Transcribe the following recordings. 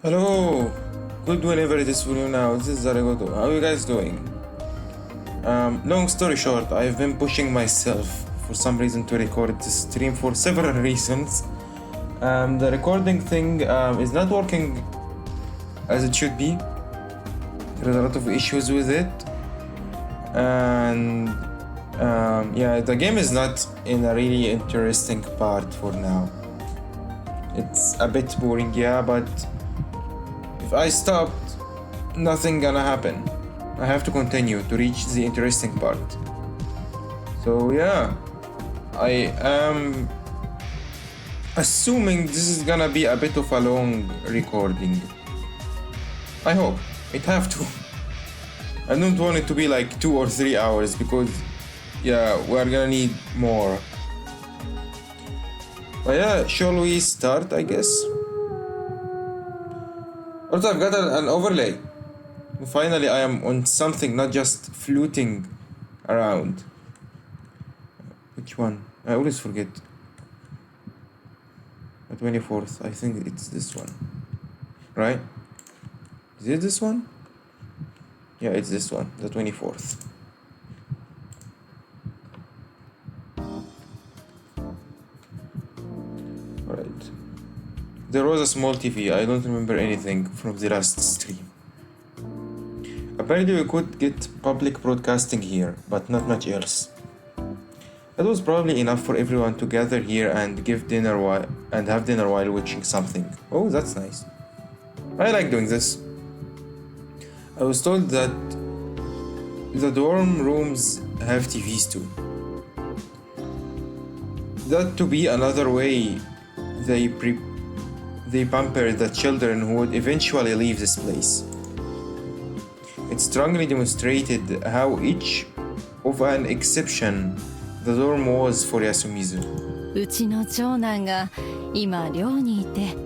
Hello, good whenever it is for you now. This is Zaragoto. How are you guys doing? Long story short, I've been pushing myself for some reason to record this stream for several reasons. The recording thing is not working as it should be. There's a lot of issues with it, and yeah, the game is not in a really interesting part for now. It's a bit boring, yeah, but if I stopped, nothing gonna happen. I have to continue to reach the interesting part. So yeah, I am assuming this is gonna be a bit of a long recording. I hope. It have to. I don't want it to be like 2 or 3 hours because yeah, we're gonna need more. But yeah, shall we start, I guess? Also, I've got an overlay. Finally, I am on something, not just floating around. Which one? I always forget. The 24th. I think it's this one. Right? Is it this one? Yeah, it's this one. The 24th. Alright. There was a small TV. I don't remember anything from the last stream. Apparently we could get public broadcasting here, but not much else. That was probably enough for everyone to gather here and have dinner while watching something. Oh, that's nice. I like doing this. I was told that the dorm rooms have TVs too. That to be another way they pamper the children who would eventually leave this place. It strongly demonstrated how each of an exception the dorm was for Yasumizu. うちの長男が今寮にいて、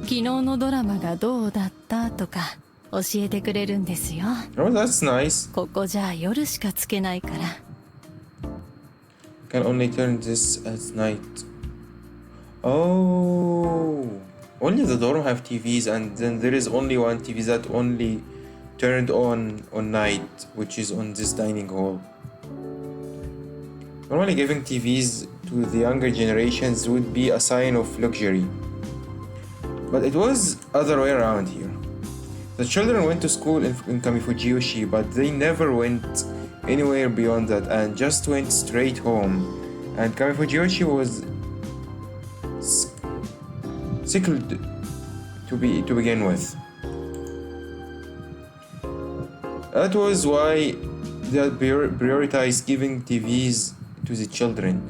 昨日のドラマがどうだったとか教えてくれるんですよ。Oh, that's nice. ここじゃ夜しかつけないから。Can only turn this at night. Oh, only the dorm have TVs, and then there is only one TV that only turned on night, which is on this dining hall. Normally giving TVs to the younger generations would be a sign of luxury. But it was other way around here. The children went to school in Kamifujiyoshi, but they never went anywhere beyond that and just went straight home. And Kamifujiyoshi was sickled to begin with. That was why they prioritized giving TVs to the children,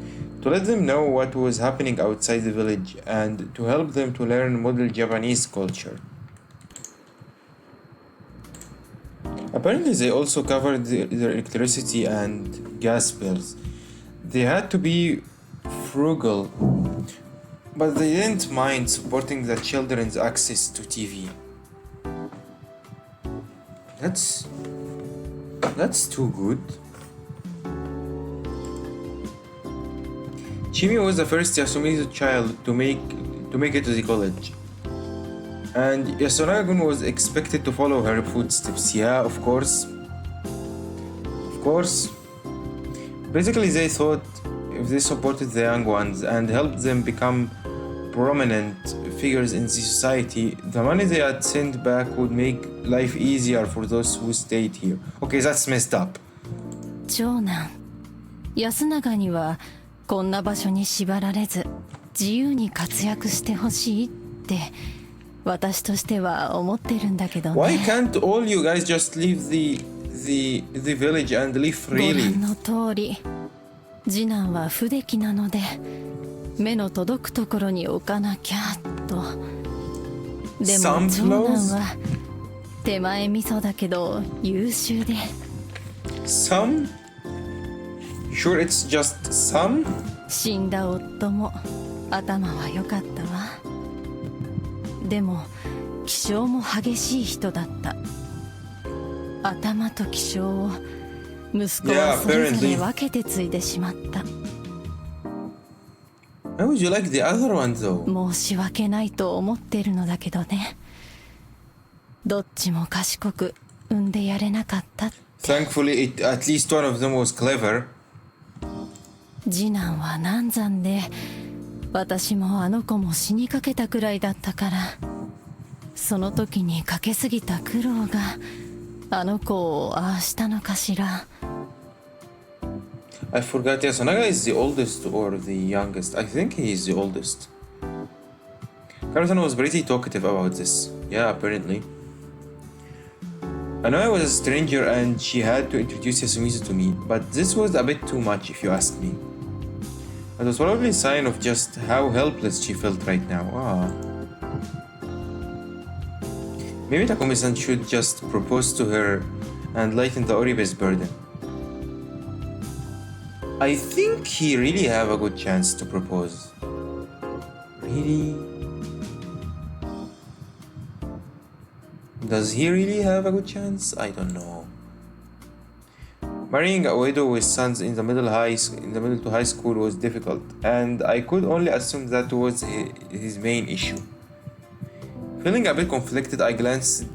to let them know what was happening outside the village and to help them to learn modern Japanese culture. Apparently they also covered their electricity and gas bills. They had to be frugal, but they didn't mind supporting the children's access to TV. That's too good. Chimi was the first Yasumizu child to make it to the college. And Yasunaga-gun was expected to follow her footsteps. Yeah, of course. Of course. Basically, they thought if they supported the young ones and helped them become prominent figures in the society, the money they had sent back would make life easier for those who stayed here. Okay, that's messed up. 長男、安永にはこんな場所に縛られず自由に活躍してほしいって私としては思ってるんだけどね。Why can't all you guys just leave the village and live freely? ご覧の通り、次男は不出来なので目の届くところに置かなきゃと。でも長男は手前味噌だけど優秀で。Some? Sure, it's just some? 死んだ夫も頭は良かったわ。でも気性も激しい人だった。頭と気性を息子はそれぞれ分けて継いでしまった。How would you like the other one though? 申し訳ないと思ってるのだけどね。どっちも賢く産んでやれなかったって。 Thankfully, at least one of them was clever. 次男は難産で、私もあの子も死にかけたくらいだったから、その時にかけすぎた苦労があの子をああしたのかしら。 I forgot, Yasunaga is the oldest or the youngest. I think he is the oldest. Carson was pretty talkative about this. Yeah, apparently. I know I was a stranger and she had to introduce Yasumizu to me, but this was a bit too much if you ask me. It was probably a sign of just how helpless she felt right now. Ah. Maybe Takumi-san should just propose to her and lighten the Oribe's burden. I think he really have a good chance to propose. Really? Does he really have a good chance? I don't know. Marrying a widow with sons in the middle to high school was difficult, and I could only assume that was his main issue. Feeling a bit conflicted, I glanced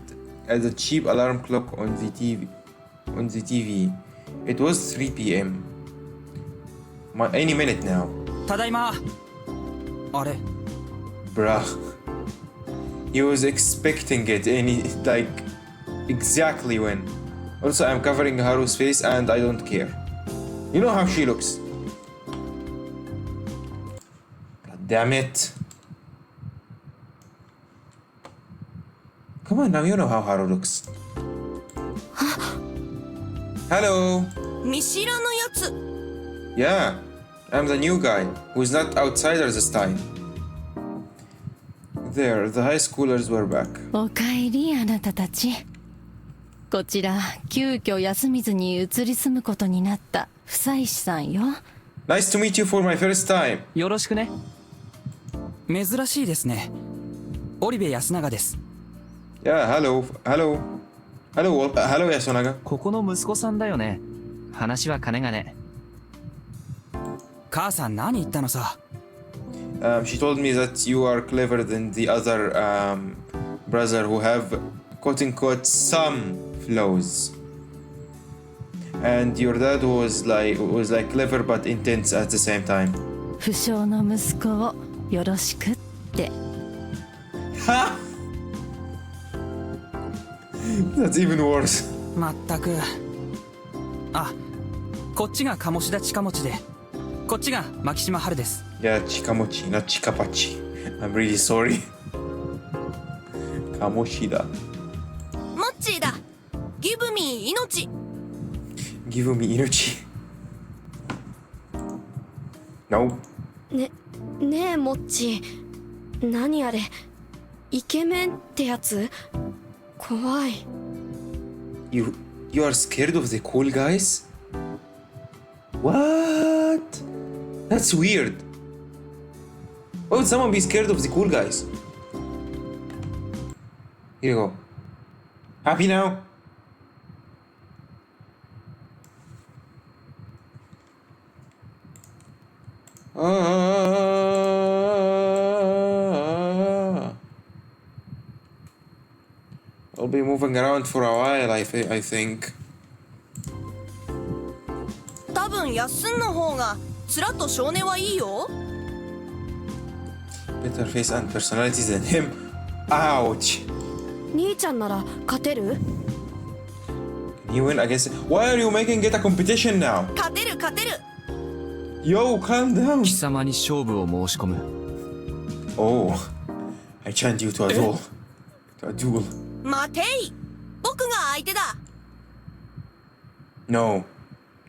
at the cheap alarm clock on the TV. It was 3 p.m. Any minute now. ただいま。あれ Bruh. He was expecting it exactly when. Also, I'm covering Haru's face and I don't care. You know how she looks. God damn it. Come on, now you know how Haru looks. Hello. 見知らぬやつ。 Yeah, I'm the new guy who's not outsider this time. There, the high schoolers were back. おかえり、あなたたち。こちら急遽休みずに移り住むことになった久石さんよ。 Nice to meet you for my first time. よろしくね。珍しいですね。織部安永です。 Yeah, hello, Yasunaga. ここの息子さんだよね。話は金がね。母さん何言ったのさ。She told me that you are clever than the other brother who have quote-unquote some flaws. And your dad was like clever but intense at the same time. 不肖の息子をよろしくって。 Ha! That's even worse. まったく。あ、こっちが鴨志田近持で、こっちが牧島春です。 Yeah, Chikamochi, not Chikapachi. I'm really sorry. Kamoshida. モッチーだ。ギブミー命。 Give me Inuchi. No. ねえモッチー。何あれ。イケメンってやつ。怖い。 You are scared of the cool guys? What? That's weird. Why would someone be scared of the cool guys? Here you go. Happy now? I'll be moving around for a while, I think. 多分休んの方がつらと少年はいいよ。 Better face and personalities than him. Ouch. 兄ちゃんなら勝てる？ Can you win against it? Why are you making it a competition now? 勝てる勝てる。 Yo, calm down. 貴様に勝負を申し込む。 Oh, I challenge you to a duel. To a duel. 待てい。僕が相手だ。 No,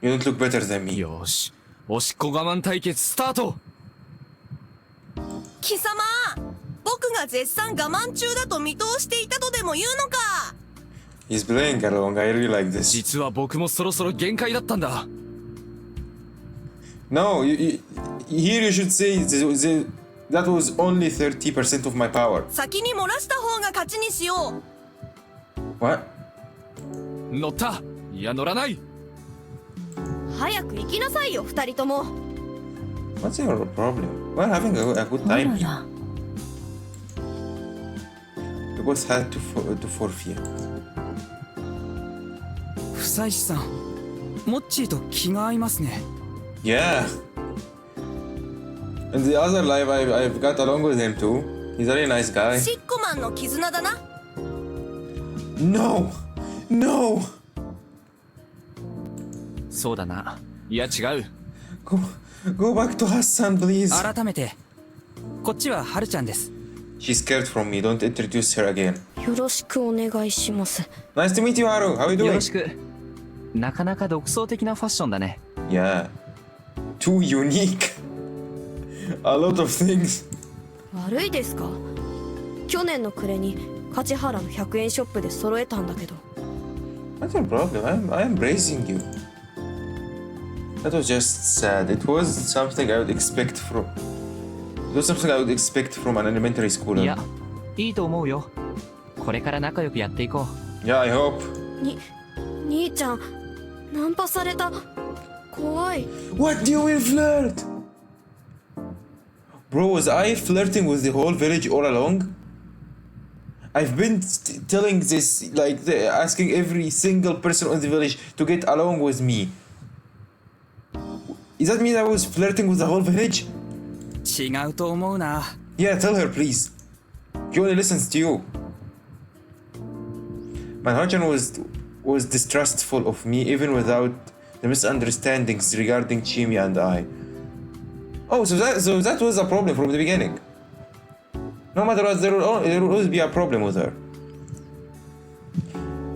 you don't look better than me. よし、おしっこ我慢対決スタート。貴様、僕が絶賛我慢中だと見通していたとでも言うのか。 He's playing along. I really like this. 実は僕もそろそろ限界だったんだ。 No, here you should say that was only 30% of my power. 先に漏らした方が勝ちにしよう。 What? 乗った。いや乗らない。早く行きなさいよ、二人とも。 What's your problem? We're having a good あら time. ら。both had to forfeit. 久石さん、モッチーと気が合いますね。 Yeah. In the other life, I've got along with him too. He's a really nice guy. シッコマンの絆だな。 No! No! そうだな。いや違う。 Go back to Hassan, please. 改めて、こっちはハルちゃんです。 She's scared from me. Don't introduce her again. よろしくお願いします。 Nice to meet you, Haru. How are you よろ doing? しく。なかなか独創的なファッションだね。 Yeah. Too unique. A lot of things. 悪いですか？去年の暮れに梶原の100円ショップで揃えたんだけど。 What's your problem? I'm praising you. That was just sad. It was something I would expect from. It was something I would expect from an elementary い schooler. や、いいと思うよ。これから仲良くやっていこ Yeah, I hope. 兄ちゃん、ナンパされた。怖い。 What do you mean flirt? Bro, was I flirting with the whole village all along? I've been telling this, like, asking every single person in the village to get along with me. Does that mean I was flirting with the whole village? う。違うと思うな。 Yeah, tell her, please. She only listens to you. Manhajan was distrustful of me even without the misunderstandings regarding Chimi and I. Oh, so that was a problem from the beginning. No matter what, there will always be a problem with her.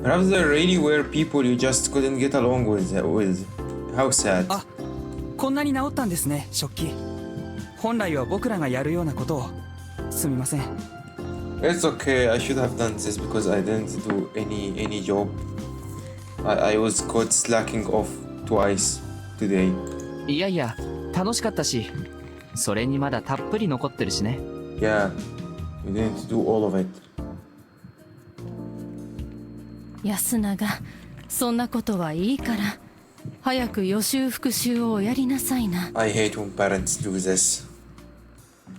Perhaps there really were people you just couldn't get along with. How sad. あ、こんなに治ったんですね、食器。本来は僕らがやるようなことを。すみません。 It's okay. I should have done this because I didn't do any job. I was caught slacking off twice today. いやいや、楽しかったし、それにまだたっぷり残ってるしね。 Yeah, you didn't do all of it. 安永、そんなことはいいから、早く予習復習をやりなさいな。 I hate when parents do this.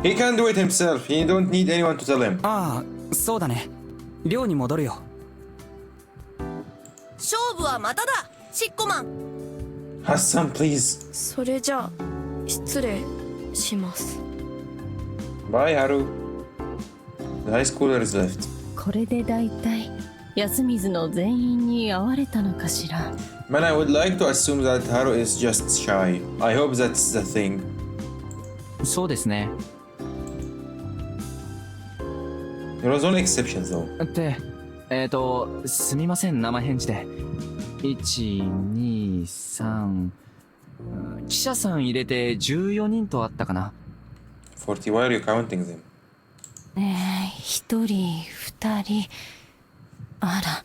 He can do it himself. He don't need anyone to tell him. ああ、そうだね。寮に戻るよ。勝負はまただ、シッコマン。 Hassan, please. それじゃあ失礼します。 Bye, Haru. The high schoolers left. これでだいたい安水の全員に会われたのかしら。 Man, I would like to assume that Haru is just shy. I hope that's the thing. そうですね。 There was only exceptions though. って、すみません、生返事で。1、2、3、記者さん入れて14人とあったかな。 40, why are you counting them? 一人、二人。あら、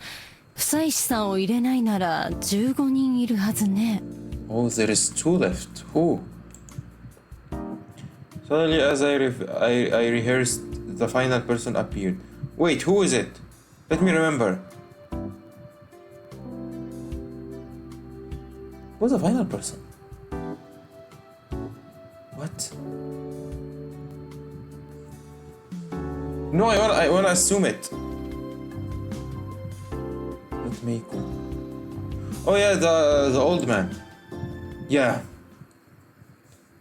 久石さんを入れないなら15人いるはずね。Oh, there is 2 left. Who? Suddenly, as I rehearsed, the final person appeared. Wait, who is it? Let me remember. Who's the final person? What? No, I wanna assume it. Let me go. Oh yeah, the old man. Yeah.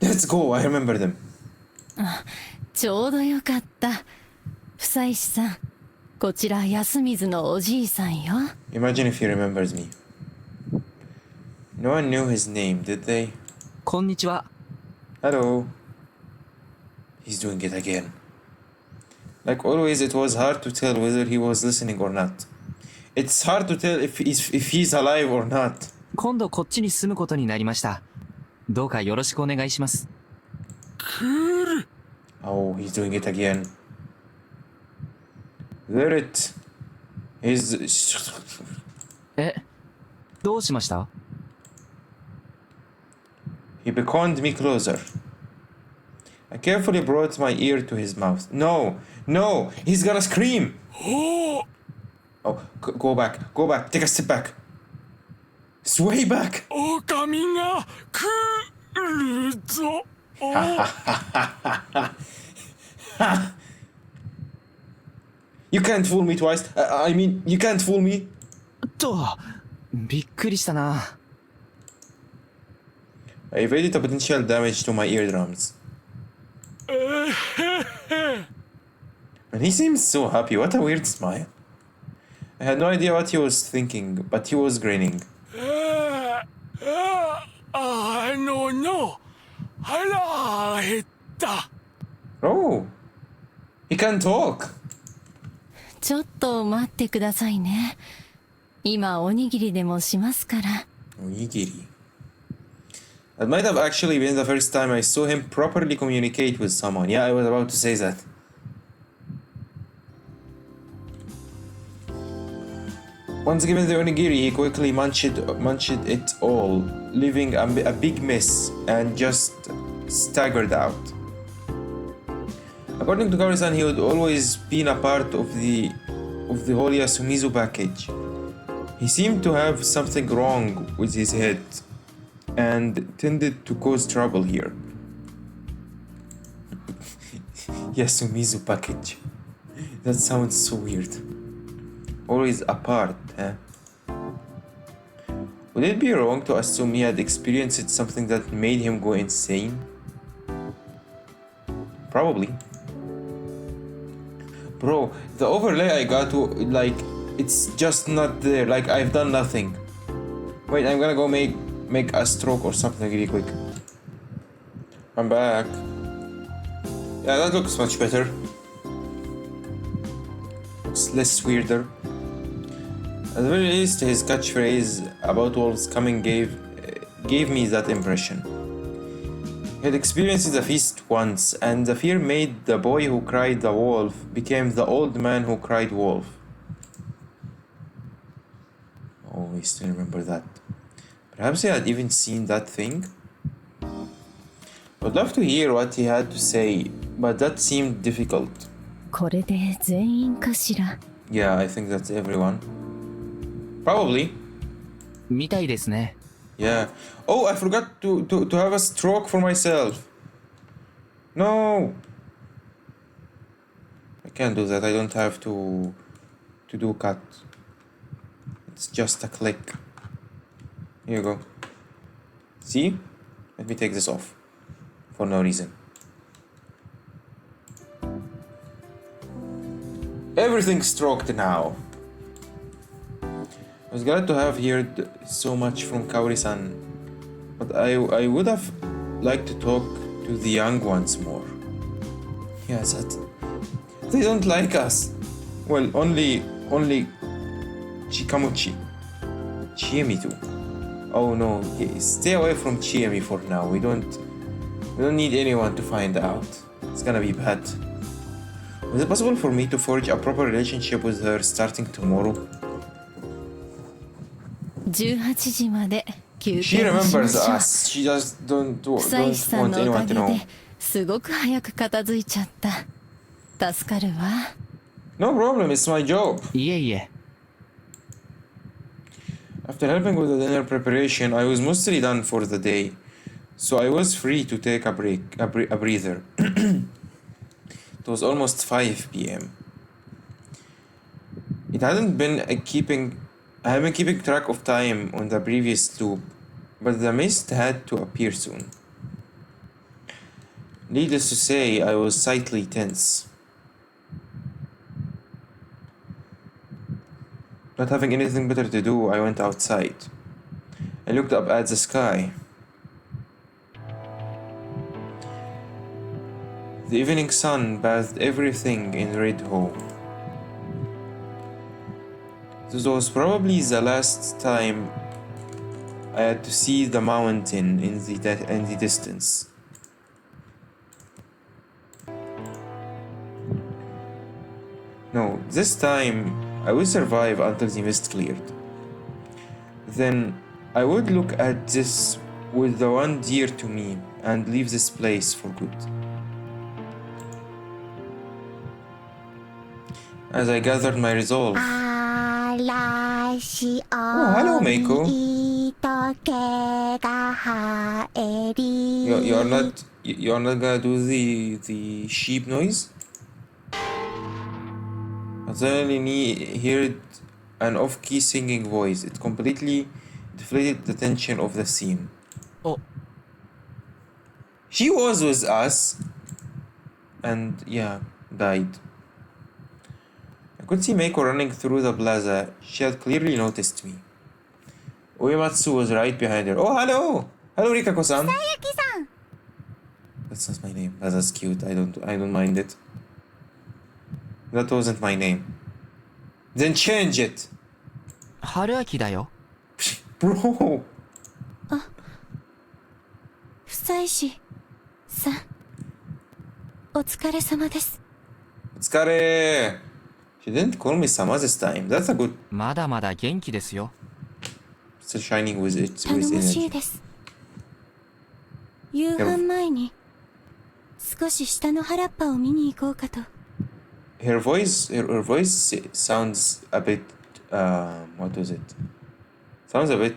Let's go. I remember them. ちょうどよかった。久石さん、こちら安水のおじいさんよ。 Imagine if he remembers me. No one knew his name, did they? こんにちは。 Hello. He's doing it again. Like always, it was hard to tell whether he was listening or not. It's hard to tell if he's alive or not. 今度こっちに住むことになりました。どうかよろしくお願いします。 Oh, he's doing it again. There it is. え、どうしました？ He beckoned me closer. I carefully brought my ear to his mouth. No, no, he's gonna scream. Oh, go back, take a step back. Sway back. 狼が来るぞ。You can't fool me twice. I mean, you can't fool me. と、びっくりしたな。I evaded a potential damage to my eardrums. And he seemed so happy. What a weird smile. I had no idea what he was thinking, but he was grinning. No. 腹減った。Oh, he can talk. ちょっと待ってくださいね。今おにぎりでもしますから。 Onigiri. That might have actually been the first time I saw him properly communicate with someone. Yeah, I was about to say that. Once given the onigiri, he quickly munched it all, leaving a big mess, and just staggered out. According to Kaori-san, he had always been a part of the whole Yasumizu package. He seemed to have something wrong with his head and tended to cause trouble here. Yasumizu package. That sounds so weird. Always apart, huh? Would it be wrong to assume he had experienced something that made him go insane? Probably. Bro, the overlay I got to, like, it's just not there. Like, I've done nothing. Wait, I'm gonna go make a stroke or something really quick. I'm back. Yeah, that looks much better. Looks less weirder. At the very least, his catchphrase about wolves coming gave me that impression. He had experienced the feast once, and the fear made the boy who cried the wolf became the old man who cried wolf. Oh, I still remember that. Perhaps he had even seen that thing? I'd love to hear what he had to say, but that seemed difficult. これで全員かしら。 Yeah, I think that's everyone. Probably. みたいですね。Yeah. Oh, I forgot to have a stroke for myself. No. I can't do that. I don't have to do cut. It's just a click. Here you go. See? Let me take this off. For no reason. Everything's stroked now. I was glad to have heard so much from Kaori-san, but I would have liked to talk to the young ones more. Yes, they don't like us. Well, only Chikamochi. Chiemi too. Oh no, stay away from Chiemi for now. We don't need anyone to find out. It's gonna be bad. Is it possible for me to forge a proper relationship with her starting tomorrow? 18時まで休憩をし She ましょ remembers う。 us. She just don't 久石さん want のおか anyone げ to know. ですごく早く片付いちゃった。助かるわ。 No problem, it's my job. いえいえ。 After helping with the dinner preparation, I was mostly done for the day, so I was free to take a breather. It was almost 5 p.m. I hadn't been keeping track of time on the previous loop, but the mist had to appear soon. Needless to say, I was slightly tense. Not having anything better to do, I went outside. I looked up at the sky. The evening sun bathed everything in red home. This was probably the last time I had to see the mountain in the distance. No, this time I would survive until the mist cleared. Then I would look at this with the one dear to me and leave this place for good. As I gathered my resolve. Oh, hello, Meiko. You're not gonna do the sheep noise? I suddenly heard an off-key singing voice. It completely deflated the tension of the scene. お、 She was with us and yeah, died. I could see Meiko running through the plaza. She had clearly noticed me. Uematsu was right behind her. Oh, hello! Hello, Rikako-san! That's not my name. That's cute. I don't mind it. That wasn't my name. Then change it! 春秋だよ。 Bro! 久石さん、お疲れ様です。 Otsukare! She didn't call me Sama this time. That's a good... まだまだ元気ですよ。 Still shining with it, 頼 with もしい energy. です。夕飯前に少し下の原っぱを見に行こうかと。 Her voice sounds a bit, what was it? Sounds a bit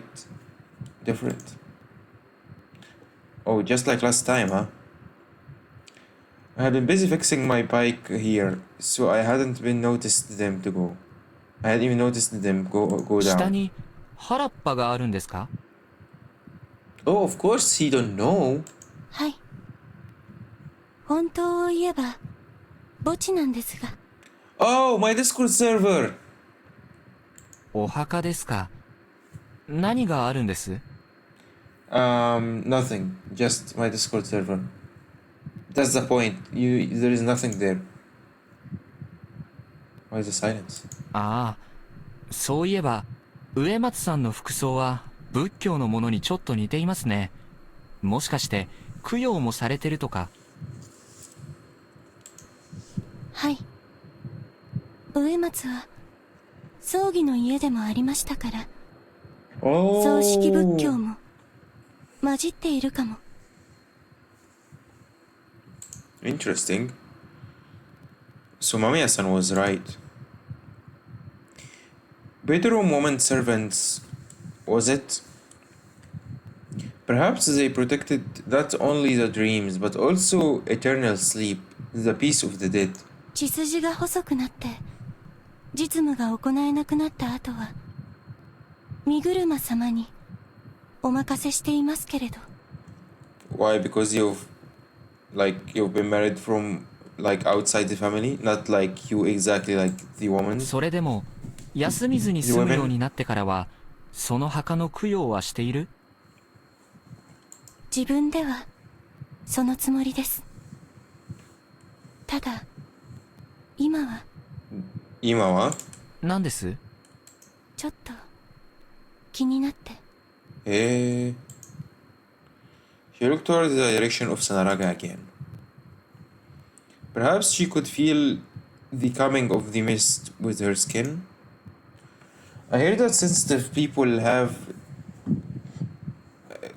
different. Oh, just like last time, huh? I had been busy fixing my bike here, so I hadn't been noticed them to go. I hadn't even noticed them go 下 down. に原っぱがあるんですか？ Oh, of course he don't know. はい。本当を言えば墓地なんですが。 Oh, my Discord server! お墓ですか？何があるんです？ Nothing. Just my Discord server. That's the point. There is nothing there. Why is the silence? ああ、そういえば植松さんの服装は仏教のものにちょっと似ていますね。もしかして供養もされてるとか？はい。植松は葬儀の家でもありましたから、 Oh. 葬式仏教も混じっているかも。 Interesting. So Mamiya-san was right. Bedroom woman servants, was it? Perhaps they protected not only the dreams, but also eternal sleep, the peace of the dead. 血筋が細くなって実務が行えなくなった後は身車様にお任せしていますけれど。 Why? Because you've been married from like outside the family, not like you exactly like the woman. それでも休みずに済むようになってからはその墓の供養はしている？自分ではそのつもりです。ただ今は Imawa? 何です？ちょっと気になって。 Eh. She looked towards the direction of Sanaraga again. Perhaps she could feel the coming of the mist with her skin. I heard that sensitive people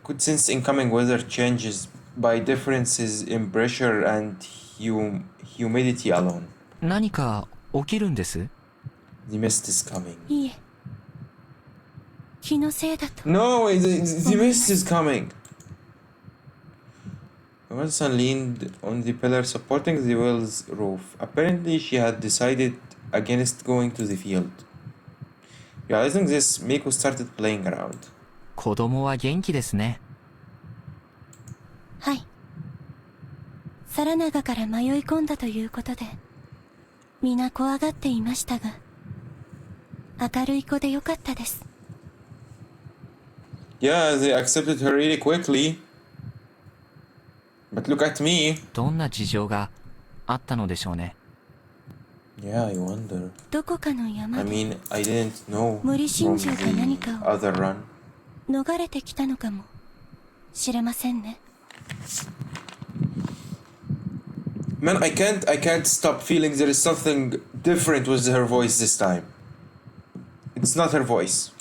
could sense incoming weather changes by differences in pressure and humidity alone. 何か起きるんです？ The mist is coming. いいえ、気のせいだと。 No, the mist is coming. Wilson leaned on the pillar supporting the well's roof. Apparently, she had decided against going to the field. Realizing this, Miko started playing around. 子供は元気ですね。はい。皿長から迷い込んだということで皆怖がっていましたが、明るい子でよかったです。 Yeah, they accepted her really quickly. But look at me. どんな事情があったのでしょうね。 Yeah, I wonder. どこかの山 I で mean, I didn't know 無理 from 心中か何か the を other run. 逃れてきたのかもしれませんね。 Man, I can't stop feeling there is something different with her voice this time. It's not her voice.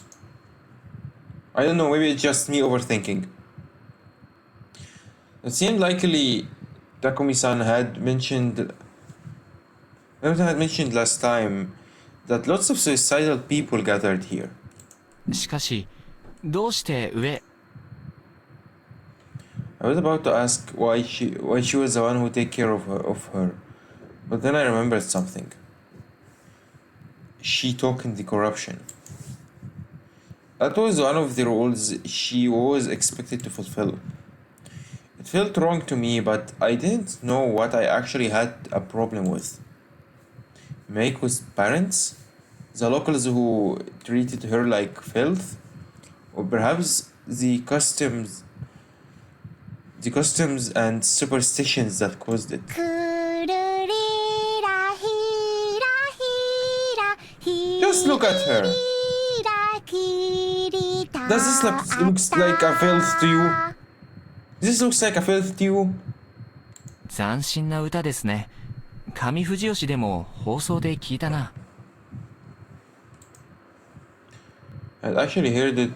I don't know, maybe it's just me overthinking. It seemed likely Takumi-san had mentioned last time that lots of suicidal people gathered here. しかしどうして上 I was about to ask why she was the one who take care of her, but then I remembered something. she tokened the corruption. That was one of the roles she was expected to fulfill. It felt wrong to me, but I didn't know what I actually had a problem with. Meiko's parents? The locals who treated her like filth? Or perhaps the customs and superstitions that caused it. Just look at her. Does this looks like a filth to you? This looks like a filth to you? 斬新な歌ですね。上富士吉でも放送で聞いたな。I actually heard it.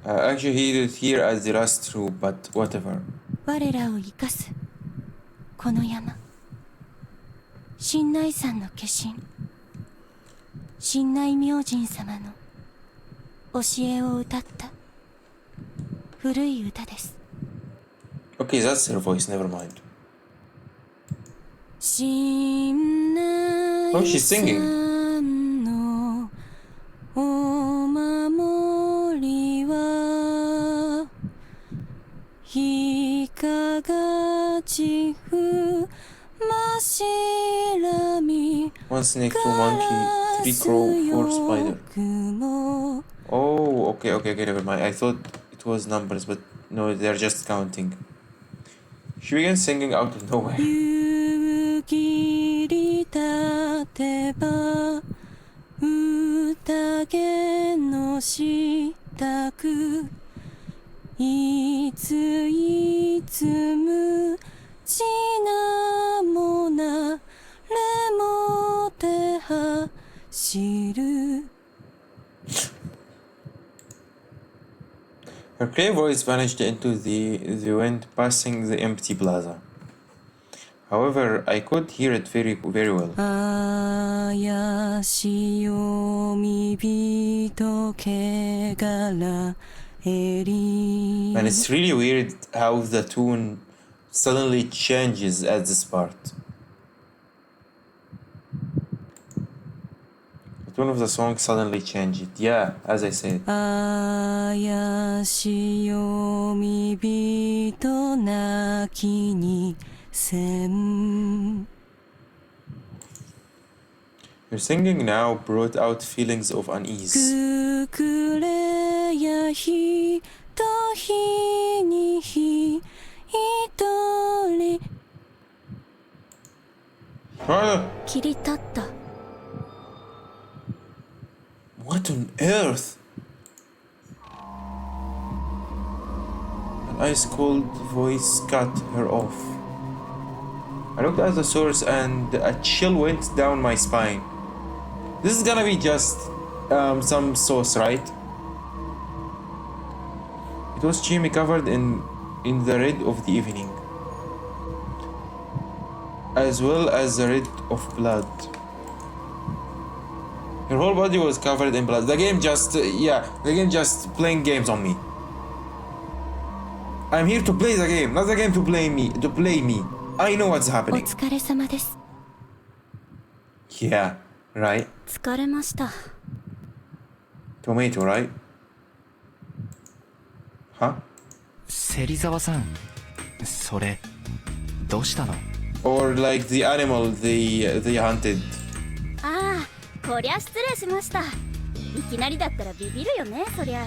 I actually heard it here as the last true, but whatever. 我らを生かすこの山、神内山の化身、神内明神様の教えを歌った古い歌です。 Okay, that's her voice, never mind. 神内 Oh, she's singing. 山のお守りはいかがちふましらみ One snake, two monkey, three crow, four spider. Oh, okay, never mind. I thought it was numbers, but no, they're just counting. She began singing out of nowhere. 夕霧立てば宴の支度いついつむちなもなれもて走る Her clear voice vanished into the wind, passing the empty plaza. However, I could hear it very well. 怪しよみびとけがらえり And it's really weird how the tune suddenly changes at this part. The tone of the song suddenly changed. Yeah, as I said. 怪しよみびとなきにせん Her singing now brought out feelings of unease. くくれやひとひにひとり Ah, 切り立った what on earth? An ice cold voice cut her off. I looked at the source and a chill went down my spine. This is gonna be just some sauce, right? It was Chimi covered in the red of the evening, as well as the red of blood. Her whole body was covered in blood. The game just, the game just playing games on me. I'm here to play the game, not the game to play me. I know what's お happening. 疲れ様です Yeah, right? 疲れました Tomato, right? Huh? 芹沢さん、それどうしたの？ Or like the animal they hunted. ああ、こりゃ失礼しました。いきなりだったらビビるよね、そりゃ。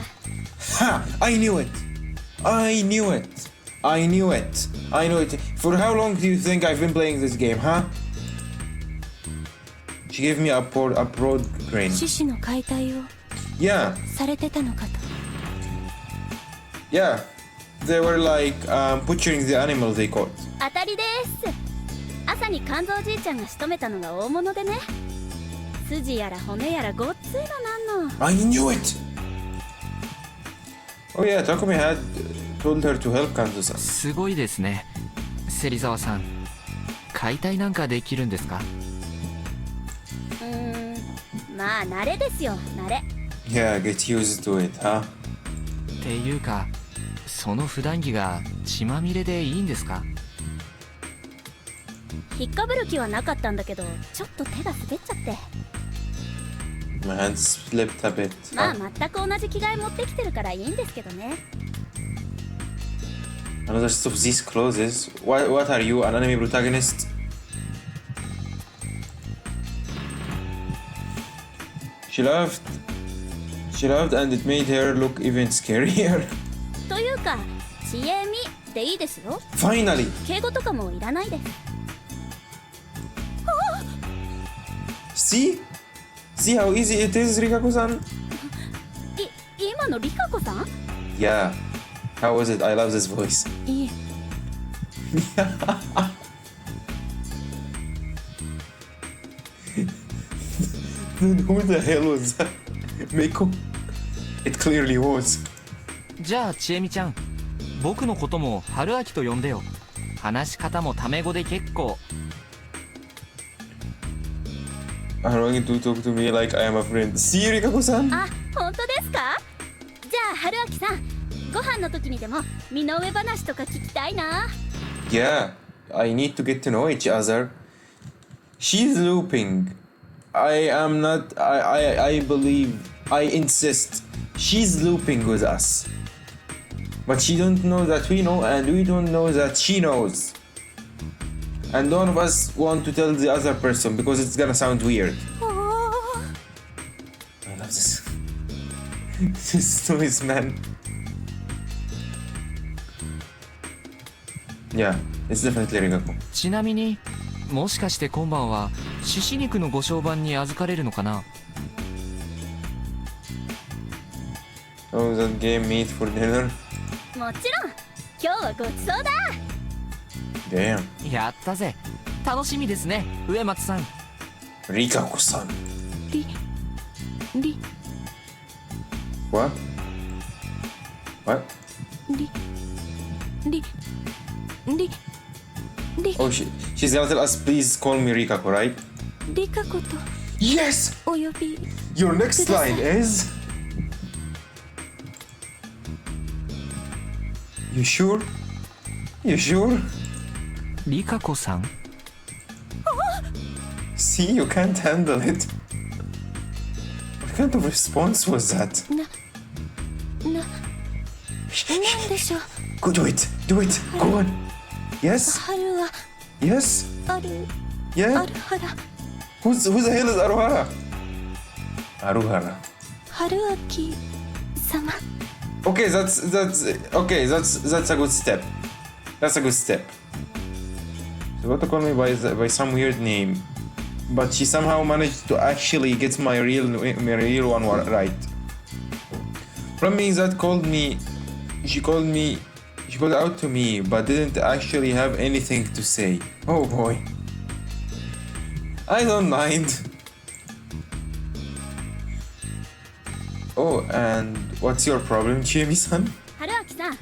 Ha! I knew it! I knew it! I knew it! I knew it! For how long do you think I've been playing this game, huh? She gave me a broad grin. 獅子の解体を Yeah, されてたのかと yeah. They were like butchering the animal they caught. 当たりです。朝に肝臓じいちゃんが仕留めたのが大物でね。筋やら骨やらごっついのなんの。I knew it! Oh yeah, Takumi had told her to help Kanzo-san. すごいですね。芹沢さん、解体なんかできるんですか？まあ慣れですよ、慣れ。 Yeah, get used to it, huh? っていうか、その普段着が血まみれでいいんですか？引っかぶる気はなかったんだけど、ちょっと手が滑っちゃって。 My hand slipped a bit. まあ全く同じ着替え持ってきてるからいいんですけどね。 Another set of these clothes. What are you, an anime protagonist? She laughed. She laughed and it made her look even scarier. というか、知恵みでいいですよ。 Finally! 敬語とかもいらないです。 See? See how easy it is, Rikako-san? 今のリカコさん？ Yeah. How was it? I love this voice. いえ、 Dude, who the hell was that? Meiko? It clearly was. じゃあちえみちゃん、僕のことも春秋と呼んでよ。話し方もタメ語で結構。 I want you to talk to me like I am a friend. See, Rikako-san? あ、本当ですか？じゃあ春秋さん、ご飯の時にでも身の上話とか聞きたいな。 Yeah, I need to get to know each other. She's looping. I am not. I believe. I insist. She's looping with us. But she don't know that we know, and we don't know that she knows. And none of us want to tell the other person because it's gonna sound weird. I love this. This noise, man. Yeah, it's definitely Rikako. ちなみに、もしかして今晩は獅子肉のご商売に預かれるのかな？ Oh, that game meat for dinner? もちろん、今日はごちそうだ。 Damn. やったぜ。楽しみですね、植松さん。 Rikako-san. り What? What? り Oh, she's gonna tell us, please call me Rikako, right? リカコと Yes! お呼び Your next line is... You sure? You sure? リカコさん？ See, you can't handle it. What kind of response was that? なんでしょう。 Go do it! Do it! Go on! Yes? 春は Yes? ある Yeah? あるはら Who the hell is Aruhara? Aruhara. 春秋様 Okay, that's a good step. That's a good step. She got to call me by some weird name, but she somehow managed to actually get my real one right. From me that she called out to me, but didn't actually have anything to say. Oh boy. I don't mind. Oh, and what's your problem, Chiemi-san? 春秋さん、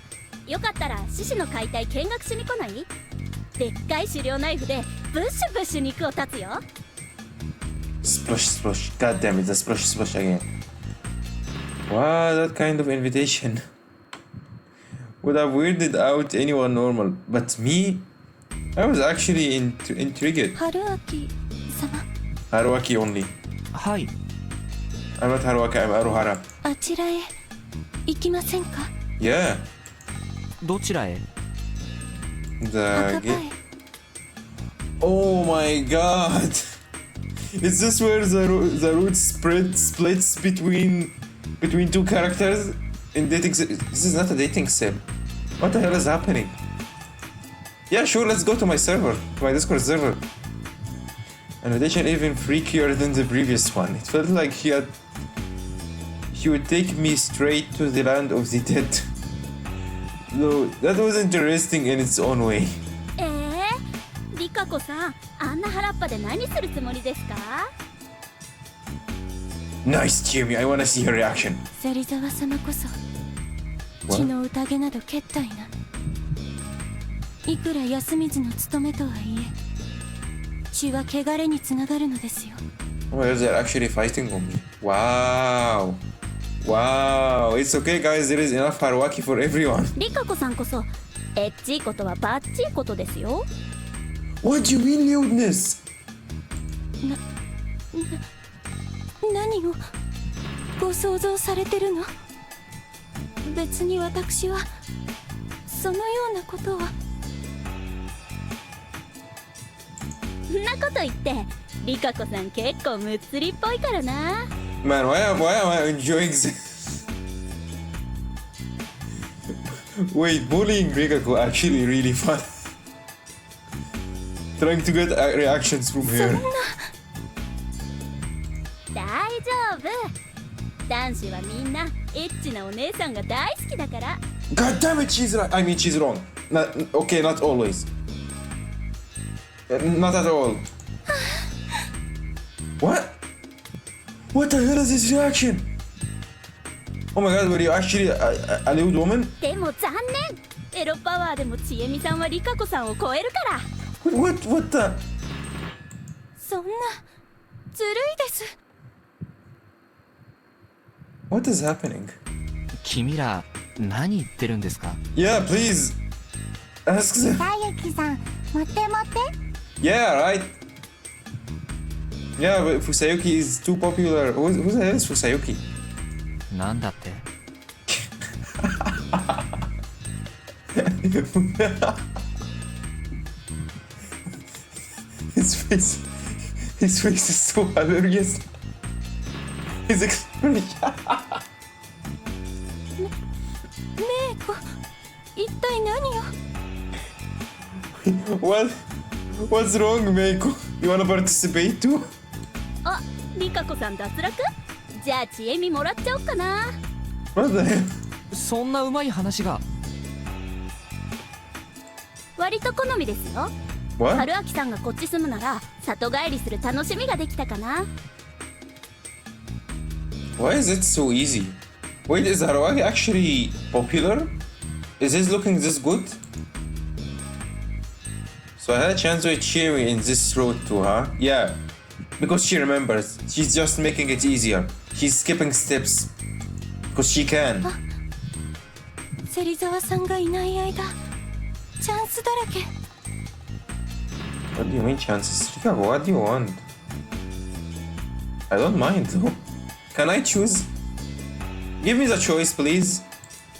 よかったら獅子の解体見学しに来ない？でっかい狩猟ナイフでブッシュブッシュ肉を断つよ。 Splush, splush. God damn it, the splush, splush again. Wow, that kind of invitation would have weirded out anyone normal, but me? I was actually intrigued. 春秋様 Haruaki only. はい。 I'm not Haruaki, I'm Aruhara. あちらへ行きませんか？ Yeah. どちらへ？ The 墓場へ Oh my god! Is this where the root splits between two characters in dating sim? This is not a dating sim. What the hell is happening? Yeah, sure, let's go to my server, to my Discord server. Invitation even freakier than the previous one. It felt like he would take me straight to the land of the dead. Though that was interesting in its own way. リカコさん、あんな原っぱで何するつもりですか？ Nice, Jimmy. I wanna see her reaction. 芹沢様こそ What? 血の宴などけったいな。いくら安水の務めとはいえ血は汚れにつながるのですよ。 Oh my god, they're actually fighting on me. Wow. Wow. It's okay, guys. There is enough Haruaki for everyone. リカコさんこそエッチいことはバッチいことですよ。What do you mean lewdness? 何をご想像されてるの？別に私はそのようなことは。そんなこと言ってリカ子さん結構むっつりっぽいからな。 Man, why am I enjoying this? Wait, bullying Rikako actually really fun. Trying to get reactions from her. 大丈夫。男子はみんなエッチなお姉さんが大好きだから。 God damn it, she's right. I mean, she's wrong. Okay, not always. Not at all. What? What the hell is this reaction? Oh my god, were you actually a lewd woman? でも残念。エロパワーでもちえみさんはリカ子さんを超えるから。What the? そんなずるいです。 What is happening? 君ら何言ってるんですか？ Yeah, please. Ask them. さゆきさん、持って持って。 Yeah, right. Yeah, but Fusayuki is too popular. Who the hell is Fusayuki? なんだって？ His face is so hilarious. His expression. メイコ、一体何を？ What's wrong, Meiko? You wanna participate too? あ、リカ子さん脱落？じゃあちえみもらっちゃおっかな。 What the hell? そんなうまい話が。割と好みですよ。 What? 春明さんがこっち住むなら里帰りする楽しみができたかな。 Why is it so easy? Wait, is Haruagi actually popular? Is his looking this good? So I had a chance with Cherry in this road too, huh? Yeah. Because she remembers. She's just making it easier. She's skipping steps. Because she can. 芹沢さんがいない間、チャンスだらけ。 What do you mean chances? Rikako, what do you want? I don't mind though. Can I choose? Give me the choice, please.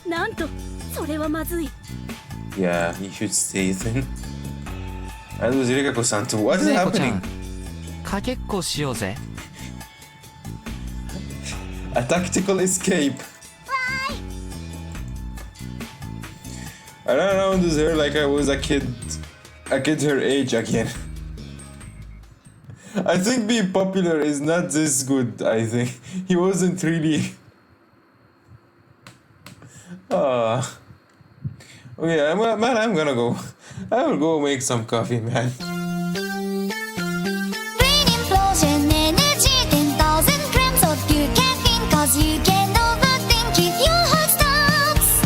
なんと、それはまずい。 Yeah, you should stay then. And with Rikako-san too. What is メイコちゃ happening? ん、かけっこしようぜ。 A tactical escape. I ran around with her like I was a kid her age again. I think being popular is not this good, I think. He wasn't really... Okay, I'm gonna go. I will go make some coffee, man. Brain implosion, energy 10,000 grams of pure caffeine, cause you can overthink if your heart stops.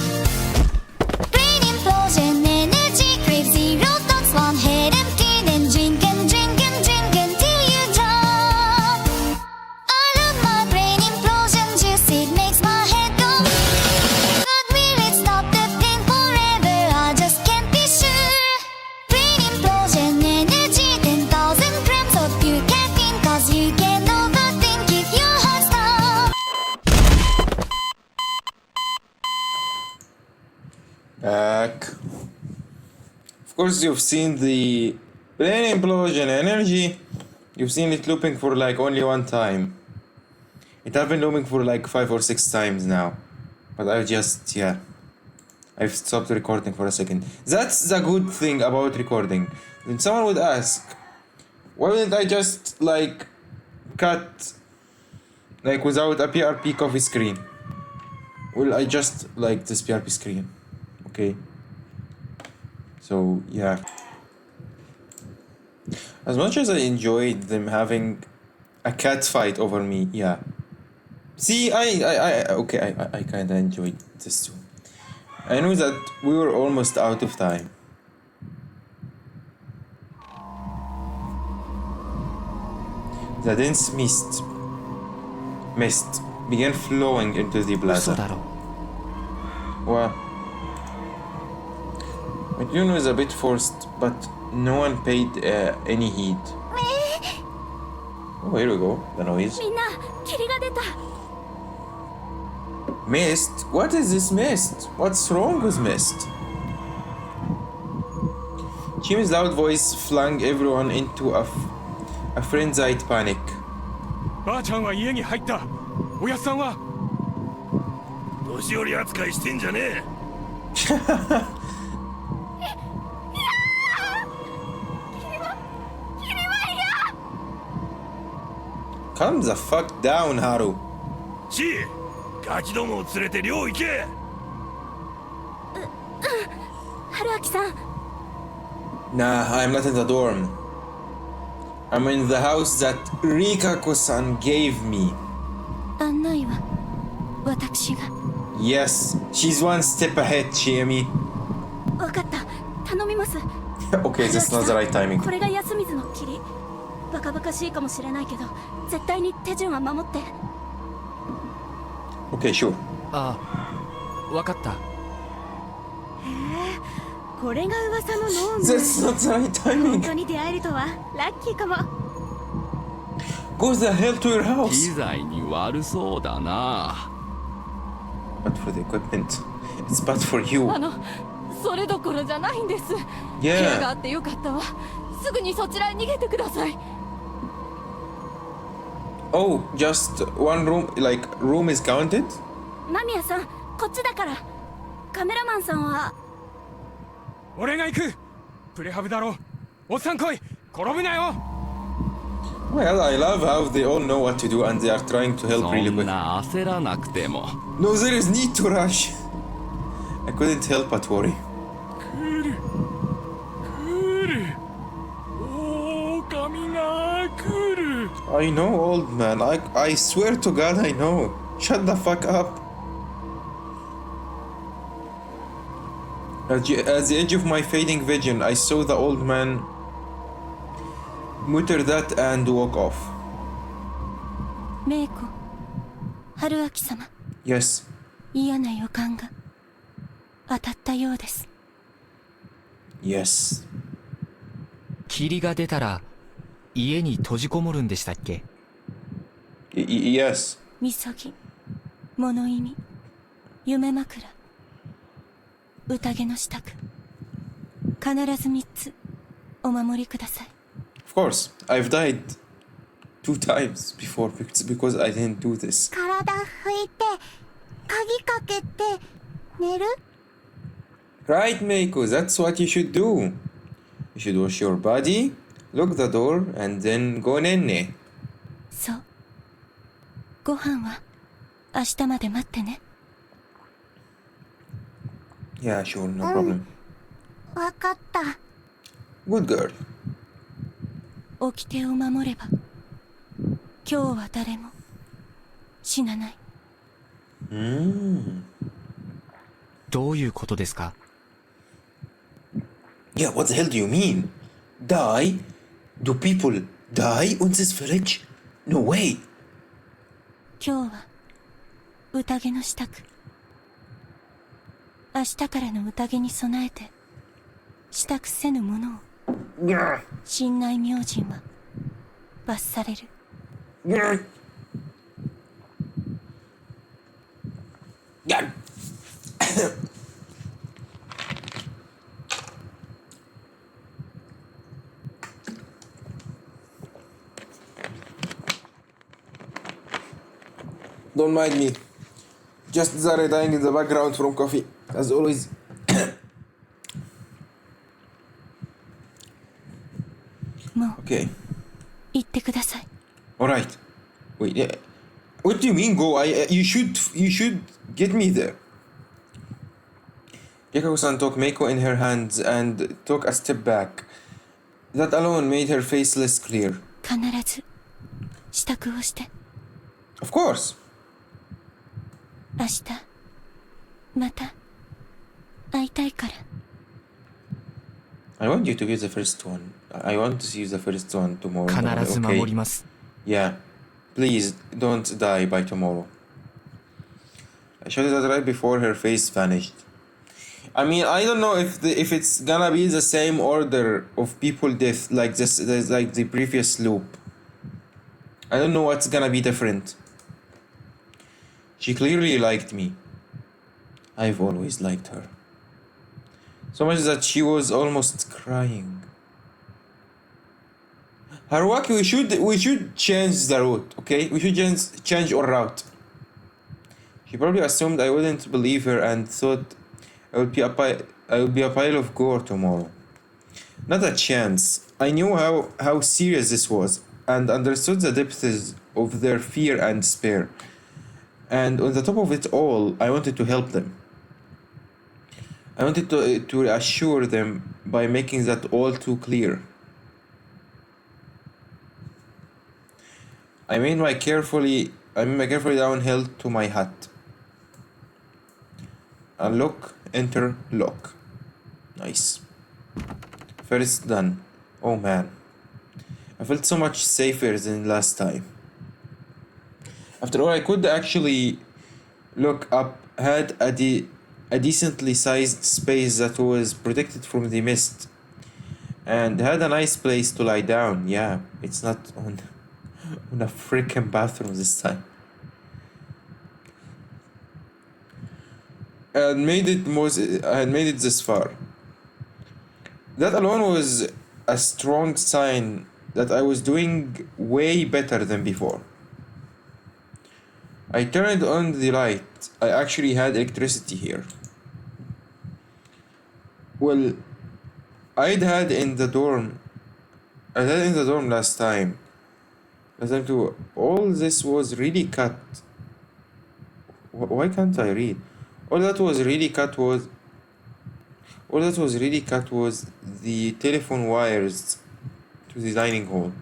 Brain implosion, energy craves zero thoughts, one head empty, then drink and drink and drink until you drop. I love my brain implosion juice, it makes my head go. But will it stop the pain forever? I just can't be sure. Brain implosion, energy 10,000 grams of pure caffeine, cause you can overthink if your heart stops. Back. Of course, you've seen the brain implosion energy. You've seen it looping for like only one time. It has been looping for like 5 or 6 times now. But I've stopped recording for a second. That's the good thing about recording. Then someone would ask, why wouldn't I just like cut like without a PRP coffee screen? Well, I just like this PRP screen. Okay. So yeah. As much as I enjoyed them having a cat fight over me, yeah. See, I kinda enjoyed this too. I knew that we were almost out of time. The dense mist began flowing into the 嘘 plaza. だろ。 Well, my tune was a bit forced, but No one paid any heed. Oh, here we go. The noise. みんな霧が出た。 Mist? What is this mist? What's wrong with mist? Chim's loud voice flung everyone into a frenzied panic. ばあちゃんは家に入った。おやっさんは年寄り扱いしてんじゃねえ。Calm the fuck down, Haru. チー、ガキどもを連れて寮行け。春明さん、 Nah, I'm not in the dorm. I'm in the house that Rikako-san gave me. 案内は私が。 Yes, she's one step ahead, Chiemi. わかった。頼みます。 Okay, that's not the right timing. これが安水の霧。バカバカしいかもしれないけど、絶対に手順は守って。 Okay, sure. ああ、わかった。これが噂のノーム。 That's not the right 本 timing. 当に出会えるとはラッキーかも。 Go the hell to your 機 house. 材に悪そうだな。But for the equipment, it's bad for you. それどころじゃないんです。 Yeah. 部屋があってよかったわ。すぐにそちらへ逃げてください。 Oh, just one room, like room is counted? 間宮さん、こっちだから。カメラマンさんは。俺が行く。プレハブだろ。おっさん来い。転ぶなよ。 Well, I love how they all know what to do and they are trying to help そ really ん quick. な焦らなくても。 No, there is need to rush. I couldn't help but worry. 来る。狼が来る。 I know, old man. I swear to God, I know. Shut the fuck up. At the edge of my fading vision, I saw the old man mutter that and walk off. メイコ、春明様、 Yes. 嫌な予感が当たったようです。 Yes. 霧が出たら家に閉じこもるんでしたっけ？ Yes. みそぎ、物意味、夢枕、宴の支度、必ず3つお守りください。 Of course. I've died 2 times before because I didn't do this. 体拭いて鍵かけて寝る。 Right, Meiko, that's what you should do. You should wash your body, lock the door, and then go nene. そう。ご飯は明日まで待ってね。 Yeah, sure, no problem. わかった。 Good girl. 掟を守れば今日は誰も死なない。どういうことですか？ Yeah, what the hell do you mean? Die? Do people die on this village? No way. 今日は宴の支度。明日からの宴に備えて支度せぬ者を神内明神は罰される。Don't mind me. Just Zare dying in the background from coffee, as always. もう Okay. 行ってください。 Alright. Wait, yeah. What do you mean go? You should get me there. Yakako-san took Meiko in her hands and took a step back. That alone made her face less clear. 必ず支度をして。 Of course. 明日また会いたいから。 I want you to be the first one. I want to see you the first one tomorrow. 必ず守ります。 Yeah. Please don't die by tomorrow. I shouted that right before her face vanished. I mean, I don't know if it's gonna be the same order of people death like this, like the previous loop. I don't know what's gonna be different. She clearly liked me. I've always liked her. So much that she was almost crying. Haruaki, we should change the route, okay? We should change our route. She probably assumed I wouldn't believe her and thought I would be a pile of gore tomorrow. Not a chance. I knew how serious this was and understood the depths of their fear and despair. And on the top of it all, I wanted to help them. I wanted to reassure them by making that all too clear. I made my carefully downhill to my hut. Unlock, enter, lock. Nice. First done. Oh man. I felt so much safer than last time. After all, I could actually look up, had a decently sized space that was protected from the mist. And had a nice place to lie down. Yeah, it's not on a freaking bathroom this time. I had made it this far. That alone was a strong sign that I was doing way better than before. I turned on the light. I actually had electricity here. Well, I'd had in the dorm last time. Last time too. All this was really cut. Why can't I read? All that was really cut was the telephone wires to the dining hall.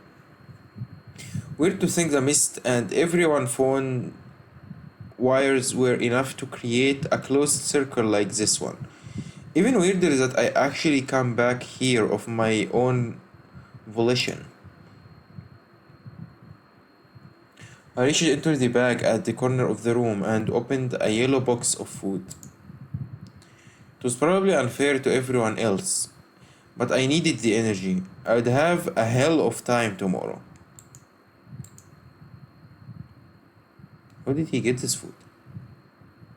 Weird to think the mist and everyone phone wires were enough to create a closed circle like this one. Even weirder is that I actually come back here of my own volition. I reached into the bag at the corner of the room and opened a yellow box of food. It was probably unfair to everyone else, but I needed the energy. I'd have a hell of time tomorrow. How did he get this food?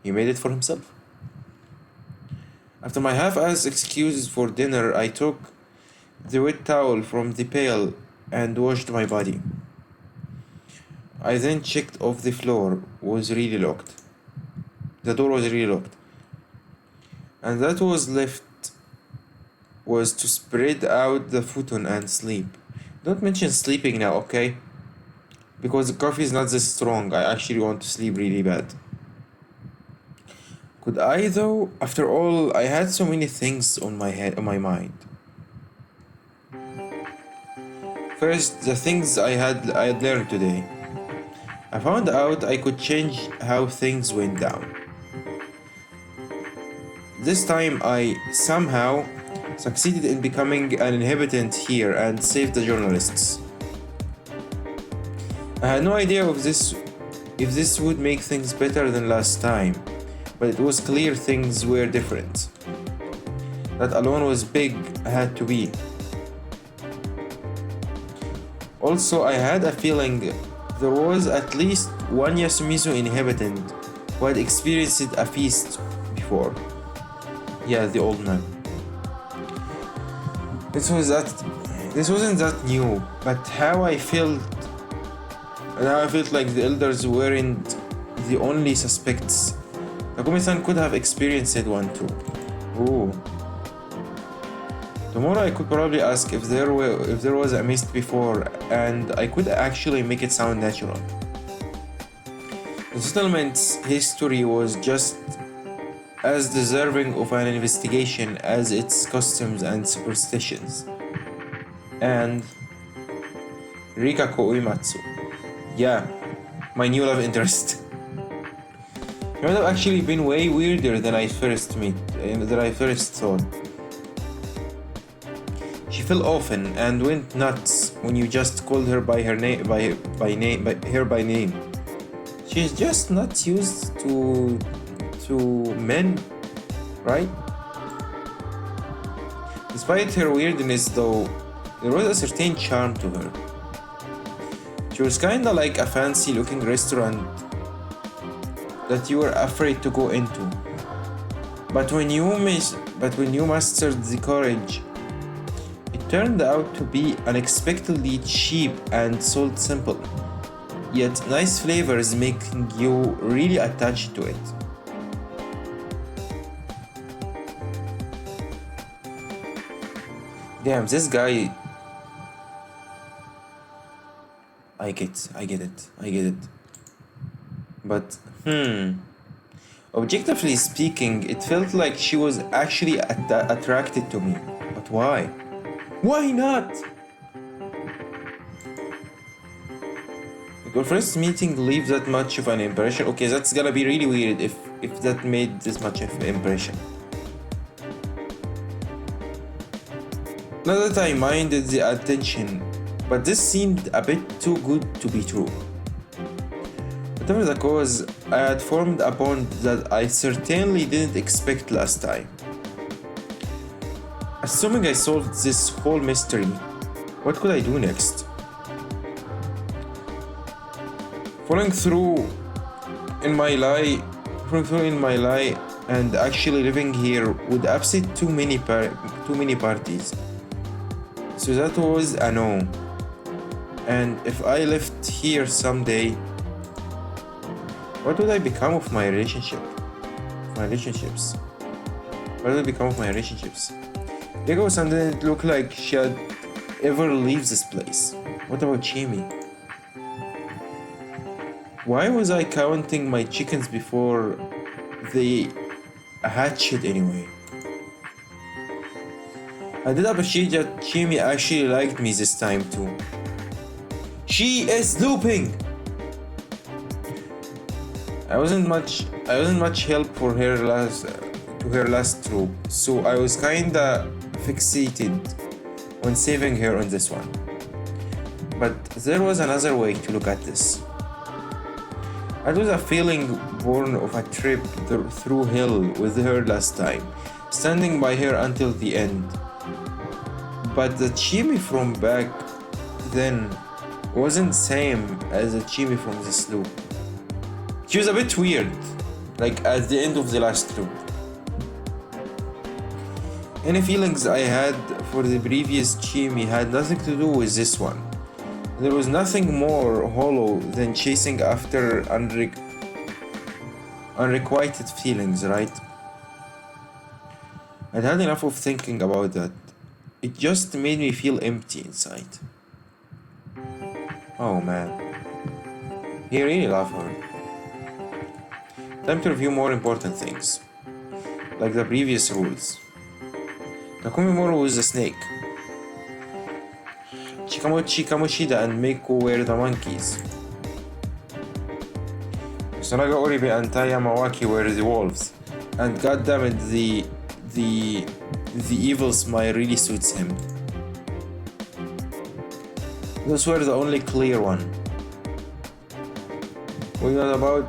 He made it for himself. After my half-assed excuses for dinner, I took the wet towel from the pail and washed my body. I then checked if the floor was really locked. The door was really locked. And that was left was to spread out the futon and sleep. Don't mention sleeping now, okay? Because the coffee is not this strong. I actually want to sleep really bad. Could I though? After all, I had so many things on my mind. First, the things I had learned today. I found out I could change how things went down. This time I somehow succeeded in becoming an inhabitant here and saved the journalists. I had no idea if this would make things better than last time, but it was clear things were different. That alone was big, had to be. Also, I had a feeling there was at least one Yasumizu inhabitant who had experienced a feast before. Yeah, the old man. This wasn't that new, but how I felt like the elders weren't the only suspects. Takumi-san could have experienced one too. Ooh. Tomorrow I could probably ask if there was a mist before, and I could actually make it sound natural. The settlement's history was just as deserving of an investigation as its customs and superstitions. And Rikako Uematsu. Yeah, my new love interest. It might have actually been way weirder than I first thought. She fell often and went nuts when you just called her by her name by name. She's just not used to men, right? Despite her weirdness, though, there was a certain charm to her. She was kinda like a fancy looking restaurant that you were afraid to go into. But when you mastered the courage, it turned out to be unexpectedly cheap and sold simple. Yet nice flavors making you really attached to it. Damn, this guy. I get it. But, objectively speaking, it felt like she was actually attracted to me. But why? Why not? Did your first meeting leave that much of an impression? Okay, that's gonna be really weird if that made this much of an impression. Not that I minded the attention, but this seemed a bit too good to be true. Whatever the cause, I had formed a bond that I certainly didn't expect last time. Assuming I solved this whole mystery, what could I do next? Following through in my lie and actually living here would upset too many parties. So that was a no. And if I left here someday, what would I become of my relationships? What would become of my relationships? Lego-san didn't look like she had ever leave this place. What about Chimi? Why was I counting my chickens before they hatched anyway? I did appreciate that Chimi actually liked me this time too. She is looping! I wasn't much help for her last troop, so I was kinda fixated on saving her on this one. But there was another way to look at this. It was a feeling born of a trip through hell with her last time, standing by her until the end. But the Chimi from back then wasn't same as the Chimi from this loop. She was a bit weird, like at the end of the last loop. Any feelings I had for the previous Chimi had nothing to do with this one. There was nothing more hollow than chasing after unrequited feelings, right? I'd had enough of thinking about that. It just made me feel empty inside. Oh man. He really loved her. Time to review more important things. Like the previous rules. Takumimoro was a snake. Chikamochi Kamoshida and Meiko were the monkeys. Sonaga Oribe and Taya Mawaki were the wolves. And goddammit, the evil smile really suits him. Those were the only clear one. What about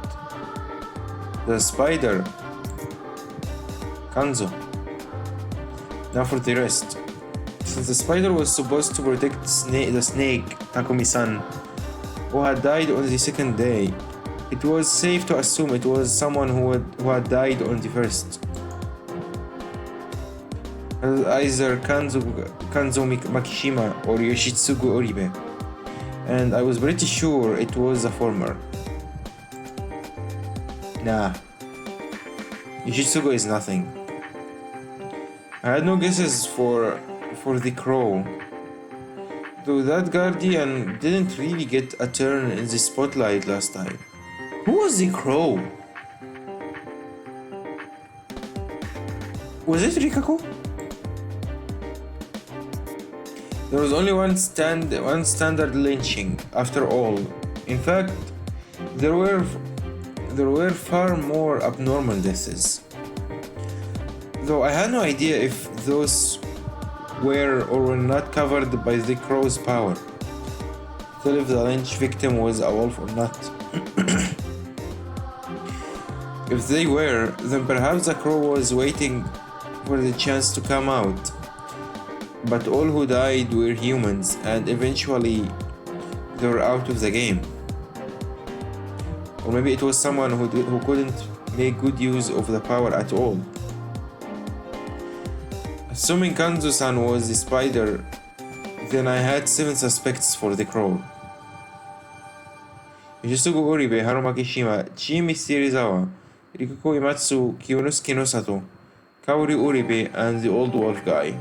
the spider? Kanzo. Now for the rest. Since the spider was supposed to protect the snake, Takumi-san, who had died on the second day, it was safe to assume it was someone who had died on the first. Either Kanzo Makishima or Yoshitsugu Oribe, and I was pretty sure it was the former. Nah, Yoshitsugu is nothing. I had no guesses for the crow, though that guardian didn't really get a turn in the spotlight last time. Who was the crow? Was it Rikako? There was only one standard lynching, after all. In fact, there were far more abnormal deaths. Though I had no idea if those were or were not covered by the crow's power. Tell if the lynch victim was a wolf or not. If they were, then perhaps the crow was waiting for the chance to come out. but all who died were humans, and eventually they were out of the game. Or maybe it was someone who couldn't make good use of the power at all. Assuming Kanzo-san was the spider, then I had 7 suspects for the crow. Yoshisugu Uribe, Harumaki Shima, Chimi Serizawa, Rikuko Imatsu, Kiyonosuke Nosato, Kaori Uribe, and the old wolf guy.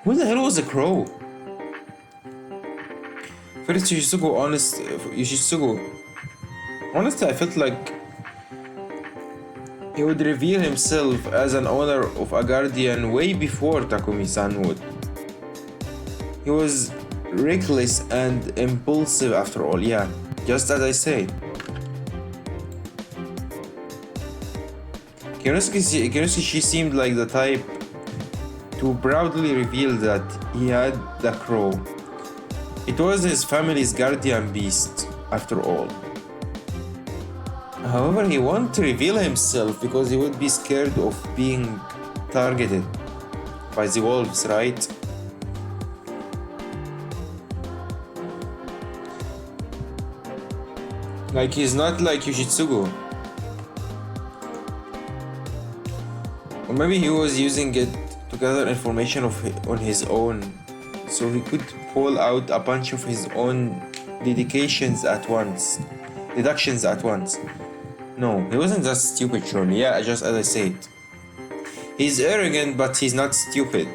Who the hell was the crow? First, Yoshisugu. Honestly, I felt like he would reveal himself as an owner of a guardian way before Takumi-san would. He was reckless and impulsive after all, yeah, just as I said. Kinosuke, she seemed like the type to proudly reveal that he had the crow. It was his family's guardian beast, after all. However, he wanted to reveal himself because he would be scared of being targeted by the wolves, right? Like, he's not like Yoshitsugu. Or maybe he was using it to gather information on his own, so he could pull out a bunch of his own deductions at once. No, he wasn't that stupid, surely. Yeah, just as I said. He's arrogant, but he's not stupid.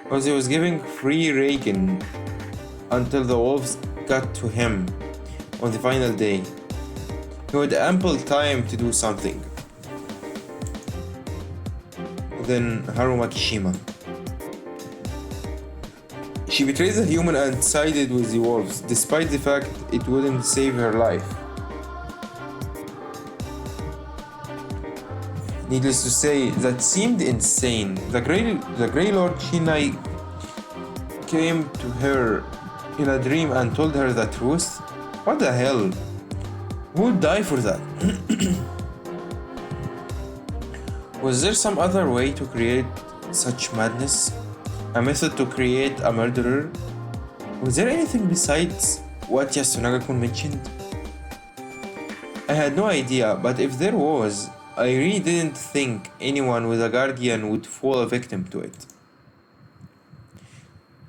Because he was giving free rein until the wolves got to him on the final day. He had ample time to do something. Then Harumaki Shima. She betrayed the human and sided with the wolves, despite the fact it wouldn't save her life. Needless to say, that seemed insane. The Grey Lord Shinai came to her in a dream and told her the truth? What the hell? Who would die for that? Was there some other way to create such madness? A method to create a murderer? Was there anything besides what Yasunaga-kun mentioned? I had no idea, but if there was, I really didn't think anyone with a guardian would fall victim to it.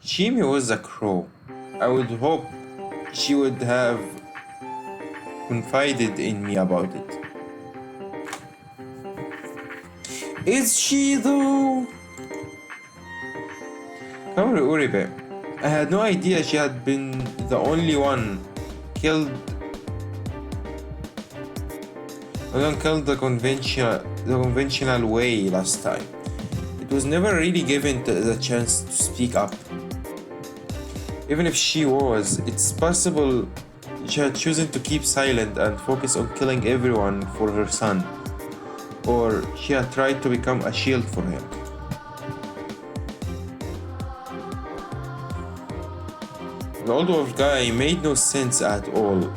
Shimi was a crow. I would hope she would have confided in me about it. Is she though? Kaori Uribe. I had no idea she had been the only one killed the conventional way last time. It was never really given the chance to speak up. Even if she was, it's possible she had chosen to keep silent and focus on killing everyone for her son. Or she had tried to become a shield for him. The old wolf guy made no sense at all.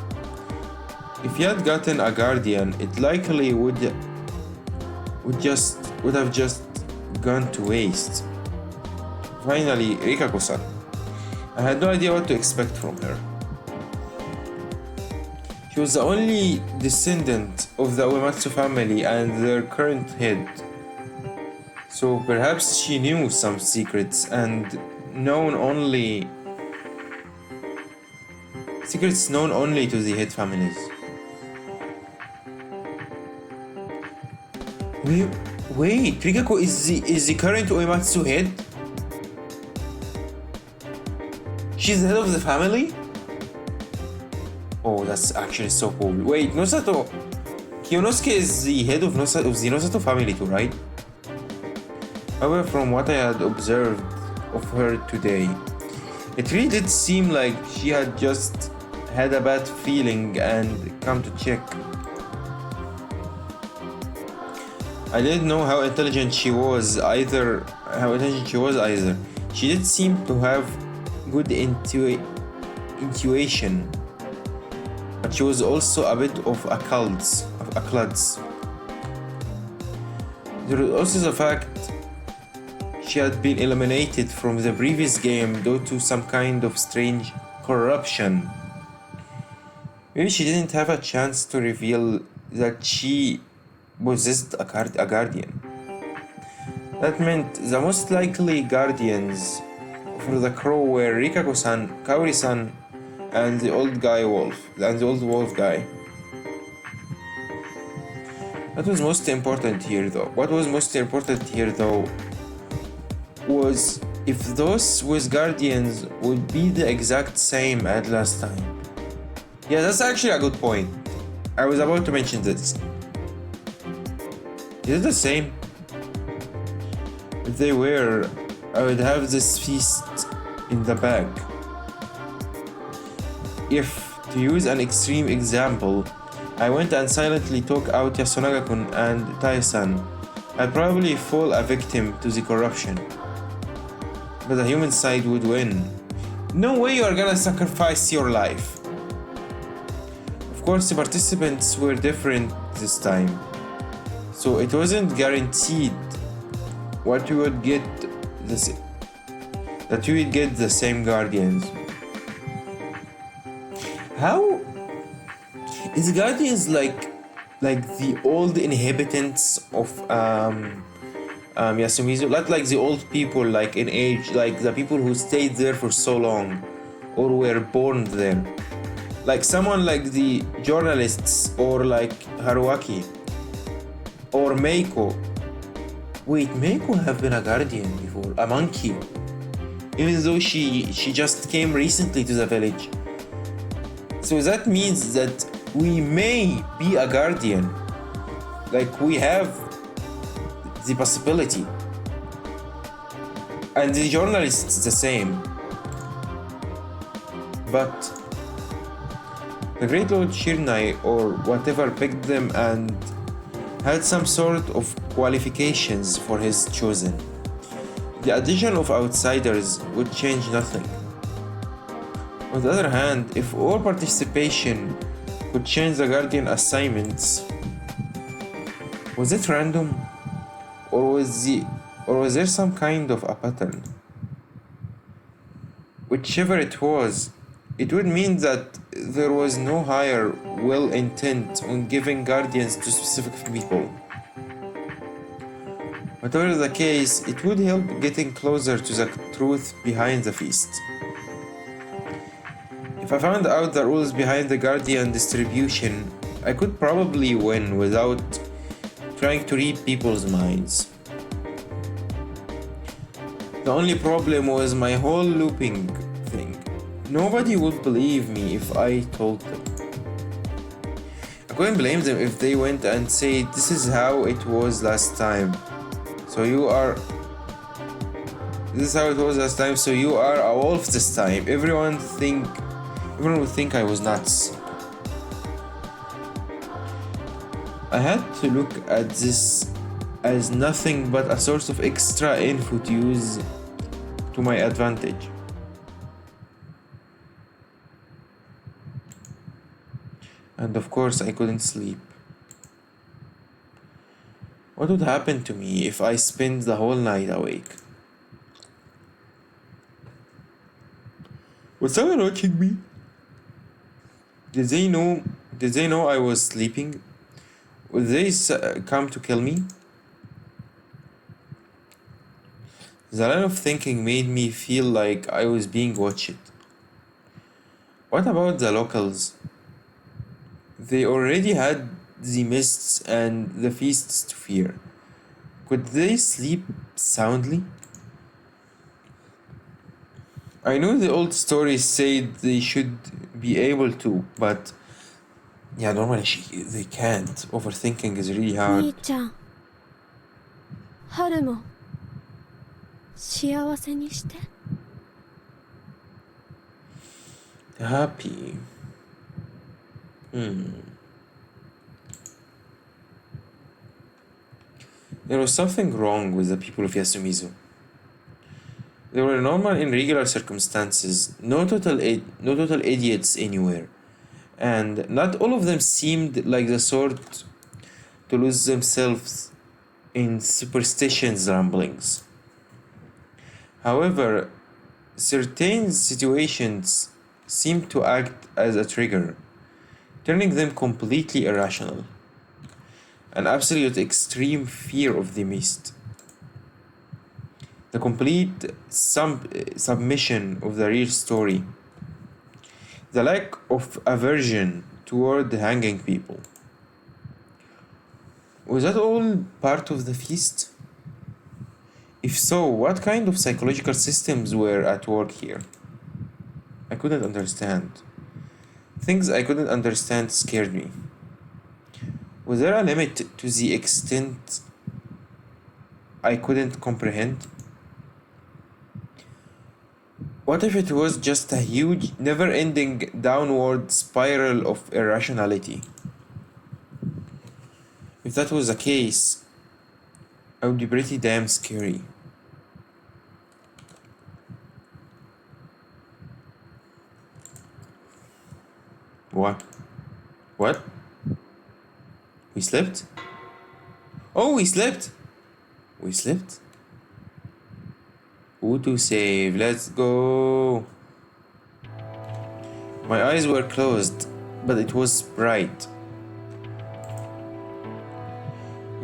If he had gotten a guardian, it likely would have just gone to waste. Finally, Rikako-san. I had no idea what to expect from her. She was the only descendant of the Uematsu family and their current head. So perhaps she knew some secrets known only to the head families. Wait, Rikako is the current Uematsu head? She's the head of the family? Oh, that's actually so cool. Wait, Nosato... Kiyonosuke is the head of the Nosato family too, right? However, from what I had observed of her today, it really did seem like she had just had a bad feeling and come to check. I didn't know how intelligent she was either. She did seem to have good intuition, but she was also a bit of a klutz. There was also the fact she had been eliminated from the previous game due to some kind of strange corruption. Maybe she didn't have a chance to reveal that she possessed a guardian. That meant the most likely guardians for the crow were Rikako-san, Kaori-san, and the old wolf guy. What was most important here though was if those with guardians would be the exact same as last time. Yeah, that's actually a good point. I was about to mention this. Is it the same? If they were, I would have this feast in the bag. If, to use an extreme example, I went and silently took out Yasunaga-kun and Tai-san, I'd probably fall a victim to the corruption. But the human side would win. No way you are gonna sacrifice your life. Of course, the participants were different this time, so it wasn't guaranteed that you would get the same guardians. How is guardians like the old inhabitants of Yasumizu, not like the old people like in age, like the people who stayed there for so long or were born there, like someone like the journalists or like Haruaki or Meiko. Wait, Meiko have been a guardian before, a monkey, even though she just came recently to the village. So that means that we may be a guardian, like we have the possibility, and the journalists the same. But the Great Lord Shirnai or whatever picked them and had some sort of qualifications for his chosen. The addition of outsiders would change nothing. On the other hand, if all participation could change the guardian assignments, was it random? Or was there some kind of a pattern? Whichever it was, it would mean that there was no higher will intent on giving guardians to specific people. Whatever the case, it would help getting closer to the truth behind the feast. If I found out the rules behind the guardian distribution, I could probably win without trying to read people's minds. The only problem was my whole looping thing. Nobody would believe me if I told them. I couldn't blame them if they went and said, "This is how it was last time. So you are... This is how it was last time, so you are a wolf this time." Everyone would think I was nuts. I had to look at this as nothing but a source of extra info to use to my advantage. And of course, I couldn't sleep. What would happen to me if I spent the whole night awake? Was someone watching me? Did they know I was sleeping? Would they come to kill me? The line of thinking made me feel like I was being watched. What about the locals? They already had the mists and the feasts to fear. Could they sleep soundly? I know the old stories said they should be able to, but yeah, normally they can't. Overthinking is really hard. 兄ちゃん、春も幸せにして。 Happy. There was something wrong with the people of Yasumizu. They were normal in regular circumstances, no total idiots anywhere, and not all of them seemed like the sort to lose themselves in superstitions ramblings. However, certain situations seem to act as a trigger, turning them completely irrational. An absolute extreme fear of the mist. The complete submission of the real story. The lack of aversion toward hanging people. Was that all part of the feast? If so, what kind of psychological systems were at work here? I couldn't understand. Things I couldn't understand scared me. Was there a limit to the extent I couldn't comprehend? What if it was just a huge, never ending downward spiral of irrationality? If that was the case, I would be pretty damn scary. What? What? We slept? Oh, we slept! We slept? Who to save? Let's go! My eyes were closed, but it was bright.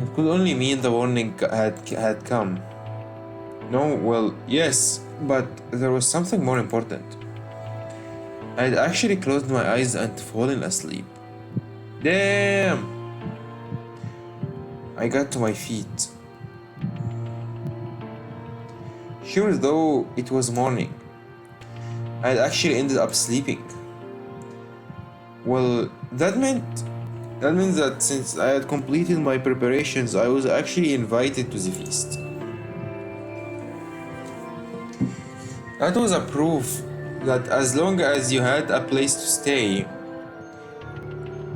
It could only mean the warning had come. No, well, yes, but there was something more important. I had actually closed my eyes and fallen asleep. Damn! I got to my feet. Sure though it was morning, I had actually ended up sleeping. Well, that means that since I had completed my preparations, I was actually invited to the feast. That was a proof that as long as you had a place to stay,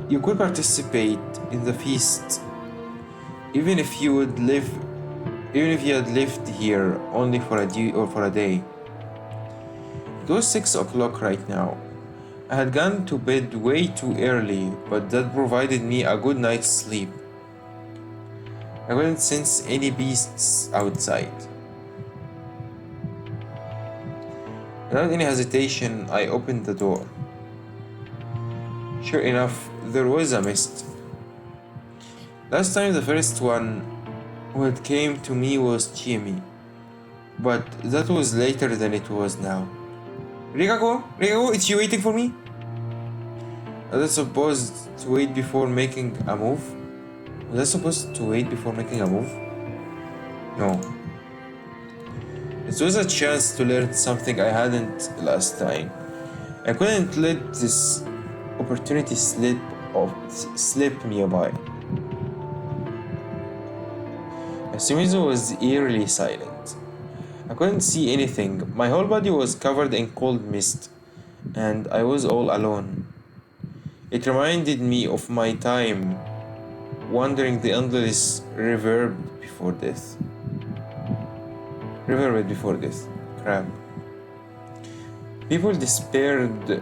you could participate in the feast, even if you had lived here only for a day. It was 6 o'clock right now. I had gone to bed way too early, but that provided me a good night's sleep. I couldn't sense any beasts outside. Without any hesitation, I opened the door. Sure enough, there was a mist. Last time the first one what came to me was Chiemi, but that was later than it was now. Rikako, is she waiting for me? Was I supposed to wait before making a move? No. It was a chance to learn something I hadn't last time. I couldn't let this opportunity slip me by. Sumizu was eerily silent. I couldn't see anything. My whole body was covered in cold mist, and I was all alone. It reminded me of my time wandering the endless riverbed before death. Crap. People despaired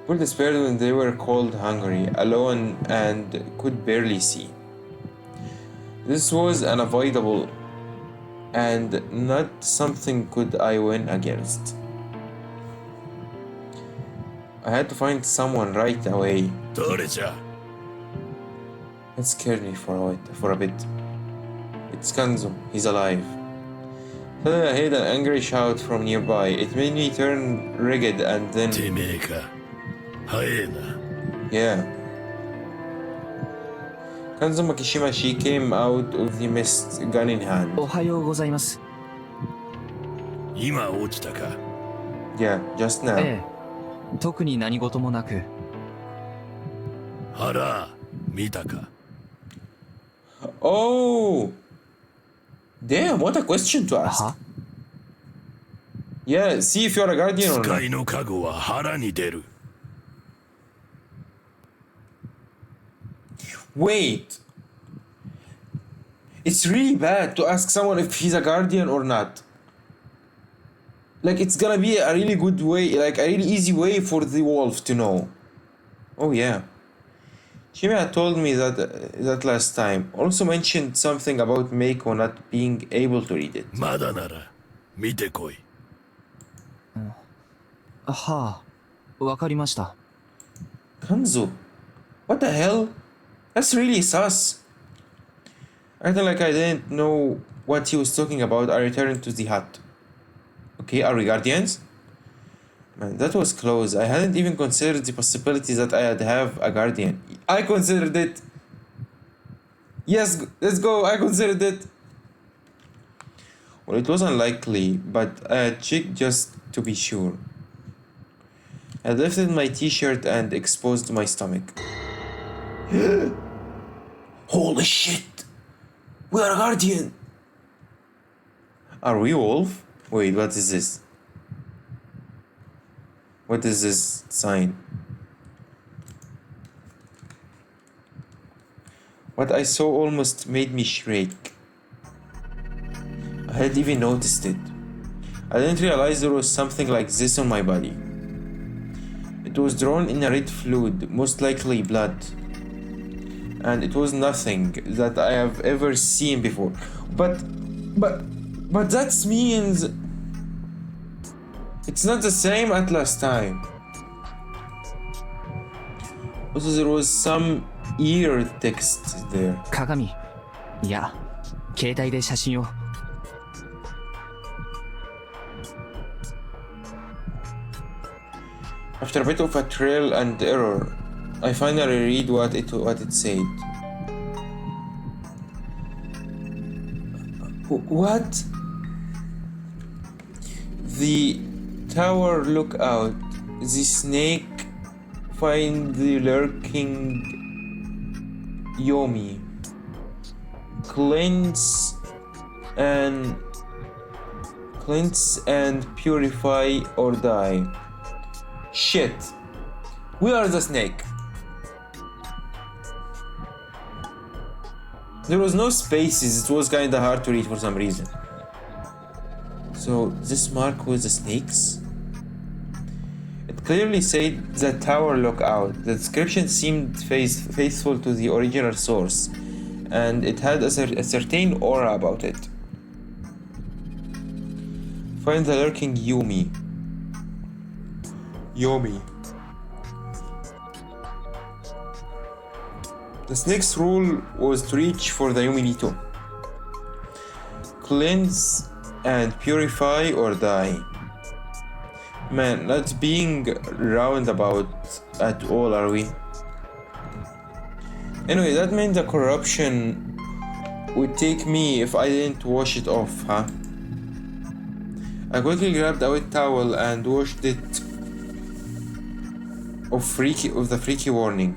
when they were cold, hungry, alone, and could barely see. This was unavoidable, and not something could I win against. I had to find someone right away. 誰じゃ It scared me for a bit. It's Kanzo. He's alive. Suddenly I heard an angry shout from nearby. It made me turn rigid and then... てめえか早えな Yeah. Kanzo Makishimashi came out of the mist, gun in hand. おはようございます。今落ちたか Yeah, just now. ええ、特に何事もなく。腹見たか Oh! Damn, what a question to ask. は Yeah, see if you're a guardian or 使 not. いの加護は腹に出る Wait. It's really bad to ask someone if he's a guardian or not. Like, it's gonna be a really good way, like a really easy way for the wolf to know. Oh, yeah. Shimi had told me that last time. Also mentioned something about Meiko not being able to read it. まだなら見てこい。はあ、わかりました。Kanzo, what the hell? That's really sus. Acting like I didn't know what he was talking about, I returned to the hut. Okay, are we guardians? Man, that was close. I hadn't even considered the possibility that I'd have a guardian. I considered it. Yes, let's go. I considered it. Well, it was unlikely, but I had checked just to be sure. I lifted my t-shirt and exposed my stomach. Holy shit! We are a guardian! Are we wolf? Wait, what is this? What is this sign? What I saw almost made me shriek. I hadn't even noticed it. I didn't realize there was something like this on my body. It was drawn in a red fluid, most likely blood. And it was nothing that I have ever seen before. But that means it's not the same as last time. Also, there was some ear text there. 鏡。いや、携帯で写真を。After a bit of a trial and error, I finally read what it said. What? The tower lookout. The snake find the lurking Yomi. Cleanse and purify or die. Shit. We are the snake. There was no spaces, it was kinda hard to read for some reason. So this mark was the snakes? It clearly said the tower lookout. The description seemed faithful to the original source, and it had a certain aura about it. Find the lurking Yomi. The snake's rule was to reach for the Yominito. Cleanse and purify or die. Man, not being roundabout at all, are we? Anyway, that meant the corruption would take me if I didn't wash it off, huh? I quickly grabbed a wet towel and washed it of the freaky warning.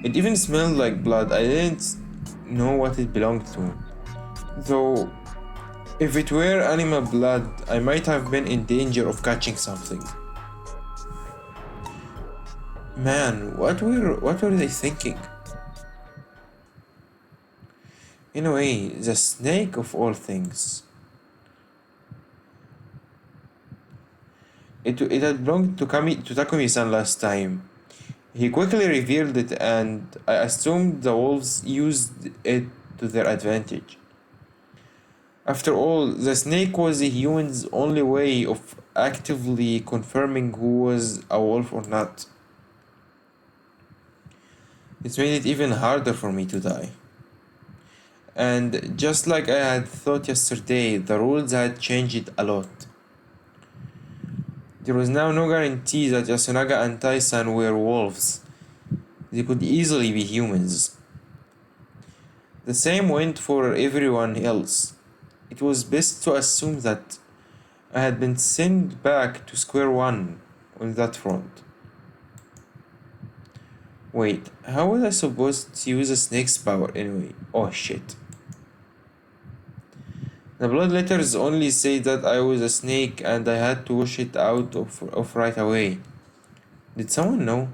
It even smelled like blood. I didn't know what it belonged to. Though, if it were animal blood, I might have been in danger of catching something. Man, what were they thinking? In a way, the snake of all things. It had belonged to Takumi-san last time. He quickly revealed it, and I assumed the wolves used it to their advantage. After all, the snake was a human's only way of actively confirming who was a wolf or not. It made it even harder for me to die. And just like I had thought yesterday, the rules had changed a lot. There was now no guarantee that Yasunaga and Tai-san were wolves. They could easily be humans. The same went for everyone else. It was best to assume that I had been sent back to square one on that front. Wait, how was I supposed to use a snake's power anyway? Oh shit. The blood letters only say that I was a snake and I had to wash it out of right away. Did someone know?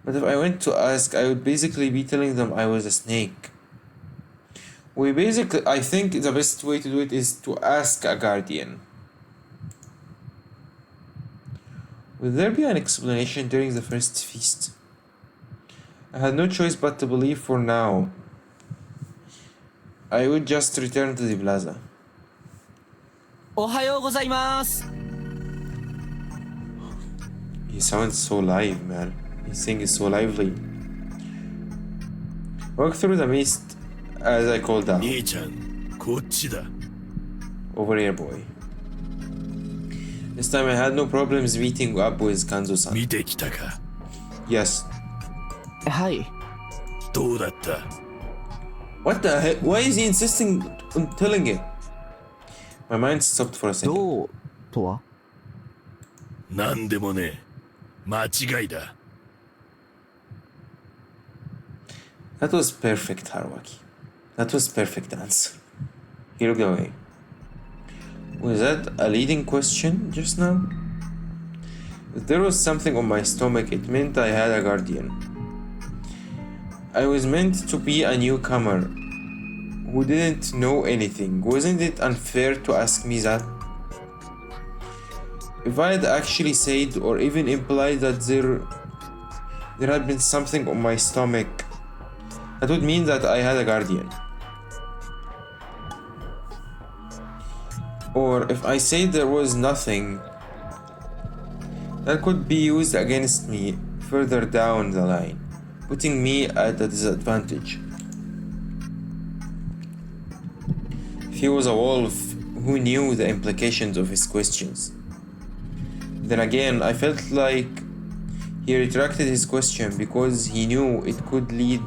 But if I went to ask, I would basically be telling them I was a snake. I think the best way to do it is to ask a guardian. Will there be an explanation during the first feast? I had no choice but to believe for now. I would just return to the plaza. おはようございます。 He sounds so live, man. His sing is so lively. Walk through the mist as I called out. 兄ちゃんこっちだ Over here, boy. This time I had no problems meeting up with Kanzo-san. 見てきたか Yes. はい。どうだった What the heck? Why is he insisting on telling it? My mind stopped for a second. どうとは？なんでもね間違いだ That was perfect, Haruaki. That was perfect answer. He looked away. Was that a leading question just now? If there was something on my stomach, it meant I had a guardian. I was meant to be a newcomer who didn't know anything. Wasn't it unfair to ask me that? If I had actually said or even implied that there had been something on my stomach, that would mean that I had a guardian. Or if I said there was nothing, that could be used against me further down the line, putting me at a disadvantage. If he was a wolf, who knew the implications of his questions? Then again, I felt like he retracted his question because he knew it could lead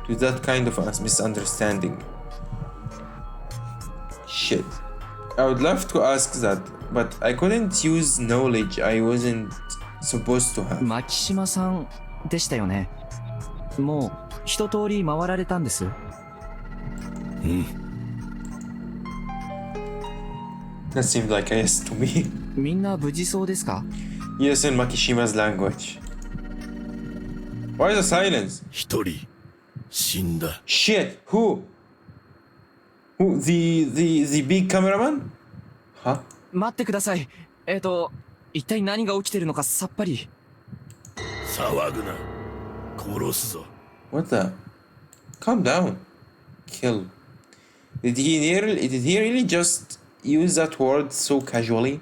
to that kind of a misunderstanding. Shit. I would love to ask that, but I couldn't use knowledge I wasn't supposed to have. 牧島さんでしたよね。もう一通り回られたんです。うん That seemed like a yes to me. みんな無事そうですか？ Yes, in Makishima's language. Why the silence? 一人死んだ Shit, who? Who? The big cameraman? Huh? 待ってください。一体何が起きてるのかさっぱり。騒ぐな殺すぞ What the? Calm down. Kill. Did he really just use that word so casually?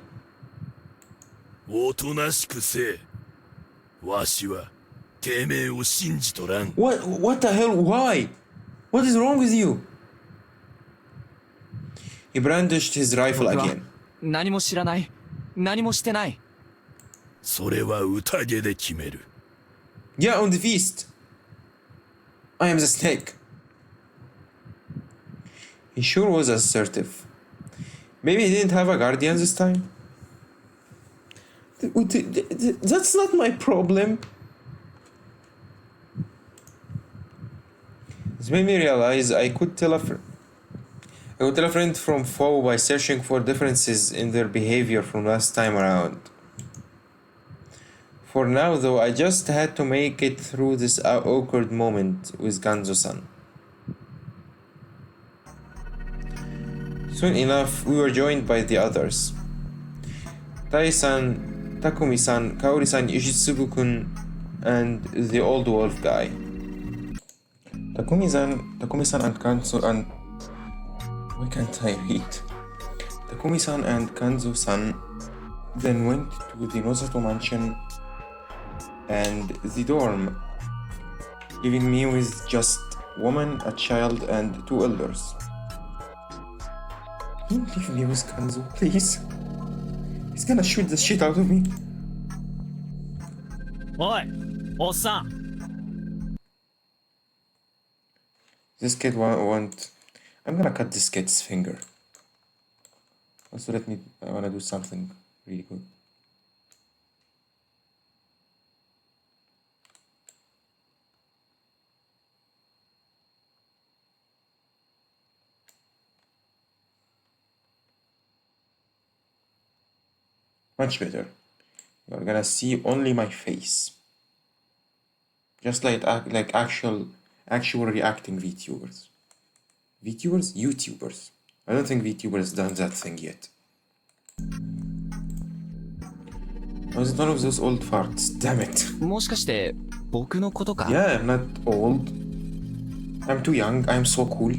おとなしくせえわしはてめえを信じとらん What the hell? Why? What is wrong with you? He brandished his rifle 僕は again. 何も知らない。何もしてない。それは宴で決める Yeah, on the feast. I am the snake. He sure was assertive. Maybe he didn't have a guardian this time? That's not my problem. This made me realize I could tell a friend from foe by searching for differences in their behavior from last time around. For now, though, I just had to make it through this awkward moment with Ganzo-san. Soon enough, we were joined by the others. Tai-san, Takumi-san, Kaori-san, Ishitsugu-kun, and the old wolf guy. Takumi-san and Kanzo and... Why can't I read? Takumi-san and Kanzo-san then went to the Nosato mansion and the dorm, leaving me with just woman, a child, and two elders. Don't leave me with Kanzo, please. He's gonna shoot the shit out of me. おいおっさん This kid want... I'm gonna cut this kid's finger. Also, I wanna do something really good. Much better. You're gonna see only my face. Just like actual reacting VTubers. VTubers? YouTubers. I don't think VTubers done that thing yet. Was it one of those old farts? Damn it. もしかして僕のことか？ Yeah, I'm not old. I'm too young. I'm so cool.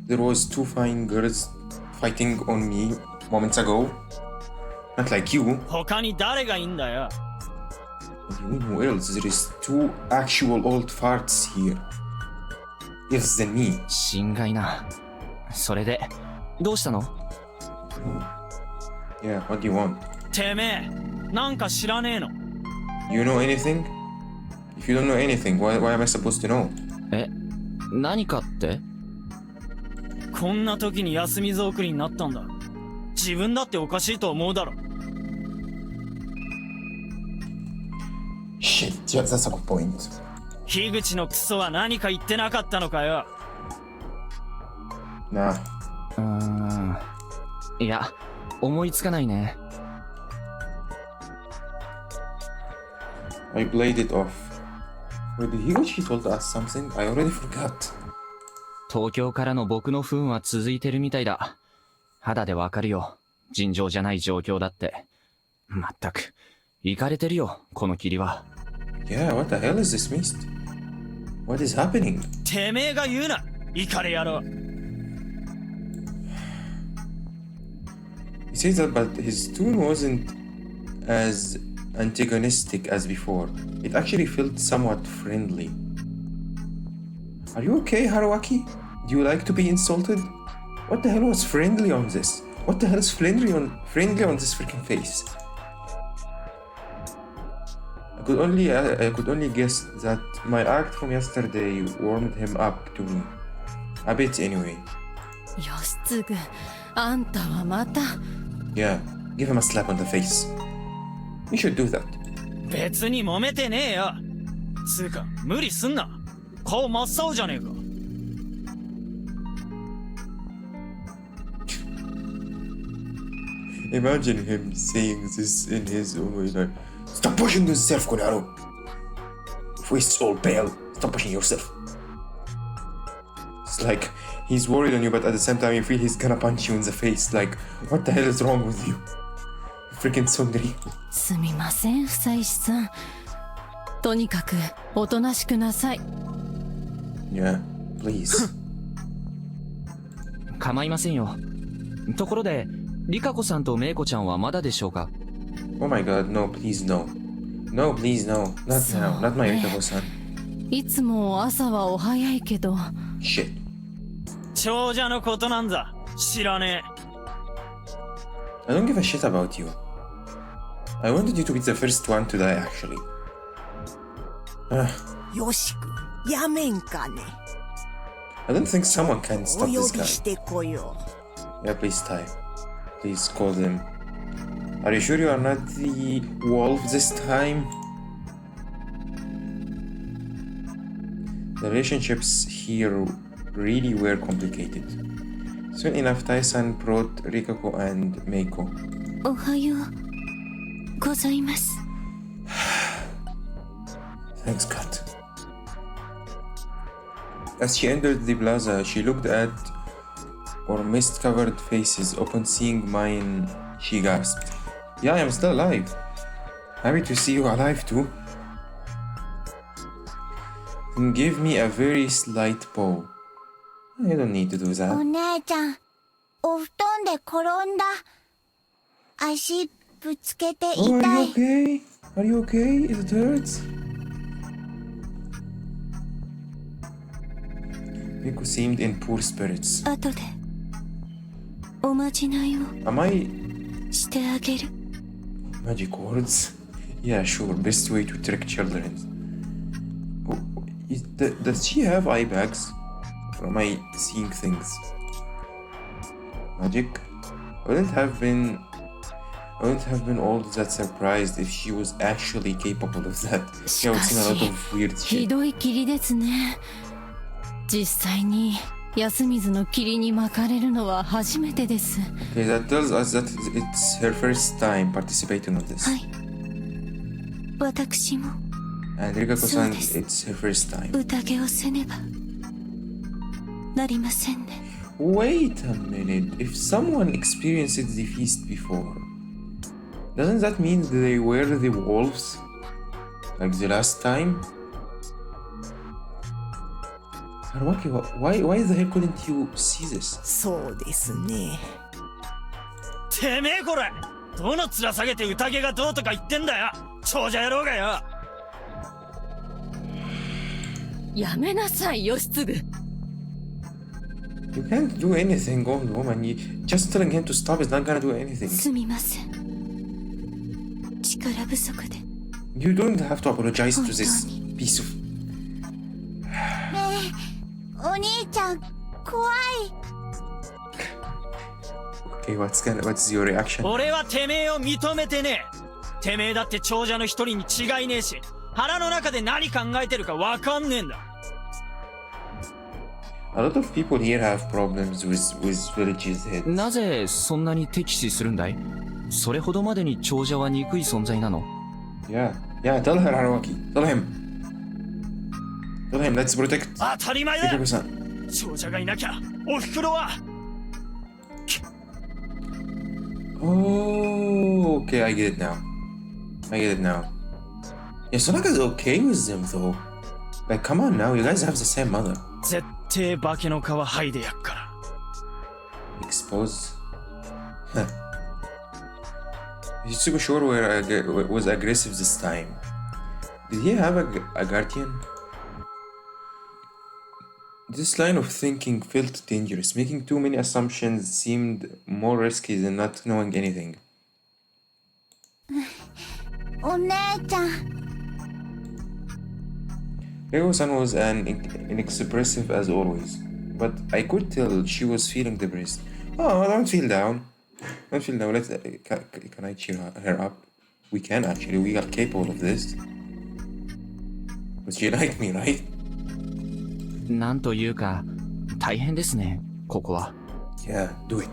There was two fine girls fighting on me moments ago. Not like you. 他に誰がいいんだよ。 What do you mean who else? There is two actual old farts here. Yes, than me. 心外な。それでどうしたの？ Yeah, what do you want? てめえ、なんか知らねえの？ You know anything? If you don't know anything, why am I supposed to know? え、何かって？こんな時に休みぞ送りになったんだ。自分だっておかしいと思うだろ。 Shit, yeah, that's a good point. 樋口のクソは何か言ってなかったのかよ。 Nah. いや、思いつかないね。I played it off. Wait, did Higoshi told us something? I already forgot. 東京からの僕の不運は続いてるみたいだ。肌でわかるよ。尋常じゃない状況だって。まったく、イカれてるよ、この霧は。Yeah, what the hell is this mist? What is happening? てめえが言うな、イカレ野郎。 He says that, but his tone wasn't as antagonistic as before. It actually felt somewhat friendly. Are you okay, Haruaki? Do you like to be insulted? What the hell was friendly on this? What the hell is friendly on this freaking face? I could only guess that my act from yesterday warmed him up to me. A bit anyway. 義継、あんたはまた。 Yeah, give him a slap on the face. You should do that. 別に揉めてねえよ。つうか、無理すんな。顔真っ青じゃねえか。 Imagine him saying this in his own way, like, stop pushing yourself, Konaro. Face all pale. Stop pushing yourself. It's like he's worried on you, but at the same time you feel he's gonna punch you in the face. Like, what the hell is wrong with you? Freaking Sundari. すみません、房石さん。とにかくおとなしくなさい。 Yeah, please. 構いませんよ。ところで、リカ子さんとメイコちゃんはまだでしょうか？ Oh my god, no, please no. No, please no. Not now. Not my Rikako-san. いつも朝はお早いけど。 Shit. 長者のことなんざ知らね I don't give a shit about you. I wanted you to be the first one to die, actually. よしくやめんかね。 I don't think someone can お stop 呼 this び guy. してこよ Yeah, please tie. Please call them. Are you sure you are not the wolf this time? The relationships here really were complicated. Soon enough, Tai-san brought Rikako and Meiko. おはようございます。 Thanks God. As she entered the plaza, she looked at our mist-covered faces. Upon seeing mine, she gasped. Yeah, I am still alive. Happy to see you alive too. And gave me a very slight bow. I don't need to do お that. 姉ちゃん、お布団で転んだ。足ぶつけて Oh, 痛 are い。 you okay? Are you okay? It hurts? Miko seemed in poor spirits. 後でおまじないを Am I してあげる。 magic words? Yeah, sure. Best way to trick children. Oh, does she have eye bags? Or am I seeing things? Magic? I wouldn't have been all that surprised if she was actually capable of that. Yeah, I've seen a lot of weird ひ shit. どい霧ですね。実際に安水の霧に巻かれるのは初めてです。 Okay, that tells us that it's her first time participating in this. はい。私も And Rikako-san, そうです。 it's her first time. 宴をせねばなりませんね。 Wait a minute. If someone experienced the feast before, Doesn't that mean they were the wolves? Like the last time? Haruaki, why the hell couldn't you see this? そうですね。てめえこれ、どの面下げて宴がどうとか言ってんだよ、長者野郎がよ。やめなさい、義継。You can't do anything, old woman. Just telling him to stop is not gonna do anything. すみません。力不足で。You don't have to apologize to this piece of... お兄ちゃん怖い。 Okay, what's your reaction? 俺はてめえを認めてねえ。てめえだって長者の一人に違いねえし、腹の中で何考えてるかわかんねえんだ。A lot of people here have problems with villages heads. なぜそんなに敵視するんだい？それほどまでに長者は憎い存在なの？ Yeah, tell her, Haruaki. Tell him, let's protect 当たり前だ。 Hikako-san. 長者がいなきゃおふくろは。 Oh, okay, I get it now. Yeah, Sonaka's okay with them though. Like, come on now, you guys have the same mother. 絶対化けの皮剥いでやっから。 Expose. Huh. Hitsuko Shore was aggressive this time. Did he have a guardian? This line of thinking felt dangerous. Making too many assumptions seemed more risky than not knowing anything. お姉ちゃん Rego-san was inexpressive as always, but I could tell she was feeling depressed. Oh, don't feel down. Let's. Can I cheer her up? We can actually. We are capable of this. But she liked me, right? なんというか、大変ですね、ここは。Yeah, do it.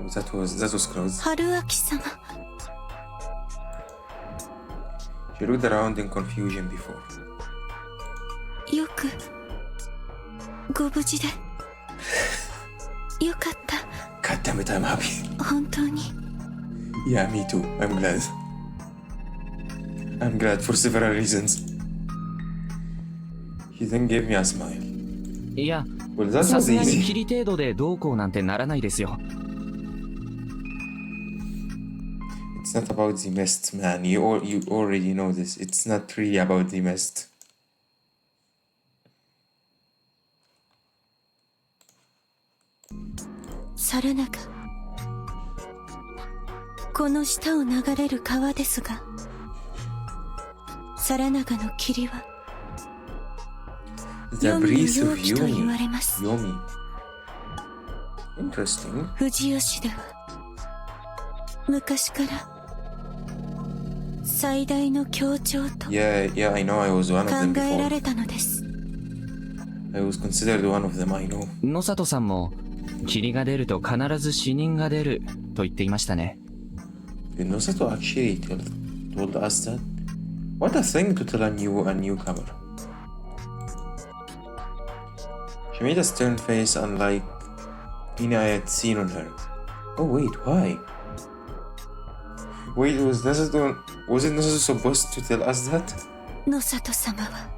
That was close. 春明様。 She looked around in confusion before. よくご無事でよかった。 God damn it, I'm happy. 本当に。 Yeah, me too. I'm glad. I'm glad for several reasons. He then gave me a smile. いや、 Well, that さ was すがに easy. 霧程度でどうこうなんてならないですよ。 It's not about the mist, man. You already know this. It's not really about the mist. 猿中。この下を流れる川ですが、猿中の霧は The breath of 黄泉の容器と言わ Yomi. れます。 Yomi. Interesting. 富士吉では昔から最大の協調と Yeah, I know. I was one of 考 them えら before. れたのです。 I was considered one of them, I know. 野里さんも、霧が出ると必ず死人が出ると言っていましたね。Did Nosato actually told us that? What a thing to tell a newcomer. She made a stern face unlike any I had seen on her. Oh wait, why? Wait, wasn't Nosato supposed to tell us that? 野里様は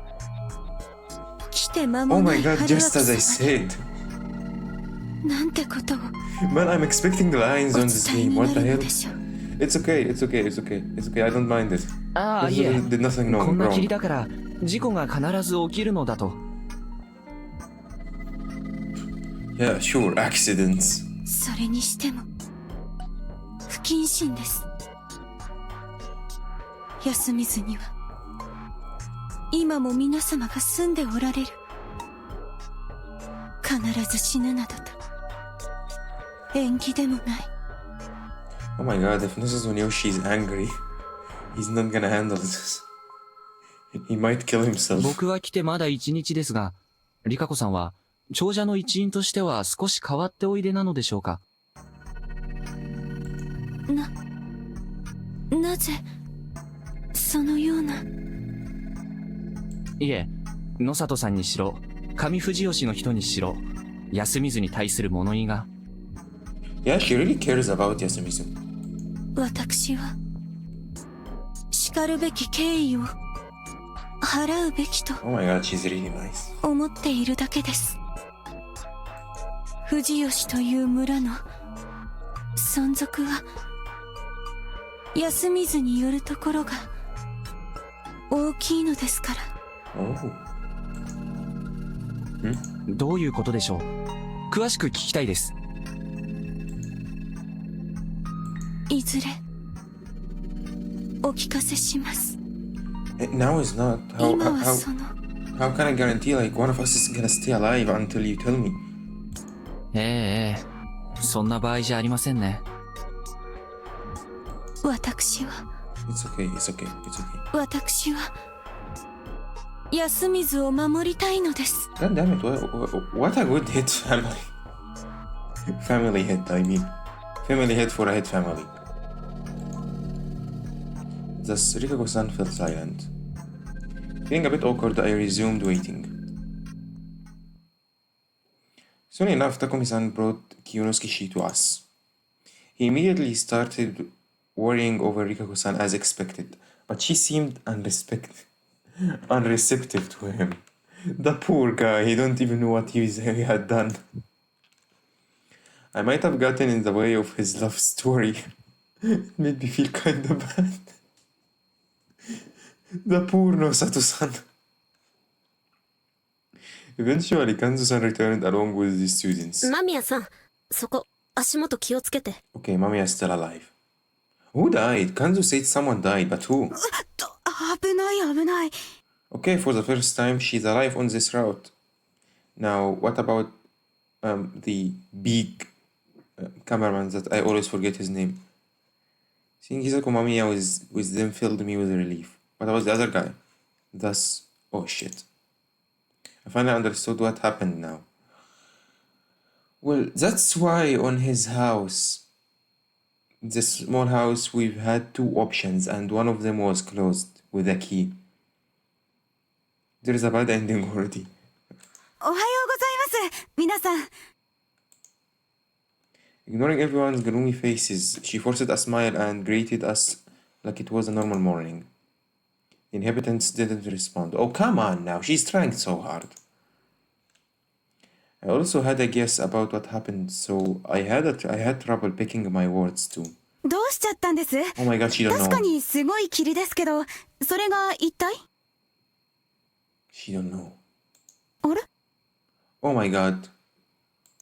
来て間 Oh もな my い god, 春 just as I 明様に said. なんてことを Man, I'm expecting the lines お on this 伝え game. にな What the るの hell? でしょう。 It's okay. I don't mind it. ああ、いえ、 Did nothing こんな霧 wrong. だから事故が必ず起きるのだと。 Yeah, sure, accidents. それにしても不謹慎です。休みずには今も皆様が住んでおられる。必ず死ぬなどと縁起でもない。 Oh my god, if Nosato knew she's angry, he's not gonna handle this. He might kill himself. 僕は来てまだ1日ですが、リカコさんは長者の一員としては少し変わっておいでなのでしょうか。なぜそのような。いえ、野里さんにしろ、上富士吉の人にしろ、休みずに対する物言いが。Yeah, she really cares about Yasumizu. 私はしかるべき敬意を払うべきと Oh my god, she's really nice. 思っているだけです。藤吉という村の存続は休みずによるところが大きいのですから。 Oh. どういうことでしょう。詳しく聞きたいです。いずれお聞かせします。 Now is not. 今はその How can I guarantee like one of us is gonna stay alive until you tell me? ええ、そんな場合じゃありませんね。私は It's okay, it's okay, it's okay. 私は安水を守りたいのです。 God damn it, what a good hit family. Family hit, I mean. Family hit for a hit family. Thus, Rikako-san fell silent. Feeling a bit awkward, I resumed waiting. Soon enough, Takumi-san brought Kiyonosuke to us. He immediately started worrying over Rikako-san as expected, but she seemed unreceptive to him. The poor guy, he don't even know what he had done. I might have gotten in the way of his love story. It made me feel kinda bad. The poor Nosato-san. Eventually, Kanzo-san returned along with the students. 間宮さん、そこ足元気をつけて。 Okay, Mamiya is still alive. Who died? Kanzo said someone died, but who? 危ない危ない。 Okay, for the first time, she's alive on this route. Now, what about the big cameraman that I always forget his name? Seeing Hisako Mamiya with them filled me with relief. What about the other guy? Thus, oh shit. I finally understood what happened now. Well, that's why on his house, the small house, we've had two options, and one of them was closed with a key. There's a bad ending already. おはようございます。皆さん。 Ignoring everyone's gloomy faces, she forced a smile and greeted us like it was a normal morning. The inhabitants didn't respond. Oh, come on now, she's trying so hard. I also had a guess about what happened, so I had trouble picking my words too. どうしちゃったんです？ Oh my god, she don't 確か know. にすごい霧ですけど、それが一体？ She don't know. あれ？ Oh my god.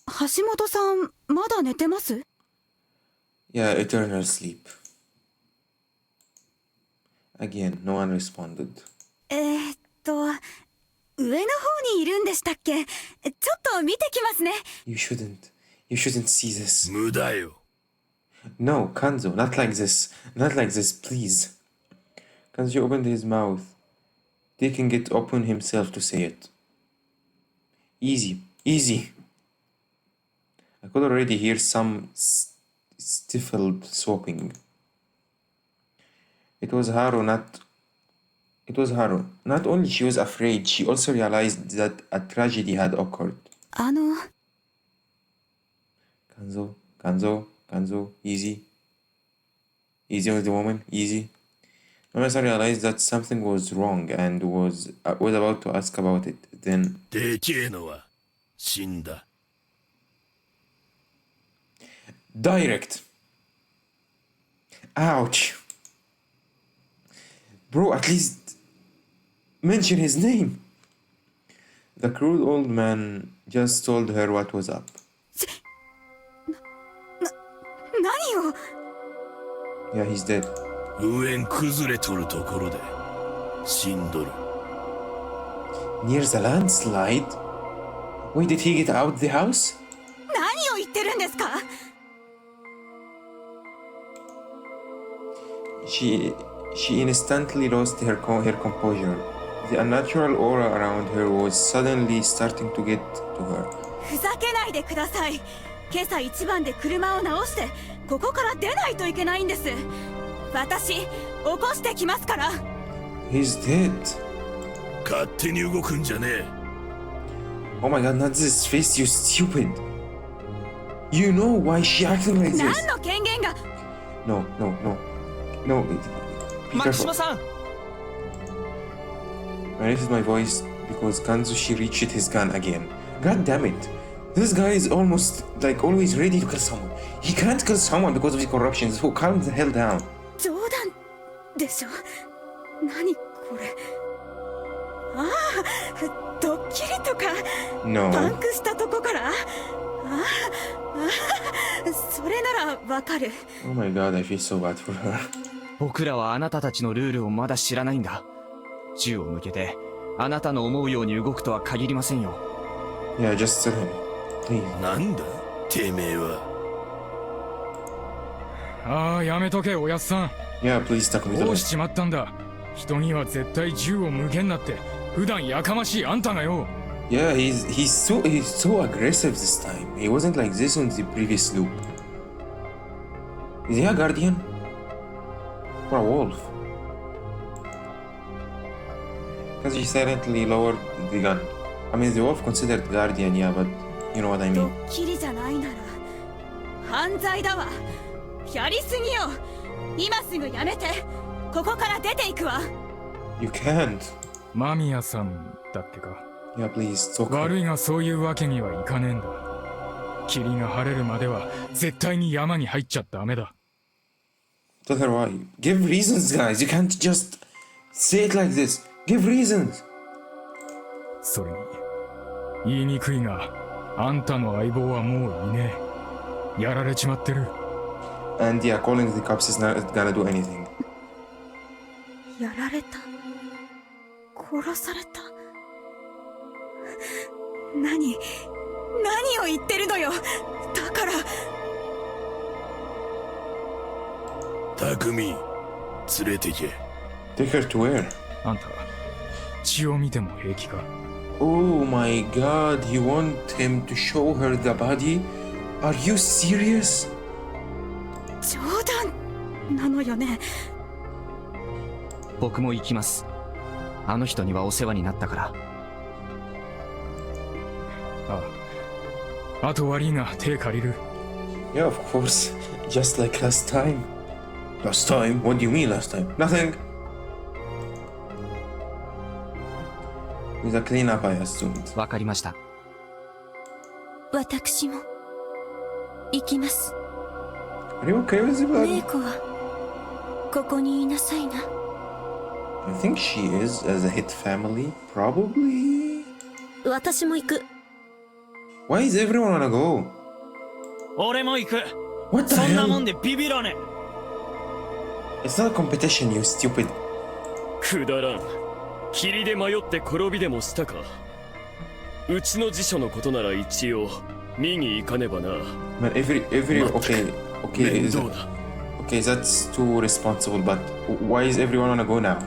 橋本さん、まだ寝てます？ Yeah, eternal sleep. Again, no one responded. 上の方にいるんでしたっけ？ちょっと見てきますね。 You shouldn't. You shouldn't see this. 無駄よ。 No, Kanzo, not like this. Not like this, please. Kanzo opened his mouth, taking it upon himself to say it. Easy, easy. I could already hear some stifled sobbing. It was Haru. Not only she was afraid, she also realized that a tragedy had occurred. Kanzo, easy. Easy on the woman, easy. Mamiya realized that something was wrong and was about to ask about it. Then でけえのは死んだ。 direct. Ouch. Bro, at least mention his name. The cruel old man just told her what was up. 何を？ Yeah, he's dead. 上縁崩れとるところで死んどる。 Near the landslide? Wait, did he get out the house? 何を言ってるんですか？ She instantly lost her composure. The unnatural aura around her was suddenly starting to get to her. ふざけないでください。今朝一番で車を直してここから出ないといけないんです。私起こしてきますから。 He's dead. 勝手に動くんじゃねえ。 Oh my god, not this face, you stupid. You know why she acting like this? 何の権限が No, no, no. No. Be マキシ careful. マさん I raised my voice because Kanzushi reached his gun again. God damn it. This guy is almost like always ready to kill someone. He can't kill someone because of the corruption, so calm the hell down. 冗談でしょ何これああドッキリとか No. パンクしたとこからそれならわかる Oh my god, I feel so bad for her. 僕らはあなたたちのルールをまだ知らないんだ。銃を向けてあなたの思うように動くとは限りませんよ。Yeah, just tell him. Please. なんだてめえは。ああ、やめとけ、おやっさん。 Yeah, please talk me ど to うしちまったんだ。人には絶対銃を向けんなって、普段やかましいあんたがよ。Yeah, he's so aggressive this time. He wasn't like this on the previous loop. Is he a guardian? Or a wolf? Because he silently lowered the gun. I mean, the wolf considered guardian, yeah, but you know what I ド mean. ッキリじゃないなら犯罪だわやりすぎよ今すぐやめてここから出ていくわ You can't. 間宮さんだっけか。 Yeah, please talk. 悪いがそういうわけにはいかねえんだ。霧が晴れるまでは絶対に山に入っちゃダメだ。 Tell her why. Give reasons, guys. You can't just say it like this. Give reasons. それに言いにくいが、あんたの相棒はもういねえ。やられちまってる。 And yeah, calling the cops is not gonna do anything. やられた殺された何を言ってるのよだから匠連れてけ。 Take her to where? あんた、血を見ても平気か。 Oh my god, you want him to show her the body? Are you serious? 冗談なのよね僕も行きます。あの人にはお世話になったから。あと悪いが手借りる。 Yeah, of course. Just like last time. Last time? What do you mean last time? Nothing. With a cleanup, I assumed. わかりました。私も行きます。 Are you okay with the 玲 blood? 子はここにいなさいな。 I think she is, as a hit family. Probably. 私も行く。 Why is everyone wanna go? 俺も行く What the そんなも hell? んでビビらね It's not a competition, you stupid. くだらん。霧で迷って転びでもしたか。うちの辞書のことなら一応見に行かねばな。 Man, okay, 面 is 倒だ。 okay, that's too responsible, but why is everyone wanna go now?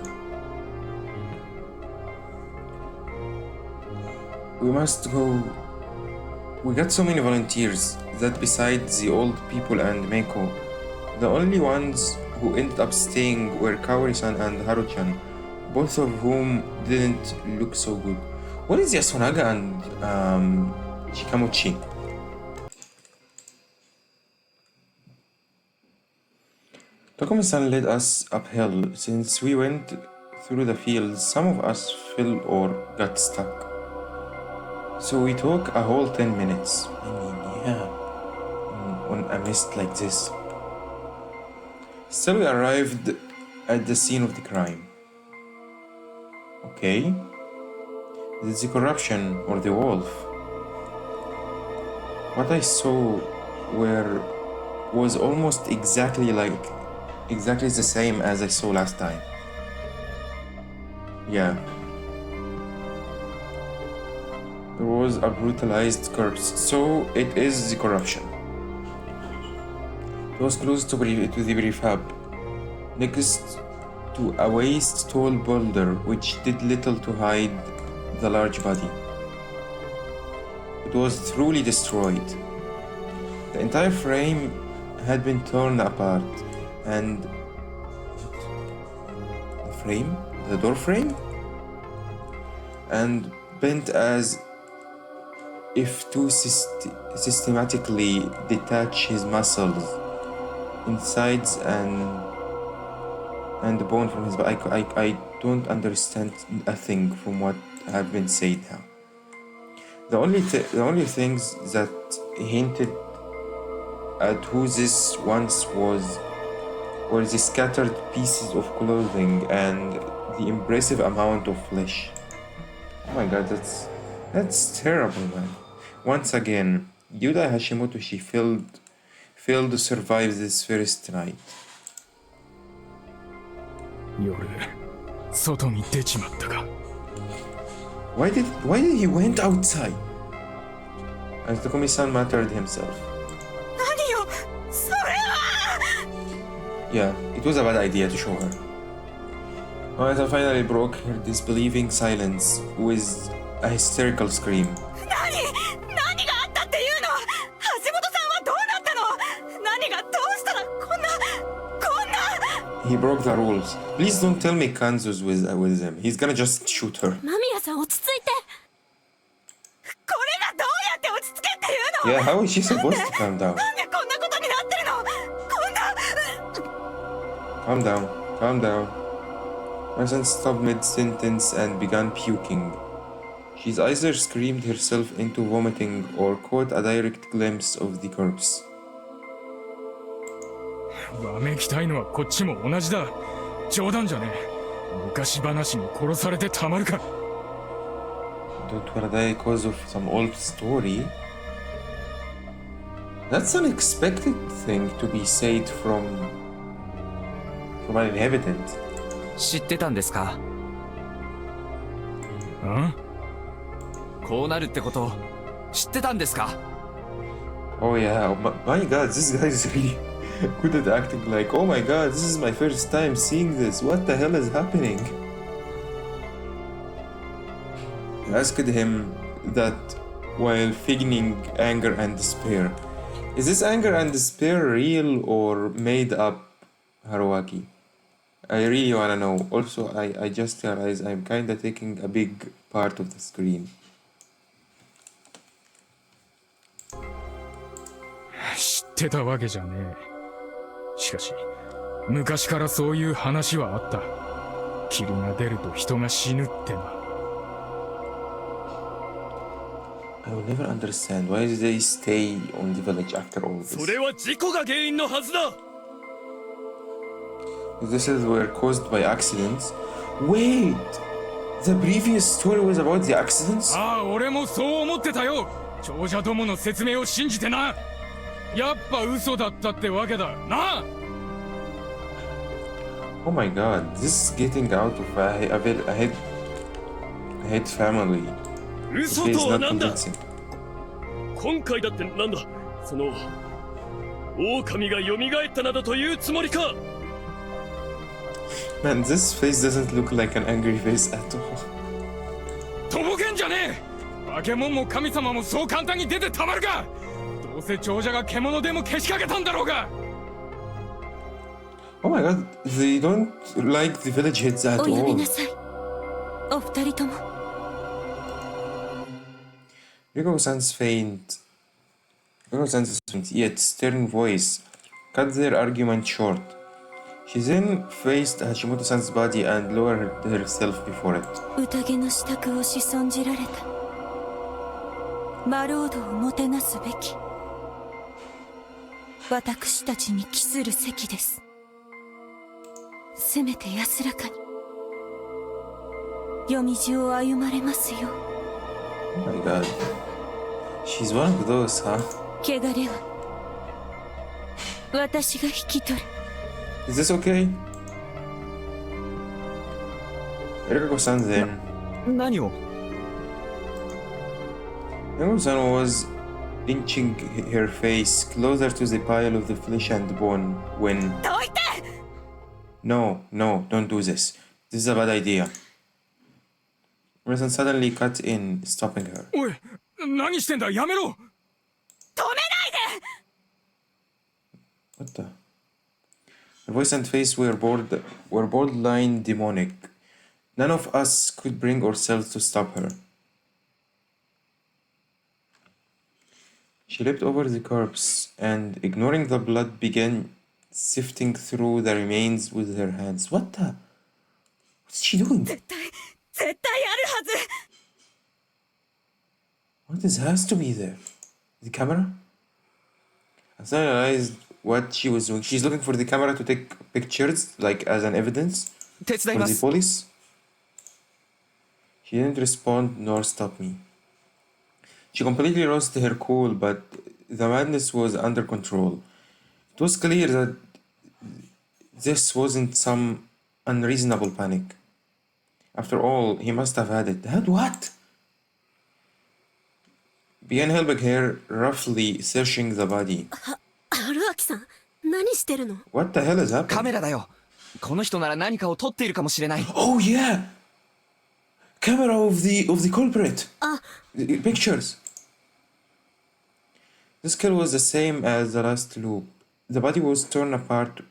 We must go. We got so many volunteers that besides the old people and Meiko, the only ones who ended up staying were Kaori-san and Haruchan, both of whom didn't look so good. What is Yasunaga and Shikamochi? Takumi-san led us uphill. Since we went through the fields, some of us fell or got stuck. So we took a whole 10 minutes. I mean, yeah, on a mist like this. Still, we arrived at the scene of the crime. Okay. Is it the corruption or the wolf? What I saw was almost exactly the same as I saw last time. Yeah. There was a brutalized corpse, so it is the corruption. It was close to the prefab, next to a waist-tall boulder which did little to hide the large body. It was truly destroyed. The entire frame had been torn apart, and the door frame, and bent as if two systematically detach his muscles, insides, and the bone from his body. I don't understand a thing from what have been said now. The only things that hinted at who this once was were the scattered pieces of clothing and the impressive amount of flesh. Oh my god, that's terrible, man. Once again, Yuda Hashimoto, she failed to survive this first night. 夜外に出ちまったか Why did he went outside? As Takumi-san mattered himself. 何よそれは Yeah, it was a bad idea to show her. Moeta finally broke her disbelieving silence with a hysterical scream. 何があったっていうの橋本さんはどうなったの何がどうしたらこんな He broke the rules. Please don't tell me Kanzu's with him. He's gonna just shoot her. 間宮さん落ち着いてこれがどうやって落ち着けっていうの Yeah, how is she supposed to calm down? なんでこんなことになってるのこんな Calm down, calm down. My son stopped mid-sentence and began puking. She's either screamed herself into vomiting or caught a direct glimpse of the corpse. わめきたいのはこっちも同じだ冗談じゃねえ昔話に殺されてたまるか Don't wanna die because of some old story? That's an unexpected thing to be said from an inhabitant. 知ってたんですかんこうなるってこと知ってたんですか Oh yeah, my god, this guy is really good at acting like, oh my god, this is my first time seeing this. What the hell is happening? I asked him that while feigning anger and despair. Is this anger and despair real or made up, Haruaki? I really wanna know. Also, I just realized I'm kinda taking a big part of the screen. 知ってたわけじゃねえしかし昔からそういう話はあった霧が出ると人が死ぬってな I will never understand why did they stay on the village after all this. それは事故が原因のはずだ This is were caused by accidents. Wait, the previous story was about the accidents? ああ俺もそう思ってたよ長者どもの説明を信じてなやっぱ嘘だったってわけだな Oh my god, this is getting out of a head family. 嘘 It is とは not なんだ convincing. 今回だってなんだその狼が蘇ったなどというつもりか Man, this face doesn't look like an angry face at all. とぼけんじゃねえ化け物も神様もそう簡単に出てたまるかどうせ長者が獣でもけしかけたんだろうが Oh my god, they don't like the village heads at おやめ all. なさいお二人とも Riko-san's yet stern voice cut their argument short. She then faced Hashimoto-san's body and lowered herself before it. 宴の支度をし損じられた魔ロードをもてなすべき私たちに帰する席ですせめて安らかに夜道を歩まれますよ Oh my god. She's one of those, huh? 汚れは私が引き取る Is this okay? Riko-san then. 何を Riko-san was inching her face closer to the pile of the flesh and bone when... どいて No, don't do this. This is a bad idea. Riko-san suddenly cut in, stopping her. おい何してんだやめろ止めないで What the? Her voice and face were borderline demonic. None of us could bring ourselves to stop her. She leaped over the corpse and, ignoring the blood, began sifting through the remains with her hands. What the? What's she doing? 絶対あるはず。 What is has to be there? The camera? As I realized what she was doing, she's looking for the camera to take pictures, like as an evidence for the police. She didn't respond nor stop me. She completely lost her cool, but the madness was under control. It was clear that this wasn't some unreasonable panic. After all, he must have had it. Had what? Began helping her, roughly searching the body. 春明さん、何してるの？ What the hell is カメ happening? ラだよ。この人なら何かを撮っているかもしれない。 Oh yeah! Camera of the culprit. Pictures. This kill was the same as the last loop. The body was torn apart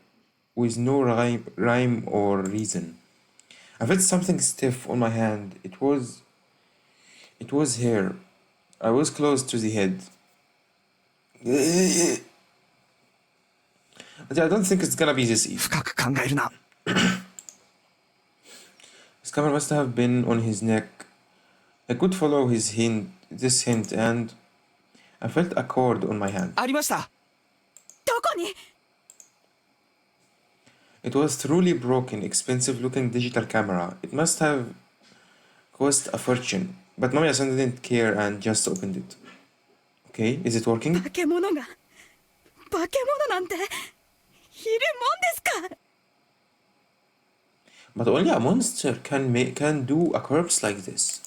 with no rhyme or reason. I felt something stiff on my hand. It was hair. I was close to the head. But I don't think it's gonna be this easy. 深く考えるな。 His camera must have been on his neck. I could follow this hint, and I felt a cord on my hand. ありました。どこに？ It was truly broken, expensive-looking digital camera. It must have cost a fortune. But Mamiya-san didn't care and just opened it. Okay, is it working? 化け物が化け物なんているもんですか？ But only a monster can do a corpse like this.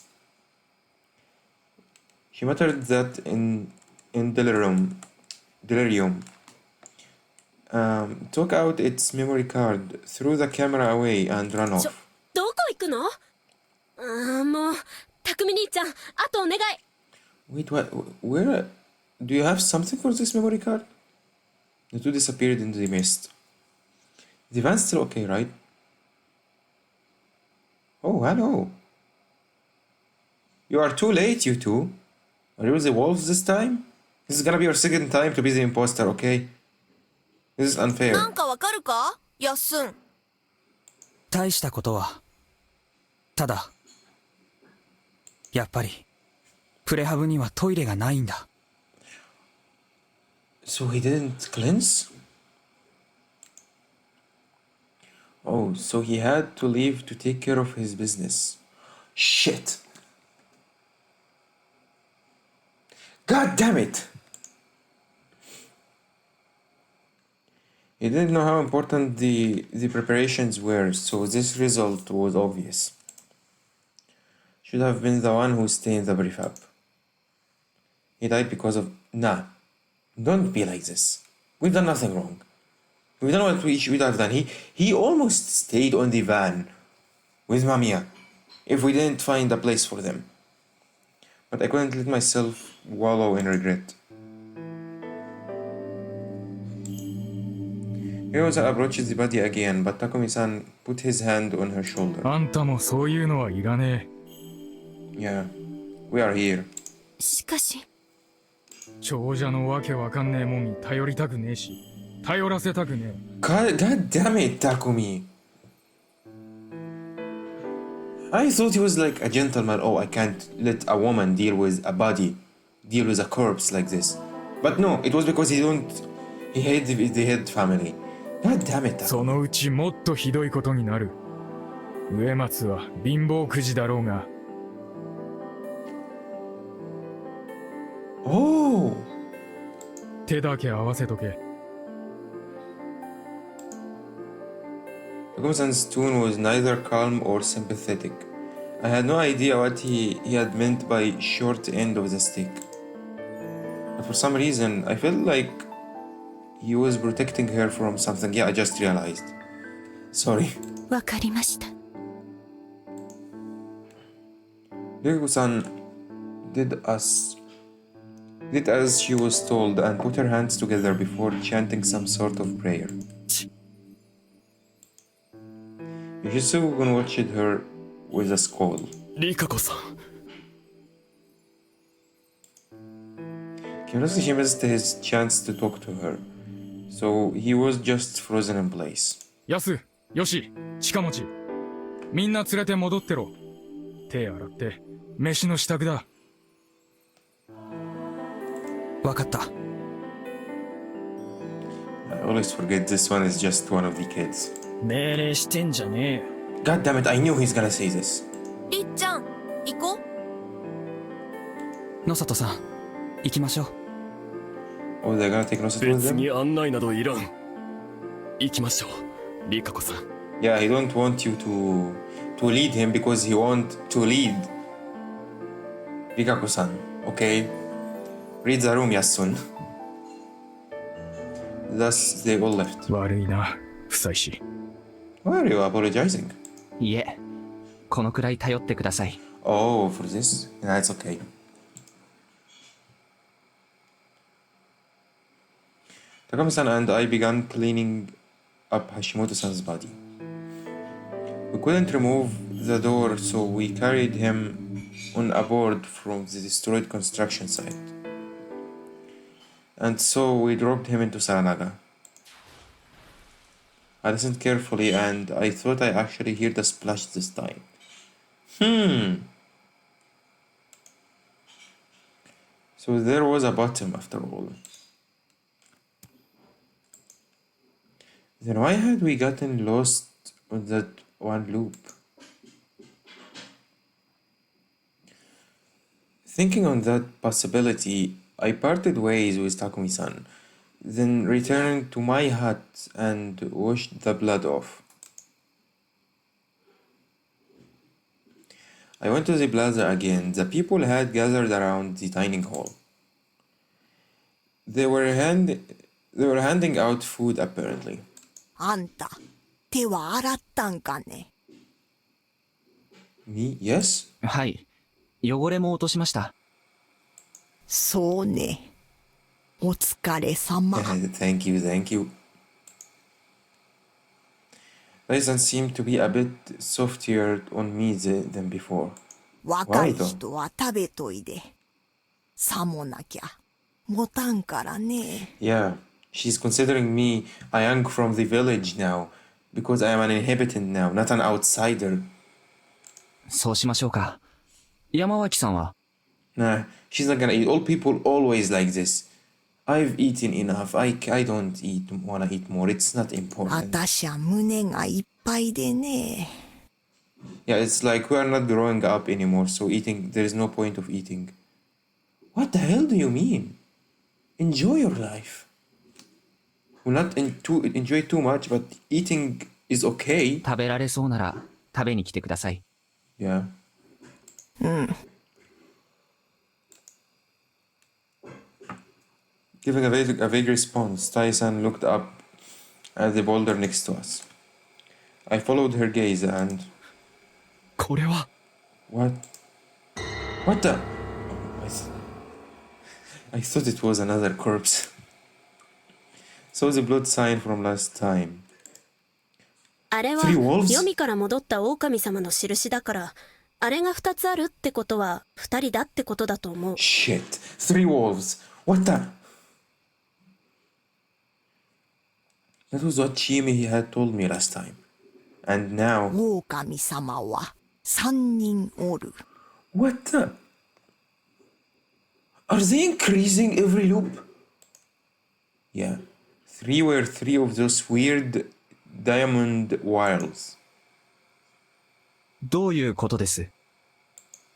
She muttered that in delirium. Took out its memory card, threw the camera away, and ran off. どこ行くの？もう、匠兄ちゃん、あとお願い。 Wait, what? Where? Do you have something for this memory card? The two disappeared into the mist. The van's still okay, right? Oh, hello. You are too late, you two. Are you the wolves this time? This is gonna be your second time to be the imposter, okay? This is unfair. なんかわかるか？やっすん。大したことは。ただ、やっぱり、プレハブにはトイレがないんだ。So he didn't cleanse? Oh, so he had to leave to take care of his business. Shit. God damn it! He didn't know how important the preparations were, so this result was obvious. Should have been the one who stayed in the prefab. He died because of... Nah. Don't be like this. We've done nothing wrong. We've done what we should have done. He almost stayed on the van with Mamiya if we didn't find a place for them. But I couldn't let myself wallow in regret. Hirosa approached the body again, but Takumi-san put his hand on her shoulder. あんたもそういうのはいらね Yeah, we are here. しかし、え。長者のわけわかんねえもんに頼りたくねえし、頼らせたくねえ。God damn it, Takumi. I thought he was like a gentleman. Oh, I can't let a woman deal with a body, deal with a corpse like this. But no, it was because he hated the head family. God damn it, Takumi. そのうちもっとひどいことになる。植松は貧乏くじだろうが。Oh! 手だけ合わせとけ。Takumi-san's tone was neither calm or sympathetic. I had no idea what he had meant by short end of the stick. But for some reason, I felt like he was protecting her from something. Yeah, I just realized. Sorry. わかりました。Ryuko-san did as she was told and put her hands together before chanting some sort of prayer. Yujitsu-gun watched her with a scowl. リカコさん。Honestly, he missed his chance to talk to her. So he was just frozen in place. ヤス、ヨシ、近持みんな連れて戻ってろ。手洗って飯の支度だ。わかった。I always forget this one is just one of the kids. 命令してんじゃねえよ。 God damn it, I knew he's gonna say this. りっちゃん行こう。野里さん、行きましょう。Oh, they're gonna take Nosat with 別 them? に案内などいらん。行きましょう、リカコさん。Yeah, he don't want you to lead him because he want to lead Rikako-san, okay? Read the room, Yasun. Thus, they all left. 悪いな、不妻子。Why are you apologizing? いえ、このくらい頼ってください。Oh, for this? Nah, it's okay. Takami-san and I began cleaning up Hashimoto-san's body. We couldn't remove the door, so we carried him on a board from the destroyed construction site. And so we dropped him into Saranaga. I listened carefully and I thought I actually heard the splash this time. So there was a bottom after all. Then why had we gotten lost on that one loop? Thinking on that possibility, I parted ways with Takumi-san, then returned to my hut and washed the blood off. I went to the plaza again. The people had gathered around the dining hall. They were handing out food apparently. あんた、手は洗ったんかね。Me? Yes? はい。汚れも落としました。そうね。お疲れ様。Thank you, thank you. Tyson seemed to be a bit softer on me than before. 若い人は食べといで。さもなきゃ、もたんからね。Yeah, she's considering me a young from the village now, because I am an inhabitant now, not an outsider. そうしましょうか。山脇さんは Nah, she's not gonna eat. All people always like this. I've eaten enough. I don't wanna eat more. It's not important. あたしゃ胸がいっぱいでね。Yeah, it's like we are not growing up anymore, so there is no point of eating. What the hell do you mean? Enjoy your life. Well, not enjoy too much, but eating is okay. 食べられそうなら食べに来てください。Yeah. うん。Giving a vague response, Tyson looked up at the boulder next to us. I followed her gaze and... これは What? What the? I thought it was another corpse. So the blood sign from last time. あれは Three wolves? 黄泉から戻った狼様の印だから、あれが2つあるってことは2人だってことだと思う。Shit. 3 wolves. What the? That was what Chimi had told me last time. And now... 狼様は3人おる。What the? Are they increasing every loop? Yeah. 3 were 3 of those weird diamond wilds. どういうことです？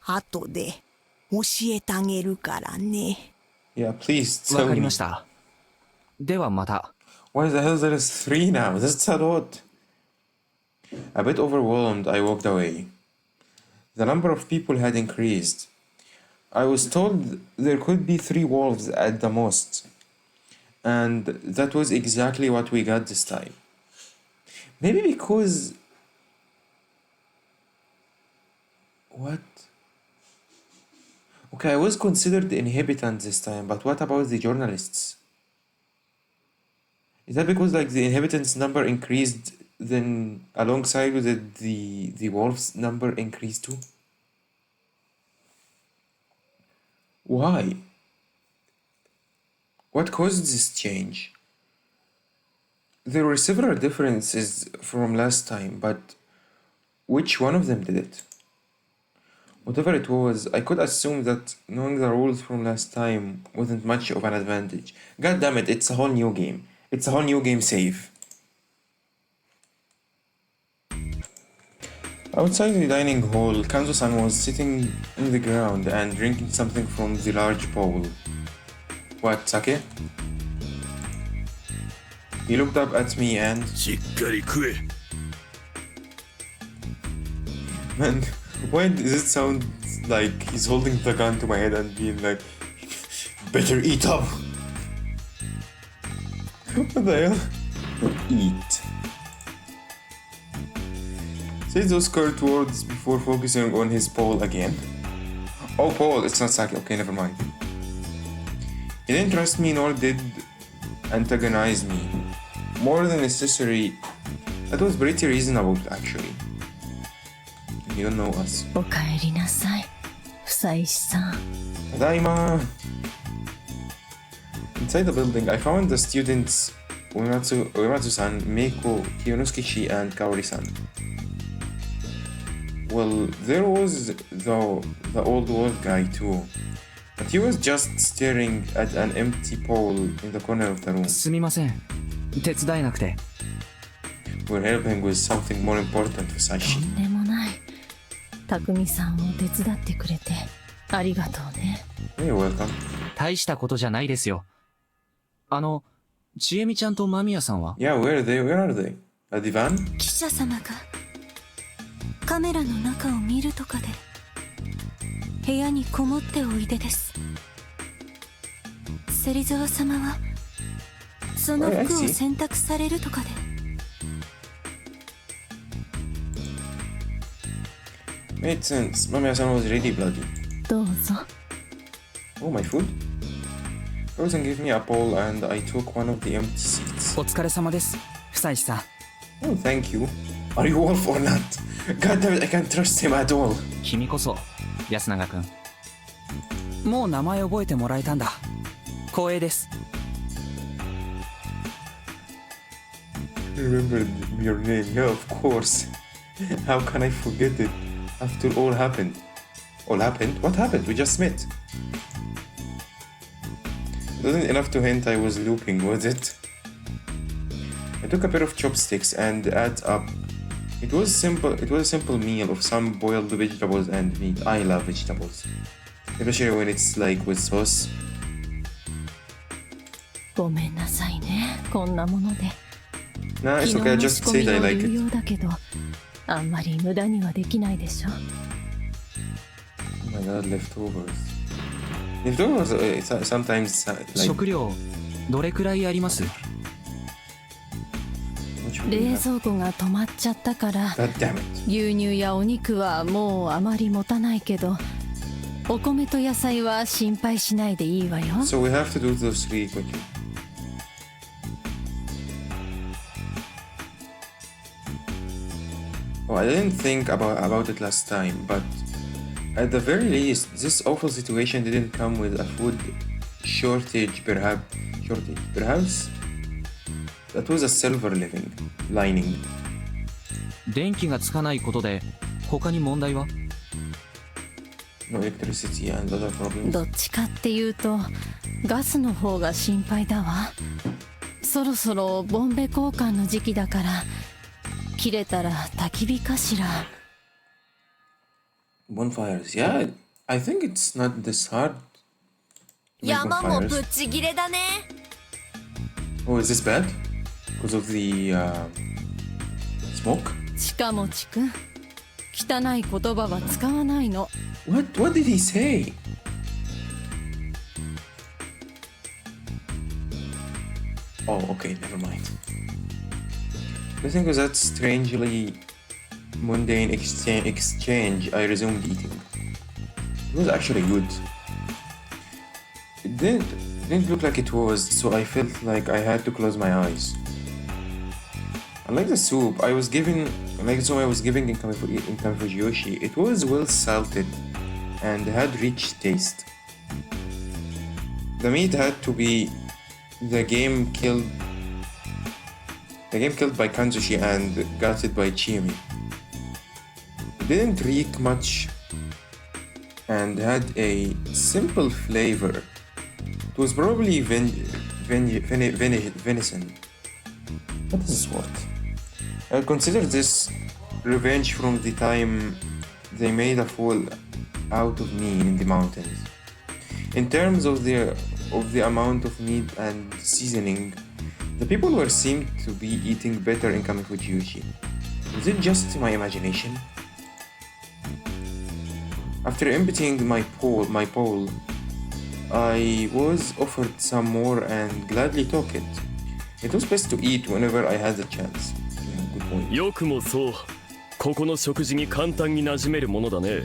後で教えてあげるからね。Yeah, please tell me. わかりました。ではまた。Why the hell there is 3 now? That's a lot. A bit overwhelmed, I walked away. The number of people had increased. I was told there could be 3 wolves at the most. And that was exactly what we got this time. Maybe because... What? Okay, I was considered the inhabitant this time, but what about the journalists? Is that because like the inhabitants number increased, then alongside with it, the wolves number increased too? Why? What caused this change? There were several differences from last time, but which one of them did it? Whatever it was, I could assume that knowing the rules from last time wasn't much of an advantage. God damn it, it's a whole new game. It's a whole new game save. Outside the dining hall, Kanzo-san was sitting in the ground and drinking something from the large bowl. What, sake? He looked up at me and... Man, why does it sound like he's holding the gun to my head and being like, better eat up? What the hell? Eat. Said those curt words before focusing on his bowl again. Oh, Paul, it's not sake. Okay, never mind. He didn't trust me nor did antagonize me. More than necessary. That was pretty reasonable, actually. You don't know us. おかえりなさい、房石さん。ただいま。Inside the building, I found the students Uematsu-san, Meiko, Kiyonosuke-shi, and Kaori-san. Well, there was the old world guy too, but he was just staring at an empty pole in the corner of the room. すみません。手伝えなくて。We're helping with something more important for Sashi. とんでもない。匠さんを手伝ってくれてありがとうね。You're welcome. 大したことじゃないですよ。ちえみちゃんと間宮さんは？ Yeah, where are they? Where are they? A divan? 記者様がカメラの中を見るとかで部屋にこもっておいでです。芹沢様はその服を洗濯されるとかで。Made sense. Mamiya-san was really bloody. どうぞ。Oh, my food? Rosen gave me a bowl and I took one of the empty seats. お疲れ様です、房石さん。Oh, thank you. Are you wolf or not? God damn it, I can't trust him at all. 君こそ、安永くん。もう名前覚えてもらえたんだ。光栄です。Remember your name? Yeah, of course. How can I forget it after all happened? All happened? What happened? We just met. It wasn't enough to hint I was looping, was it? I took a pair of chopsticks and add up. It was simple. It was a simple meal of some boiled vegetables and meat. I love vegetables, especially when it's like with sauce. ごめんなさいね、こんなもので。Nah, it's okay. I just said I like it. 有用だけど、あんまり無駄にはできないでしょ。Oh my god, leftovers. Leftovers sometimes like. 食料どれくらいあります？冷蔵庫が止まっちゃったから、 God damn it. 牛乳やお肉はもうあまり持たないけど、お米と野菜は心配しないでいいわよ。 So we have to do those three quickly. Oh, I didn't think about it last time, but at the very least, this awful situation didn't come with a food shortage, perhaps. That was a silver lining. 電気がつかないことで他に問題は？ No electricity and other problems. どっちかっていうとガスの方が心配だわ。そろそろボンベ交換の時期だから、切れたら焚き火かしら。 Bonfires, yeah. I think it's not this hard. to make 山も bonfires. ぶっちぎれだね。 Oh, is this bad? Because of the smoke? 近持くん、汚い言葉は使わないの。 What did he say? Oh, okay, never mind. Listening to that strangely mundane exchange, I resumed eating. It was actually good. It didn't look like it was, so I felt like I had to close my eyes. Unlike the soup I was giving in Kanfujiyoshi, it was well salted and had rich taste. The meat had to be the game killed by Kanzushi and gutted by Chiemi. It didn't reek much and had a simple flavor. It was probably venison. What is this worth? I consider this revenge from the time they made a fool out of me in the mountains. In terms of the amount of meat and seasoning, the people seemed to be eating better in Kamifuji. Is it just my imagination? After emptying my bowl, I was offered some more and gladly took it. It was best to eat whenever I had the chance. Good point. よくもそう、ここの食事に簡単に馴染めるものだね。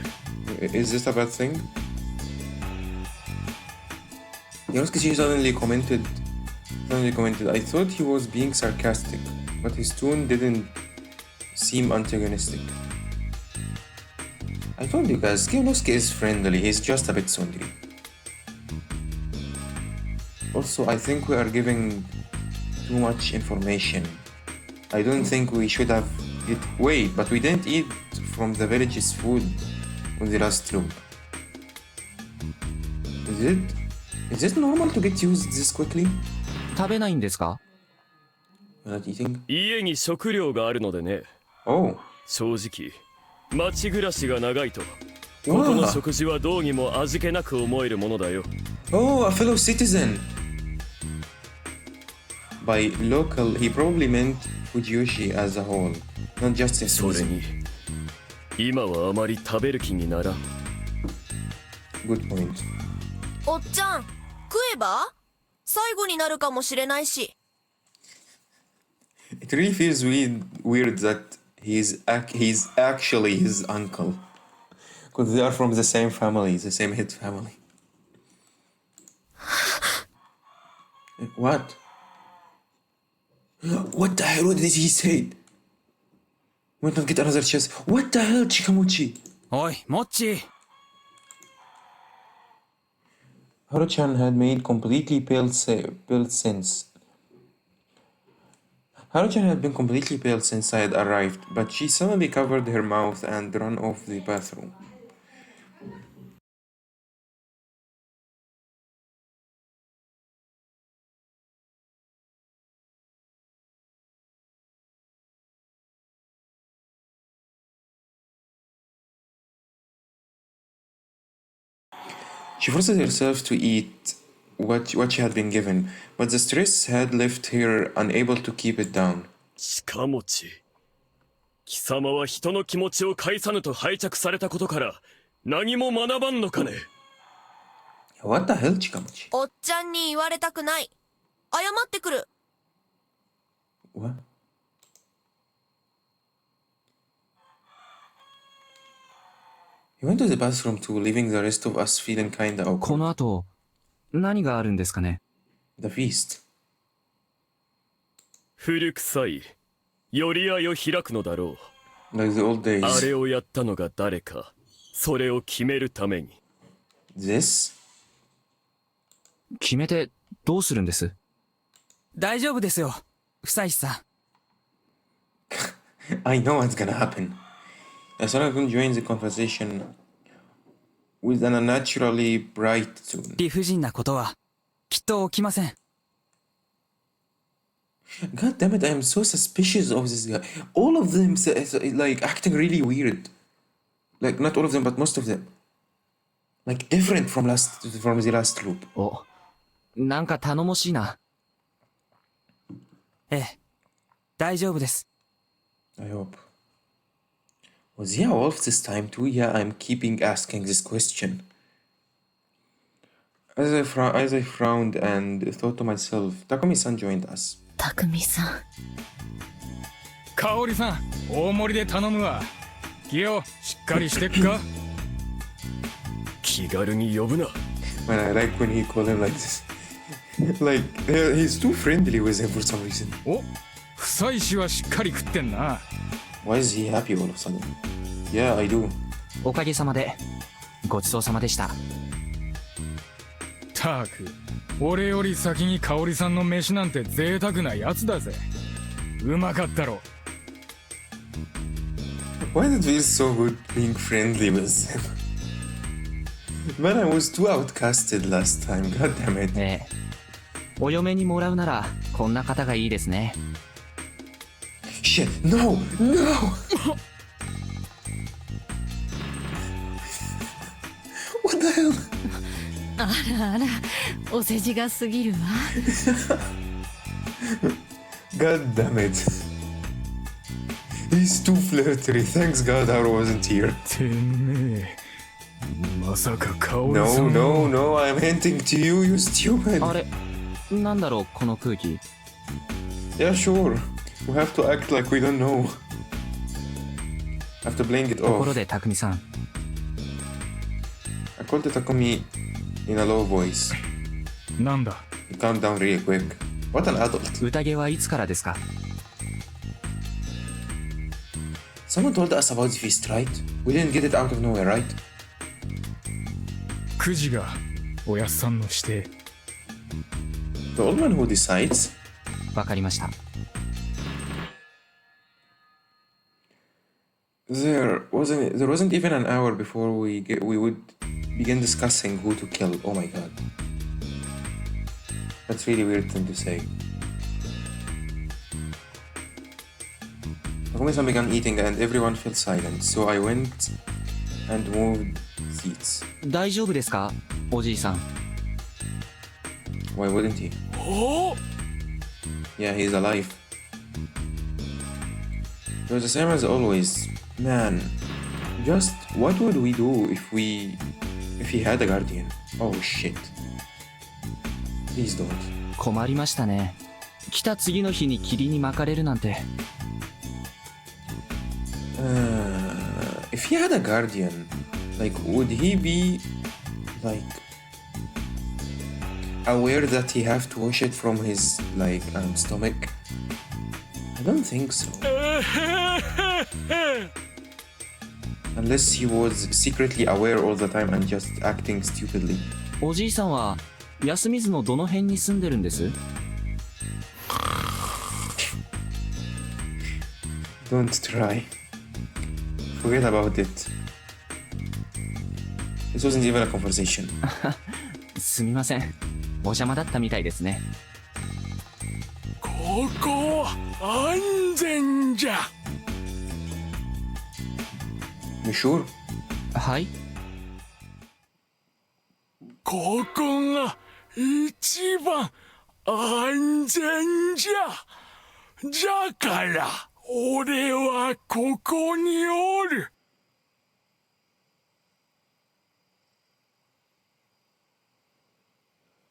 Is this a bad thing? Yosuke suddenly commented, I thought he was being sarcastic, but his tone didn't seem antagonistic. I told you guys, Yosuke is friendly, he's just a bit sundry. Also, I think we are giving too much information. I don't think we should have it. Wait, but we didn't eat from the village's food on the last loop. Is it normal to get used this quickly? 食べないんですか? You're not eating? 家に食料があるのでね。Oh. 正直、町暮らしが長いと、ここの食事はどうにも味気なく思えるものだよ。Oh, a fellow citizen. By local, he probably meant Fujiyoshi as a whole, not just a citizen. それに、今はあまり食べる気にならん。Good point. おっちゃん、食えば？最後になるかもしれないし。It really feels weird that he's actually his uncle. Because they are from the same family, the same head family. What? What the hell? What did he say? Why not get another chance? What the hell, Chikamochi? Oi, Mochi! Haru-chan had made completely pale since. Haru-chan had been completely pale since I had arrived, but she suddenly covered her mouth and ran off the bathroom. She forced herself to eat what she had been given, but the stress had left her unable to keep it down. しかもち、貴様は人の気持ちを介さぬと拝着されたことから何も学ばんのかね。What the hell, Chikamochi? おっちゃんに言われたくない。謝ってくる。What? He went to the bathroom too, leaving the rest of us feeling kinda awkward. この後、何があるんですかね? The feast. 古臭い。寄り合いを開くのだろう。Like the old days. あれをやったのが誰か、それを決めるために。This? 決めてどうするんです？大丈夫ですよ、久石さん。I know what's gonna happen. Yasunaga-kun joins the conversation with an unnaturally bright tone. 理不尽なことはきっと起きません。God damn it, I am so suspicious of this guy. All of them like acting really weird. Like not all of them, but most of them. Like different from the last loop. お、なんか頼もしいな。ええ、大丈夫です。I hope. Was he a wolf this time too? Yeah, I'm keeping asking this question. As I frowned and thought to myself, Takumi-san joined us. 匠さん。香織さん、大盛りで頼むわ。キヨ、しっかりしてっか？気軽に呼ぶな。Man, I like when he called him like this. Like, he's too friendly with him for some reason. お、久石はしっかり食ってんな。Why is he happy all of a sudden? Yeah, I do. おかげさまで、ごちそうさまでした。たく、俺より先に香織さんの飯なんて贅沢なやつだぜ。うまかったろ。Why did it feel so good being friendly with him? Man, I was too outcasted last time. God damn it. ええ。お嫁にもらうならこんな方がいいですね。Shit! No! No! What the hell? あらあら、お世辞が過ぎるわ。God damn it. He's too flirty. Thanks God Haru wasn't here. てめえ、まさか香織さ No, ん no, no. I'm hinting to you, you stupid. あれ、なんだろうこの空気。Yeah, sure. We have to act like we don't know. After playing it とこ off, ろで匠さん、 I called Takumi in a low voice. なんだ。 He calmed down really quick. What an adult. 宴はいつからですか？ Someone told us about the feast, right? We didn't get it out of nowhere, right? 9時がおやっさんの指定。 The old man who decides. わかりました。There wasn't even an hour before we would begin discussing who to kill. Oh my god. That's really weird thing to say. Takumi-san began eating and everyone fell silent, so I went and moved seats. 大丈夫ですか、おじいさん。 Why wouldn't he? Yeah, he's alive. It was the same as always. Man, just what would we do if he had a guardian? Oh shit. Please don't. 困りましたね。来た次の日に霧に巻かれるなんて。If he had a guardian, like, would he be, like, aware that he have to wash it from his, like, stomach? I don't think so. Unless he was secretly aware all the time and just acting stupidly. おじいさんは休みずのどの辺に住んでるんです？ Don't try. Forget about it. This wasn't even a conversation. すみません。お邪魔だったみたいですね。ここは安全じゃ。You sure? はい。ここが一番安全じゃ。じゃから俺はここにおる。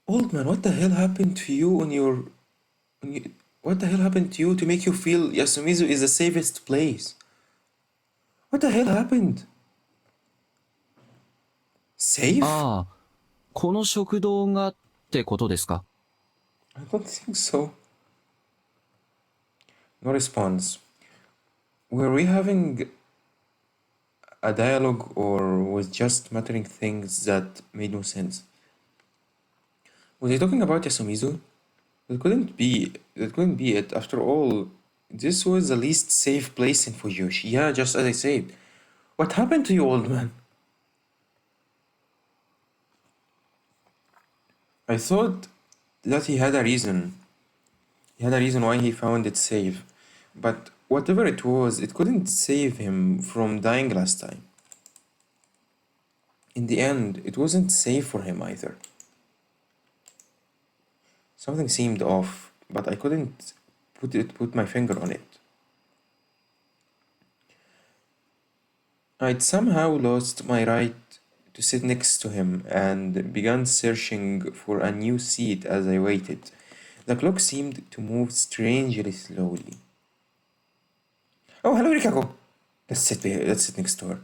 Old man, what the hell happened to you what the hell happened to you to make you feel Yasumizu is the safest place? What the hell happened? Safe? ああ、この食堂がってことですか？ I don't think so. No response. Were we having a dialogue or was just muttering things that made no sense? Was he talking about Yasumizu? That couldn't be it. After all, this was the least safe place in Fujoshi. Yeah, just as I said. What happened to you, old man? I thought that he had a reason. He had a reason why he found it safe. But whatever it was, it couldn't save him from dying last time. In the end, it wasn't safe for him either. Something seemed off, but I couldn't put my finger on it. I'd somehow lost my right to sit next to him and began searching for a new seat as I waited. The clock seemed to move strangely slowly. Oh, hello, Rikako. Let's sit next to her.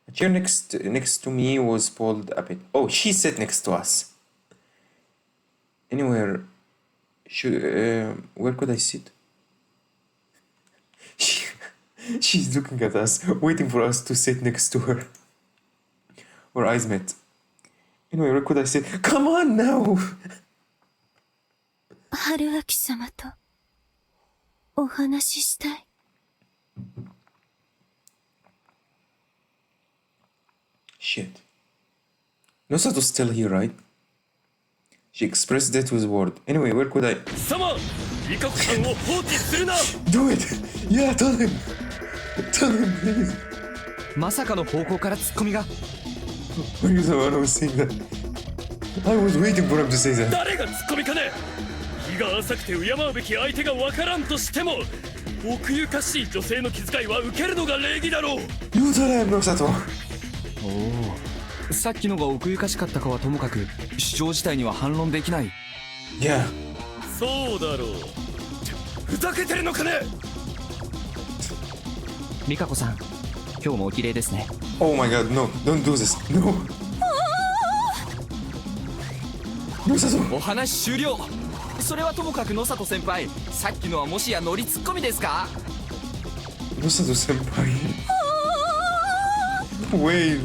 A chair next to me was pulled a bit. Oh, she sat next to us. Anywhere. Where could I sit? She's looking at us, waiting for us to sit next to her. Our eyes met. Anyway, where could I sit? Come on now! 春明様とお話ししたい。Shit. Nosato's still here, right? She expressed that with word. Anyway, where could I... 様リカコさんを放置するな Do it! Yeah, tell him! Tell him, please! まさかの方向からツッコミが。Were you the one who was saying that? I was waiting for him to say that. 誰がツッコミかね気が浅くて敬うべき相手がわからんとしても奥ゆかしい女性の気遣いは受けるのが礼儀だろう You tell him, Nosato! おお、さっきのが奥ゆかしかったかはともかく主張自体には反論できない。Yeah. そうだろうふざけてるのかねリカコさん、今日もお綺麗ですね。 Oh my god, no, don't do this. No. Nosato! お話終了。それはともかく野里先輩、さっきのはもしやノリツッコミですか？ Nosato senpai. Wait.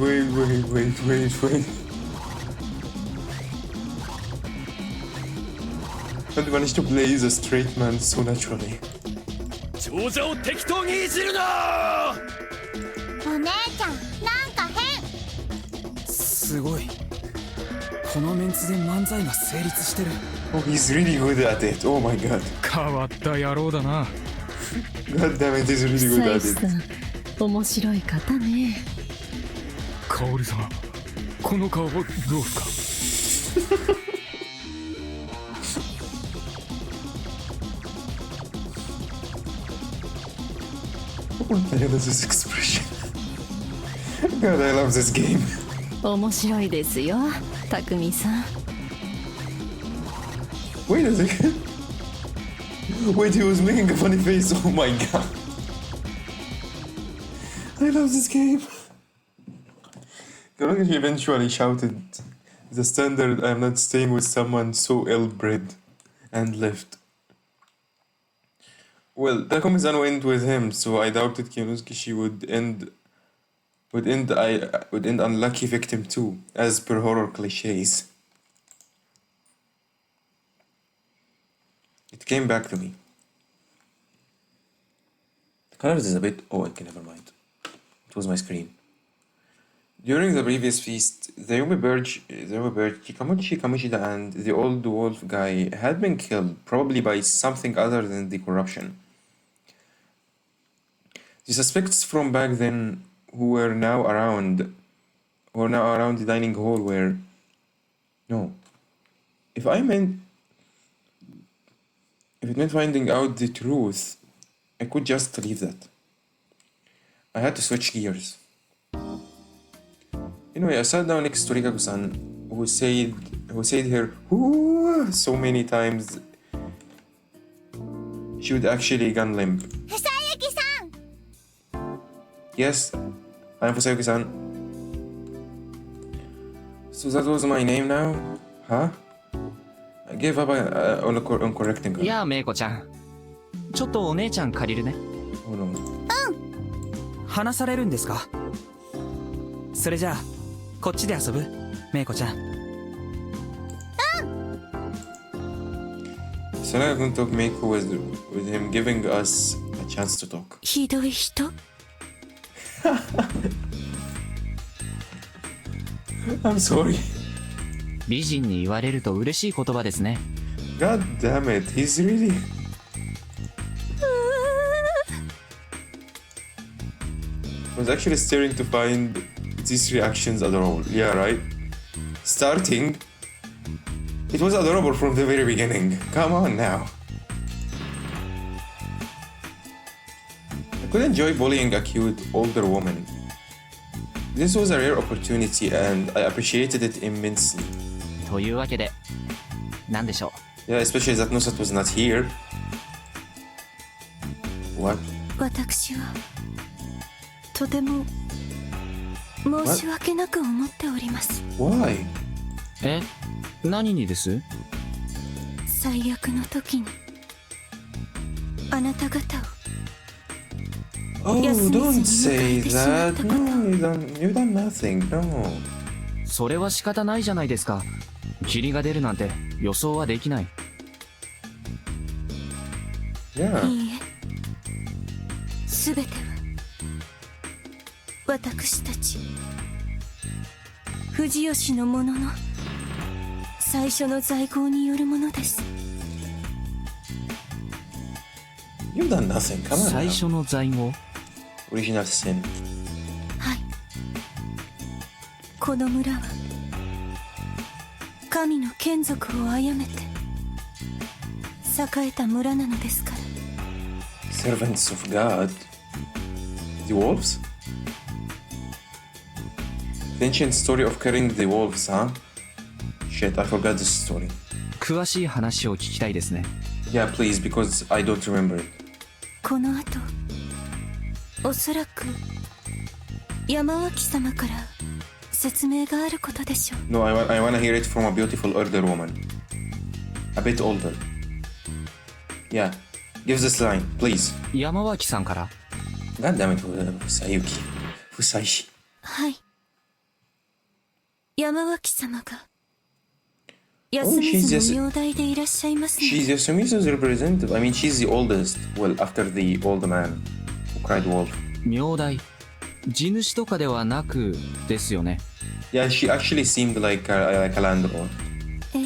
And managed to play the straight man so naturally. 長者を適当にいじるなお姉ちゃんなんか変。すごい。このメンツで漫才が成立してる。Oh, he's really good at it. Oh my god. 変わった野郎だな。God damn it, he's really good サ at イさ it. ん、面白い方ね。カオリさん、この顔どうすか？ What the hell is this expression? God, I love this game. 面白いですよ、匠さん。 Wait a second. Wait, he was making a funny face. Oh my god. I love this game. He eventually shouted the standard I'm not staying with someone so ill-bred and left. Well, Takumi-san went with him, so I doubted Kyonosuke would end unlucky victim too, as per horror cliches. It came back to me. The colors is a bit... Oh, okay, never mind. It was my screen. During the previous feast, the Yumi bird, Chikamochi Kamoshida, and the old wolf guy had been killed, probably by something other than the corruption. The suspects from back then who were now around the dining hall were... No. If it meant finding out the truth, I could just leave that. I had to switch gears. Anyway, I sat down next to Rikaku-san, who said her "Ooh" so many times she would actually gun limp. Fusayuki-san! Yes, I'm Fusayuki-san. So that was my name now? Huh? I gave up on correcting her. やあ、メイコちゃん。ちょっとお姉ちゃん借りるね。話されるんですか？それじゃあこっちで遊ぶ？メイコちゃん。Sanaga-kun took Meiko with him, giving us a chance to talk. ひどい人？ I'm sorry. 美人に言われると嬉しい言葉ですね。 God damn it, he's really... I was actually staring to find these reactions adorable. Yeah, right? Starting, it was adorable from the very beginning. Come on now. I could enjoy bullying a cute older woman. This was a rare opportunity and I appreciated it immensely. というわけで、なんでしょう。 Yeah, especially that Nusat was not here. What? 私はとても申し訳なく思っております。 Why? え、何にです？最悪の時にあなた方を Oh, don't say that. No, you've done nothing. No. それは仕方ないじゃないですか。霧が出るなんて予想はできない。Yeah. いいえ、すべては私たち藤吉のものの最初の在庫によるものです。 You've done nothing. Come on. 最初の在庫 Original sin. はい、この村は神の眷属を殺めて栄えた村なのですから。 Servants of God. The wolves? The ancient story of killing the wolves, huh? Shit, I forgot this story. 詳しい話を聞きたいですね。 Yeah, please, because I don't remember it. この後おそらく山脇様から説明があることでしょう。 No, I wanna hear it from a beautiful older woman. A bit older. Yeah, give this line, please. 山脇さんから。 God damn it, Fusayuki. Fusaishi. はい、山脇様が休みずの名代でいらっしゃいますね。 She's Yasumizu's representative. I mean, she's the oldest. Well, after the old man who cried wolf. 名代地主とかではなくですよね。 Yeah, she actually seemed like a landlord. え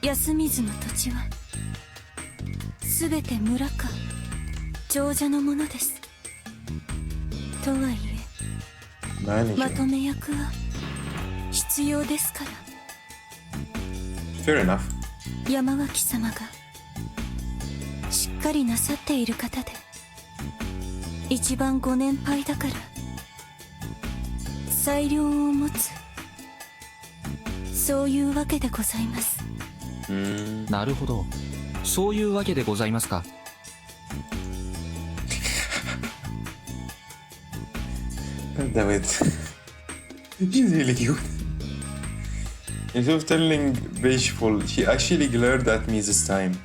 え、休みずの土地はすべて村か長者のものです。とはいえ Manager. まとめ役は必要ですから。 Fair enough. 山脇様がしっかりなさっている方で一番ご年配だから裁量を持つ、そういうわけでございます。なるほど、そういうわけでございますか。God damn it. She's really cute. Instead of telling Beishful, she actually glared at me this time.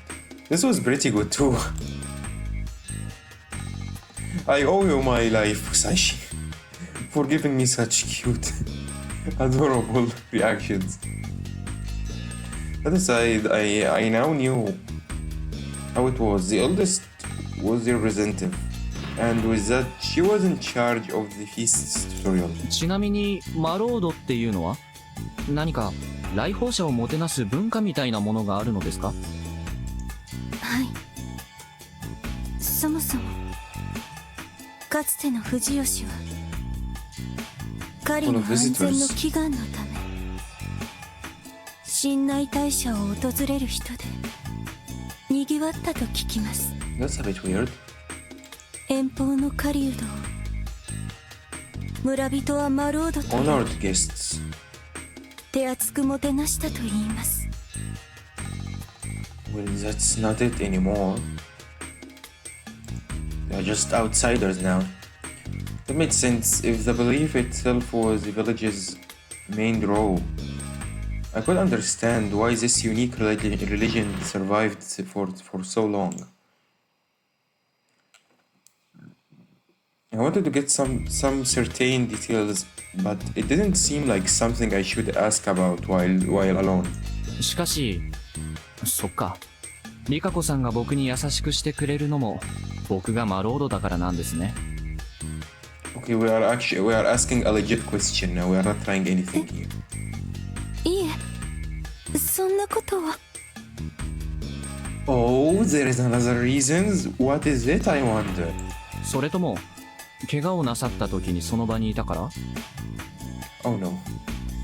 This was pretty good too. I owe you my life, Fusashi, for giving me such cute, adorable reactions. That aside, I now knew how it was. The oldest was the representative, and with that, she was in charge of the feast's tutorial. ちなみにマロードっていうのは何か来訪者をもてなす文化みたいなものがあるのですか。はい、そもそもかつての藤吉は狩りの安全の祈願のため神内大社を訪れる人で賑わったと聞きます。 That's a bit weird. 遠方の狩人を村人はマロードと Honored guests. 手厚くもてなしたと言います。 Well, that's not it anymore. They're just outsiders now. That made sense if the belief itself was the village's main draw. I could understand why this unique religion survived for so long. I wanted to get some certain details, but it didn't seem like something I should ask about while alone. しかし、そっか。リカ子さんが僕に優しくしてくれるのも僕がマロードだからなんですね。Okay, we are asking a legit question now. We are not trying anything here. いえ、そんなことは。 Oh, there is another reason. What is it, I wonder? それとも怪我をなさった時にその場にいたから。 Oh no,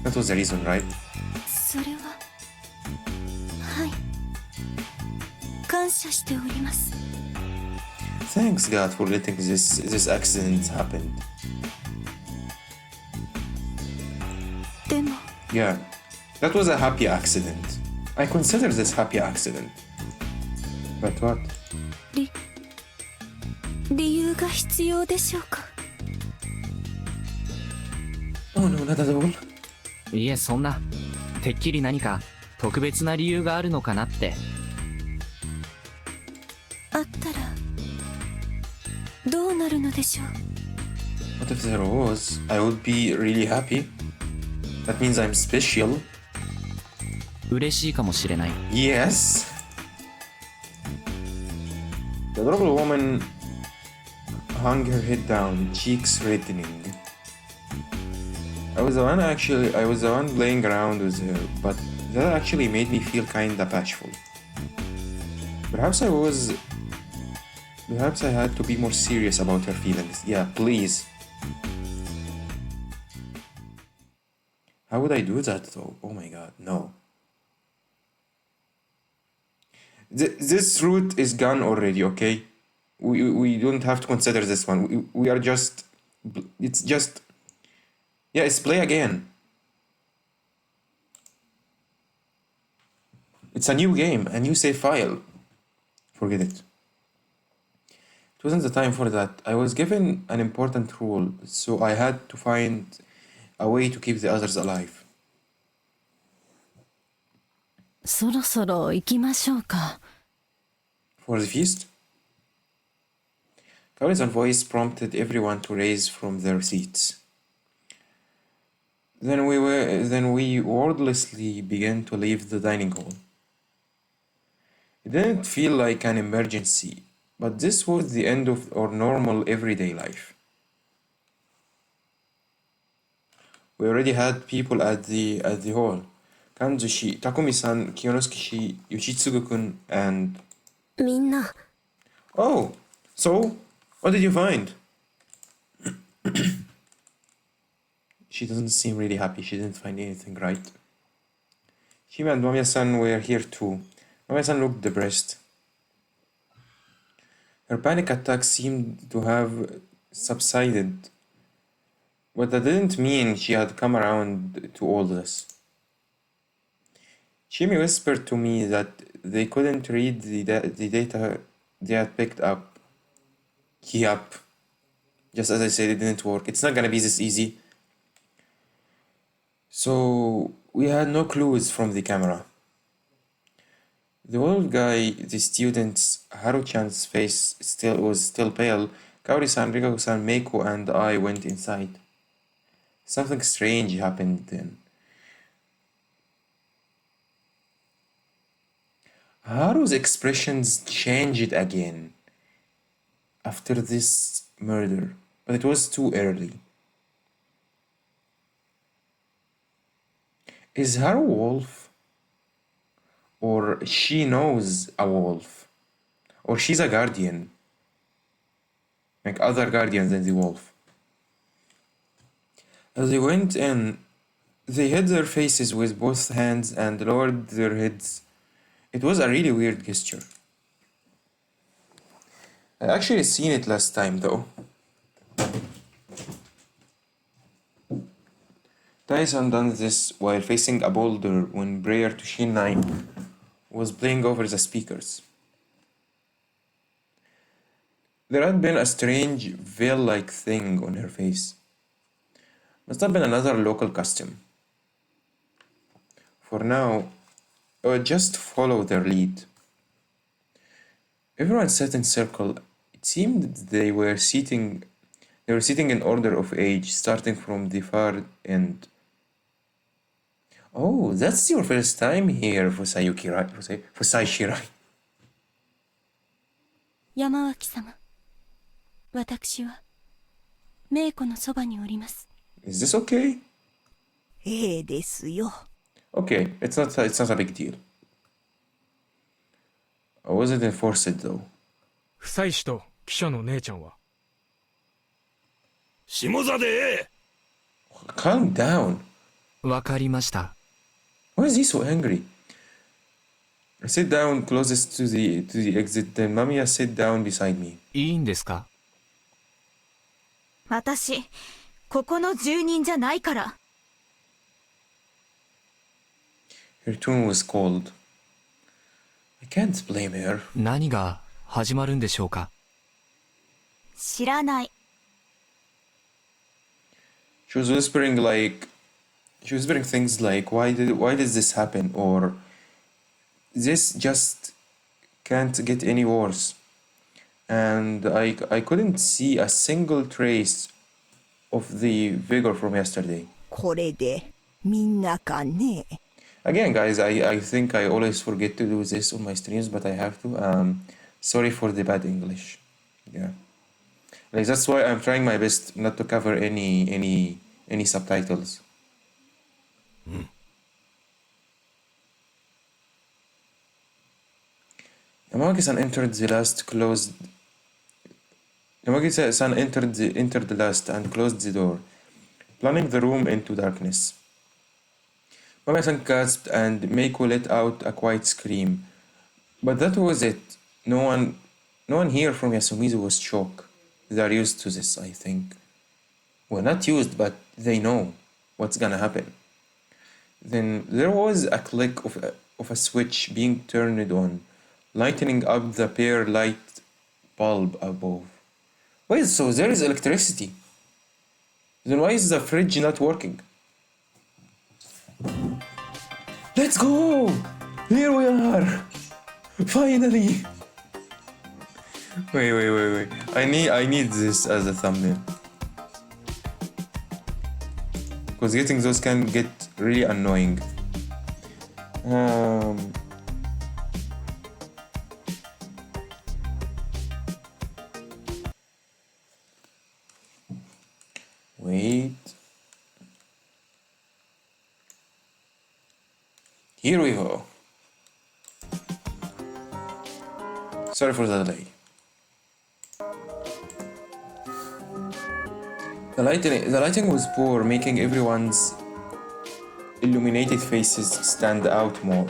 that was the reason, right? それははい、感謝しております。 Thanks God for letting this accident happen. でも Yeah, that was a happy accident. I consider this happy accident. But what? 理由が必要でしょうか。 Oh no, not at all. いえ、そんなてっきり何か特別な理由があるのかなって。あったらどうなるのでしょう。 What if there was? I would be really happy. That means I'm special. 嬉しいかもしれない。 Yes. The adorable woman hung her head down, cheeks reddening. I was the one playing around with her, but that actually made me feel kinda bashful. Perhaps I had to be more serious about her feelings. Yeah, please. How would I do that though? Oh my god, no. This route is gone already, okay? We don't have to consider this one. We are just... It's just... Yeah, it's play again. It's a new game, a new save file. Forget it. It wasn't the time for that. I was given an important role, so I had to find a way to keep the others alive. そろそろ行きましょうか。For the feast? Kaori's voice prompted everyone to raise from their seats. Then we wordlessly began to leave the dining hall. It didn't feel like an emergency, but this was the end of our normal everyday life. We already had people at the hall. Kanzushi, Takumi-san, Kiyonosuke-shi, Yoshitsugu-kun, and... みんな。 Oh, so? What did you find? She doesn't seem really happy. She didn't find anything, right? Shima and Mamiya-san were here too. Mamiya-san looked depressed. Her panic attack seemed to have subsided, but that didn't mean she had come around to all this. Shimi whispered to me that they couldn't read the data they had picked up. Yup. Just as I said, it didn't work. It's not gonna be this easy. So we had no clues from the camera. The old guy, the students, Haru-chan's face was still pale. Kaori-san, Rikaku-san, Meiko, and I went inside. Something strange happened then. Haru's expressions changed again after this murder, but it was too early. Is Haru a wolf? Or she knows a wolf? Or she's a guardian? Like other guardians than the wolf. As they went in, they hid their faces with both hands and lowered their heads. It was a really weird gesture. I actually seen it last time though. Tyson done this while facing a boulder when prayer to Shin 9 was playing over the speakers. There had been a strange veil-like thing on her face. Must have been another local custom. For now, I would just follow their lead. Everyone sat in circle. It seemed they were sitting in order of age, starting from the far end. Oh, that's your first time here, Fusayuki, right? Fusaishi, right? 山脇様、私はメイコのそばにおります。 Is this okay? ええですよ。 Okay, it's not a big deal. I wasn't enforced though. 夫妻子と記者の姉ちゃんは下座でええ。 Calm down. わかりました。 Why is he so angry? I sat down closest to the exit, then Mamiya sat down beside me. いいんですか？私、ここの住人じゃないから。Her tone was cold. I can't blame her. 何が始まるんでしょうか？知らない。She was whispering things like, why does this happen? Or this just can't get any worse. And I couldn't see a single trace of the vigor from yesterday. これでみんなかね。 Again, guys, I think I always forget to do this on my streams, but I have to. Sorry for the bad English. Yeah. Like that's why I'm trying my best not to cover any subtitles. Yamagi-san entered the last closed. Yamagi-san entered the last and closed the door, plunging the room into darkness. Mami-san gasped and Meiko let out a quiet scream. But that was it. No one here from Yasumizu was shocked. They are used to this, I think. Well, not used, but they know what's gonna happen. Then there was a click of a switch being turned on, lightening up the bare light bulb above. Wait, so there is electricity? Then why is the fridge not working? Let's go! Here we are! Finally! Wait. I need this as a thumbnail. Because getting those can get really annoying. Wait. Here we go. Sorry for the delay. The lighting was poor, making everyone's illuminated faces stand out more.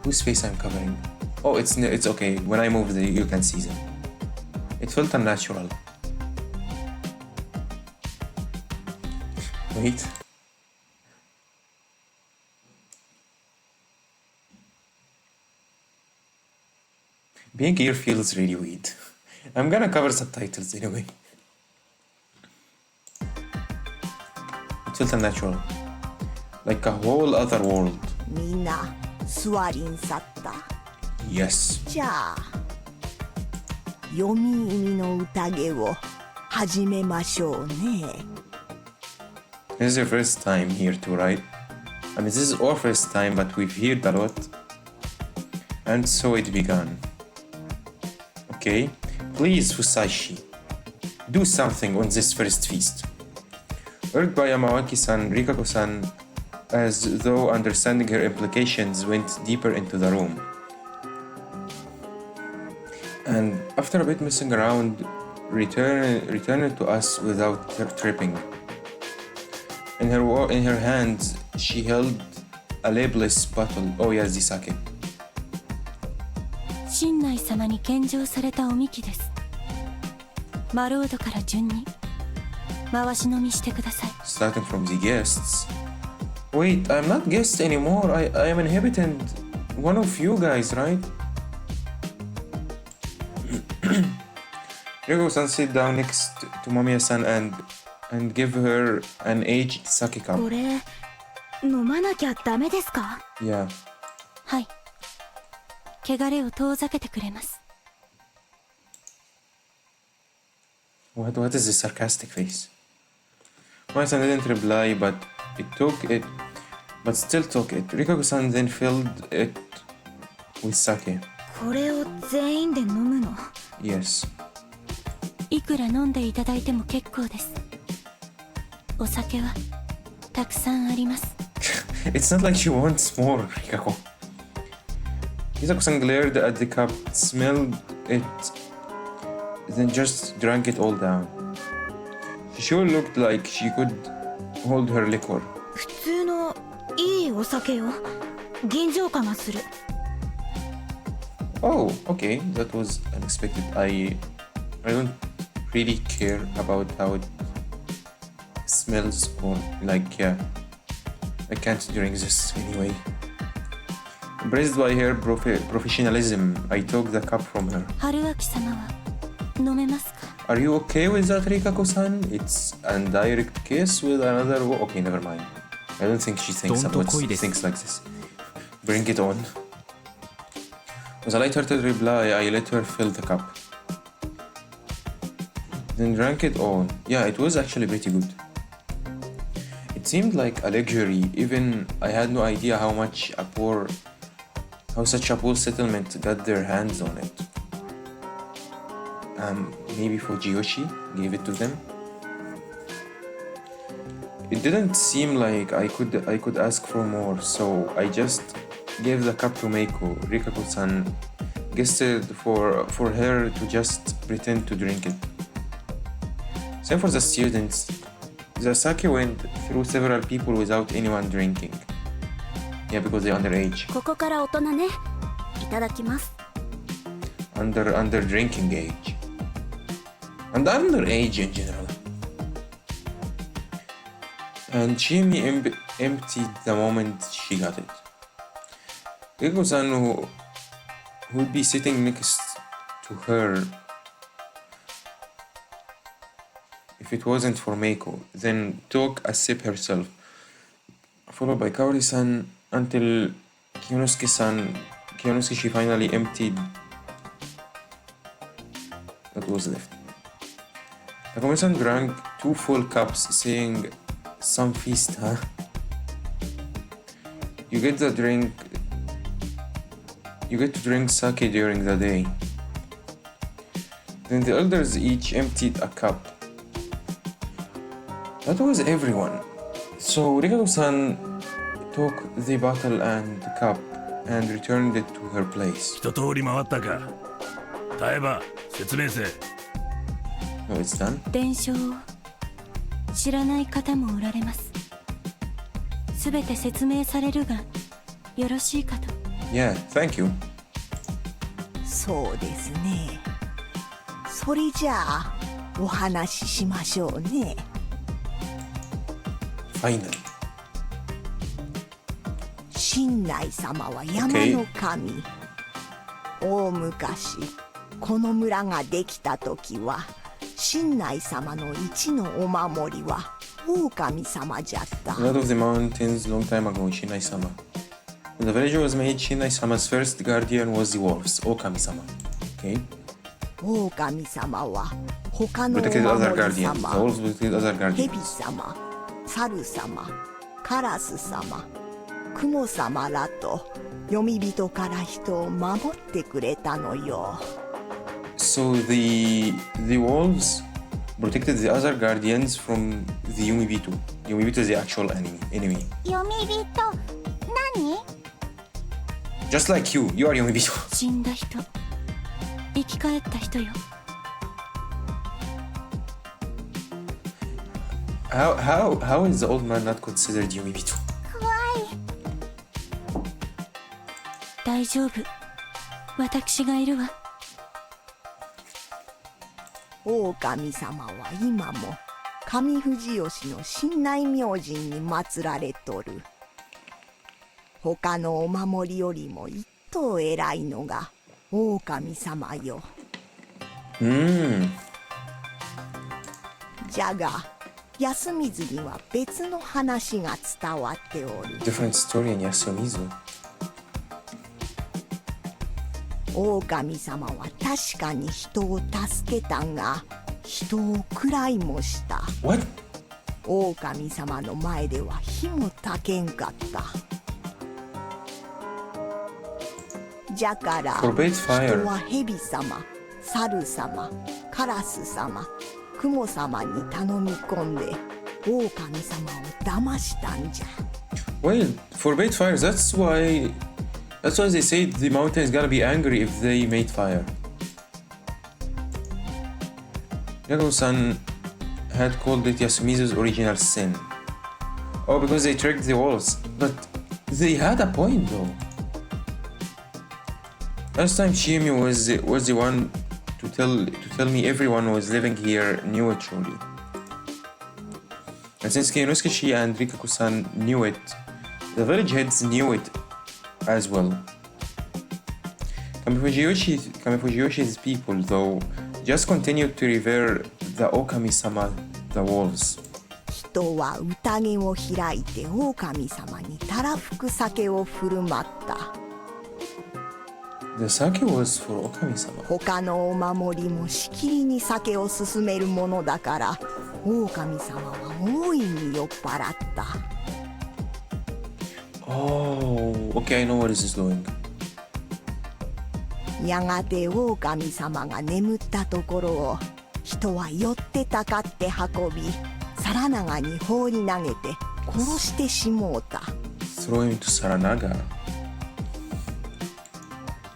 Whose face I'm covering? Oh, it's okay. When I move, you can see them. It felt unnatural. Wait. Being here feels really weird. I'm gonna cover subtitles anyway. It felt unnatural. Like a whole other world. みんな座りんさった。 Yes. じゃあ読み意味の宴を始めましょうね。 This is your first time here too, right? I mean, this is our first time, but we've heard a lot. And so it began. Okay, please, Fusashi, do something on this first feast. Urged by Yamawaki-san, Rikako-san, as though understanding her implications, went deeper into the room. And after a bit messing around, returned to us without tripping. In her hands, she held a labelless bottle. Oh yes, the sake. 神内様に献上されたおみきです。マロードから順に回し飲みしてください。 Starting from the guests. Wait, I'm not guest anymore. I am inhabitant. One of you guys, right? Riko-san sit down next to Mamiya-san and give her an aged sake cup. これ飲まなきゃダメですか？ Yeah. はい。汚れを遠ざけてくれます。 What is this sarcastic face? Mamiya-san didn't reply, but still took it. Riko-san then filled it with sake. これを全員で飲むの？ Yes. いくら飲んでいただいても結構です。お酒はたくさんあります。 It's not like she wants more, Rikako. Hisako-san glared at the cup, smelled it, then just drank it all down. She sure looked like she could hold her liquor. 普通のいいお酒よ。銀醸化がする。 Oh, okay, that was unexpected. I don't really care about how it smells or like, yeah. I can't drink this anyway. Impressed by her professionalism, I took the cup from her. 春秋様は飲めますか？ Are you okay with that, Rikako-san? It's a direct kiss with another okay, never mind. I don't think she thinks about things like this. Bring it on. With a light-hearted reply, I let her fill the cup. Then drank it all. Yeah, it was actually pretty good. It seemed like a luxury, even I had no idea how much a pour how such a poor settlement got their hands on it. Maybe Fujiyoshi gave it to them. It didn't seem like I could ask for more, so I just gave the cup to Meiko. Rikako-san guessed for her to just pretend to drink it. Same for the students. The sake went through several people without anyone drinking. Yeah, because they're underage. ここから大人ね。いただきます。Under drinking age. And underage in general. And Chimi emptied the moment she got it. Riko-san, who would be sitting next to her if it wasn't for Meiko, then took a sip herself, followed by Kaori-san until Kyonosuke she finally emptied what was left. Takumi-san drank 2 full cups, saying, "Some feast, huh? You get to drink sake during the day." Then the elders each emptied a cup. That was everyone. So Rikako-san took the bottle and cup and returned it to her place. 一通り回ったか。耐えば説明せ。No, it's done. 伝承を知らない方もおられます。すべて説明されるがよろしいかと。Yeah, thank you. そうですね。それじゃあお話ししましょうね。Finally. 神内様は山の神。大昔この村ができた時は神内様の一のお守りは狼様じゃった。A lot of the mountains long time ago, Shinai-sama. When the village was made, Shinai-sama's first guardian was the wolves, Okami-sama. Okay? 狼様は他のお守 Protected other り guardians. 様、 The wolves protected other 蛇 guardians. 様、猿様、カラス様、クモ様らと読み人から人を守ってくれたのよ。So the wolves protected the other guardians from the Yumibito. Yumibito is the actual enemy. 読み人何？ Just like you are Yumibito. 死んだ人、生き返った人よ。How is the old man not considered Yumibito? 怖い。大丈夫。私がいるわ。狼様は今も上富士吉の神内明神に祀られとる。他のお守りよりも一等偉いのが狼様よ。じゃが安水には別の話が伝わっておる。 Different story in Yasumizu. 狼様は確かに人を助けたが人を喰らいもした。 What? 狼様の前では火もたけんかった。じゃから人 Forbade fire. は蛇様、猿様、カラス様、クモ様に頼み込んで狼様を騙したんじゃ。 Well, forbade fire. That's why they say the mountain is gonna be angry if they made fire. Yago-san had called it Yasumizu's original sin. Oh, because they tricked the walls. But they had a point though. Last time Shimi was the one to tell me everyone who was living here knew it truly. And since Kyonosuke and Rikako-san knew it, the village heads knew it as well. Kamifujiyoshi's people, though, just continued to revere the Okami-sama, the wolves. 人は宴を開いて狼様にたらふく酒を振る舞った。 The sake was for Okami-sama. 他のお守りもしきりに酒を勧めるものだから狼様は大いに酔っ払った。 Oh, okay, I know where this is going. やがて狼様が眠ったところを人は寄ってたかって運び、皿長に放り投げて殺してしもうた。 Throw him to Saranaga.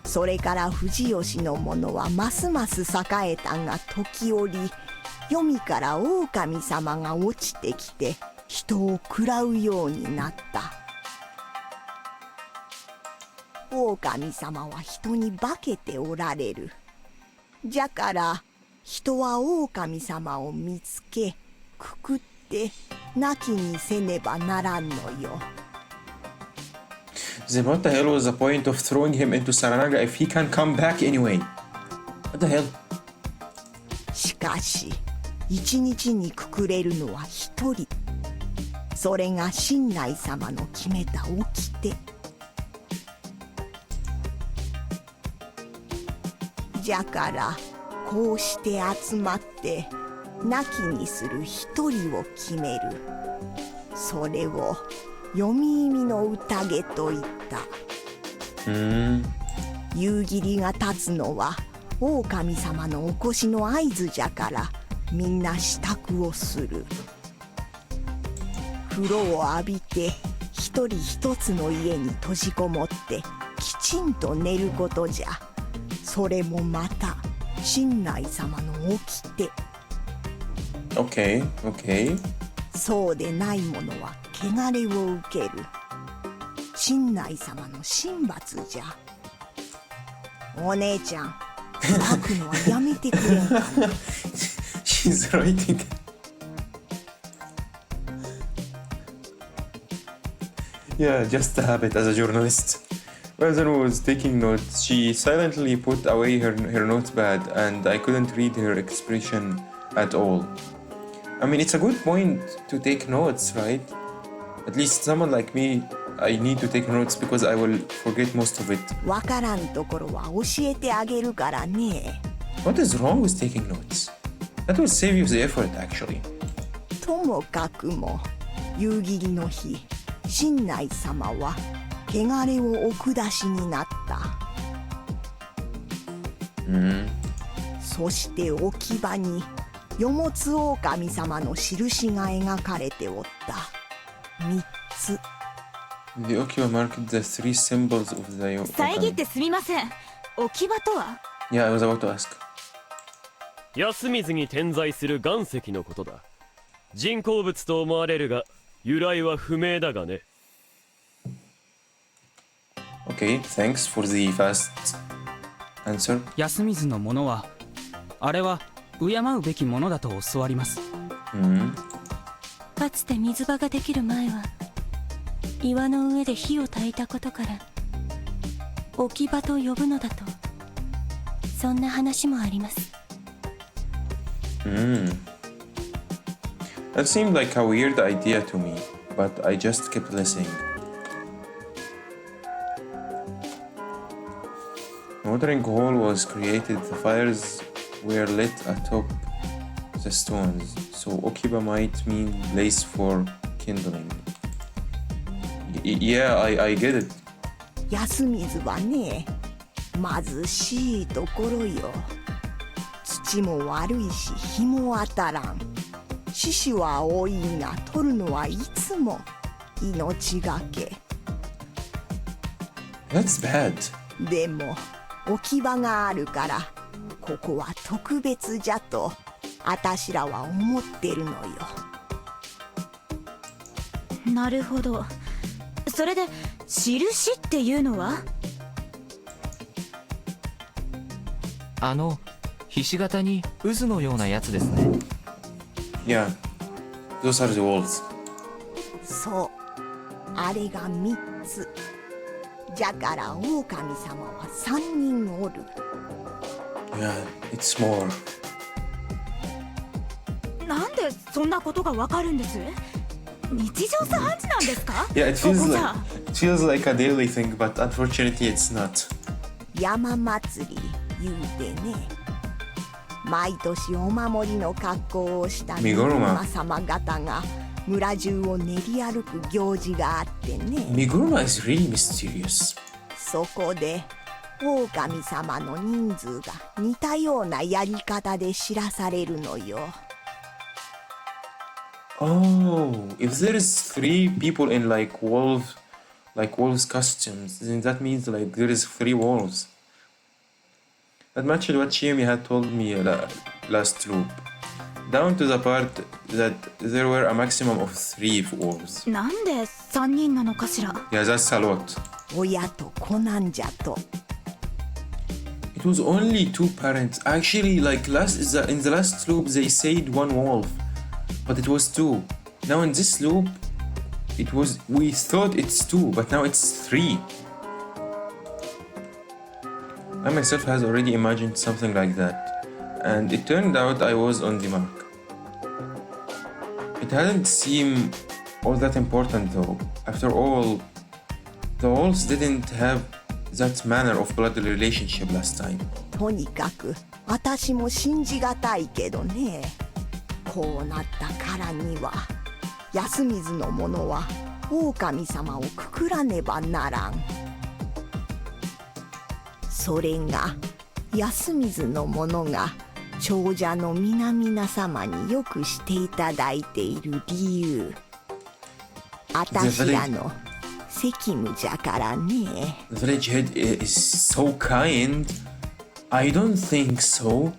それから藤吉の者はますます栄えたが、時折黄泉から狼様が落ちてきて人を食らうようになった。狼様は人に化けておられる。じゃから人は狼様を見つけくくって亡きにせねばならんのよ。 Then what the hell was the point of throwing him into Saranaga if he can come back anyway? What the hell? しかし一日にくくれるのは一人。それが親内様の決めた掟。じゃからこうして集まって亡きにする一人を決める。それを読み意味の宴と言った。夕霧が立つのは狼様のお越しの合図じゃから、みんな支度をする。風呂を浴びて一人一つの家に閉じこもってきちんと寝ることじゃ。それもまた親内様の掟。 Okay. そうでない者は汚れを受ける。親内様の神罰じゃ。お姉ちゃん、泣くのはやめてくれんかな。She's writing. Yeah, just a habit as a journalist. While Zarules was taking notes, she silently put away her notepad, and I couldn't read her expression at all. I mean, it's a good point to take notes, right? At least someone like me, I need to take notes because I will forget most of it. わからんところは教えてあげるからね。What is wrong with taking notes? That will save you the effort, actually. ともかくも、夕霧の日、親内様は汚れをお下しになった。そして置き場によもつ狼様の印が描かれておった。3つ。The Okiba marked the three symbols of the Okami. 遮ってすみません。置き場とは？ Yeah, I was about to ask. 安水に点在する岩石のことだ。人工物と思われるが、由来は不明だがね。Okay, thanks for the fast answer. 安水のものは、あれは敬うべきものだと教わります。かつて水場ができる前は岩の上で火を焚いたことから置き場と呼ぶのだと、そんな話もあります。That seemed like a weird idea to me, but I just kept listening. A watering hole was created, the fires were lit atop the stones, so Okiba might mean place for kindling. Yeah, I get it. 安水はね、貧しいところよ。土も悪いし日も当たらん。獅子は多いが取るのはいつも命がけ。 That's bad. でも置き場があるからここは特別じゃとあたしらは思ってるのよ。なるほど。それで印っていうのは？ひし形に渦のようなやつですね。Yeah, those are the walls. そう、あれが3つ。じゃから狼様は3人おる。Yeah, it's more. なんでそんなことがわかるんです？日常茶飯事なんですか？ Yeah, it feels like a daily thing, but unfortunately it's not. 山祭り言うてね、毎年お守りの格好をしたみぐるま様方が村中を練り歩く行事があってね。Miguruma is really mysterious. そこで狼様の人数が似たようなやり方で知らされるのよ。 Oh, if there's 3 people in like wolves costumes, then that means like there is 3 wolves. That matched what Shiumi had told me last loop. Down to the part that there were a maximum of 3 wolves. なんで3人なのかしら。 Yeah, that's a lot. 親と子なんじゃと。 It was only 2 parents. Actually, like in the last loop, they said 1 wolf, but it was 2. Now in this loop, we thought it's 2, but now it's 3. I myself has already imagined something like that, and it turned out I was on the mark. It hadn't seemed all that important though. After all, the wolves didn't have that manner of blood relationship last time. とにかく私も信じがたいけどね。こうなったからには安水の者は狼様をくくらねばならん。それが安水の者が長者の皆々様によくしていただいている理由、あたしらの責務じゃからね。 The village head is so kind. I don't think so.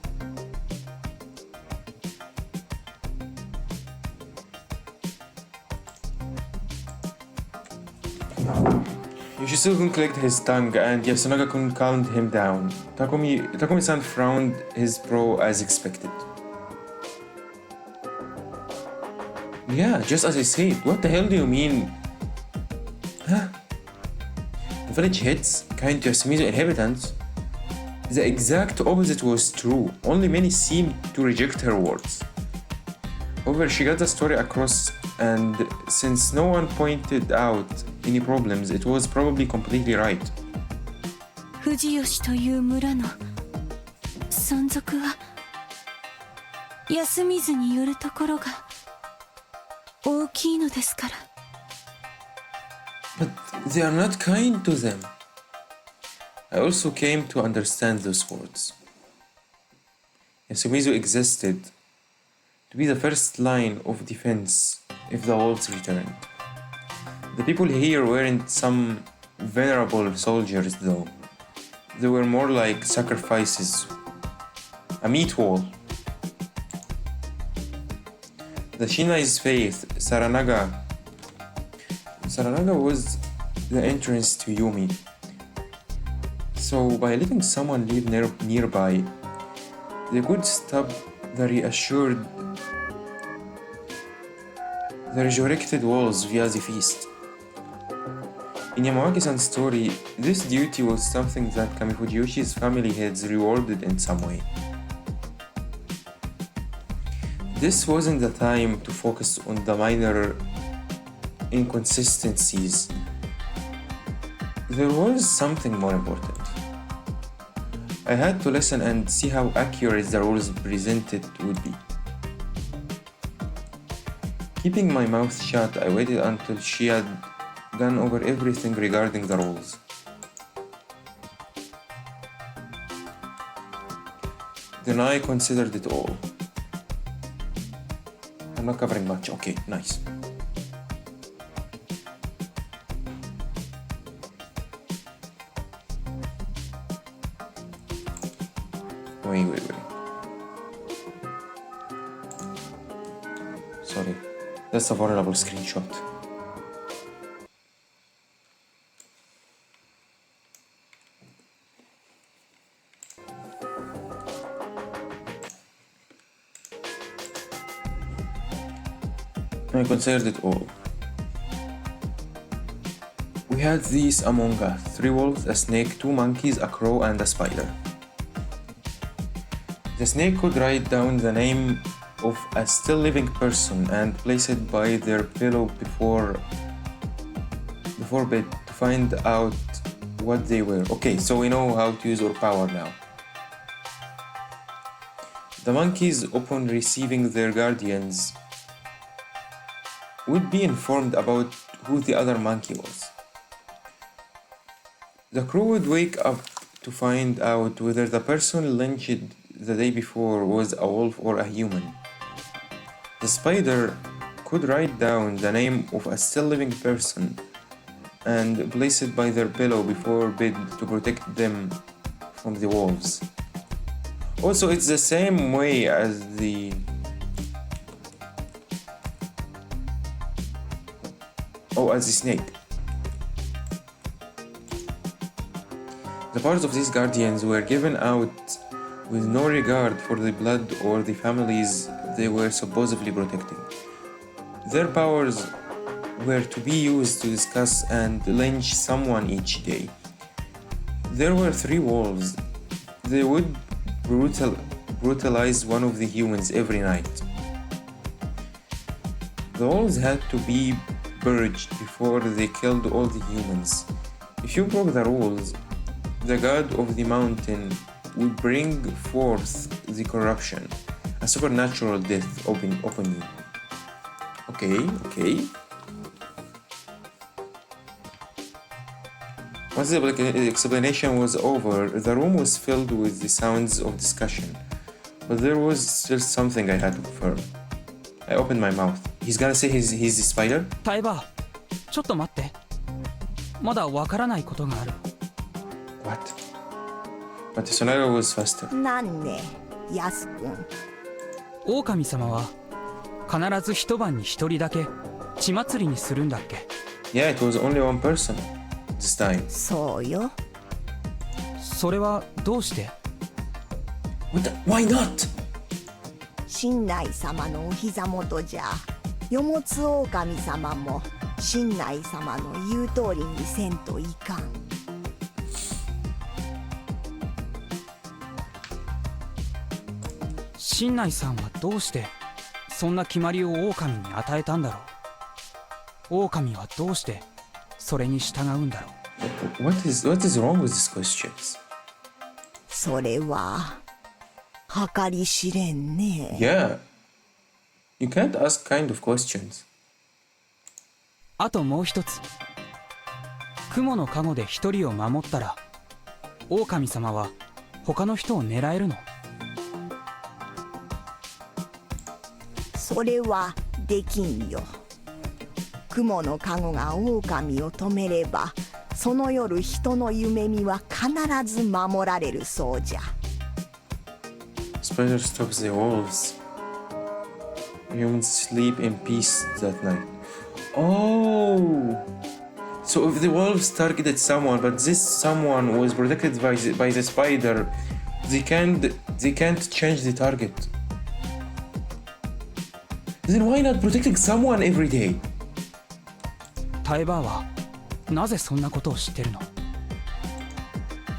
Yoshisu-kun clicked his tongue and Yasunaga-kun calmed him down. Takumi-san frowned his brow as expected. Yeah, just as I said. What the hell do you mean? Huh? The village heads, kind to Yasumi's inhabitants? The exact opposite was true. Only many seemed to reject her words. However, she got the story across, and since no one pointed out any problems, it was probably completely right. 藤吉という村の存続は安水によるところが大きいのですから。 But they are not kind to them. I also came to understand those words. Yasumizu existed to be the first line of defense if the wolves returned. The people here weren't some venerable soldiers though. They were more like sacrifices. A meat wall. The Shinai's faith, Saranaga was the entrance to Yumi. So by letting someone live nearby, they could stop the resurrected walls via the feast. In Yamawaki-san's story, this duty was something that Kamifujiyoshi's family heads rewarded in some way. This wasn't the time to focus on the minor inconsistencies. There was something more important. I had to listen and see how accurate the rules presented would be. Keeping my mouth shut, I waited until she had gone over everything regarding the rules. Then I considered it all. I'm not covering much. Okay, nice. Wait. Sorry. That's a vulnerable screenshot. I considered it all. We had these among us: 3 wolves, a snake, 2 monkeys, a crow, and a spider. The snake could write down the name of a still living person and place it by their pillow before bed to find out what they were. Okay, so we know how to use our power now. The monkeys, upon receiving their guardians, would be informed about who the other monkey was. The crow would wake up to find out whether the person lynched the day before was a wolf or a human. The spider could write down the name of a still living person and place it by their pillow before bed to protect them from the wolves. Also, it's the same way as the snake. The powers of these guardians were given out with no regard for the blood or the families they were supposedly protecting. Their powers were to be used to discuss and lynch someone each day. There were 3 wolves. They would brutalize one of the humans every night. The wolves had to be purged before they killed all the humans. If you broke the rules, the god of the mountain would bring forth the corruption, a supernatural death upon you. Okay. Once the explanation was over, the room was filled with the sounds of discussion, but there was still something I had to confirm. I opened my mouth. He's gonna say he's the spider? タイバー、ちょっと待って。まだわからないことがある。What? But Sonaga was faster. なんね、ヤス君。狼様は必ず一晩に一人だけ血祭りにするんだっけ？ Yeah, it was only one person this time. そうよ。それはどうして？ Why not? 神内様のお膝元じゃ。よもつ狼様も神内様の言う通りにせんといかん。神内さんはどうしてそんな決まりを狼に与えたんだろう。狼はどうしてそれに従うんだろう。What is wrong with these questions? それは計り知れんね。Yeah. You can't ask kind of questions. あともう一つ。雲の加護で一人を守ったら、狼様は他の人を狙えるの？それはできんよ。雲の加護が狼を止めれば、その夜人の夢見は必ず守られるそうじゃ。Spider stops the wolves. Humans sleep in peace that night. Oh! So if the wolves targeted someone, but this someone was protected by the spider, they can't change the target. Then why not protecting someone every day? タエバーはなぜそんなことを知ってるの？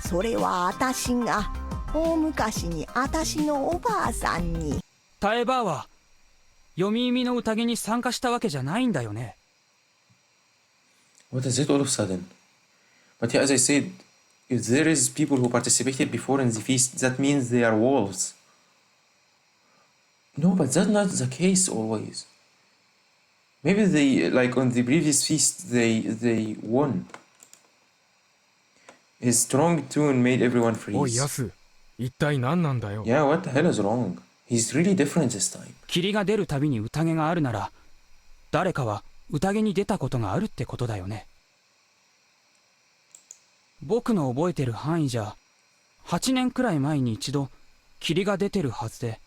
それはあたしが大昔にあたしのおばあさんに。タエバーは読み意味の宴に参加したわけじゃないんだよね。What is it all of a sudden? But yeah, as I said, if there is people who participated before in the feast, that means they are wolves. No, but that's not the case always. Maybe they, like on the previous feast, they won. His strong tune made everyone freeze. おいヤス、一体何なんだよ。Yeah, what the hell is wrong? He's really different this time. 霧が出るたびに宴があるなら、誰かは宴に出たことがあるってことだよね。僕の覚えてる範囲じゃ、8年くらい前に一度霧が出てるはずで。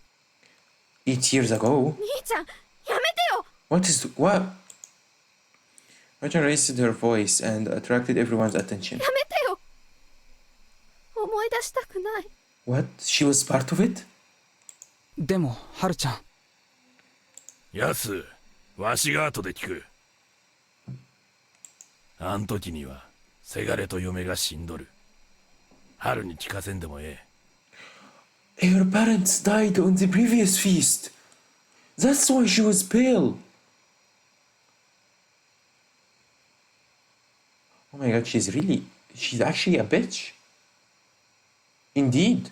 8 years ago? 兄ちゃん、やめてよ。What? Rajan raised her voice and attracted everyone's attention. やめてよ。思い出したくない。What? She was part of it? でも、ハルちゃん。ヤス、わしが後で聞く。あん時には、せがれと嫁が死んどる。春に聞かせんでもええ。Her parents died on the previous feast. That's why she was pale. Oh my god, she's actually a bitch. Indeed.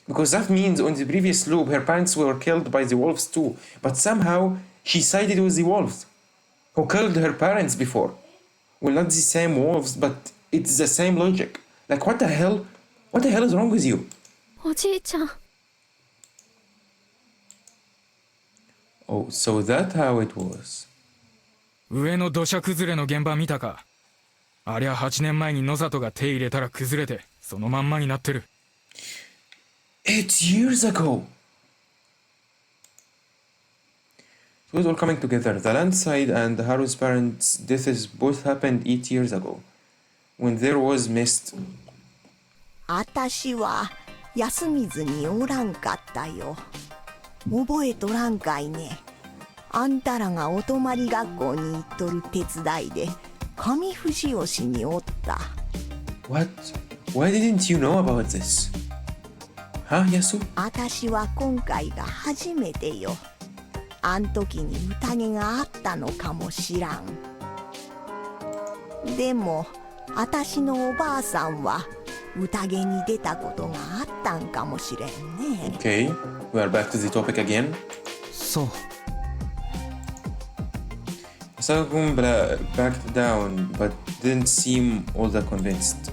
Because that means on the previous loop, her parents were killed by the wolves too. But somehow, she sided with the wolves, who killed her parents before. Well, not the same wolves, but it's the same logic. Like, what the hell? What the hell is wrong with you? おじいちゃん。 Oh, so that how it was. 上の土砂崩れの現場見たか。ありゃ8年前に野里が手入れたら崩れてそのまんまになってる。 It's years ago. It was all coming together. The landslide and Haru's parents' deaths both happened 8 years ago, when there was mist. あたしは休みずにおらんかったよ。覚えとらんかいね。あんたらがお泊まり学校に行っとる手伝いで上藤吉におった。 What? Why didn't you know about this? Huh, Yasu? あたしは今回が初めてよ。あん時に宴があったのかもしらん。でもあたしのおばあさんは宴に出たことがあったんかもしれんね。 Okay, we are back to the topic again. そう。Asakun backed down but didn't seem all that convinced.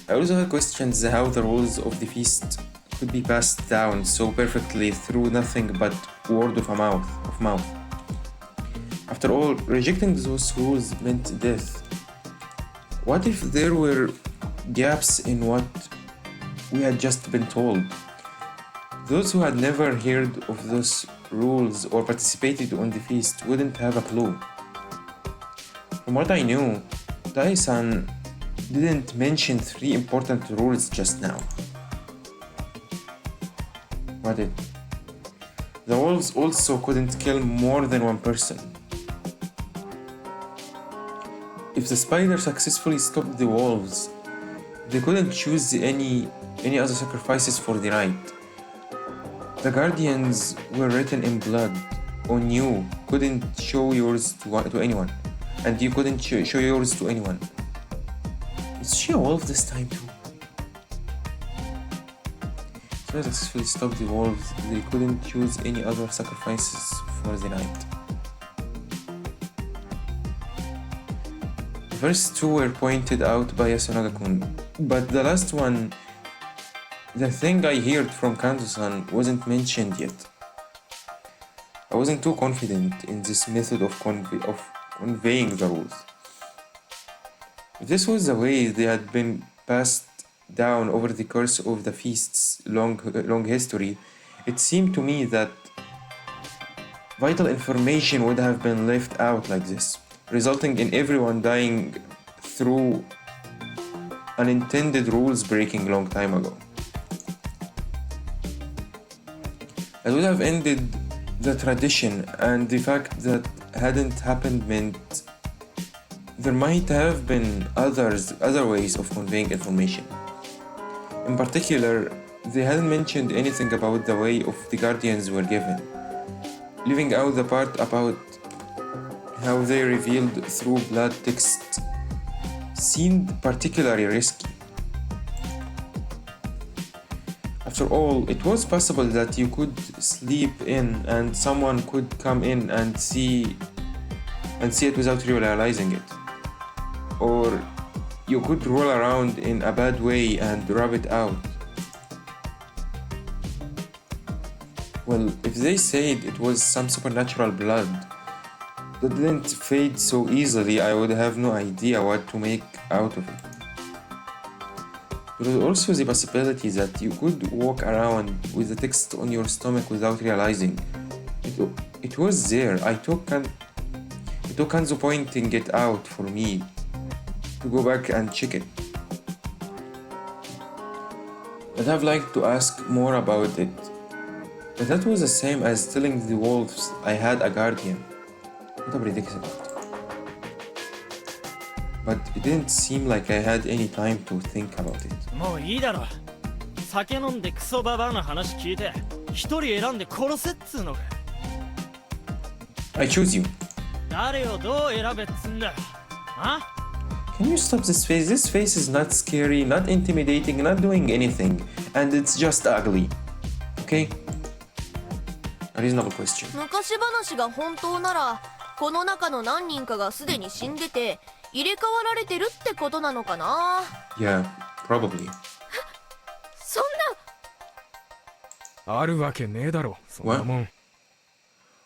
I also had questions how the rules of the feast could be passed down so perfectly through nothing but word of mouth. After all, rejecting those rules meant death. What if there were gaps in what we had just been told? Those who had never heard of those rules or participated on the feast wouldn't have a clue. From what I knew, Tai-san didn't mention 3 important rules just now. What did? The wolves also couldn't kill more than 1 person. If the spider successfully stopped the wolves, they couldn't choose any other sacrifices for the night. The guardians were written in blood on you, couldn't show yours to anyone, and you couldn't show yours to anyone. Is she a wolf this time too? So they successfully stopped the wolves, they couldn't choose any other sacrifices for the night. The first 2 were pointed out by Yasunaga-kun, but the last one, the thing I heard from Kanzo-san, wasn't mentioned yet. I wasn't too confident in this method of conveying the rules. If this was the way they had been passed down over the course of the feast's long history, it seemed to me that vital information would have been left out like this, resulting in everyone dying through unintended rules breaking long time ago. It would have ended the tradition, and the fact that hadn't happened meant there might have been other ways of conveying information. In particular, they hadn't mentioned anything about the way of the guardians were given, leaving out the part about how they revealed through blood text seemed particularly risky. After all, it was possible that you could sleep in and someone could come in and see it without realizing it. Or you could roll around in a bad way and rub it out. Well, if they said it was some supernatural blood that didn't fade so easily, I would have no idea what to make out of it. There was also the possibility that you could walk around with the text on your stomach without realizing. It was there. It took Kanzo pointing it out for me to go back and check it. I'd have liked to ask more about it, but that was the same as telling the wolves I had a guardian. What a predicament. But it didn't seem like I had any time to think about it. もういいだろ。酒飲んでクソババアの話聞いて、一人選んで殺せっつうのか。I choose you. 誰をどう選べっつんだよ。あ Can you stop this face? This face is not scary, not intimidating, not doing anything, and it's just ugly. Okay? A reasonable question. 昔話が本当なら、この中の何人かがすでに死んでて入れ替わられてるってことなのかな。 Yeah, probably. あるわけねえだろ、そんなもん。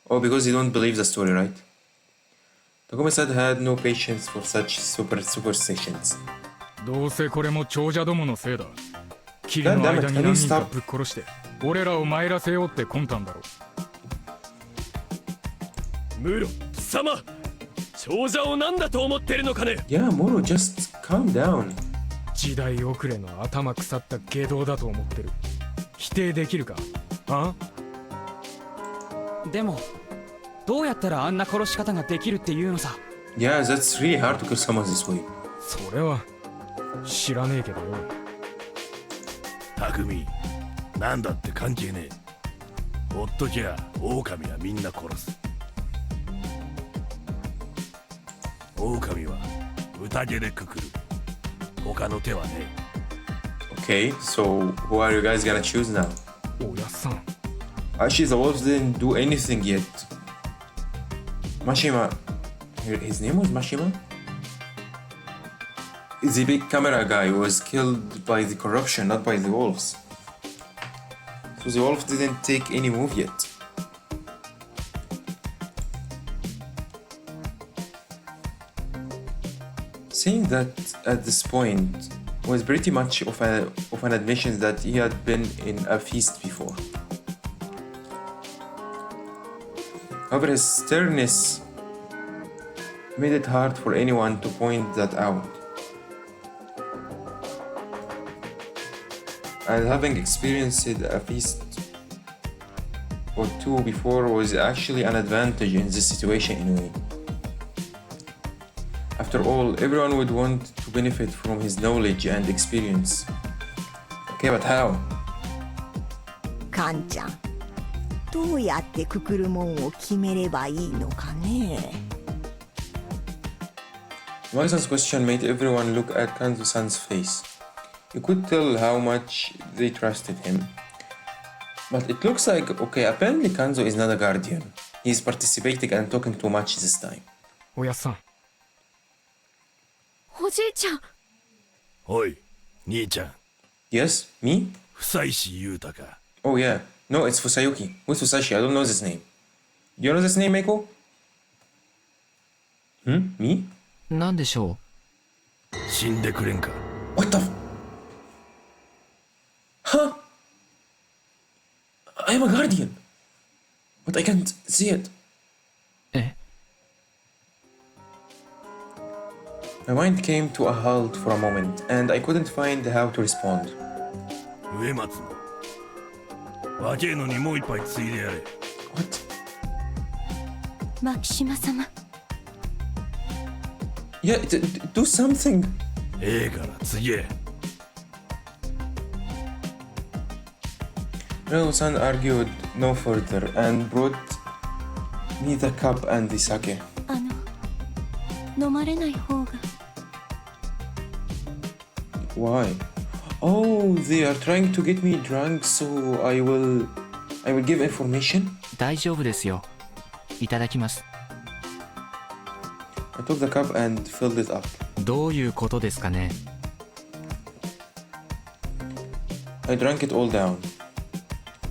Oh, because you don't believe the story, right? Takumi-san had no patience for such superstitions. どうせこれも長者どものせいだ。霧の間に何人かぶっ殺して、俺らを参らせようって魂胆だろ。ムロ、貴様、長者を何だと思ってるのかね。Yeah, Moro, just calm down. 時代遅れの頭腐った下道だと思ってる。否定できるか？あ？でもどうやったらあんな殺し方ができるっていうのさ。Yeah, that's really hard to kill someone this way. それは知らねえけどよ。匠、なんだって関係ねえ。ほっときゃ狼はみんな殺す。狼は宴でくくる。他の手はねOkay, え。so who are you guys gonna choose now? おやっさん。Actually, the wolves didn't do anything yet. Mashima, his name was Mashima? The big camera guy was killed by the corruption, not by the wolves. So the wolves didn't take any move yet. Saying that at this point was pretty much of an admission that he had been in a feast before. However, his sternness made it hard for anyone to point that out. And having experienced a feast or two before was actually an advantage in this situation anyway. After all, everyone would want to benefit from his knowledge and experience. Okay, but how? カンちゃん、どうやってくくるもんを決めればいいのかね。Maki-san's question made everyone look at Kanzo-san's face. You could tell how much they trusted him. But it looks like, okay, apparently Kanzo is not a guardian. He's participating and talking too much this time. おやっさん。おじいちゃん。おい、兄ちゃん。Yes, me? 久石優太か。Oh yeah. No, it's Fusayuki. Who's Fusashi? I don't know this name. Do you know this name, Meiko? Me? なんでしょう。死んでくれんか。What the? Huh? I am a guardian. But I can't see it. え? My mind came to a halt for a moment, and I couldn't find how to respond. 上松の。若えのにもう一杯ついでやれ。What? 牧島様。Yeah, do something. ええから次へ。Reno-san argued no further and brought me the cup and the sake. 飲まれない方が。Why? Oh, they are trying to get me drunk, so I will give information? 大丈夫ですよ。いただきます。I took the cup and filled it up. どういうことですかね。I drank it all down,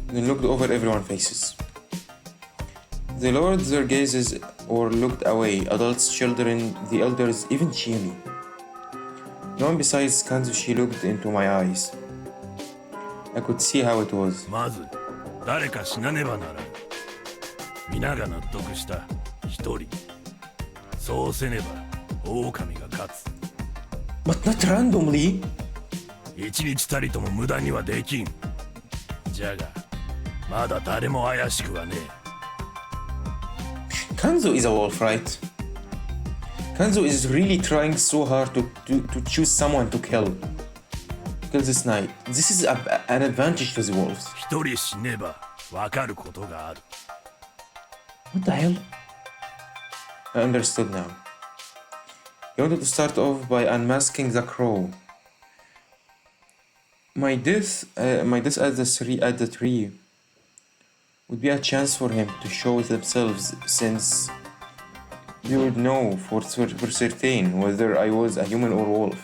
then looked over everyone's faces. They lowered their gazes or looked away, adults, children, the elders, even Chiemi. No one besides Kanzushi looked into my eyes. I could see how it was. まず、誰か死なねばならん。皆が納得した一人。そうせねば、狼が勝つ。But not randomly! 一日たりとも無駄にはできん。じゃが、まだ誰も怪しくはねえ。Kanzo is a wolf, right? Kanzo is really trying so hard to choose someone to kill this night. This is an advantage to the wolves. 一人死ねばわかることがある。What the hell? I understood now. He wanted to start off by unmasking the crow. My death at the tree would be a chance for him to show themselves, since they would know for certain whether I was a human or wolf.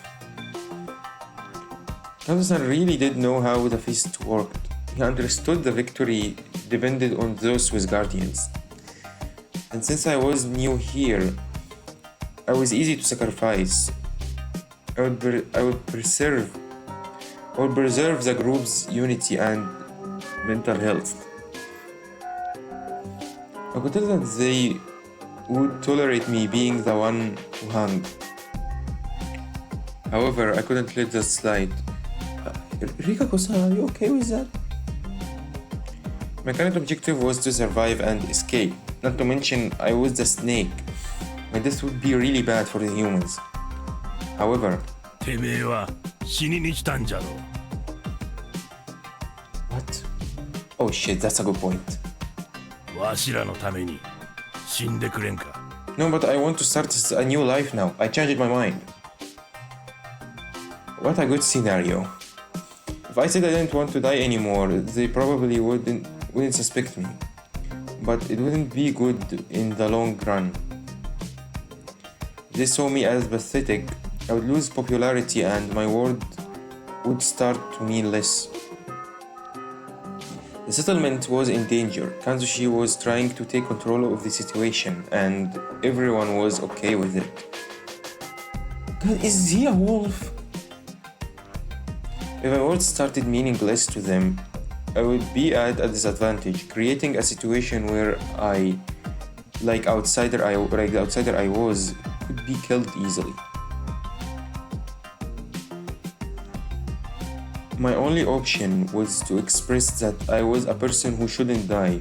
Kanzo-san really did know how the feast worked. He understood the victory depended on those with guardians. And since I was new here, I was easy to sacrifice. I would preserve the group's unity and mental health. I could tell that they would tolerate me being the one who hung. However, I couldn't let that slide. Rikako-san, are you okay with that? My current objective was to survive and escape. Not to mention, I was the snake. My death would be really bad for the humans. However, てめえは死にに来たんじゃろ。What? Oh shit, that's a good point. わしらのために死んでくれんか。No, but I want to start a new life now. I changed my mind. What a good scenario. If I said I didn't want to die anymore, they probably wouldn't suspect me. But it wouldn't be good in the long run. If they saw me as pathetic, I would lose popularity and my word would start to mean less. The settlement was in danger. Kanzushi was trying to take control of the situation and everyone was okay with it. God, is he a wolf? If my words started meaning less to them, I would be at a disadvantage, creating a situation where the outsider I was, could be killed easily. My only option was to express that I was a person who shouldn't die,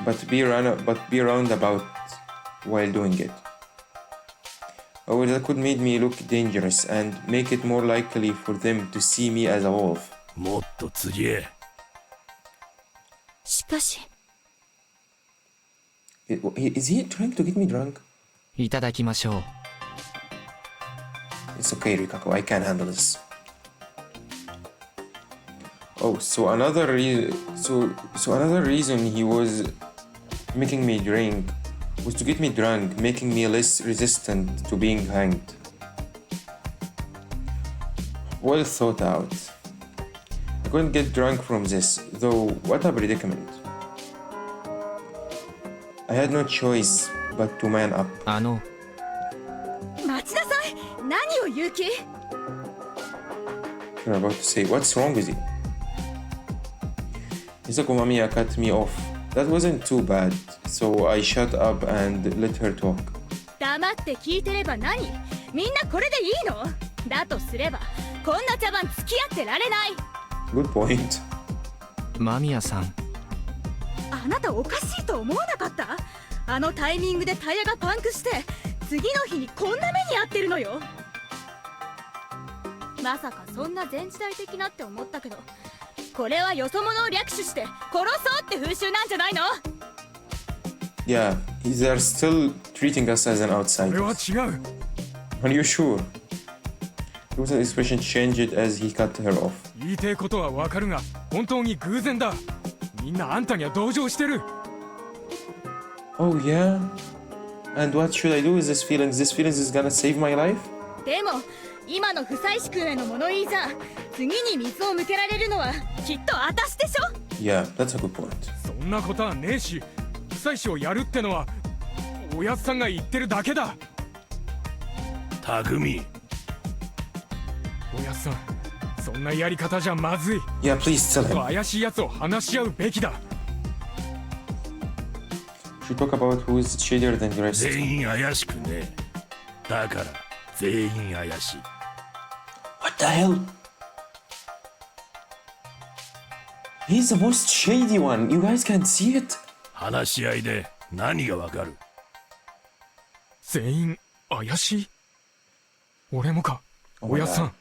but be roundabout while doing it. However, that could make me look dangerous and make it more likely for them to see me as a wolf. もっと次へ。しかし Is he trying to get me drunk? いただきましょう。It's okay, Rikako, I can handle this. Oh, so another reason he was making me drink was to get me drunk, making me less resistant to being hanged. Well thought out. I couldn't get drunk from this, though what a predicament. I had no choice but to man up. 待ちなさい。何を言う気？ You're about to say, what's wrong with you? Hisako Mamiya cut me off. That wasn't too bad, so I shut up and let her talk. 黙って聞いてれば何？みんなこれでいいの？だとすれば、こんな茶番付き合ってられない。Good point. 間宮さん。あなたおかしいと思わなかった？あのタイミングでタイヤがパンクして、次の日にこんな目に遭ってるのよ。まさかそんな前時代的なって思ったけど、これはよそ者を略取して殺そうって風習なんじゃないの？ Yeah, they're still treating us as an outsider. これは違う。 Are you sure? Rusa's expression changed as he cut her off. 言いてえことはわかるが、本当に偶然だ。みんなあんたには同情してる。Oh yeah? And what should I do with this feelings? This feelings is gonna save my life? でも今の不妻子君への物言いじゃ次に水を向けられるのはきっと私でしょ？ Yeah, that's a good point. そんなことはねえし、不妻子をやるってのはおやつさんが言ってるだけだ。匠。おやつさん、そんなやり方じゃまずい。Yeah, please tell him. 怪しいやつを話し合うべきだ。Should talk about who is shadier than the rest. 全員怪しくねえ。だから全員怪しい。What the hell? He's the most shady one. You guys can't see it. 話し合いで何がわかる？全員怪しい？俺もか、おやつさん。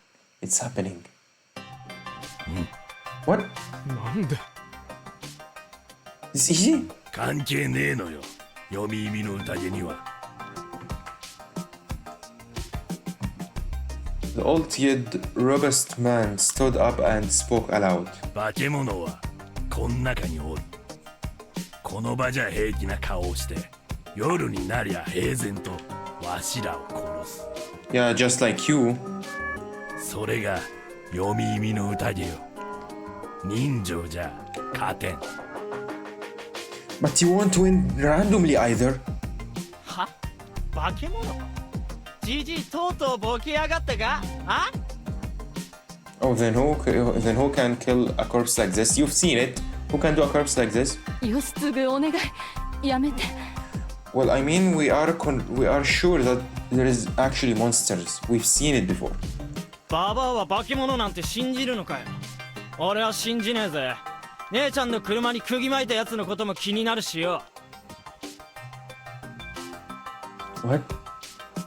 It's happening. What? なんで？ Is he? 関係ねえのよ。読み意味の宴には。The old-eared, robust man stood up and spoke aloud. 化け物はこん中におる。この場じゃ平気な顔をして、夜になりゃ平然とわしらを殺す。Yeah, just like you. それが読み意味の宴よ。人情じゃ勝てん。 But you won't win randomly either. は化け物じじいとうとうボケやがったかあ Oh, then who can kill a corpse like this? You've seen it. Who can do a corpse like this? よしつぐお願いやめて Well, I mean, we are sure that there is actually monsters. We've seen it before. ババアは化け物なんて信じるのかよ。俺は信じねえぜ。姉ちゃんの車に釘巻いたやつのことも気になるしよ。 What?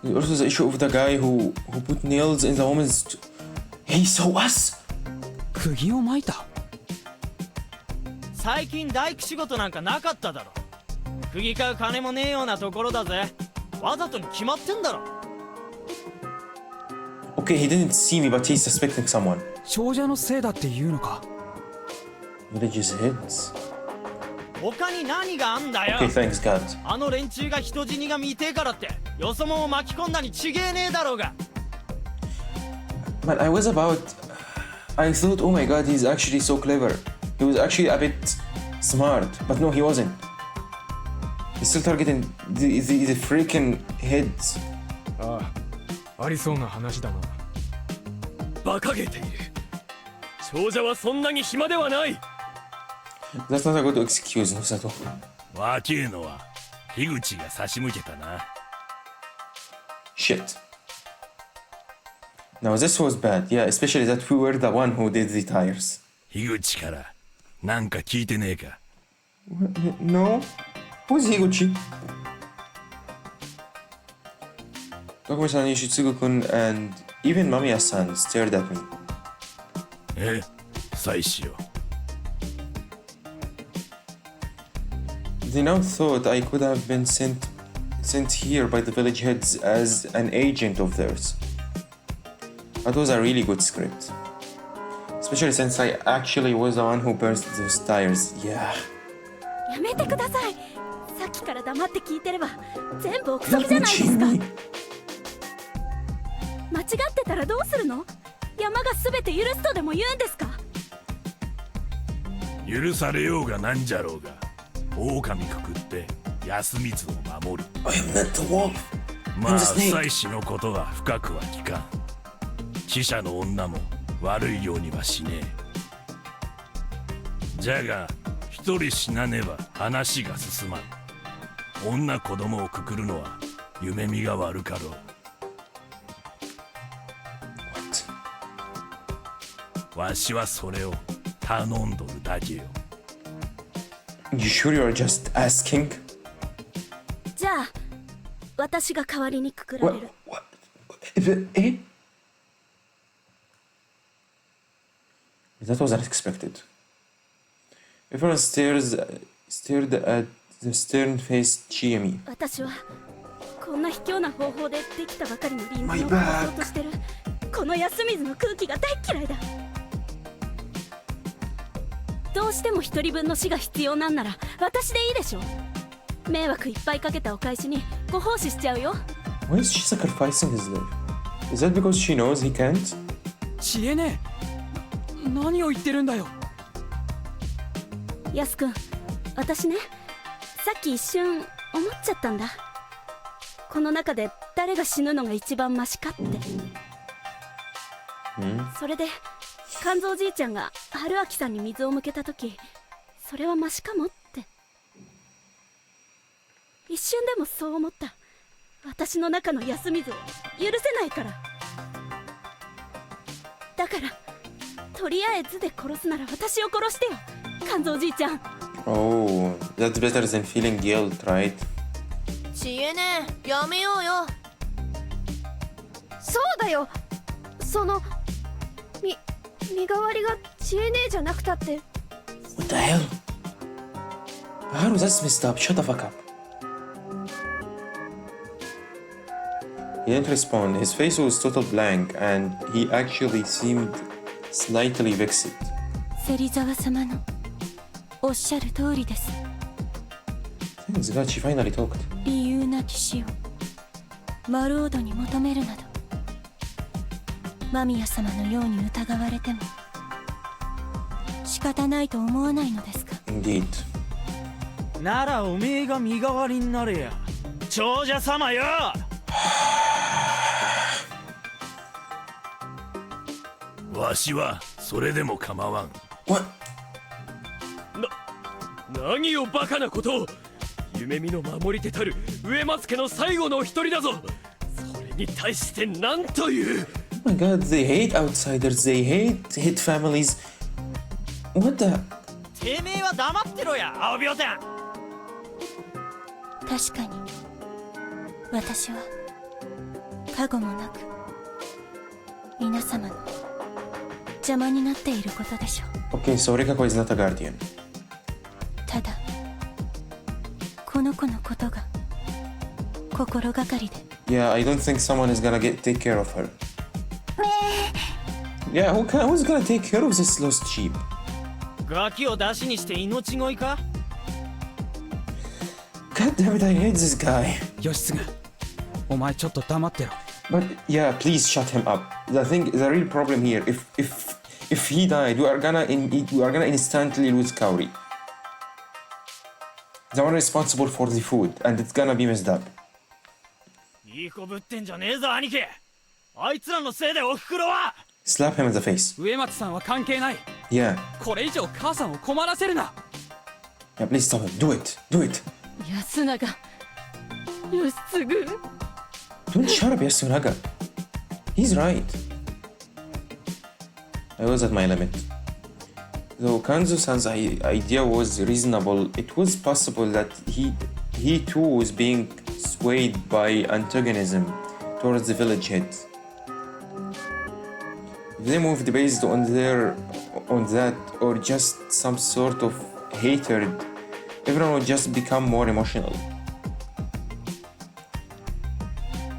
Also the issue of the guy who put nails in the woman's... He saw us? 釘を巻いた。最近大工仕事なんかなかっただろ。釘買う金もねえようなところだぜ。わざとに決まってんだろ。 Okay, he didn't see me, but he's suspecting someone. 長者のせいだって言うのか。 Religious heads. 他に何があんだよ。 Okay, thanks God. あの連中が人死にが見てえからってよそ者を巻き込んだにちげえねえだろうが。 Man, I thought, oh my God, he's actually so clever. He was actually a bit smart, but no, he wasn't. He's still targeting the freaking heads. ああ、ありそうな話だな。馬鹿げている。長者はそんなに暇ではない。 That's not a good excuse, Nosato. 若えのは樋口が差し向けたな。 Shit. Now this was bad, yeah, especially that we were the one who did the tires. 樋口からなんか聞いてねえか。 No? Who's Higuchi? Takumi-san, Yoshitsugu-kun, and even Mamiya-san stared at me. え、妻子よ。 They now thought I could have been sent here by the village heads as an agent of theirs. That was a really good script. Especially since I actually was the one who burst those tires. Yeah. やめてください。さっきから黙って聞いてれば全部憶測じゃないですか。間違ってたらどうするの？山が全て許すとでも言うんですか？許されようがなんじゃろうが、狼くくって安光を守る。まあ妻子のことは深くは聞かん。記者の女も悪いようにはしねえ。じゃが一人死なねば話が進まん。女子供をくくるのは夢見が悪かろう。わしはそれを頼んどるだけよ。 You sure you're just asking? じゃあ私が代わりにくくられる。Eh? That was unexpected. Everyone stared at the stern-faced Chiemi. 私はこんな卑怯な方法でできたばかりの隣人を殺そうとしてるこの安水の空気が大嫌いだ。どうしても一人分の死が必要なんなら私でいいでしょ。迷惑いっぱいかけたお返しにご奉仕しちゃうよ。 Why is she sacrificing his life? Is that because she knows he can't? 知恵ねえ。何を言ってるんだよ。ヤスくん、私ね、さっき一瞬思っちゃったんだ。この中で誰が死ぬのが一番マシかって。それで肝臓じいちゃんが春明さんに水を向けた時、それはマシかもって。一瞬でもそう思った。私の中の安水を許せないから。だからとりあえずで殺すなら私を殺してよ、肝臓じいちゃん。 Oh, that's better than feeling guilt, right? ちえねえ、やめようよ。そうだよ。その身代わりが知恵ねえじゃなくたって。 What the hell? Haru, that's messed up. Shut the fuck up. He didn't respond. His face was total blank, and he actually seemed slightly vexed. 芹沢様のおっしゃる通りです。 Thanks God, she finally talked. 理由なき死をマロードに求めるなど、間宮様のように疑われても仕方ないと思わないのですか。 Indeed. ならおめえが身代わりになれや、長者様よ。わしはそれでも構わん。何をバカなことを。夢見の守り手たる植松家の最後の一人だぞ。それに対して何という。 Oh my god, they hate outsiders, they hate families. What the? てめえは黙ってろや、青病天。確かに私は過去もなく皆様の邪魔になっていることでしょう。 Okay, so Rikako is not a guardian. ただこの子のことが心がかりで。 Yeah, I don't think someone is gonna take care of her. Yeah, who's gonna take care of this lost sheep? ガキを出しにして命乞いか。 God damn it, I hate this guy. 義経、お前ちょっと黙ってろ。 But yeah, please shut him up. The real problem here, if he died, we are gonna instantly lose Kaori. The one responsible for the food, and it's gonna be messed up. いい子ぶってんじゃねえぞ兄貴。あいつらのせいでおふくろは。 Slap him in the face. 植松さんは関係ない。 Yeah. これ以上母さんを困らせるな。 Yeah, please stop it. Do it. Do it. 安永、義継。 Don't shut up, Yasunaga. He's right. I was at my limit. Though Kanzo-san's idea was reasonable, it was possible that he too was being swayed by antagonism towards the village head. If they moved based on that, or just some sort of hatred, everyone would just become more emotional.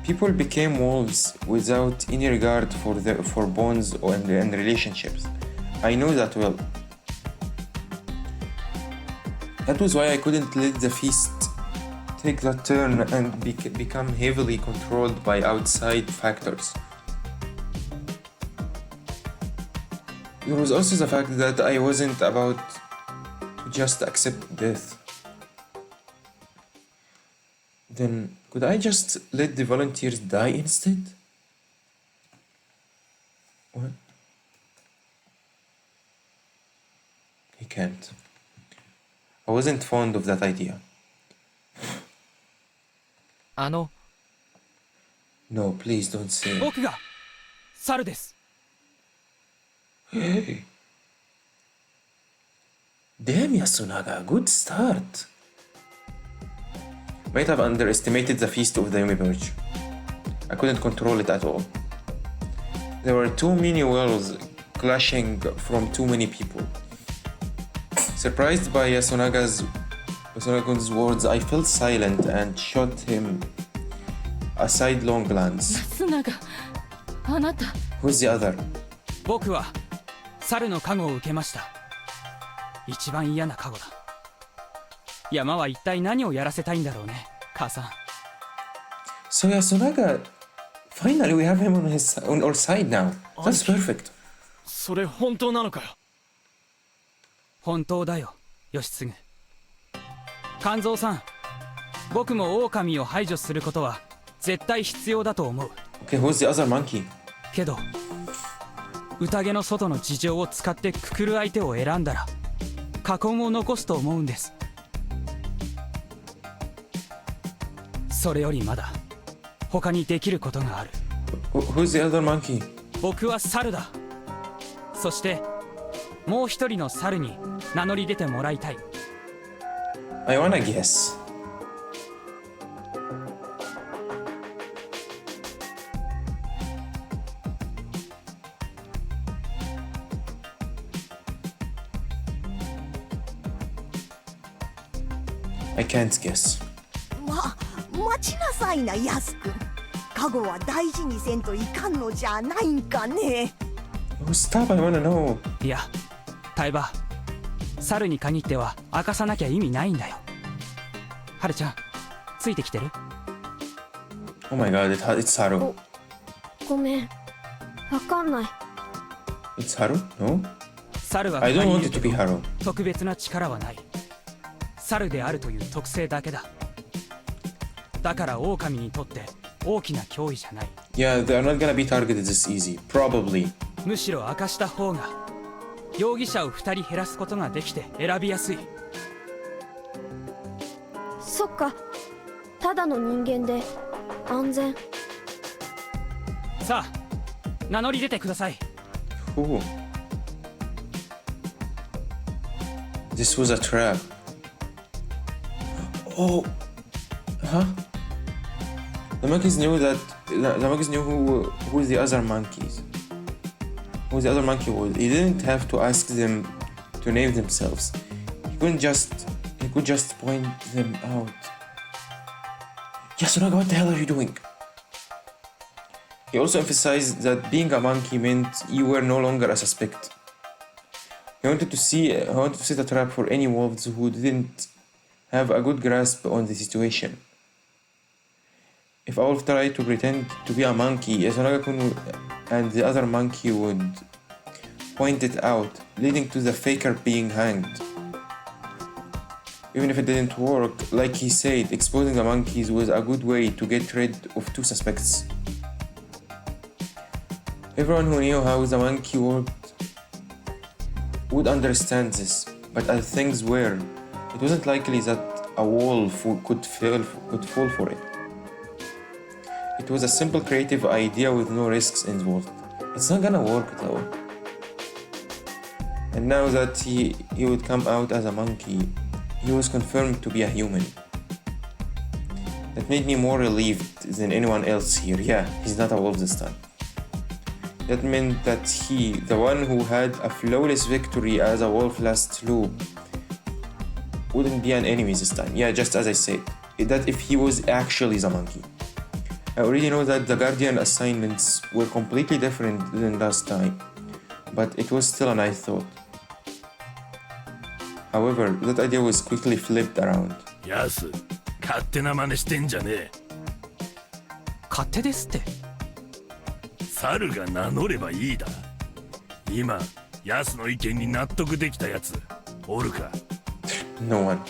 People became wolves without any regard for bonds and relationships. I know that well. That was why I couldn't let the feast take that turn and become heavily controlled by outside factors. There was also the fact that I wasn't about to just accept death. Then could I just let the volunteers die instead? What? He can't. I wasn't fond of that idea. No, please don't say. 僕が猿です。 Hey. Damn, Yasunaga, good start. Might have underestimated the feast of the Yumi Birch. I couldn't control it at all. There were too many wills clashing from too many people. Surprised by Yasunaga's words, I fell silent and shot him a sidelong glance. 安永、あなた。 Who's the other? 僕は猿の加護を受けました。一番嫌な加護だ。山は一体何をやらせたいんだろうね、母さん。 So Yasunaga, finally we have him on our side now. That's perfect. それ本当なのかよ。本当だよ、義継。勘三さん、僕も狼を排除することは絶対必要だと思う。 Okay, who's the other monkey? けど、宴の外の事情を使ってくくる相手を選んだら、禍根を残すと思うんです。それよりまだ他にできることがある。 Who's the other monkey? 僕は猿だ。そしてもう一人の猿に名乗り出てもらいたい。 I wanna guess. I can't guess. 待ちなさいな、ヤス君。加護は大事にせんといかんのじゃないんかね。Oh, stop, I wanna know. いや、タイバ、猿に限っては明かさなきゃ意味ないんだよ。ハルちゃん、ついてきてる？ Oh my god, it's Haru. ごめん、わかんない。 It's Haru? No? 猿は I don't 他に want いる it け to be ど Haru. 特別な力はない。猿であるという特性だけだ。だから狼にとって大きな脅威じゃない。 Yeah, they're not gonna be targeted this easy. Probably. むしろ明かした方が容疑者を2人減らすことができて選びやすい。そっか、ただの人間で安全。さあ、名乗り出てください。Ooh. This was a trap. Oh, huh? The monkeys knew that. The monkeys knew who the other monkeys. Who the other monkey was. He didn't have to ask them to name themselves. He could just point them out. Yasunaga, what the hell are you doing? He also emphasized that being a monkey meant you were no longer a suspect. He wanted to set a trap for any wolves who didn't have a good grasp on the situation. If a wolf tried to pretend to be a monkey, Yasunaga-kun and the other monkey would point it out, leading to the faker being hanged. Even if it didn't work, like he said, exposing the monkeys was a good way to get rid of two suspects. Everyone who knew how the monkey worked would understand this, but as things were, it wasn't likely that a wolf could fall for it. It was a simple creative idea with no risks involved. It's not gonna work though. And now that he would come out as a monkey, he was confirmed to be a human. That made me more relieved than anyone else here. Yeah, he's not a wolf this time. That meant that he, the one who had a flawless victory as a wolf last loop, wouldn't be an enemy this time. Yeah, just as I said, that if he was actually the monkey. I already know that the Guardian assignments were completely different than last time, but it was still a nice thought. However, that idea was quickly flipped around. ヤス、勝手な真似してんじゃねえ。勝手ですって。猿が名乗ればいいだ。今、ヤスの意見に納得できたやつ、おるか？ No one.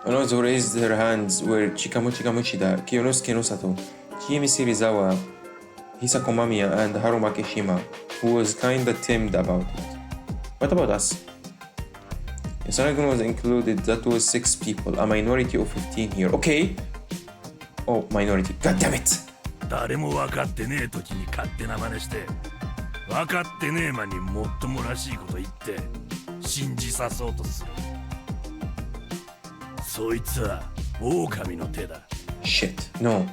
Those who raised their hands were Chikamochi Kamushida, Kiyonosuke Nosato, Chiemi Serizawa, Hisako Mamiya, and Haru Makishima, who was kinda timid about it. What about us? Yasunaga was included. That was 6 people, a minority of 15 here. Okay. Oh, minority. God damn it. 誰も分かってねえ時に勝手な真似して、分かってねえ間にもっともらしいこと言って信じさそうとする。そいつは狼の手だ。Shit. No.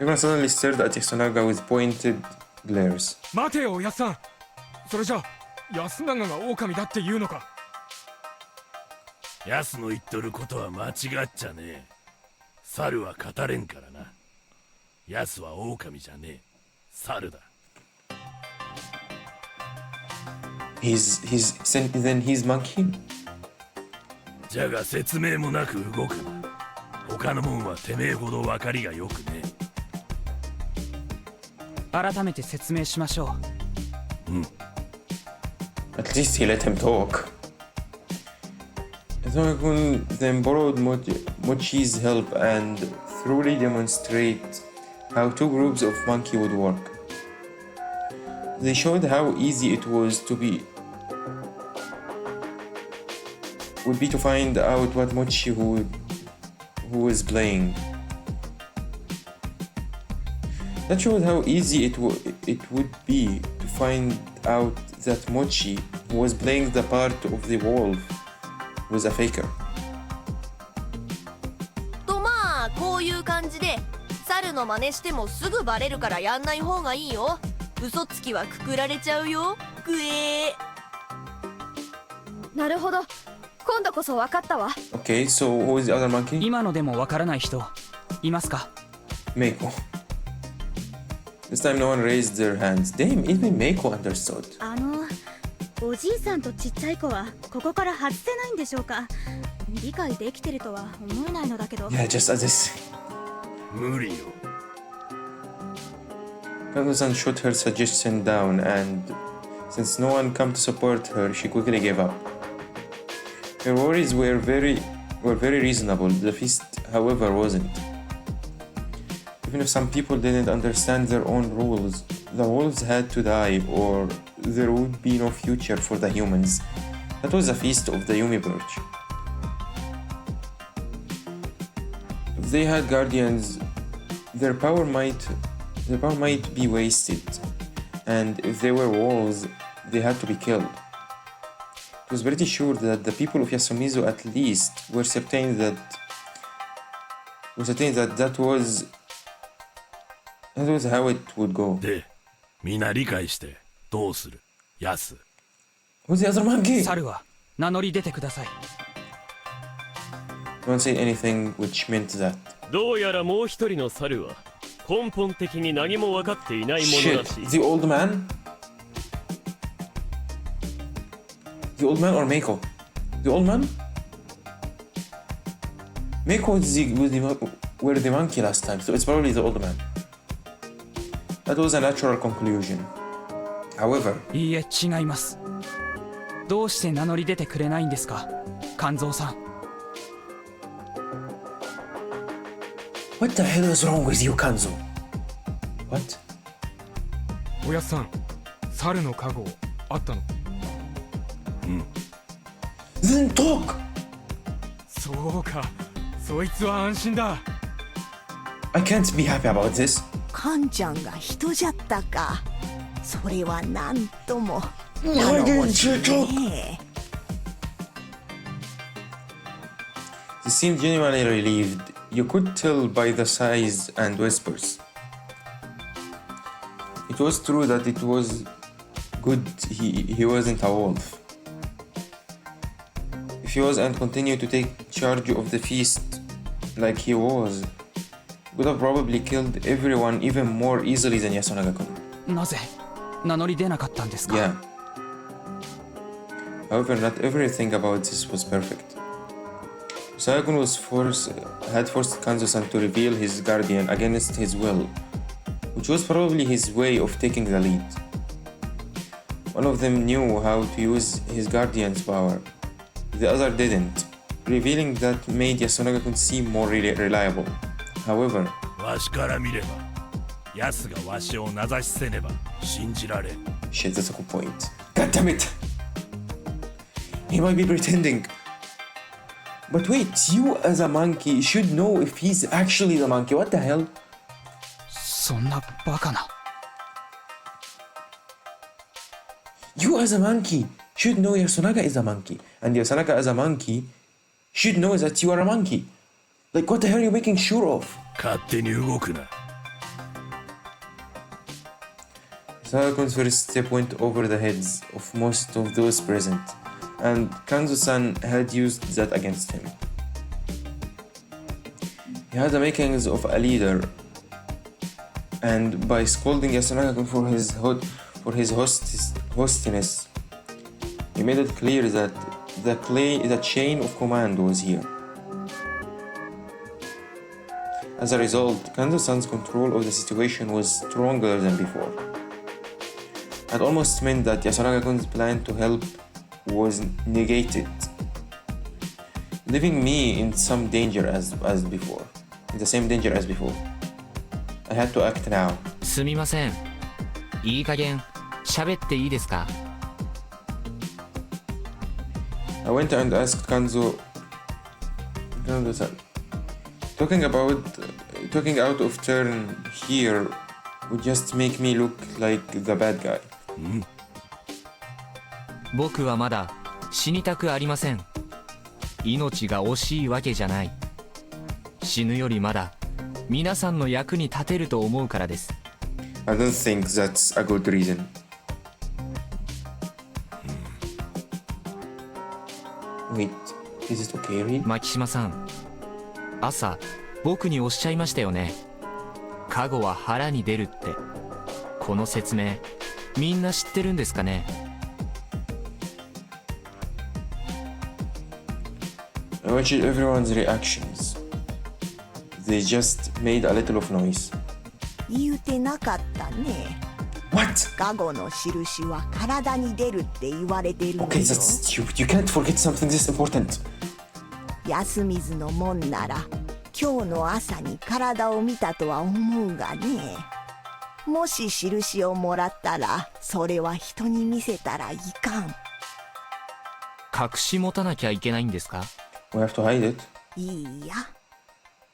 Everyone suddenly stared at Yasunaga with pointed glares. 待てよ、ヤスさん。それじゃ安永が狼だって言うのか？ヤスの言っとることは間違っちゃねえ。猿は語れんからな。ヤスは狼じゃねえ。猿だ。Then he's monkey? じゃが説明もなく動くな。他のもんはてめえほど分かりがよくねえ。改めて説明しましょう。うん。At least he let him talk. Yasunaga-kun then borrowed Mochi's help and thoroughly demonstrate how 2 groups of monkey would work. They showed how easy it would be to find out what Mochi who was playing. That showed how easy it would be to find out that Mochi, who was playing the part of the wolf, was a faker. とまあこういう感じで猿の真似してもすぐバレるからやんない方がいいよ。嘘つきはくくられちゃうよ。ぐえー。なるほど。今度こそ分かったわ。Okay, so who is the other monkey? 今のでも分からない人いますか？ Meiko. This time no one raised their hands. Damn, even Meiko understood. おじいさんとちっちゃい子はここから外せないんでしょうか？理解できてるとは思えないのだけど。Yeah, just as this. 無理よ。Kando-san shot her suggestion down and Since no one came to support her, she quickly gave up. Her worries were very reasonable. The feast, however, wasn't. Even if some people didn't understand their own rules, the wolves had to die or there would be no future for the humans. That was the feast of the Yumi Birch. If they had guardians, their power might be wasted, and if they were wolves, they had to be killed. It was pretty sure that the people of Yasumizu at least were certain that was how it would go. で、みんな理解してどうする？ヤス。Who's the other monkey? 猿は名乗り出てください。Don't say anything which meant that. どうやらもう一人の猿は根本的に何も分かっていないものらしい。Shit, the old man? The old man or Meiko? The old man? Meiko were the monkey last time, so it's probably the old man. That was a natural conclusion. However, いいえ、違います。どうして名乗り出てくれないんですか、肝臓さん。What the hell is wrong with you, Kanzo? What? おやっさん、猿のカゴあったの？Then talk! そうか、そいつは安心だ。I can't be happy about this. カンちゃんが人じゃったか。それはなんとも Why didn't you talk? They seemed genuinely relieved. You could tell by the sighs and whispers. It was true that it was good he wasn't a wolf. If he was and continued to take charge of the feast like he was, would have probably killed everyone even more easily than Yasunaga-kun. なぜ名乗り出なかったんですか？ Yeah. However, not everything about this was perfect. Yasunaga-kun had forced Kanzo-san to reveal his guardian against his will, which was probably his way of taking the lead. One of them knew how to use his guardian's power, the other didn't. Revealing that made Yasunaga-kun seem more reliable. However, わしから見れば、ヤスがわしを名指しせねば信じられん。 shit, that's a good point. God damn it! He might be pretending. But wait, you as a monkey should know if he's actually the monkey. What the hell? そんなバカな。You as a monkey should know Yasunaga is a monkey. And Yasunaga as a monkey should know that you are a monkey. Like, what the hell are you making sure of? 勝手に動くな。Yasunaga-kun's first step went over the heads of most of those present, and Kanzo-san had used that against him. He had the makings of a leader, and by scolding Yasunaga-kun for his hostiness, he made it clear that the chain of command was here. As a result, Kanzo-san's control of the situation was stronger than before. It almost meant that Yasunaga-kun's plan to help was negated, leaving me in some danger as before. In the same danger as before. I had to act now. すみません。いい加減喋っていいですか？ I went and asked Kanzo-san, talking out of turn here would just make me look like the bad guy. 僕はまだ死にたくありません。命が惜しいわけじゃない。死ぬよりまだ皆さんの役に立てると思うからです。I don't think that's a good reason. Wait, is it okay, Reed? 牧島さん、朝僕におっしゃいましたよね。カゴは腹に出るって。この説明、みんな知ってるんですかね？ I watched everyone's reactions. They just made a little of noise. 言うてなかったね。加護の印は体に出るって言われてるのよ。 Okay, that's stupid. You can't forget something this important. 安水のもんなら今日の朝に体を見たとは思うがね。もし印をもらったらそれは人に見せたらいかん。隠し持たなきゃいけないんですか？ We have to hide it. いいや、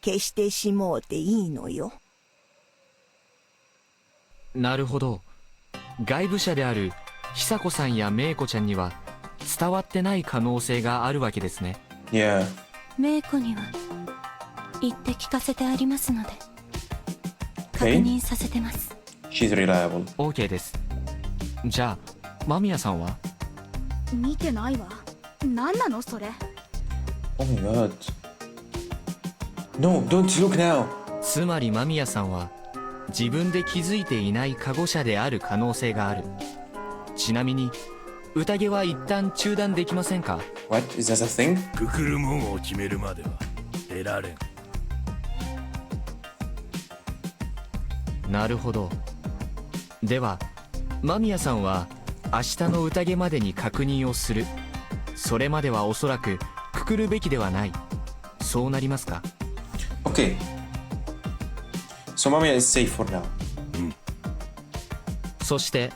消してしもうていいのよ。なるほど。外部者である久子さんや芽衣子ちゃんには伝わってない可能性があるわけですね。Yeah. 芽衣子には言って聞かせてありますので確認させてます。She's reliable. OK です。じゃあ間宮さんは？見てないわ。何なのそれ。 Oh my god. No, don't look now. つまり間宮さんは自分で気づいていない過護者である可能性がある。ちなみに宴は一旦中断できませんか？ What? Is that a thing? くくるもんを決めるまでは出られん。なるほど。では間宮さんは明日の宴までに確認をする。それまではおそらくくくるべきではない。そうなりますか？ Okay. So Mamiya is safe for now. そして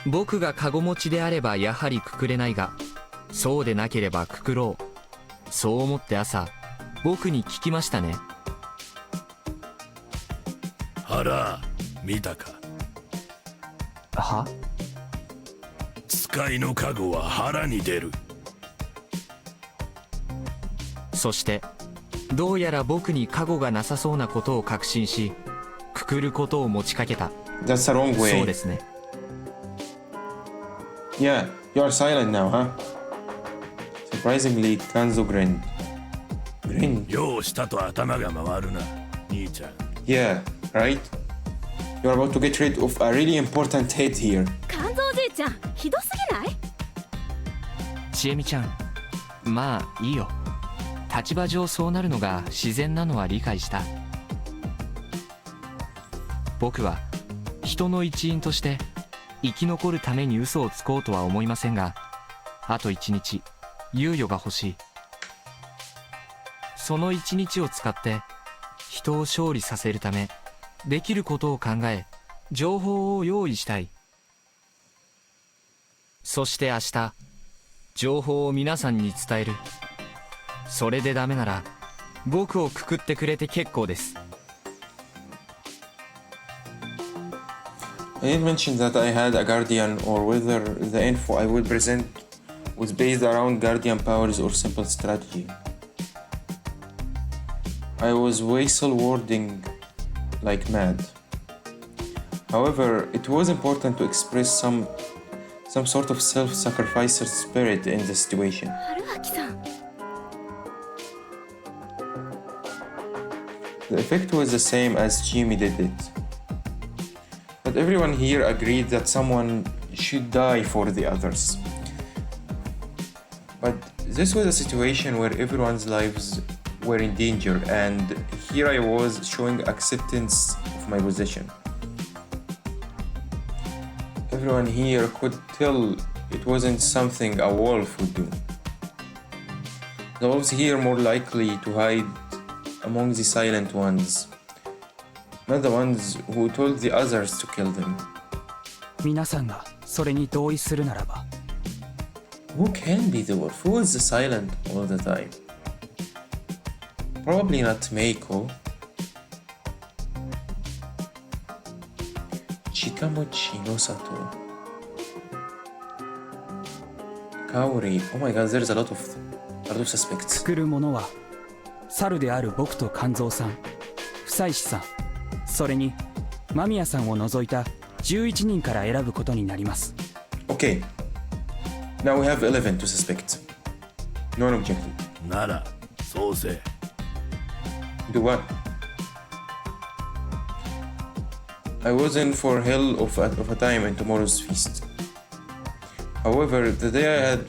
僕がカゴ持ちであればやはりくくれないが、そうでなければくくろう。そう思って朝僕に聞きましたね。腹見たか？は？使いの加護は腹に出る。そしてどうやら僕に加護がなさそうなことを確信し、くくることを持ちかけた。 That's the wrong way. そうですね。Yeah, you are silent now, huh? Surprisingly, Kanzo grinned. Grinned? ようしたと頭が回るな、兄ちゃん。 Yeah, right? You're about to get rid of a really important head here. 肝臓じいちゃんひどすぎない？ちえみちゃん、まあいいよ。立場上そうなるのが自然なのは理解した。僕は人の一員として生き残るために嘘をつこうとは思いませんが、あと一日猶予が欲しい。その一日を使って人を勝利させるためできることを考え、情報を用意したい。そして明日情報を皆さんに伝える。それでダメなら僕をくくってくれて結構です。 I didn't mention that I had a guardian or whether the info I would present was based around guardian powers or simple strategy. I was whistle wording like mad. However, it was important to express some sort of self-sacrificer spirit in the situation. 春明さん。 The effect was the same as Jimmy did it. But everyone here agreed that someone should die for the others. But this was a situation where everyone's lives were in danger, and here I was showing acceptance of my position. Everyone here could tell it wasn't something a wolf would do. The wolves here more likely to hide among the silent ones, not the ones who told the others to kill them. 皆さんがそれに同意するならば。 Who can be the wolf? Who is the silent all the time? Probably not Meiko. Chikamochi no Sato. Kaori. Oh my god, there's a lot of suspects. くくる者は猿である僕と肝臓さん、夫妻子さん、それに間宮さんを除いた11人から選ぶことになります。 Okay. Now we have 11 to suspect. No one objected. なら、そうせ。Do what? I was in for hell of a time in tomorrow's feast. However, the day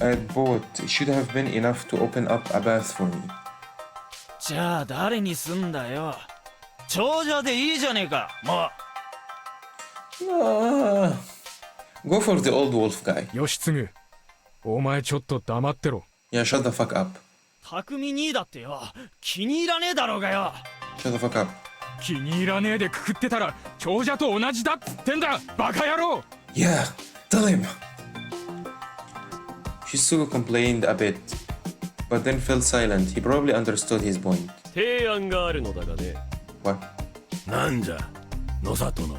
I had bought should have been enough to open up a path for me. じゃあ誰にすんだよ。長者でいいじゃねえか、もう。Go for the old wolf guy. 義継、お前ちょっと黙ってろ。 Yeah, shut the fuck up. 匠兄だってよ、気に入らねえだろうがよ。 Shut the fuck up. 気に入らねえでくくってたら長者と同じだっつってんだ、バカ野郎。 Yeah, tell him. Shisugo complained a bit, but then fell silent. He probably understood his point. 提案があるのだがね。 What? なんじゃ野里の。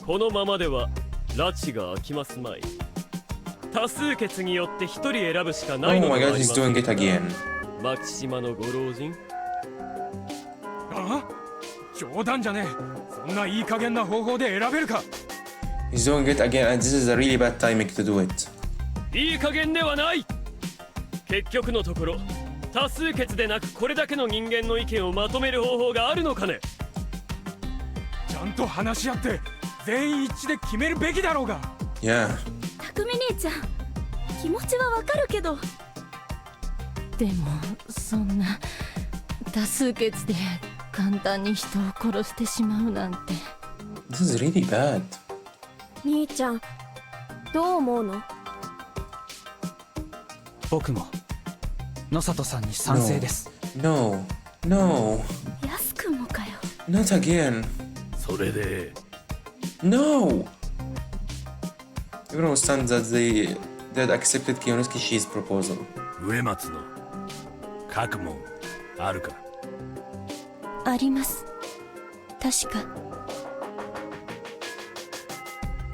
このままでは拉致が開きますまい。多数決によって一人選ぶしかないの Oh で my はあ god, り he's ませ doing ん it か。 again. 牧島のご老人。あ、冗談じゃねえ。そんないい加減な方法で選べるか。 He's doing it again, and this is a really bad timing to do it. いい加減ではない。結局のところ多数決でなくこれだけの人間の意見をまとめる方法があるのかね。ちゃんと話し合って全員一致で決めるべきだろうが。 Yeah. 匠兄ちゃん、気持ちはわかるけど。でもそんな多数決で簡単に人を殺してしまうなんて。 This is really bad. 兄ちゃん、どう思うの？僕も野里さんに賛成です。 No. No. ヤス君もかよ。 Not again. それで No. Everyone understands that they had accepted Kiyonoshi's proposal. 植松の各問あるか。あります。確か。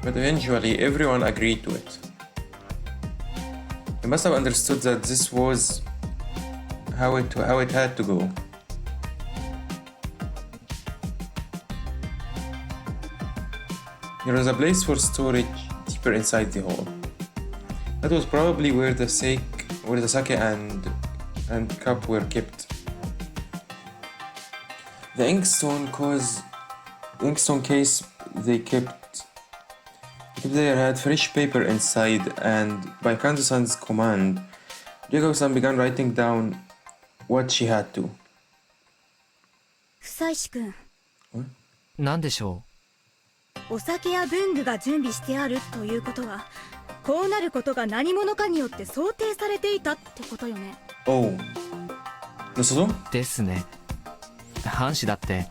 But eventually, everyone agreed to it. They must have understood that this was how it had to go. There was a place for storage deeper inside the hall. That was probably where the sake and cup were kept. The inkstone case they kept there had fresh paper inside, and by Kanzo-san's command, Ryugo-san began writing down what she had to. 久石君、何でしょお酒や文具が準備してあるということは、こうなることが何者かによって想定されていたってことよね。 Oh. うですね。藩士だって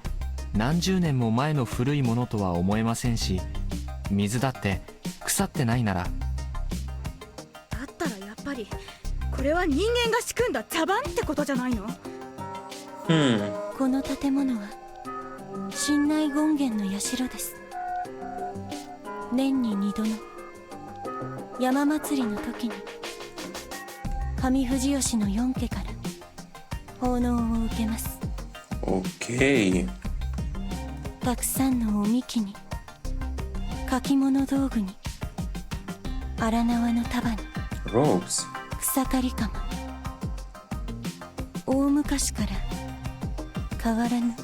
何十年も前の古いものとは思えませんし、水だって腐ってないなら。だったらやっぱりこれは人間が仕組んだ茶番ってことじゃないの？この建物は神内権現の社です。年に2度の山祭りの時に上藤吉の4家から奉納を受けます。 Okay. たくさんのおみきに書物道具に荒縄の束に Robes. 草刈り鎌、大昔から変わらぬ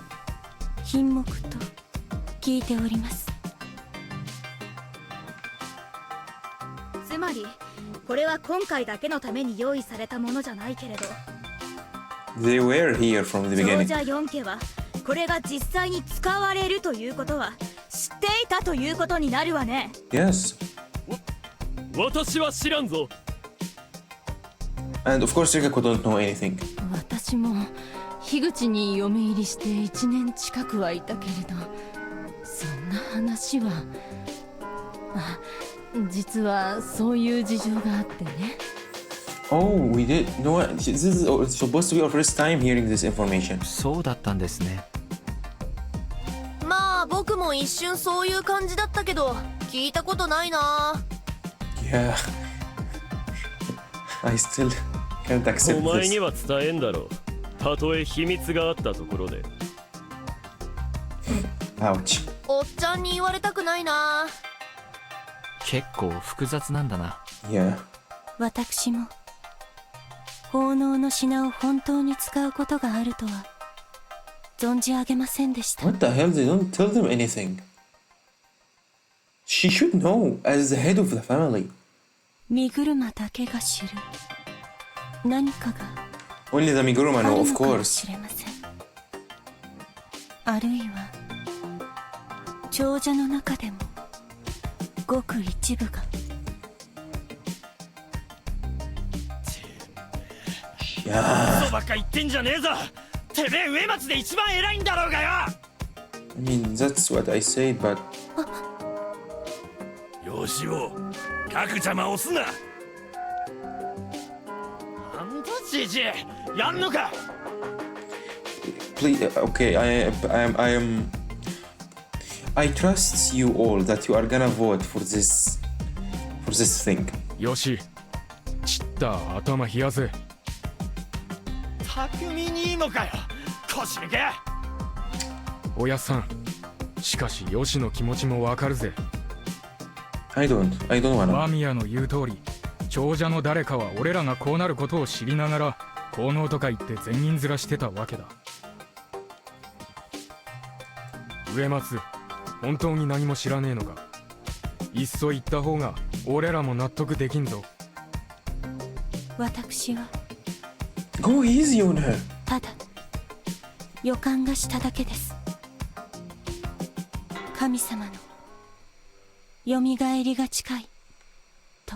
品目と聞いております。つまりこれは今回だけのために用意されたものじゃないけれど、 They were here from the 長 beginning. 者4家はこれが実際に使われるということは知っていたということになるわね。 Yes. 私は知らんぞ。 And of course, Rikako don't know anything. 私も樋口に嫁入りして1年近くはいたけれど、そんな話は。あ、実はそういう事情があってね。 Oh, we did. No, this is supposed to be our first time hearing this information. そうだったんですね。まあ僕も一瞬そういう感じだったけど聞いたことないな。 Yeah. I still can't accept お前に this. は伝えんだろう。たとえ秘密があったところで。 Ouch. おっちゃんに言われたくないな。結構複雑なんだな。Yeah. 私も奉納の品を本当に使うことがあるとは存じ上げませんでした。 What the hell? They don't tell them anything. She should know as the head of the family. 身車だけが知る何かが Only the Miguruma あ know, る of のかも course. しれません。あるいは長者の中でもごく一部が。嘘ばっか言ってんじゃねえぞ。てめえ上松で一番偉いんだろうがよ。I mean, that's what I say, but よしお、各邪魔をすな。なんだじじい、やんのか。 please, okay, I trust you all that you are gonna vote for this thing. よし、ちった頭冷やせ。匠にもかよ、腰抜け。おやさん、しかしヨシの気持ちもわかるぜ。I don't wanna. 間宮の言う通り、長者の誰かは俺らがこうなることを知りながら効能とか言って善人面してたわけだ。上松、本当に何も知らねえのか。いっそ言った方が俺らも納得できんぞ。私は Go easy on her. ただ予感がしただけです。神様のよみがえりが近いと。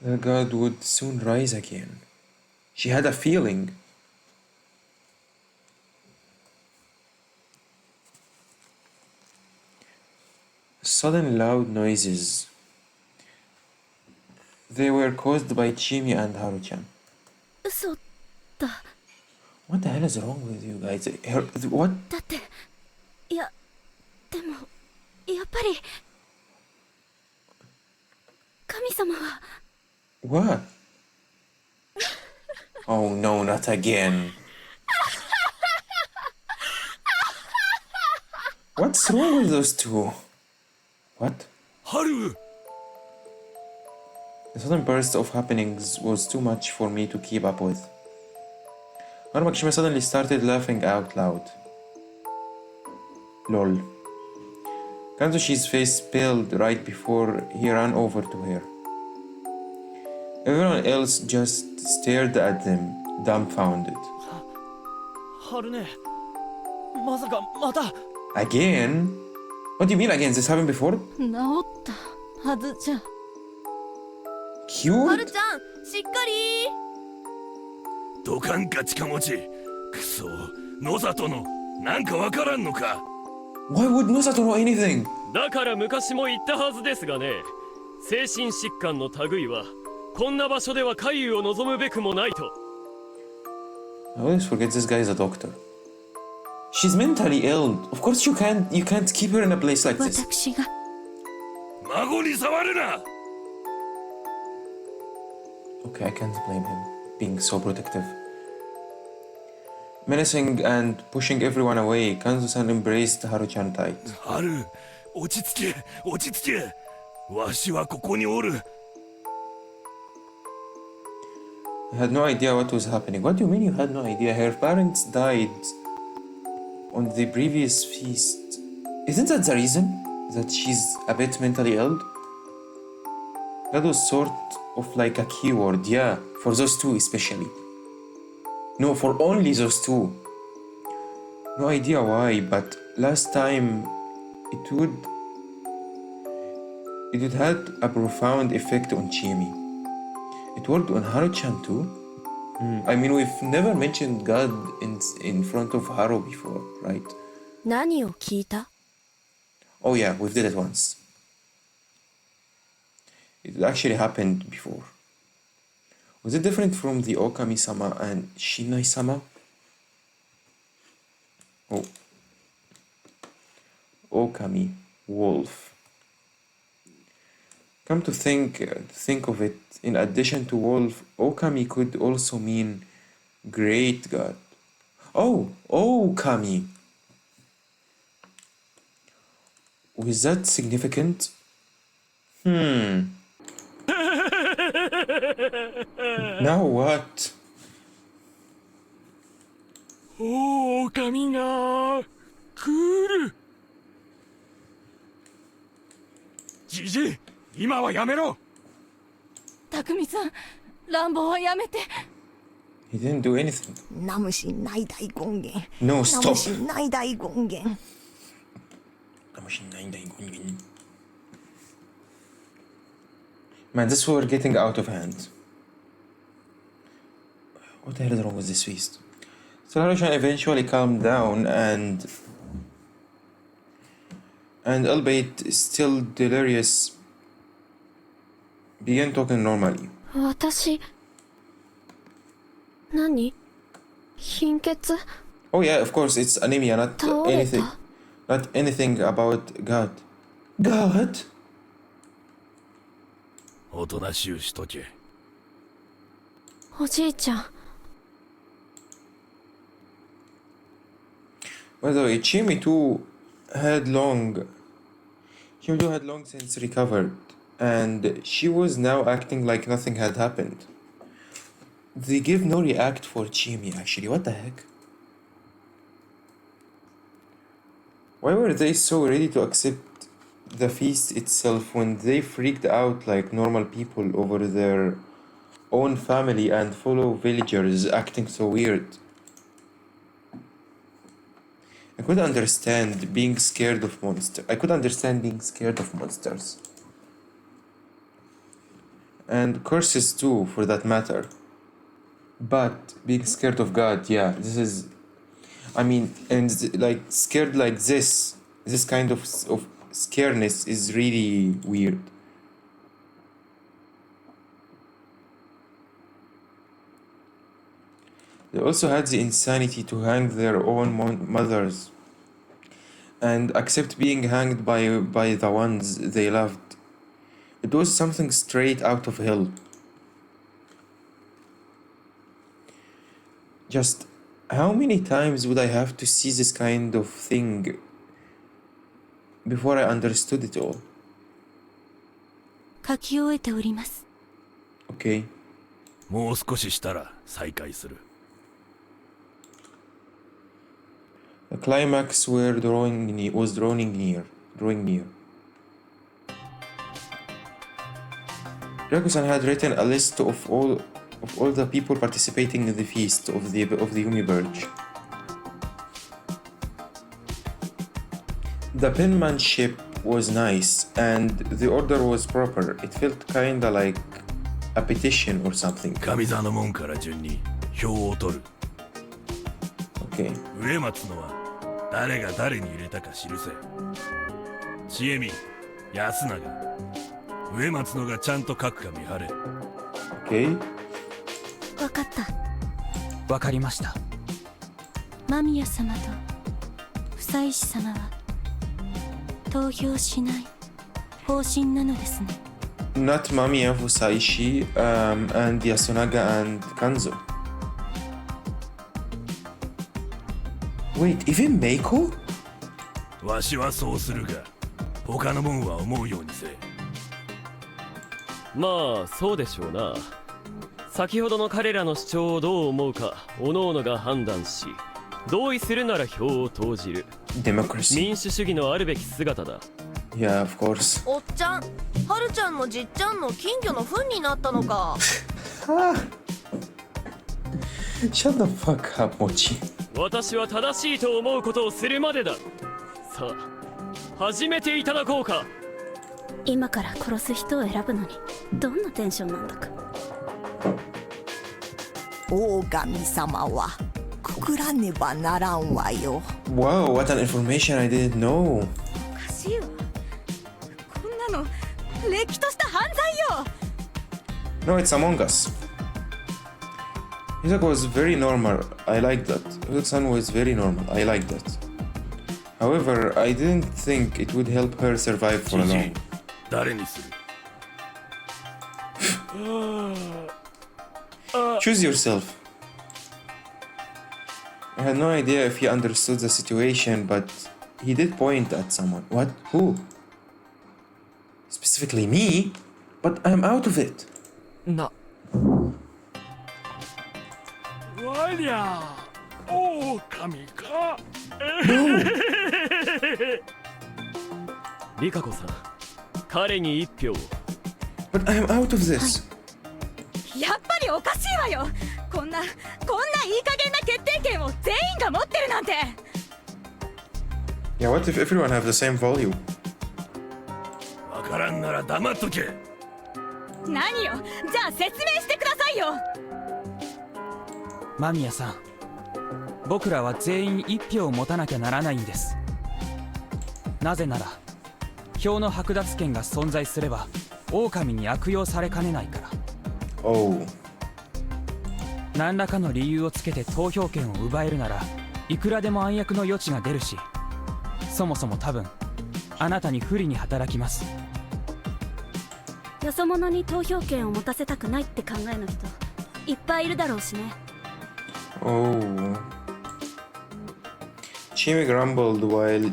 The god would soon rise again. She had a feeling. Sudden loud noises. They were caused by Chimi and Haruchan. 嘘だ。 What the hell is wrong with you guys? What? だっていやでもやっぱり神様は。 What? Oh no, not again. What's wrong with those two? What? Haru! The sudden burst of happenings was too much for me to keep up with. Makishima suddenly started laughing out loud. Lol. Kanzushi's face paled right before he ran over to her. Everyone else just stared at them, dumbfounded. ハルネ、まさかまた。 Again? What do you mean again? This happened before? 治ったはずじゃ。は Cute? るちゃん、しっかり。ドカンか近持ち。くそ、野里のなんかわからんのか。 Why would Nosato know anything? だから昔も言ったはずですがね、精神疾患の類はこんな場所では回遊を望むべくもないと。 I always forget this guy is a doctor. She's mentally ill. Of course you can't keep her in a place like this. 私が。孫に触るな。 Okay, I can't blame him being so protective. Menacing and pushing everyone away, Kanzo-san embraced Haru-chan tight. ハル、落ち着け、落ち着け。わしはここにおる。 I had no idea what was happening. What do you mean you had no idea? Her parents died on the previous feast. Isn't that the reason that she's a bit mentally ill? That was sort of like a keyword, yeah, for those two especially. No, for only those two. No idea why, but last time it would have a profound effect on Chimi. It worked on Haru-chan too. I mean, we've never mentioned God in front of Haru before, right? 何を聞いた？ Oh yeah, we did it once. It actually happened before. Was it different from the Okami-sama and Shinai-sama? Oh. Okami, wolf. Come to think of it, in addition to wolf, Okami could also mean great god. Oh, Okami. Was that significant? Now what? 狼が来る。じじい、今はやめろ。匠さん、乱暴はやめて。 He didn't do anything. ナムシ内大権現。 No, ナム stop. シ内大権現。Man, this war getting out of hand. What the hell is wrong with this feast? So Harushan eventually calmed down and albeit still delirious, began talking normally. 私何貧血 Oh yeah, of course, it's anemia, not anything about God. God? おとなしゅうしとけ。おじいちゃん By the way, Chimi too had long since recovered, and she was now acting like nothing had happened. They give no react for Chimi actually, what the heck? Why were they so ready to accept the feast itself when they freaked out like normal people over their own family and fellow villagers acting so weird? I could understand being scared of monsters. And curses too, for that matter. But being scared of God, yeah, this is... I mean, and like scared like this kind of scaredness is really weird. They also had the insanity to hang their own mothers and accept being hanged by the ones they loved. It was something straight out of hell. Just how many times would I have to see this kind of thing before I understood it all? 書き終えております。 Okay. もう少ししたら再開する。 The climax was drawing near. Rakusan had written a list of all the people participating in the feast of the Yumi Burge. The penmanship was nice and the order was proper. It felt kinda like a petition or something. 上座の門から順に票を取る。 Okay. 植松のは誰が誰に入れたか記せ。ちえみ、安永、植松のがちゃんと書くか見張れ。Okay. わかった。わかりました。間宮様と夫妻子様は投票しない方針なのですね。Not Mamiya Fusaishi, and Yasunaga and Kanzo. Wait, even Meiko? わしはそうするが、他の門は思うようにせ。まあそうでしょうな。先ほどの彼らの主張をどう思うか各々が判断し、同意するなら票を投じる。Democracy. 民主主義のあるべき姿だ。Yeah, of course. おっちゃん、はるちゃんのじっちゃんの金魚の糞になったのか。Shut the fuck up, Mochi. 私は正しいと思うことをするまでだ。さあ、始めていただこうか。今から殺す人を選ぶのにどんなテンションなんだか。狼様はくくらねばならんわよ。Wow, what an information I didn't know. おかしいわ。こんなのれっきとした犯罪よ。No, it's Among Us. Hisako was very normal. I like that. Hilsan was very normal. I like that. However, I didn't think it would help her survive for long. 誰にする？ Choose yourself. I had no idea if he understood the situation, but he did point at someone. What? Who? Specifically me? But I'm out of it. わりゃ狼か。リカ子さん、彼に一票を。 But I'm out of this. やっぱりおかしいわよ。こんないい加減な決定権を全員が持ってるなんて。Yeah, what if everyone have the same volume? わからんなら黙っとけ。何よ、じゃあ説明してくださいよ。間宮さん、僕らは全員1票を持たなきゃならないんです。なぜなら票の剥奪権が存在すれば狼に悪用されかねないから。Oh. 何らかの理由をつけて投票権を奪えるならいくらでも暗躍の余地が出るし、そもそも多分あなたに不利に働きます。よそ者に投票権を持たせたくないって考えの人いっぱいいるだろうしね。Oh. Chimi grumbled while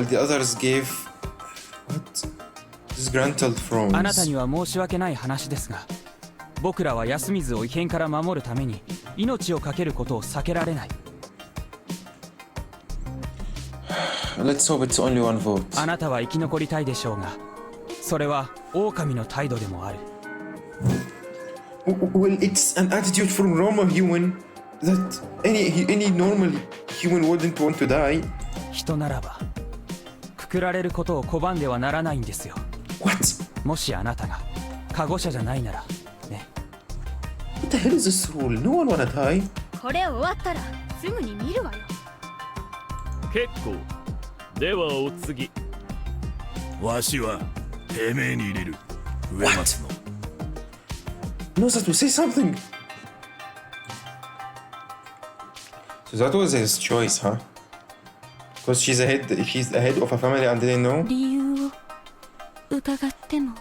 the others gave what? Disgruntled frowns. あなたには申し訳ない話ですが、僕らは安水を異変から守るために命を懸けることを避けられない。Let's hope it's only one vote. あなたは生き残りたいでしょうが、それは狼の態度でもある。Well, it's an attitude from normal human that any normal human wouldn't want to die. 人ならばくくられることを拒んではならないんですよ。 What? もしあなたが加護者じゃないならね。 What the hell is this rule? No one wanna die. これ終わったらすぐに見るわよ。結構。ではお次。わしはてめえに入れる。上松の。No, Sato, say something. So that was his choice, huh? Because she's ahead of a family and didn't know. 理由を伺っても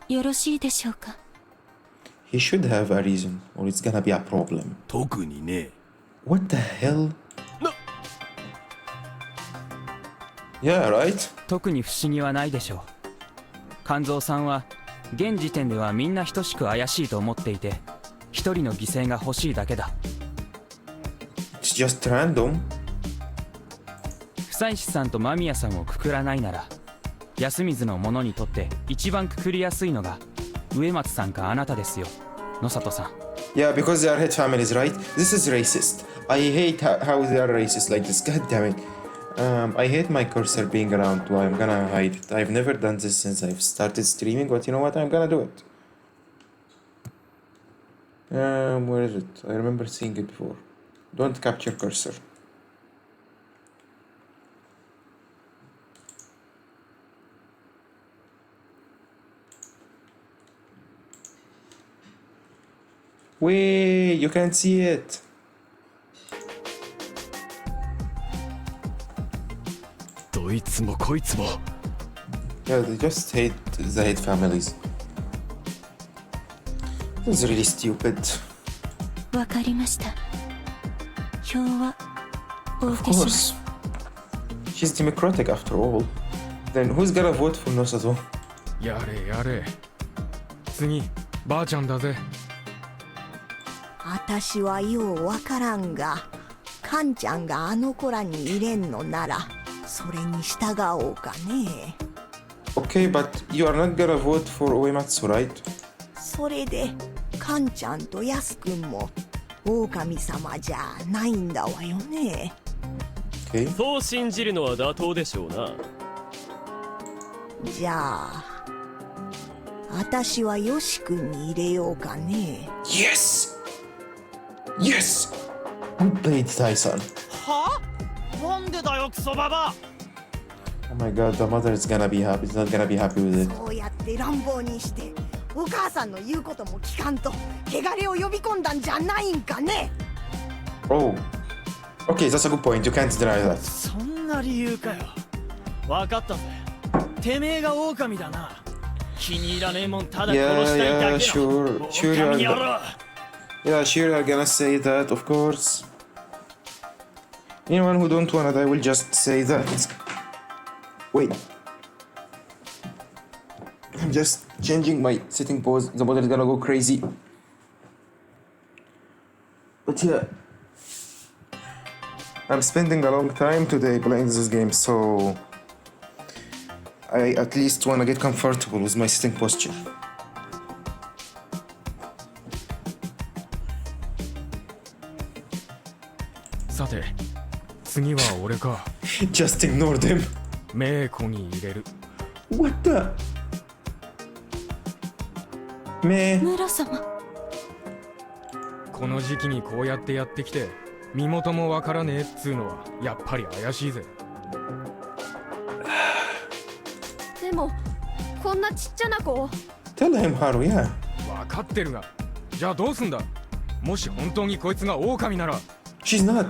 よろしいでしょうか。 He should have a reason, or it's gonna be a problem. 特にね。What the hell? Yeah, right? 特に不思議はないでしょう。肝臓さんは現時点ではみんな等しく怪しいと思っていて、一人の犠牲が欲しいだけだ。 It's just random. 久石さんと間宮さんをくくらないなら、安水の者にとって一番くくりやすいのが植松さんかあなたですよ、野里さん。 Yeah, because they are head families, right? This is racist. I hate how they are racist like this. God damn it. I hate my cursor being around, so I'm gonna hide it. I've never done this since I've started streaming, but you know what? I'm gonna do it. Where is it? I remember seeing it before. Don't capture cursor. Wait, you can't see it. Yeah, they just hate the hate families. This is really stupid. わかりました。票はお Of 受けします。 course. She's democratic after all. Then who's gonna vote for Nosato? やれやれ。次、ばあちゃんだぜ。あたしはようわからんが、カンちゃんがあの子らに入れんのならそれに従おうかね。 Okay, but you are not gonna vote for Uematsu, right? それでカンちゃんとヤスくんも狼様じゃないんだわよね。 Okay. そう信じるのは妥当でしょうな。じゃああたしはヨシくんに入れようかね。 Yes! Yes! Good played, Tai-san. は？なんでだよ、クソババ！ Oh my god, the mother is gonna be happy. Is not gonna be happy with it. そうやって乱暴にしてお母さんの言うことも聞かんと汚れを呼び込んだんじゃないんかね。 Oh. Okay, that's a good point. You can't deny that. そんな理由かよ。わかったぜ。てめえが狼だな。気に入らねえもんただ殺 Yeah, したいだけ yeah, の sure 狼 you 野郎。 Yeah, sure you're gonna say that, of course. Anyone who don't wanna die will just say that. Wait. I'm just changing my sitting pose. The model is gonna go crazy. But yeah. I'm spending a long time today playing this game, so I at least wanna get comfortable with my sitting posture. さて次は俺か。Just ignore them. 名庫に入れる。What the? 村様。この時期にこうやってやってきて身元もわからねえっつうのはやっぱり怪しいぜ。でもこんなちっちゃな子を。 Tell him, Haru, yeah. わかってるが、じゃあどうすんだ。もし本当にこいつが狼なら。 She's not.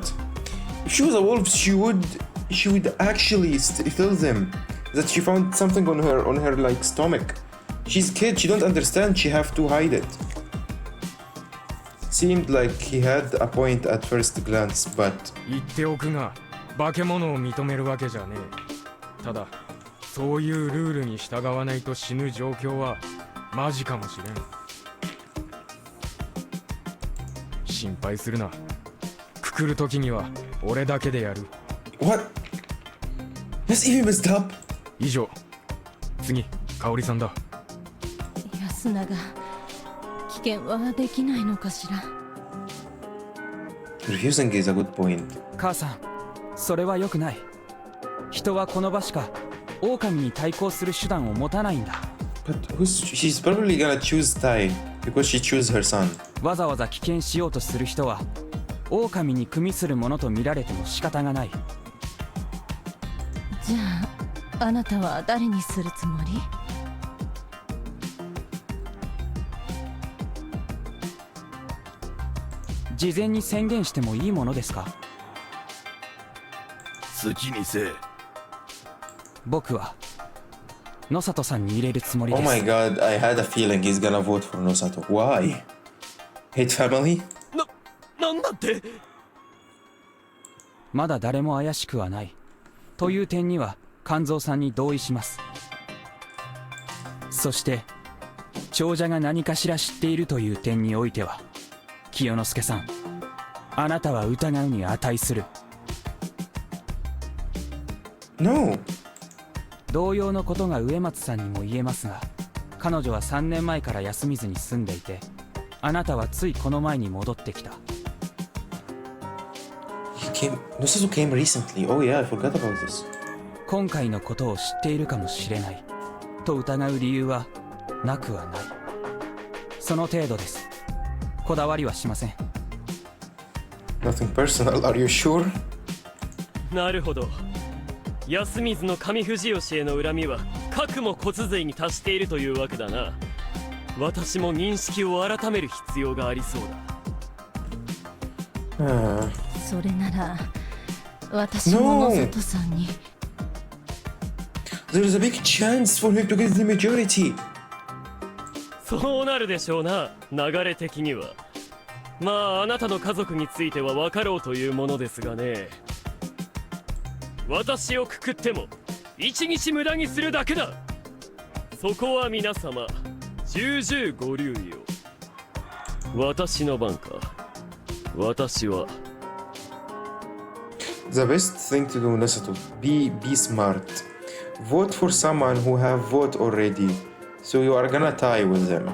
If she was a wolf, she would actually tell them that she found something on her like stomach. She's a kid, she don't understand, she have to hide it. Seemed like he had a point at first glance, but 言っておくが、化け物を認めるわけじゃねえ。ただ、そういうルールに従わないと死ぬ状況はマジかもしれん。心配するな。くくる時には俺だけでやる。What? That's even messed up. 以上。次、香織さんだ。安永、危険はできないのかしら。Refusing is a good point. 母さん、それは良くない。人はこの場しか狼に対抗する手段を持たないんだ。But she's probably gonna choose Tai because she chose her son. わざわざ危険しようとする人は狼に組みするものと見られても仕方がない。じゃああなたは誰にするつもり？事前に宣言してもいいものですか？好きにせえ。僕は野里さんに入れるつもりです。 Oh my god, I had a feeling he's gonna vote for Nosato. Why? Hate family? なんだって？まだ誰も怪しくはないという点には肝臓さんに同意します。そして長者が何かしら知っているという点においては清之助さん、あなたは疑うに値する。 No. 同様のことが植松さんにも言えますが、彼女は3年前から休みずに住んでいて、あなたはついこの前に戻ってきた。Nosato came recently. Oh yeah, I forgot about this. 今回のことを知っているかもしれないと疑う理由はなくはない。その程度です。こだわりはしません。 Nothing personal, are you sure? なるほど。安水の上藤吉への恨みは核も骨髄に達しているというわけだな。私も認識を改める必要がありそうだ。それなら私も野里さんに。There's a big chance for him to get the majority. そうなるでしょうな、流れ的には。まああなたの家族については分かろうというものですがね。私をくくっても一日無駄にするだけだ。そこは皆様重々ご留意を。私の番か。私は The best thing to do, Nosato, be smart. Vote for someone who have vote already, so you are gonna tie with them.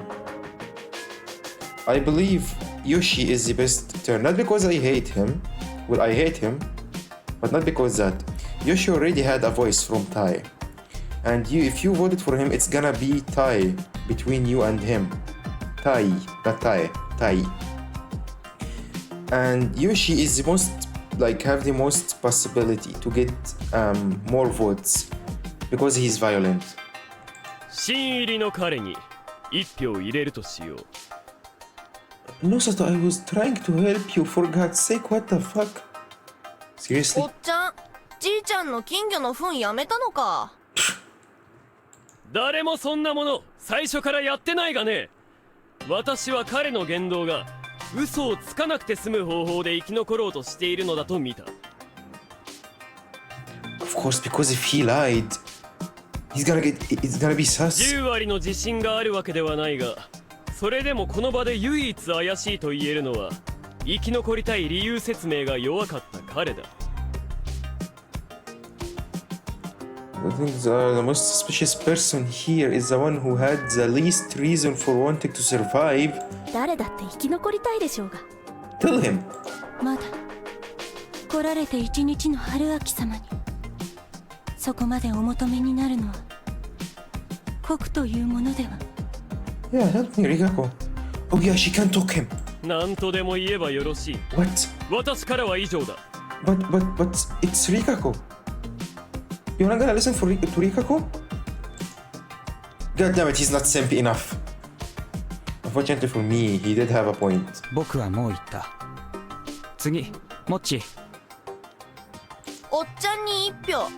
I believe Yoshi is the best turn, not because I hate him. Well, I hate him, but not because that. Yoshi already had a voice from Tai, and if you voted for him, it's gonna be Tai between you and him. Tai, not Tai, Tai. And Yoshi is the most, have the most possibility to get more votes because he's violent. 新入りの彼に一票入れるとしよう。 Nosato, I was trying to help you, for God's sake, what the fuck? Seriously? おっちゃん、じいちゃんの金魚の糞やめたのか。誰もそんなもの最初からやってないがね。私は彼の言動が嘘をつかなくて済む方法で生き残ろうとしているのだと見た。 Of course, because if he lied, it's gonna be sus. 10割の自信があるわけではないが、それでもこの場で唯一怪しいと言えるのは生き残りたい理由説明が弱かった彼だ。I think the most suspicious person here is the one who had the least reason for wanting to survive. 誰だって生き残りたいでしょうが。 Tell him. まだ来られて一日の春秋様にそこまでお求めになるのは酷というものでは。 Yeah, help me, Rikako. Oh yeah, she can talk him. 何とでも言えばよろしい。 What? 私からは以上だ。 But it's Rikako. You're not gonna listen to Rikako? God damn it, he's not simp enough. Unfortunately for me, he did have a point. 僕はもう言った。次、モッチ。おっちゃんに1票。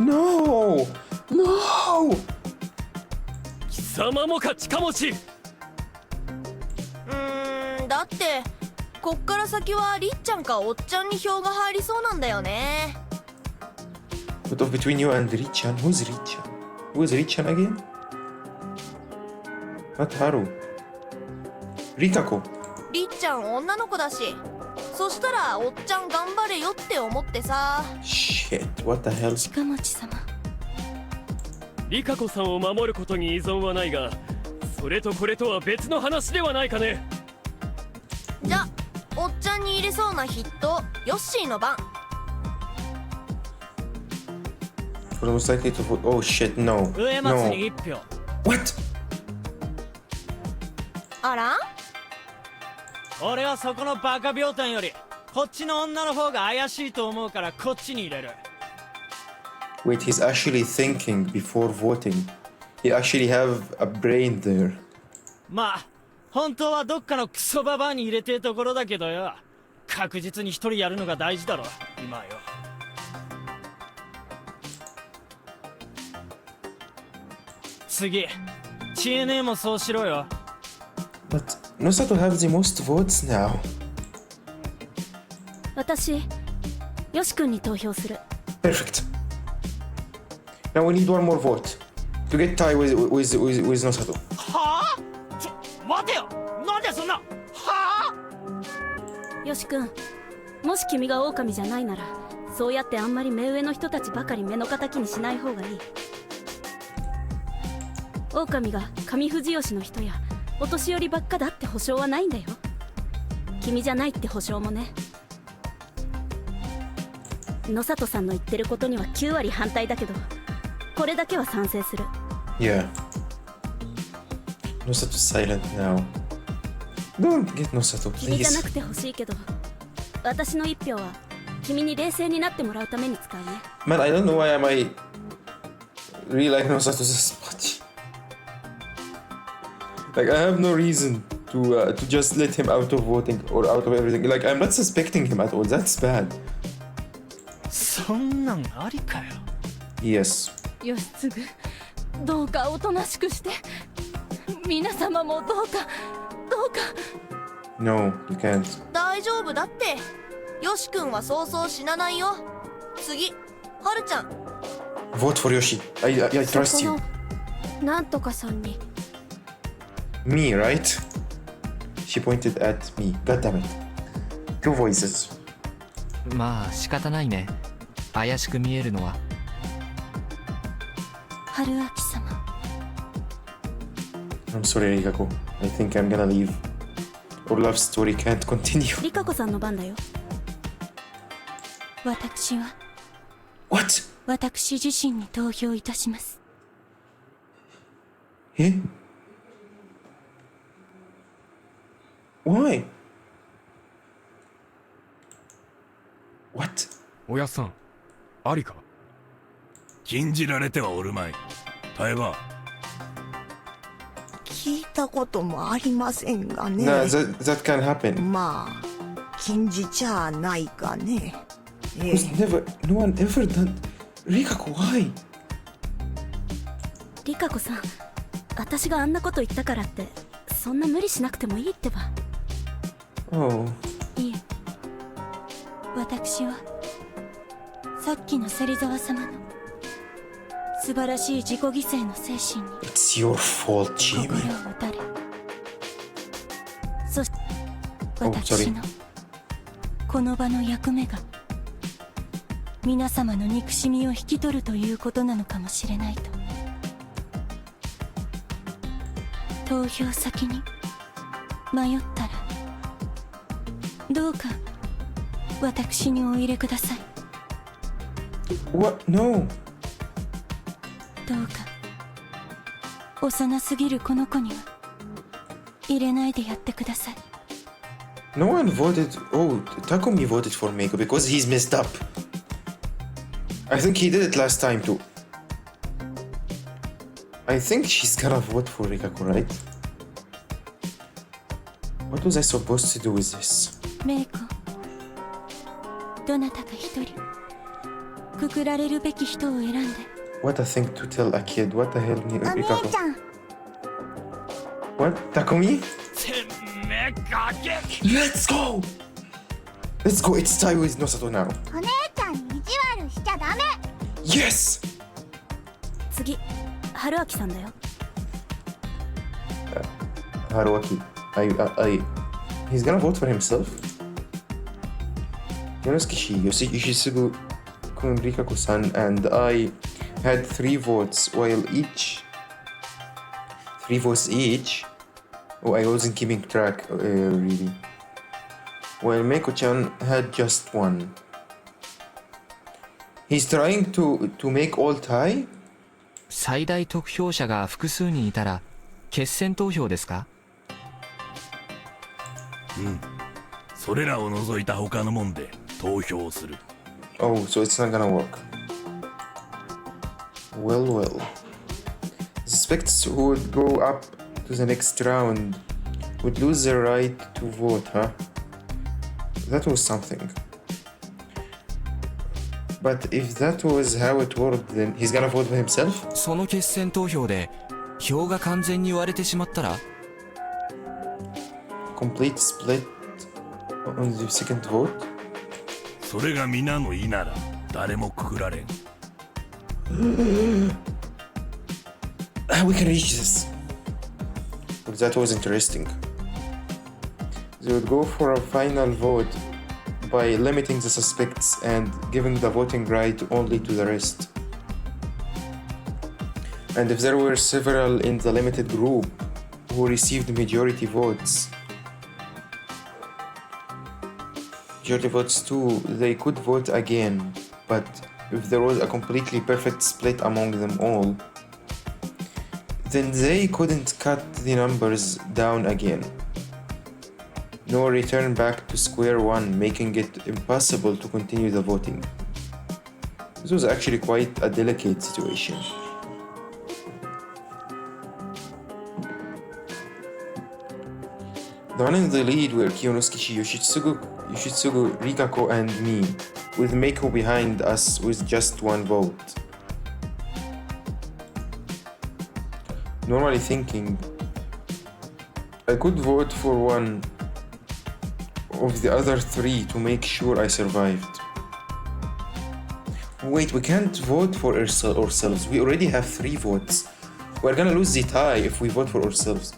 No! No! 貴様もか近持ち。だってこっから先はりっちゃんかおっちゃんに票が入りそうなんだよね。 But of between you and Richan, who's Richan? Who is Richan again? Not Haru. Rikako. りっちゃん女の子だし、そしたらおっちゃん頑張れよって思ってさ。 Shit, what the hell? 近持様。リカ子さんを守ることに依存はないが、それとこれとは別の話ではないかね。じゃ、おっちゃんに入れそうな筆頭ヨッシーの番。 For the most likely to vote. Oh shit, no. 上松 No. に1票。 What? あら？俺はそこのバカ病態よりこっちの女の方が怪しいと思うからこっちに入れる。 Wait, he's actually thinking before voting. He actually have a brain there. まあ本当はどっかのクソババアに入れてえところだけどよ、確実に一人やるのが大事だろ今よ。次、知恵ねえもそうしろよ。 But Nosato have the most votes now. 私、ヨシ君に投票する。 Perfect. Now we need one more vote to get tie with Nosato. はあ？待てよ、なんでそんな。はあ？ヨシ君、もし君が狼じゃないなら、そうやってあんまり目上の人たちばかり目の敵にしない方がいい。狼が上藤吉の人やお年寄りばっかだって保証はないんだよ。君じゃないって保証もね。野里さんの言ってることには9割反対だけど、これだけは賛成する。 Yeah. Nosato silent now. Don't get Nosato, 君じゃな please. くてほしいけど、私の1票は君に冷静になってもらうために使うね。 Man, I don't know why am I really like Nosato this much. Like, I have no reason to just let him out of voting or out of everything. Like, I'm not suspecting him at all. That's bad. そんなんありかよ。 Yes. 義継、どうかおとなしくして。皆様もどうか。 No, you can't. 大丈夫だって。ヨシ君はそうそう死なないよ。次、はるちゃん。 Vote for Yoshi. I trust you. なんとかさんに。 Me, right? She pointed at me. God damn it. Two voices. まあ仕方ないね、怪しく見えるのは。春秋様。 I'm sorry, Rikako. I think I'm gonna leave. Our love story can't continue. リカ子さんの番だよ。私は What? 私自身に投票いたします。え？ Why? What? おやっさん、ありか？禁じられてはおるまい。台湾。聞いたこともありませんがね。 Nah, that can happen. まあ、禁じちゃないかね。No one ever done. Rikako, why? リカ子さん、私があんなこと言ったからってそんな無理しなくてもいいってば。 Oh. いえ、私はさっきの芹沢様の素晴らしい自己犠牲の精神に It's your fault, 心 Jimmy. を打たれ、そして Oh, 私のこの場の役目が皆様の憎しみを引き取るということなのかもしれないと。投票先に迷ったらどうか私にお入れください。 What? No. どうか幼すぎるこの子には入れないでやってください。 No one voted. Oh, Takumi voted for Meiko because he's messed up. I think he did it last time too. I think she's gonna vote for Rikako, right? What was I supposed to do with this? メイコ、どなたか一人くくられるべき人を選んで。 What a thing to tell a kid. What the hell, お姉 Rikako? ちゃん What? Takumi? てめかけ Let's go! Let's go. It's tie with Nosato now. お姉ちゃんに意地悪しちゃダメ Yes! 次春明さんだよ。 Haruaki. He's gonna vote for himself? Yonosuke, Yoshitsugu, Kun, Rikako-san, and I had 3 votes, while each... 3 votes each? Oh, I wasn't keeping track, really. While Meiko-chan had just 1. He's trying to make all tie? 最大得票者が複数人いたら決選投票ですか？うん。それらを除いた他のもんで投票する。Oh, so it's not gonna work. Well, well. Suspects who would go up to the next round would lose their right to vote, huh? That was something. But if that was how it worked, then he's gonna vote for himself? その決選投票で票が完全に割れてしまったら Complete split on the second vote? それが皆の意なら誰もくくられん。We can reach this. That was interesting. They would go for a final vote by limiting the suspects and giving the voting right only to the rest. And if there were several in the limited group who received majority votes too, they could vote again. But if there was a completely perfect split among them all, then they couldn't cut the numbers down again, nor return back to square one, making it impossible to continue the voting. This was actually quite a delicate situation. The one in the lead were Kiyonosuke, Yoshitsugu, Rikako, and me, with Meiko behind us with just 1 vote. Normally thinking, I could vote for one of the other 3 to make sure I survived. Wait, we can't vote for ourselves. We already have 3 votes. We're gonna lose the tie if we vote for ourselves.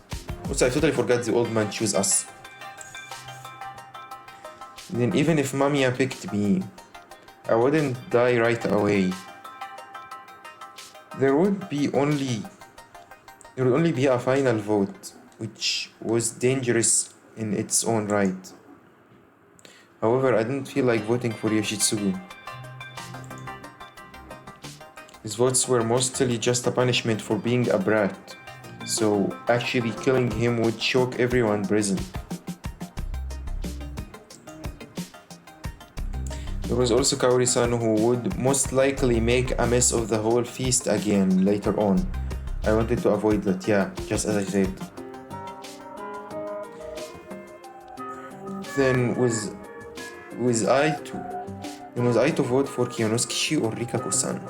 Also, I totally forgot the old man chose us. Then even if Mamiya picked me, I wouldn't die right away. There would only be a final vote, which was dangerous in its own right. However, I didn't feel like voting for Yoshitsugu. His votes were mostly just a punishment for being a brat, so actually killing him would shock everyone present. There was also Kaori-san, who would most likely make a mess of the whole feast again later on. I wanted to avoid that, yeah, just as I said. Then was I to vote for Kiyonosuke or Rikako-san?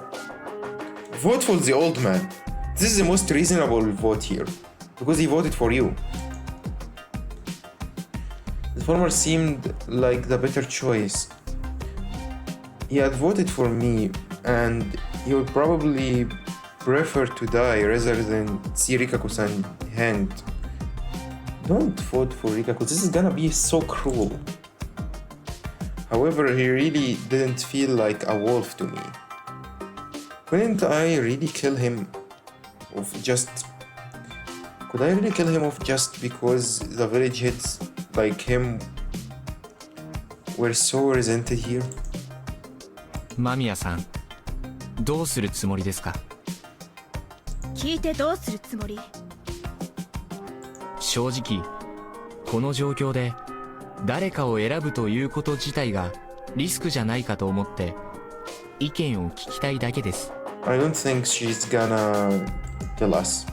Vote for the old man. This is the most reasonable vote here, because he voted for you. The former seemed like the better choice. He had voted for me, and he would probably prefer to die rather than see Rikako-san hanged. Don't vote for Rikako, this is gonna be so cruel. However, he really didn't feel like a wolf to me. Couldn't I really kill him Could I really kill him off just because the village heads like him we're so resented here. 間宮さん、どうするつもりですか？聞いてどうするつもり？正直、この状況で誰かを選ぶということ自体がリスクじゃないかと思って意見を聞きたいだけです。I don't think she's gonna tell us.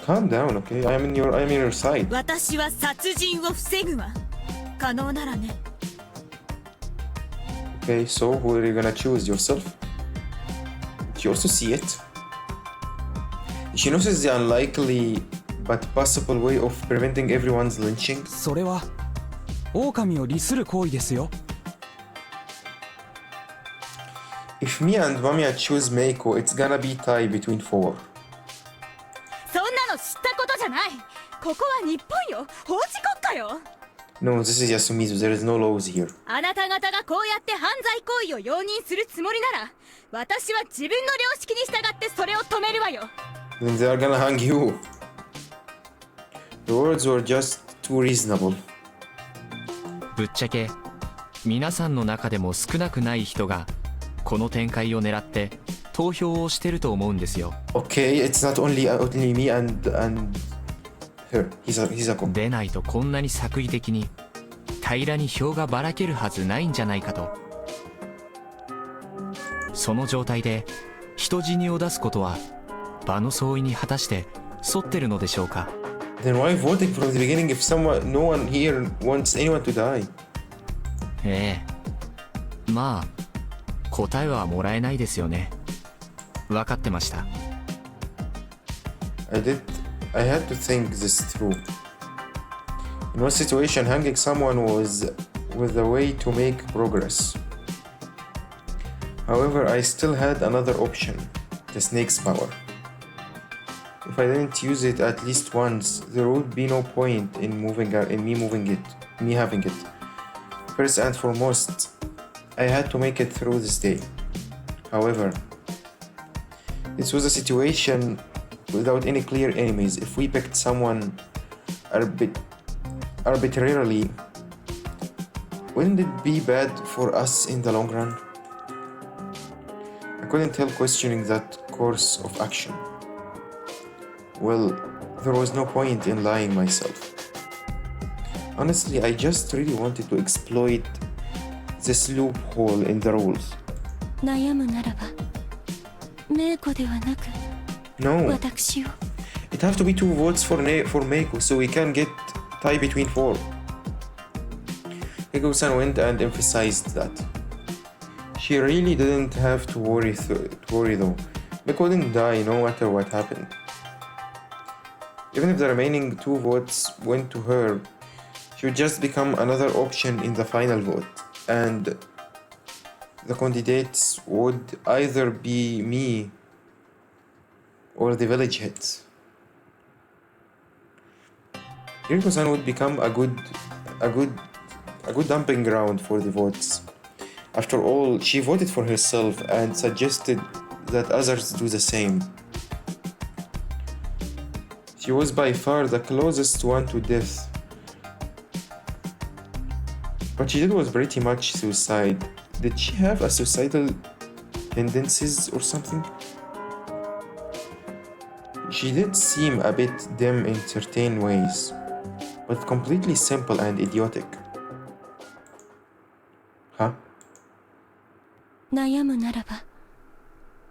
Calm down, okay? I'm in your side. 私は殺人を防ぐわ。可能ならね。Okay, so who are you gonna choose? Yourself? She also see it. She knows it's the unlikely but possible way of preventing everyone's lynching. それは狼を利する行為ですよ。If me and Mamiya choose Meiko, it's gonna be tie between 4. そんなの知ったことじゃない。ここは日本よ。法治国家よ。No, this is Yasumizu. There is no laws here. あなた方がこうやって犯罪行為を容認するつもりなら、私は自分の良識に従ってそれを止めるわよ。Then they are gonna hang you. The words were just too reasonable. ぶっちゃけ皆さんの中でも少なくない人がこの展開を狙って投票をしてると思うんですよ。Okay, it's not only me and her. He's a でないとこんなに作為的に平らに票がばらけるはずないんじゃないかと。その状態で人死にを出すことは場の相違に果たして沿ってるのでしょうか。Then why voting from the beginning if no one here wants anyone to die? ええ、まあ答えはもらえないですよね。分かってました。I had to think this through. In one situation, hanging someone was a way to make progress. However, I still had another option, the snake's power. If I didn't use it at least once, there would be no point in me having it. First and foremost, I had to make it through this day. However, this was a situation without any clear enemies. If we picked someone arbitrarily, wouldn't it be bad for us in the long run? I couldn't help questioning that course of action. Well, there was no point in lying myself. Honestly, I just really wanted to exploit this loophole in the rules. 悩むならばメイコではなく No. 私を It have to be 2 votes for Meiko, so we can get tie between 4. Keiko-san went and emphasized that. She really didn't have to worry though. Meiko didn't die no matter what happened. Even if the remaining 2 votes went to her, she would just become another option in the final vote, and the candidates would either be me or the village heads. Kiriko-san would become a good dumping ground for the votes. After all, she voted for herself and suggested that others do the same. She was by far the closest one to death. What she did was pretty much suicide. Did she have a suicidal tendencies or something? She did seem a bit dim in certain ways, but completely simple and idiotic. Huh? 悩むならば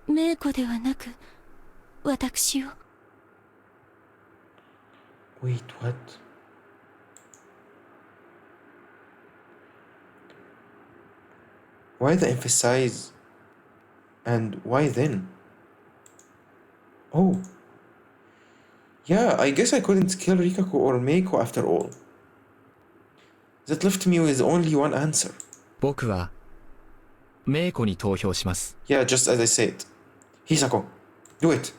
メイコではなく私を Wait, what? Why the emphasize? And why then? Oh. Yeah, I guess I couldn't kill Rikako or Meiko after all. That left me with only one answer. 僕はメイコに投票します。Yeah, just as I said. Hisako, do it.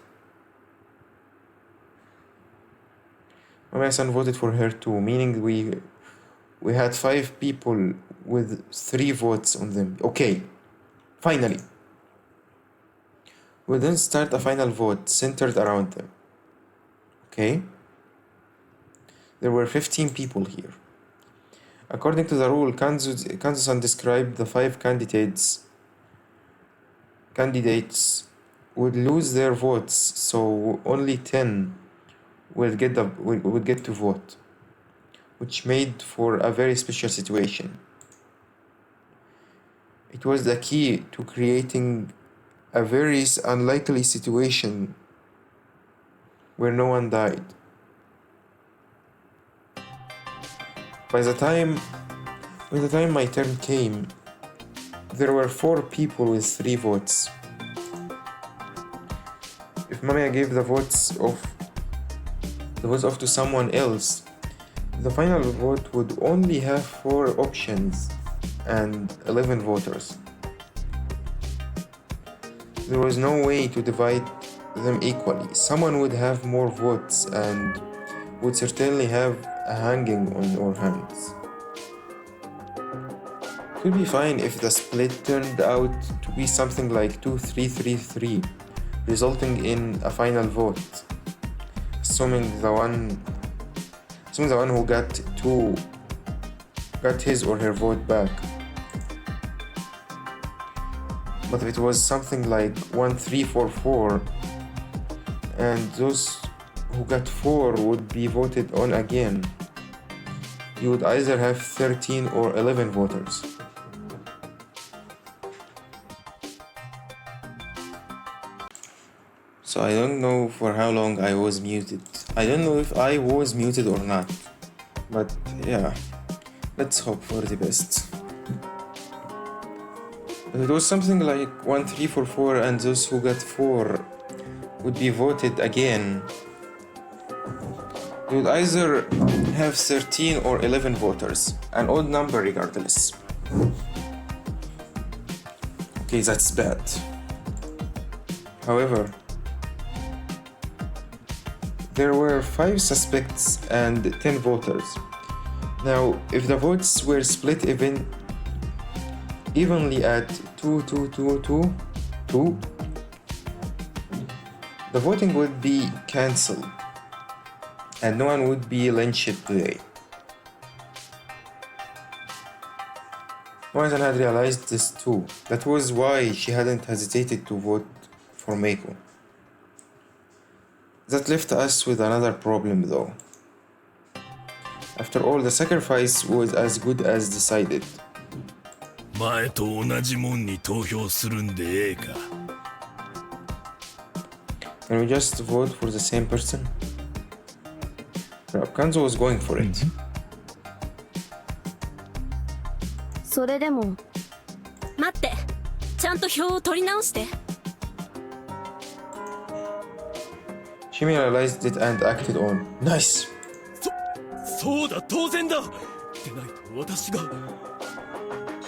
Mamiya-san voted for her too, meaning we had 5 people with 3 votes on them. Okay, finally. We'll then start a final vote centered around them. Okay? There were 15 people here. According to the rule, Kanzo-san described the 5 candidates would lose their votes, so only 10 would get to vote, which made for a very special situation. It was the key to creating a very unlikely situation where no one died. By the time my turn came, there were 4 people with 3 votes. If Mamiya gave the votes off to someone else, the final vote would only have 4 options and 11 voters. There was no way to divide them equally. Someone would have more votes and would certainly have a hanging on our hands. Could be fine if the split turned out to be something like 2-3-3-3, resulting in a final vote, assuming the one who got his or her vote back. But if it was something like 1-3-4-4, and those who got 4 would be voted on again, you would either have 13 or 11 voters. So I don't know for how long I was muted. I don't know if I was muted or not. But yeah, let's hope for the best. If it was something like 1-3-4-4 and those who got 4 would be voted again, you would either have 13 or 11 voters, an odd number regardless. Okay, that's bad. However, there were 5 suspects and 10 voters. Now, if the votes were split evenly at 2-2-2-2-2, the voting would be cancelled and no one would be lynched today. Moizen had realized this too. That was why she hadn't hesitated to vote for Meiko. That left us with another problem though. After all, the sacrifice was as good as decided. 前と同じもんに投票するんでええか。 Can we just vote for the same person? Kanzo was going for it. それでも待って、ちゃんと票を取り直して。 She realized it and acted on. Nice! そうだ、当然だ。でないと私が。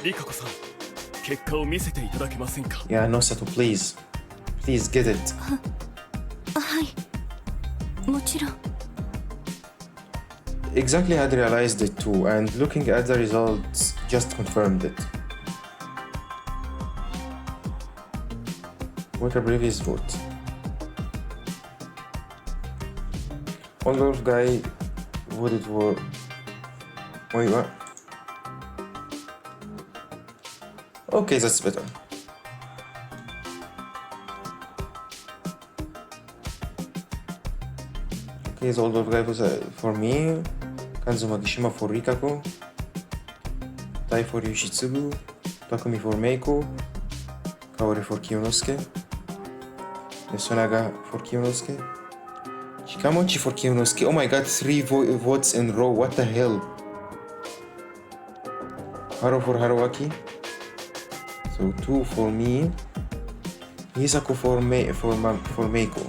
リカコさん、結果を見せていただけませんか。 Yeah, Nosato, please. Please get it. はい、もちろん。 Exactly had realized it too, and looking at the results just confirmed it. What a previous vote. Old guy voted for... Wait, what? Okay, that's better. Okay, the old guy was for me. Kanzo Magishima for Rikako. Tai for Yoshitsugu. Takumi for Meiko. Kaori for Kiyonosuke. Yosunaga for Kiyonosuke. Shikamochi for Kiyonosuke. Oh my god, 3 votes in a row. What the hell? Haro for Haruaki. So 2 for me. Hisako for Meiko.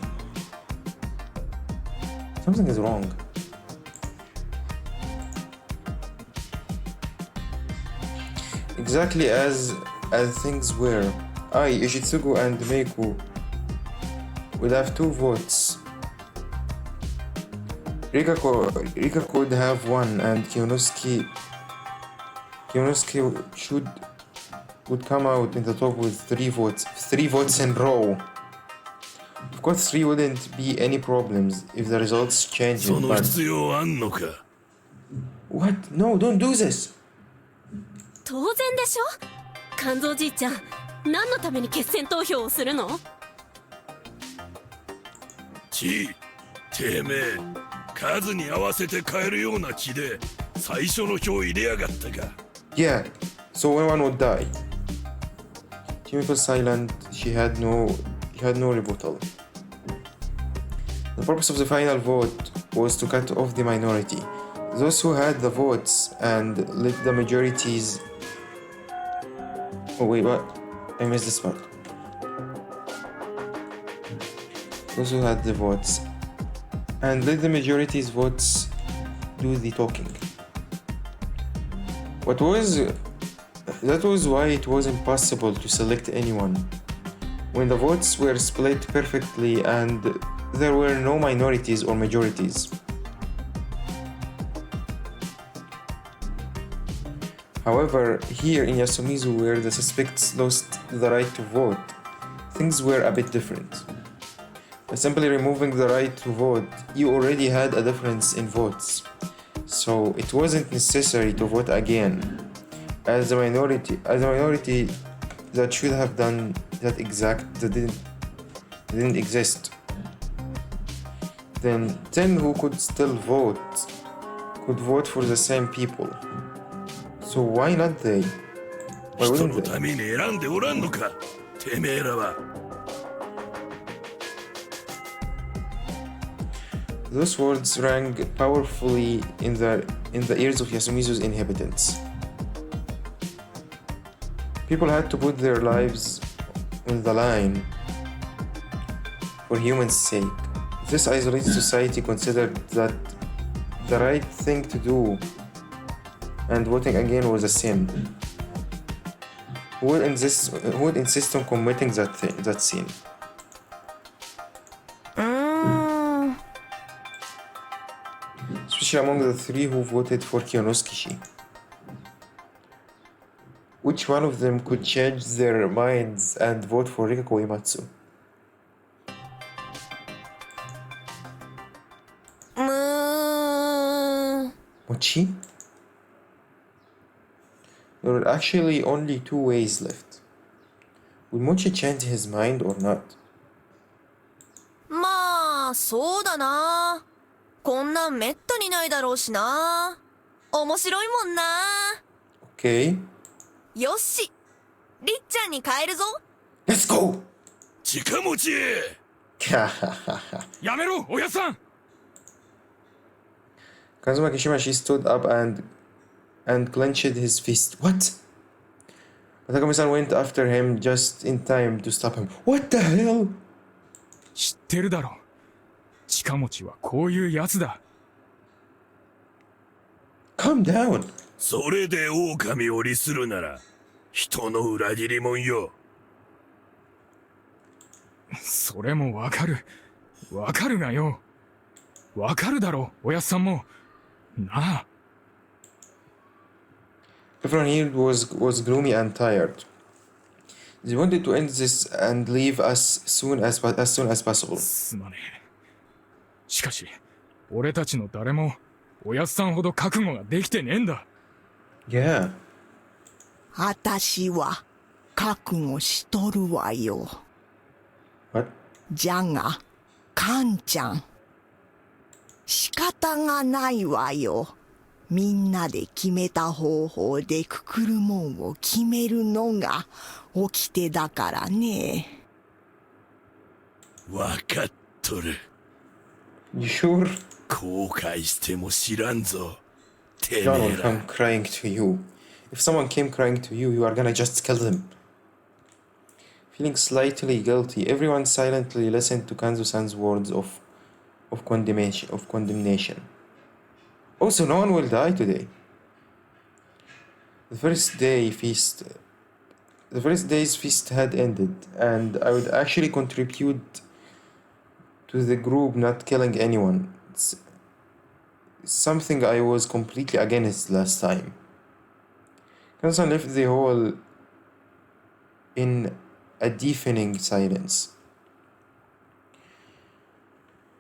Something is wrong. Exactly as things were. Ishitsugu and Meiko would have 2 votes. Rikako would have 1, and Kiyonosuke would come out in the top with 3 votes. 3 votes in a row. Of course, 3 wouldn't be any problems if the results changed. But... What? No, don't do this! 当然でしょ。肝臓じいちゃん、何のために決選投票をするの？てめえ数に合わせて変えるような気で最初の票入れやがったか。 Yeah, so when one would die. Timmy was silent. He had no rebuttal. The purpose of the final vote was to cut off the minority. Those who had the votes and let the majorities... Oh wait, what? I missed this part. Those who had the votes and let the majority's votes do the talking. That was why it was impossible to select anyone. When the votes were split perfectly and there were no minorities or majorities. However, here in Yasumizu, where the suspects lost the right to vote, things were a bit different. By simply removing the right to vote, you already had a difference in votes, so it wasn't necessary to vote again. As a minority that should have done that didn't exist. Then 10 who could still vote could vote for the same people. So why not they? Why 人 wouldn't の they? ために選んでおらんのかてめえらは。 Those words rang powerfully in the ears of Yasumizu's inhabitants. People had to put their lives on the line for human sake. This isolated society considered that the right thing to do, and voting again was a sin. Who would insist on committing that sin? Especially among the three who voted for Kyonosuke. Which one of them could change their minds and vote for Rikako Imatsu? Mochi? There were actually only two ways left. Would Mochi change his mind or not? まあそうだな。こんなんめったにないだろうしな。面白いもんな。 Okay. よし、りっちゃんに変えるぞ。 Let's go! 近持ちやめろおやさん。 Kazuma Kishimashi stood up and clenched his fist. What? Takumi-san went after him just in time to stop him. What the hell? 知ってるだろ。近持はこういうやつだ。Calm down. それで狼を利するなら人の裏切りもんよ。それもわかる。わかるがよ。わかるだろ、おやっさんも。なあ。Everyone here was gloomy and tired. They wanted to end this and leave as soon as possible. すまねえ。しかし、俺たちの誰もおやっさんほど覚悟ができてねえんだ。Yeah. あたしは覚悟しとるわよ。What? じゃが、カンちゃん。仕方がないわよ。みんなで決めた方法でくくるもんを決めるのが掟だからね。わかっとる。You sure? 後悔しても知らんぞ。て John め will えら。 come crying to you. If someone came crying to you, you are gonna just kill them. Feeling slightly guilty, everyone silently listened to Kanzo-san's words of condemnation. Also, no one will die today. The first day's feast had ended, and I would actually contribute to the group not killing anyone. It's something I was completely against last time. Kanzo left the hall in a deafening silence.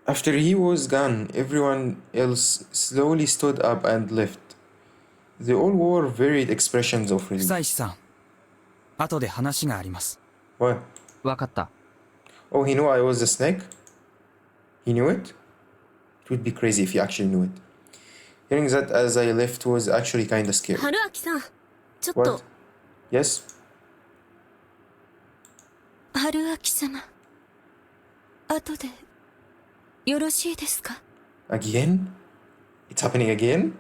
After he was gone, everyone else slowly stood up and left. They all wore varied expressions of 夫 relief. 妻さん、後で話があります。 What? わかった。 Oh, he knew I was the snake? He knew it? It would be crazy if he actually knew it. Hearing that as I left was actually kinda scary. 春明さん、ちょっと What? Yes? 春明様、後でよろしいですか？ Again? It's happening again?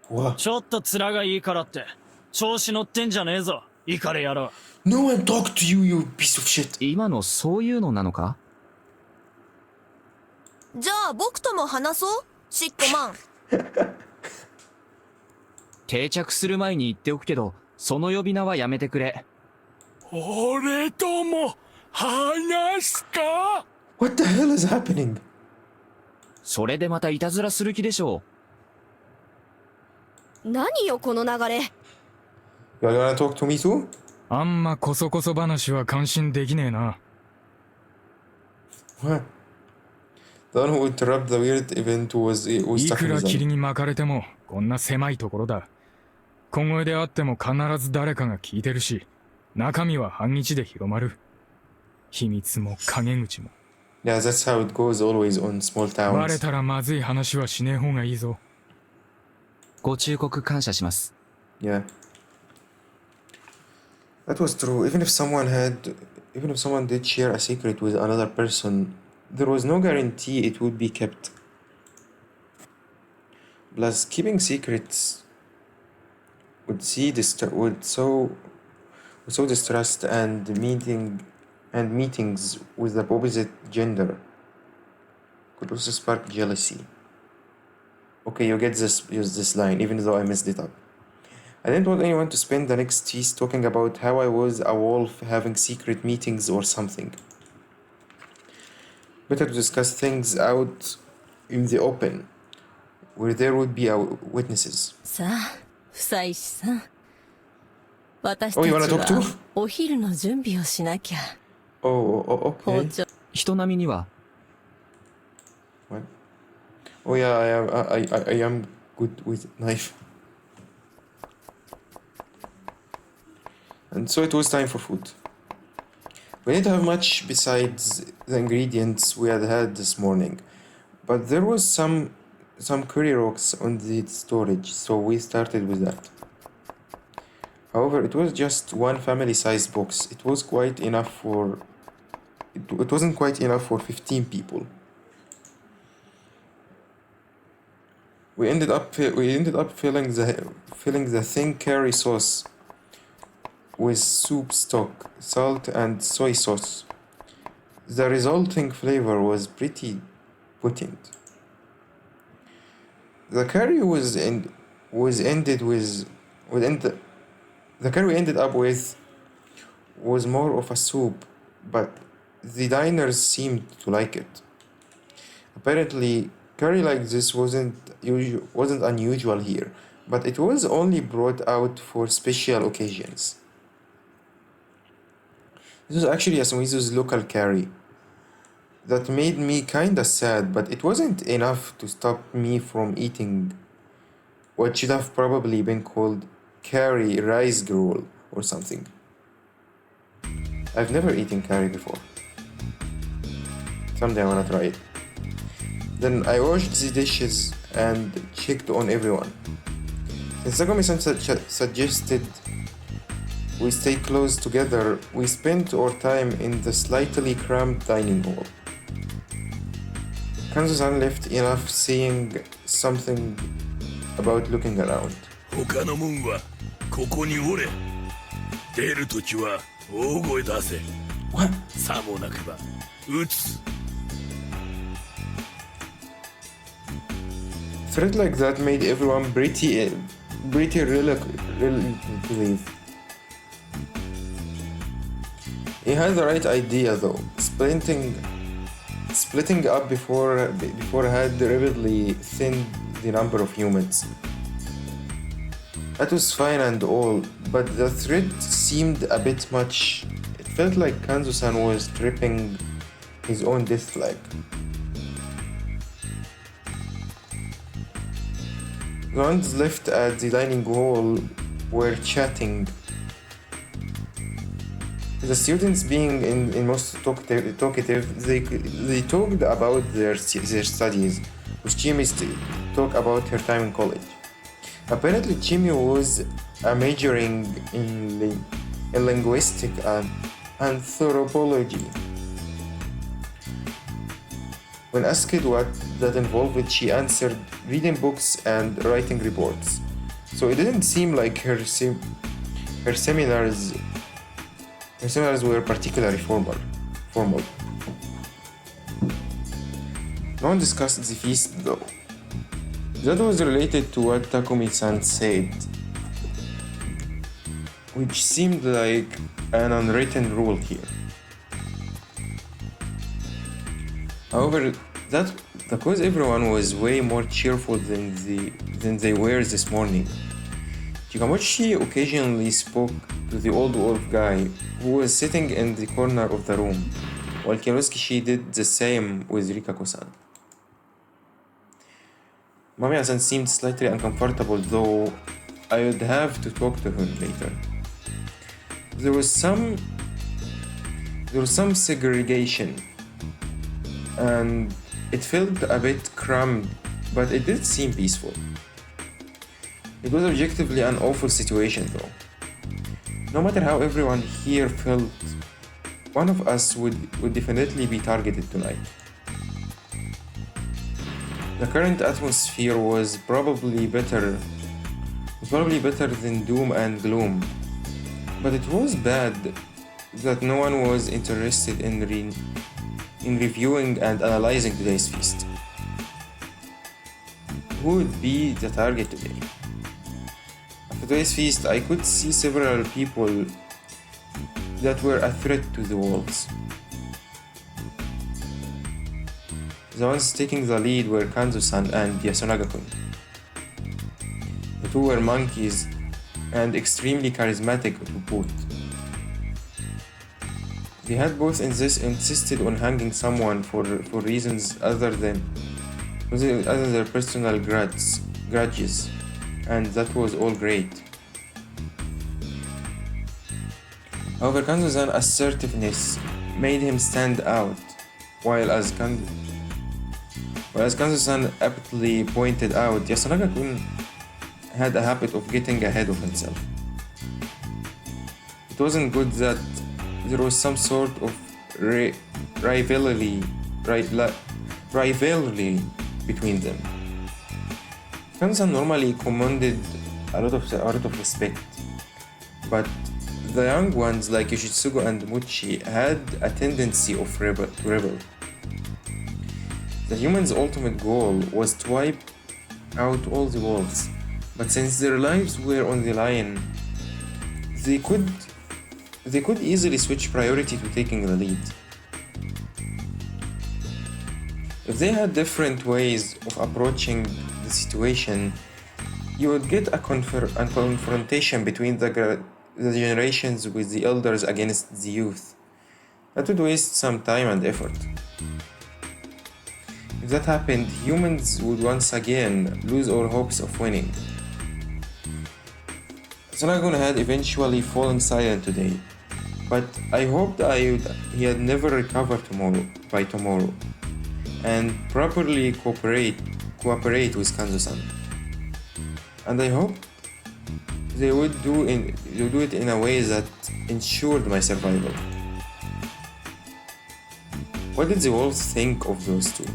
What? ちょっと面がいいからって調子乗ってんじゃねえぞ、イカレ野郎。 No one talked to you, you piece of shit. 今のそういうのなのか？じゃあ僕とも話そうシッコマン。定着する前に言っておくけど、その呼び名はやめてくれ。俺とも話すか？ What the hell is happening? それでまたいたずらする気でしょ何よこの流れ。 You wanna talk to me too? あんまこそこそ話は感心できねえな。 What? The one who interrupted the weird event was い stuck く in ら his 霧 eye. に巻かれてもこんな狭いところだ。小声であっても必ず誰かが聞いてるし、中身は半日で広まる。秘密も陰口も。 Yeah, that's how it goes always on small バレ towns. たらまずい話はしねえ方がいいぞ。ご忠告感謝します。 Yeah. That was true. Even if someone did share a secret with another person, there was no guarantee it would be kept. Plus, keeping secrets would sow distrust and meetings with the opposite gender could also spark jealousy. Okay, you get use this line, even though I messed it up. I didn't want anyone to spend the next feast talking about how I was a wolf having secret meetings or something. Better to discuss things out in the open, where there would be witnesses. さあ、夫妻子さん。私た Oh, ち you wanna talk too? はお昼の準備をしなきゃ。 Oh, 包 okay. 丁。人並みには What? Oh yeah, I am good with knife. And so it was time for food. We didn't have much besides the ingredients we had this morning, but there was some curry rocks on the storage, so we started with that. However, it was just one family-sized box. It wasn't quite enough for 15 people. We ended up filling the thin curry sauce with soup stock, salt, and soy sauce. The resulting flavor was pretty potent. The curry the curry we ended up with was more of a soup, but the diners seemed to like it. Apparently, curry like this wasn't unusual here, but it was only brought out for special occasions. This was actually Yasumizu's local curry. That made me kinda sad, but it wasn't enough to stop me from eating what should have probably been called curry rice gruel or something. I've never eaten curry before. Someday I wanna try it. Then I washed the dishes and checked on everyone. Since Sagami-san suggested we stay close together, we spent our time in the slightly cramped dining hall. Kanzo-san left enough saying something about looking around. 他の門はここにおれ。出るときは大声出せ。さもなくば撃つ。Threat like that made everyone pretty relieved. He had the right idea though. Splitting up before had rapidly thinned the number of humans. That was fine and all, but the threat seemed a bit much. It felt like Kanzo-san was tripping his own death flag. The ones left at the dining hall were chatting. The students, being in most talkative, they talked about their studies, with Chimi talk about her time in college. Apparently, Chimi was majoring in linguistic and anthropology. When asked what that involved, she answered reading books and writing reports. So it didn't seem like her seminars were particularly formal. No one discussed the feast though. That was related to what Takumi-san said, which seemed like an unwritten rule here. However, that because everyone was way more cheerful than they were this morning, Chikamochi occasionally spoke to the old wolf guy who was sitting in the corner of the room, while Kinosuke did the same with Rikako-san. Mamiya-san seemed slightly uncomfortable, though I would have to talk to him later. There was some segregation, and it felt a bit cramped, but it did seem peaceful. It was objectively an awful situation though. No matter how everyone here felt, one of us would definitely be targeted tonight. The current atmosphere was probably better than doom and gloom, but it was bad that no one was interested in reviewing and analyzing today's feast. Who would be the target today? After today's feast, I could see several people that were a threat to the walls. The ones taking the lead were Kanzo-san and Yasunaga-kun. The two were monkeys and extremely charismatic to boot. They had both insisted on hanging someone for reasons other than their personal grudges, and that was all great. However, Kanzo-san's assertiveness made him stand out, while as Kanzo-san aptly pointed out, Yasunaga-kun had a habit of getting ahead of himself. It wasn't good that there was some sort of rivalry between them. Kanzo-san normally commanded a lot of respect, but the young ones like Yoshitsugu and Muchi had a tendency to rebel. The humans' ultimate goal was to wipe out all the wolves, but since their lives were on the line, they could easily switch priority to taking the lead. If they had different ways of approaching the situation, you would get a confrontation between the generations with the elders against the youth. That would waste some time and effort. If that happened, humans would once again lose all hopes of winning. Yasunaga-kun had eventually fallen silent today, but I hoped he had never recovered by tomorrow, and properly cooperate with Kanzo-san. And I hoped they would do it in a way that ensured my survival. What did the wolves think of those two?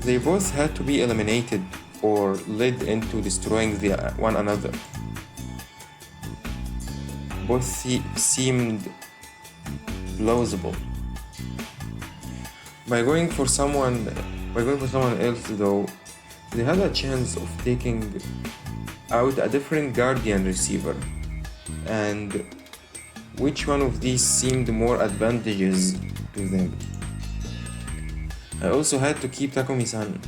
They both had to be eliminated or led into destroying one another. Both seemed plausible. By going for someone else though, they had a chance of taking out a different guardian receiver, and which one of these seemed more advantageous to them. I also had to keep Takumi-san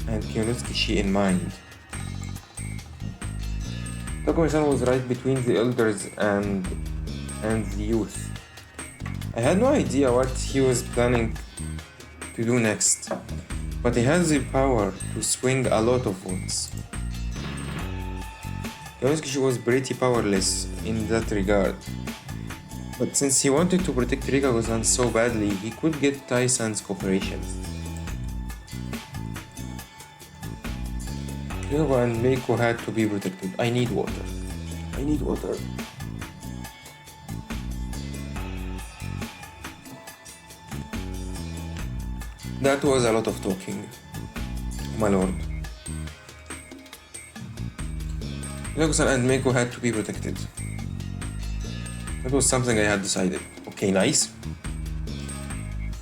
and Kinosuke in mind. Takumi-san was right between the elders and the youth. I had no idea what he was planning to do next, but he has the power to swing a lot of votes. Yosuke was pretty powerless in that regard. But since he wanted to protect Rikago-san so badly, he could get Tai-san's cooperation. Rikago and Meiko had to be protected. I need water. I need water. That was a lot of talking, my lord. Rikago-san and Meiko had to be protected. That was something I had decided. Okay, nice.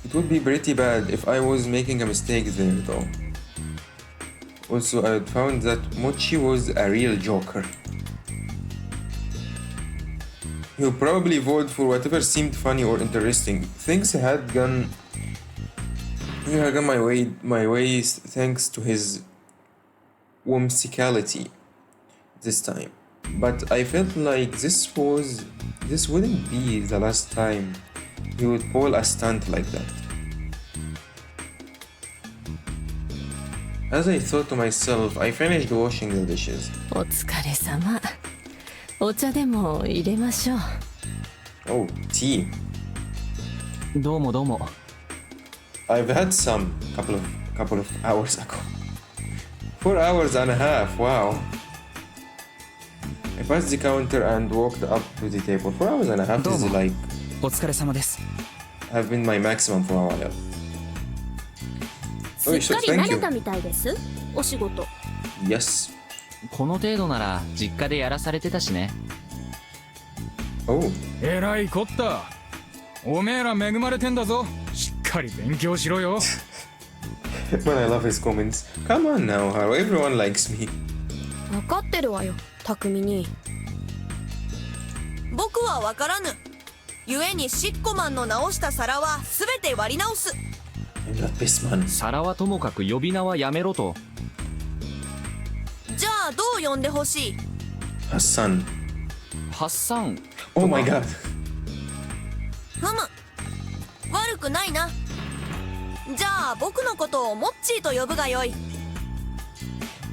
It would be pretty bad if I was making a mistake there, though. Also, I had found that Mochi was a real joker. He would probably vote for whatever seemed funny or interesting. Things had gone my way thanks to his whimsicality this time. But I felt like this wouldn't be the last time he would pull a stunt like that. As I thought to myself, I finished washing the dishes. お疲れ様。お茶でも入れましょう。Oh, tea. どうもどうも。I've had some couple of hours ago. 4 hours and a half, wow. I passed the counter and walked up to the table. 4 hours and a half is like... お疲れ様です。have been my maximum for a while. しっかり慣れたみたいです。お仕事。Yes. この程度なら実家でやらされてたしね。Oh. えらいこった。おめえら恵まれてんだぞ。しっかり勉強しろよ。But I love his comments. Come on now, Haru. Everyone likes me. 分かってるわよ、匠に。僕は分からぬ。故にシッコマンの直した皿は全て割り直す。皿はともかく呼び名はやめろと。じゃあどう呼んでほしい？ハッサン。ハッサン。Oh my god. ふむ。悪くないな。じゃあ僕のことをモッチーと呼ぶがよい。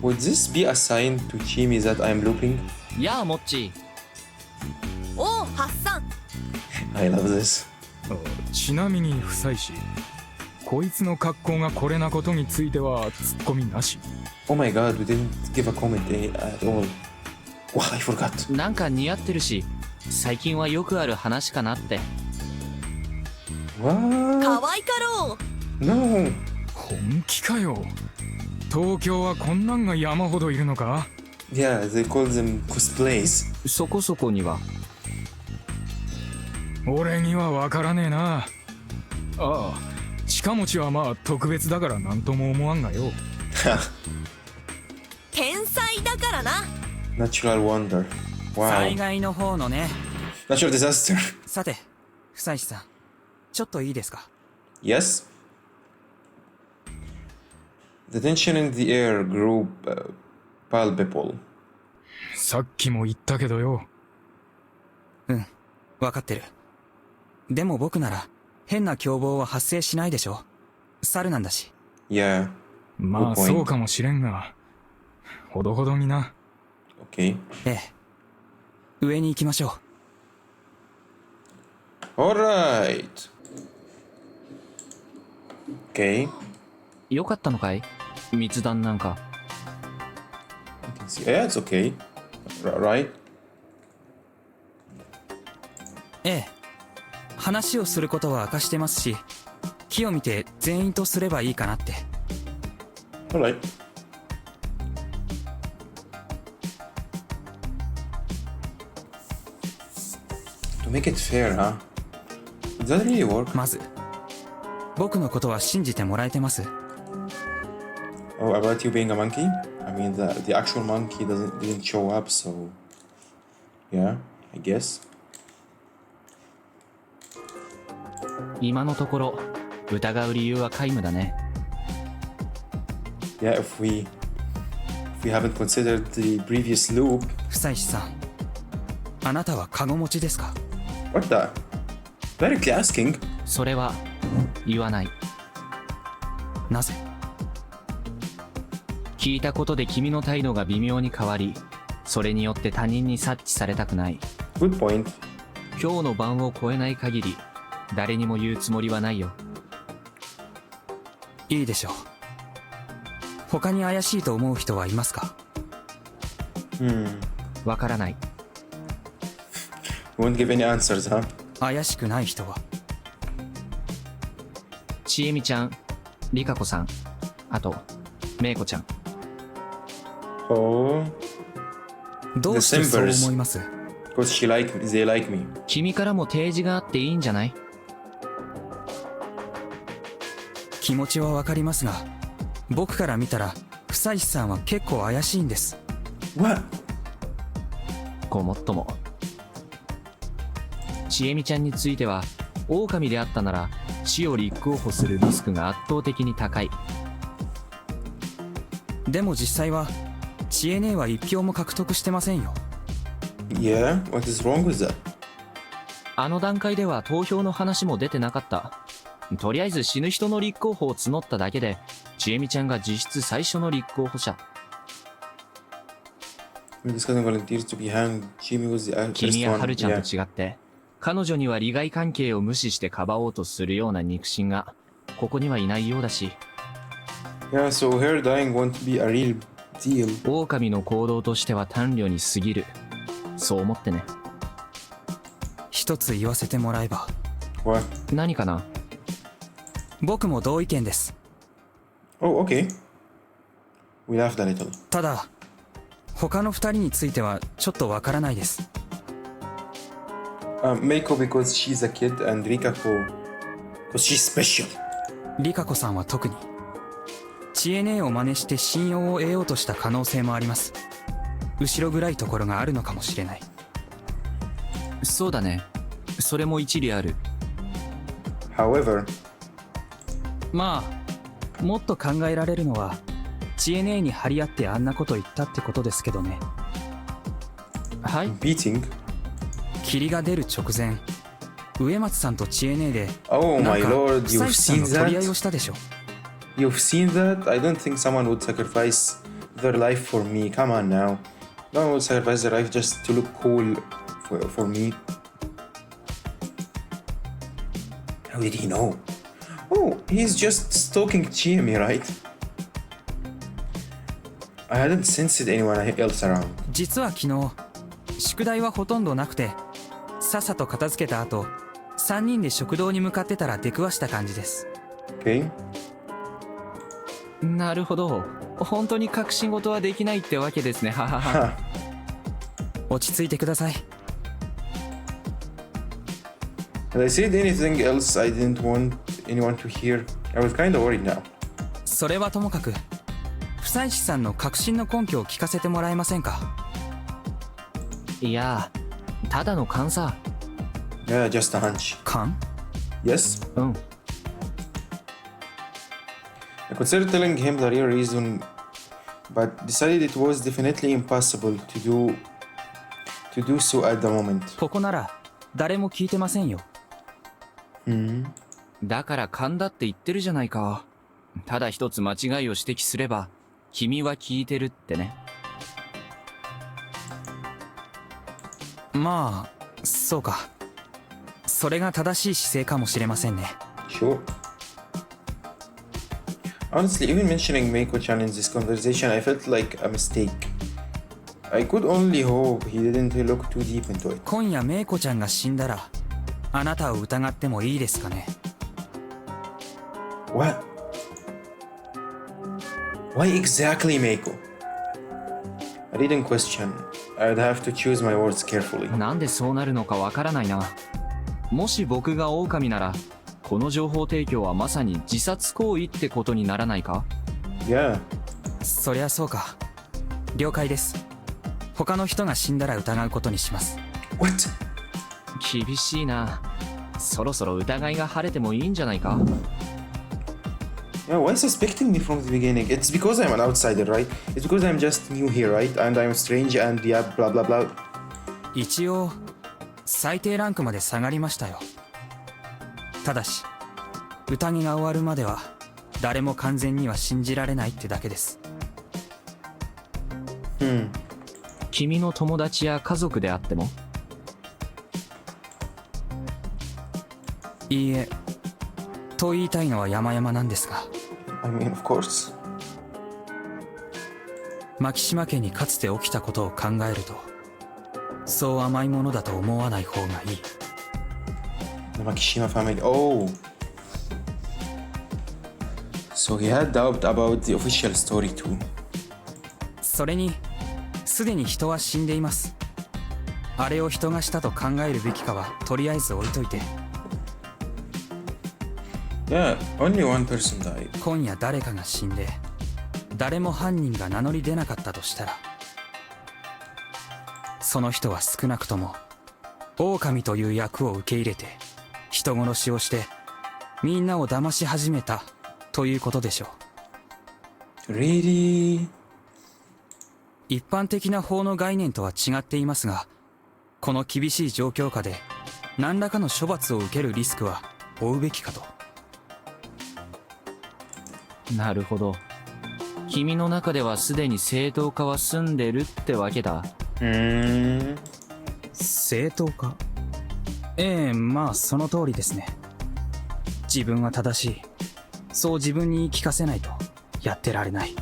Would this be a sign to Chimi that I'm looping? やあモッチー。おうハッサン。I love this. ちなみに不妻子、こいつの格好がこれなことについてはツッコミなし。Oh my god, we didn't give a comment at all. Wow, I forgot. なんか似合ってるし、最近はよくある話かなって。What? 可愛かろう。No. 本気かよ。東京はこんなんが山ほどいるのか？ Yeah, they call them cosplays. そこそこには。俺にはわからねえな。ああ、近持ちはまあ特別だからなんとも思わんがよ。天才だからな。Natural wonder. Wow. 災害の方のね。Natural disaster. さて、不妻子さん、ちょっといいですか？ Yes. The tension in the air grew palpable. さっきも言ったけどよ。うん、わかってる。でも僕なら変な凶暴は発生しないでしょ。猿なんだし。Yeah. まあそうかもしれんが、ほどほどにな。Okay. ええ。上に行きましょう。Alright. Okay. よかったのかい？密談なんか。Yeah, it's okay. Right? ええ。話をすることは明かしてますし、木を見て全員とすればいいかなって。Alright. To make it fair, huh? Does that really work? まず、僕のことは信じてもらえてます？ Oh, about you being a monkey? I mean, the actual monkey didn't show up, so yeah, I guess. 今のところ疑う理由は皆無だね。Yeah, if we haven't considered the previous loop. 不妻子さん、あなたはカゴ持ちですか？ What the? Directly asking? それは言わない。なぜ？聞いたことで君の態度が微妙に変わり、それによって他人に察知されたくない。 Good point. 今日の晩を超えない限り誰にも言うつもりはないよ。いいでしょう。他に怪しいと思う人はいますか？わからない。 Won't give any answers, huh? 怪しくない人は？ちえみちゃん、りかこさん、あとめいこちゃん。Oh. どうしてそう思います？ Because they like me. 君からも提示があっていいんじゃない？気持ちはわかりますが、僕から見たら久石さんは結構怪しいんです。 What? ごもっとも。ちえみちゃんについては、狼であったなら死を立候補するリスクが圧倒的に高い。でも実際は知恵姉は1票も獲得してませんよ。Yeah? What is wrong with that? あの段階では投票の話も出てなかった。とりあえず死ぬ人の立候補を募っただけで、ちえみちゃんが実質最初の立候補者。君やはるちゃんと違って、彼女には利害関係を無視してかばおうとするような肉親がここにはいないようだし。Yeah, so her dying won't be a real deal. 狼の行動としては短慮に過ぎる。そう思ってね。一つ言わせてもらえば。What? 何かな？僕も同意見です。Oh, okay. We laughed a little. ただ、他の二人についてはちょっとわからないです。Meiko because she's a kid and Rikako because she's special. リカコさんは特に知恵姉を真似して信用を得ようとした可能性もあります。後ろ暗いところがあるのかもしれない。そうだね。それも一理ある。However, まあもっと考えられるのは知恵姉に張り合ってあんなこと言ったってことですけどね。はい。beating? 霧が出る直前、植松さんと知恵姉で Oh なん my か lord, 久 you've 石さん seen の取り合いを that? したでしょ。You've seen that? I don't think someone would sacrifice their life for me. Come on now. No one would sacrifice their life just to look cool for me. How did he know? Oh, he's just stalking Chiemi, right? I hadn't sensed anyone else around. 実は昨日宿題はほとんどなくて、さっさと片付けた後3人で食堂に向かってたら出くわした感じです。 Okay. なるほど。本当に隠し事はできないってわけですね。ははは。落ち着いてください。 Had I said anything else I didn't want anyone to hear? I was kind of worried now. それはともかく久石さんの確信の根拠を聞かせてもらえませんか？いや、ただの勘さ。Yeah, just a hunch. 勘？ Yes? うん。I considered telling him the real reason, but decided it was definitely impossible to do so at the moment. ここなら誰も聞いてませんよ。だから勘だって言ってるじゃないか。ただ一つ間違いを指摘すれば、君は聞いてるってね。まあ、そうか。それが正しい姿勢かもしれませんね。Sure. Honestly, even mentioning Meiko-chan in this conversation, I felt like a mistake. I could only hope he didn't look too deep into it. 今夜メイコちゃんが死んだら、あなたを疑ってもいいですかね？ What? Why exactly Meiko? I didn't question. I'd have to choose my words carefully. なんでそうなるのかわからないな。もし僕が狼なら、この情報提供はまさに自殺行為ってことにならないか？ Yeah. そりゃそうか。了解です。他の人が死んだら疑うことにします。 What? 厳しいな。そろそろ疑いが晴れてもいいんじゃないか？ Yeah, why suspecting me from the beginning? It's because I'm an outsider, right? It's because I'm just new here, right? And I'm strange and yeah, blah blah blah. 一応最低ランクまで下がりましたよ。ただし宴が終わるまでは誰も完全には信じられないってだけです。君の友達や家族であっても？いいえ、と言いたいのは山々なんですが。I mean, of course. 牧島家にかつて起きたことを考えると、そう甘いものだと思わない方がいい。The Makishima family. Oh. So he had doubt about the official story too. それに、すでに人は死んでいます。あれを人がしたと考えるべきかはとりあえず置いといて。Yeah, only one person died. 今夜誰かが死んで、誰も犯人が名乗り出なかったとしたら、その人は少なくとも狼という役を受け入れて人殺しをしてみんなを騙し始めたということでしょう。Really? 一般的な法の概念とは違っていますが、この厳しい状況下で何らかの処罰を受けるリスクは負うべきかと。なるほど。君の中ではすでに正当化は済んでるってわけだ。正当化？ええ、まあその通りですね。自分は正しい、そう自分に言い聞かせないとやってられない。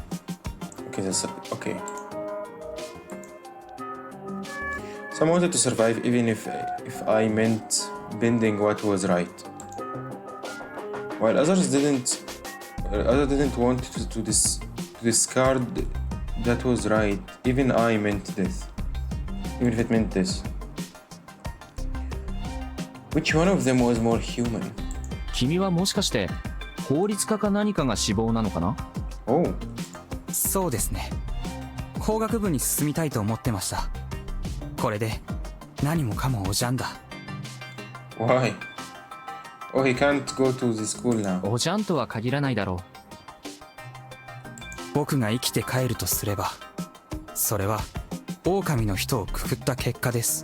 Okay, okay. Some wanted to survive even if I meant bending what was right, while others didn't want to discard that was right, even I meant this, even if it meant this. Which one of them was more human? 君はもしかして法律家か何かが志望なのかな？おう。そうですね。法学部に進みたいと思ってました。これで何もかもおじゃんだ。Why? Oh, he can't go to the school now. おじゃんとは限らないだろう。僕が生きて帰るとすれば、それは狼の人をくくった結果です。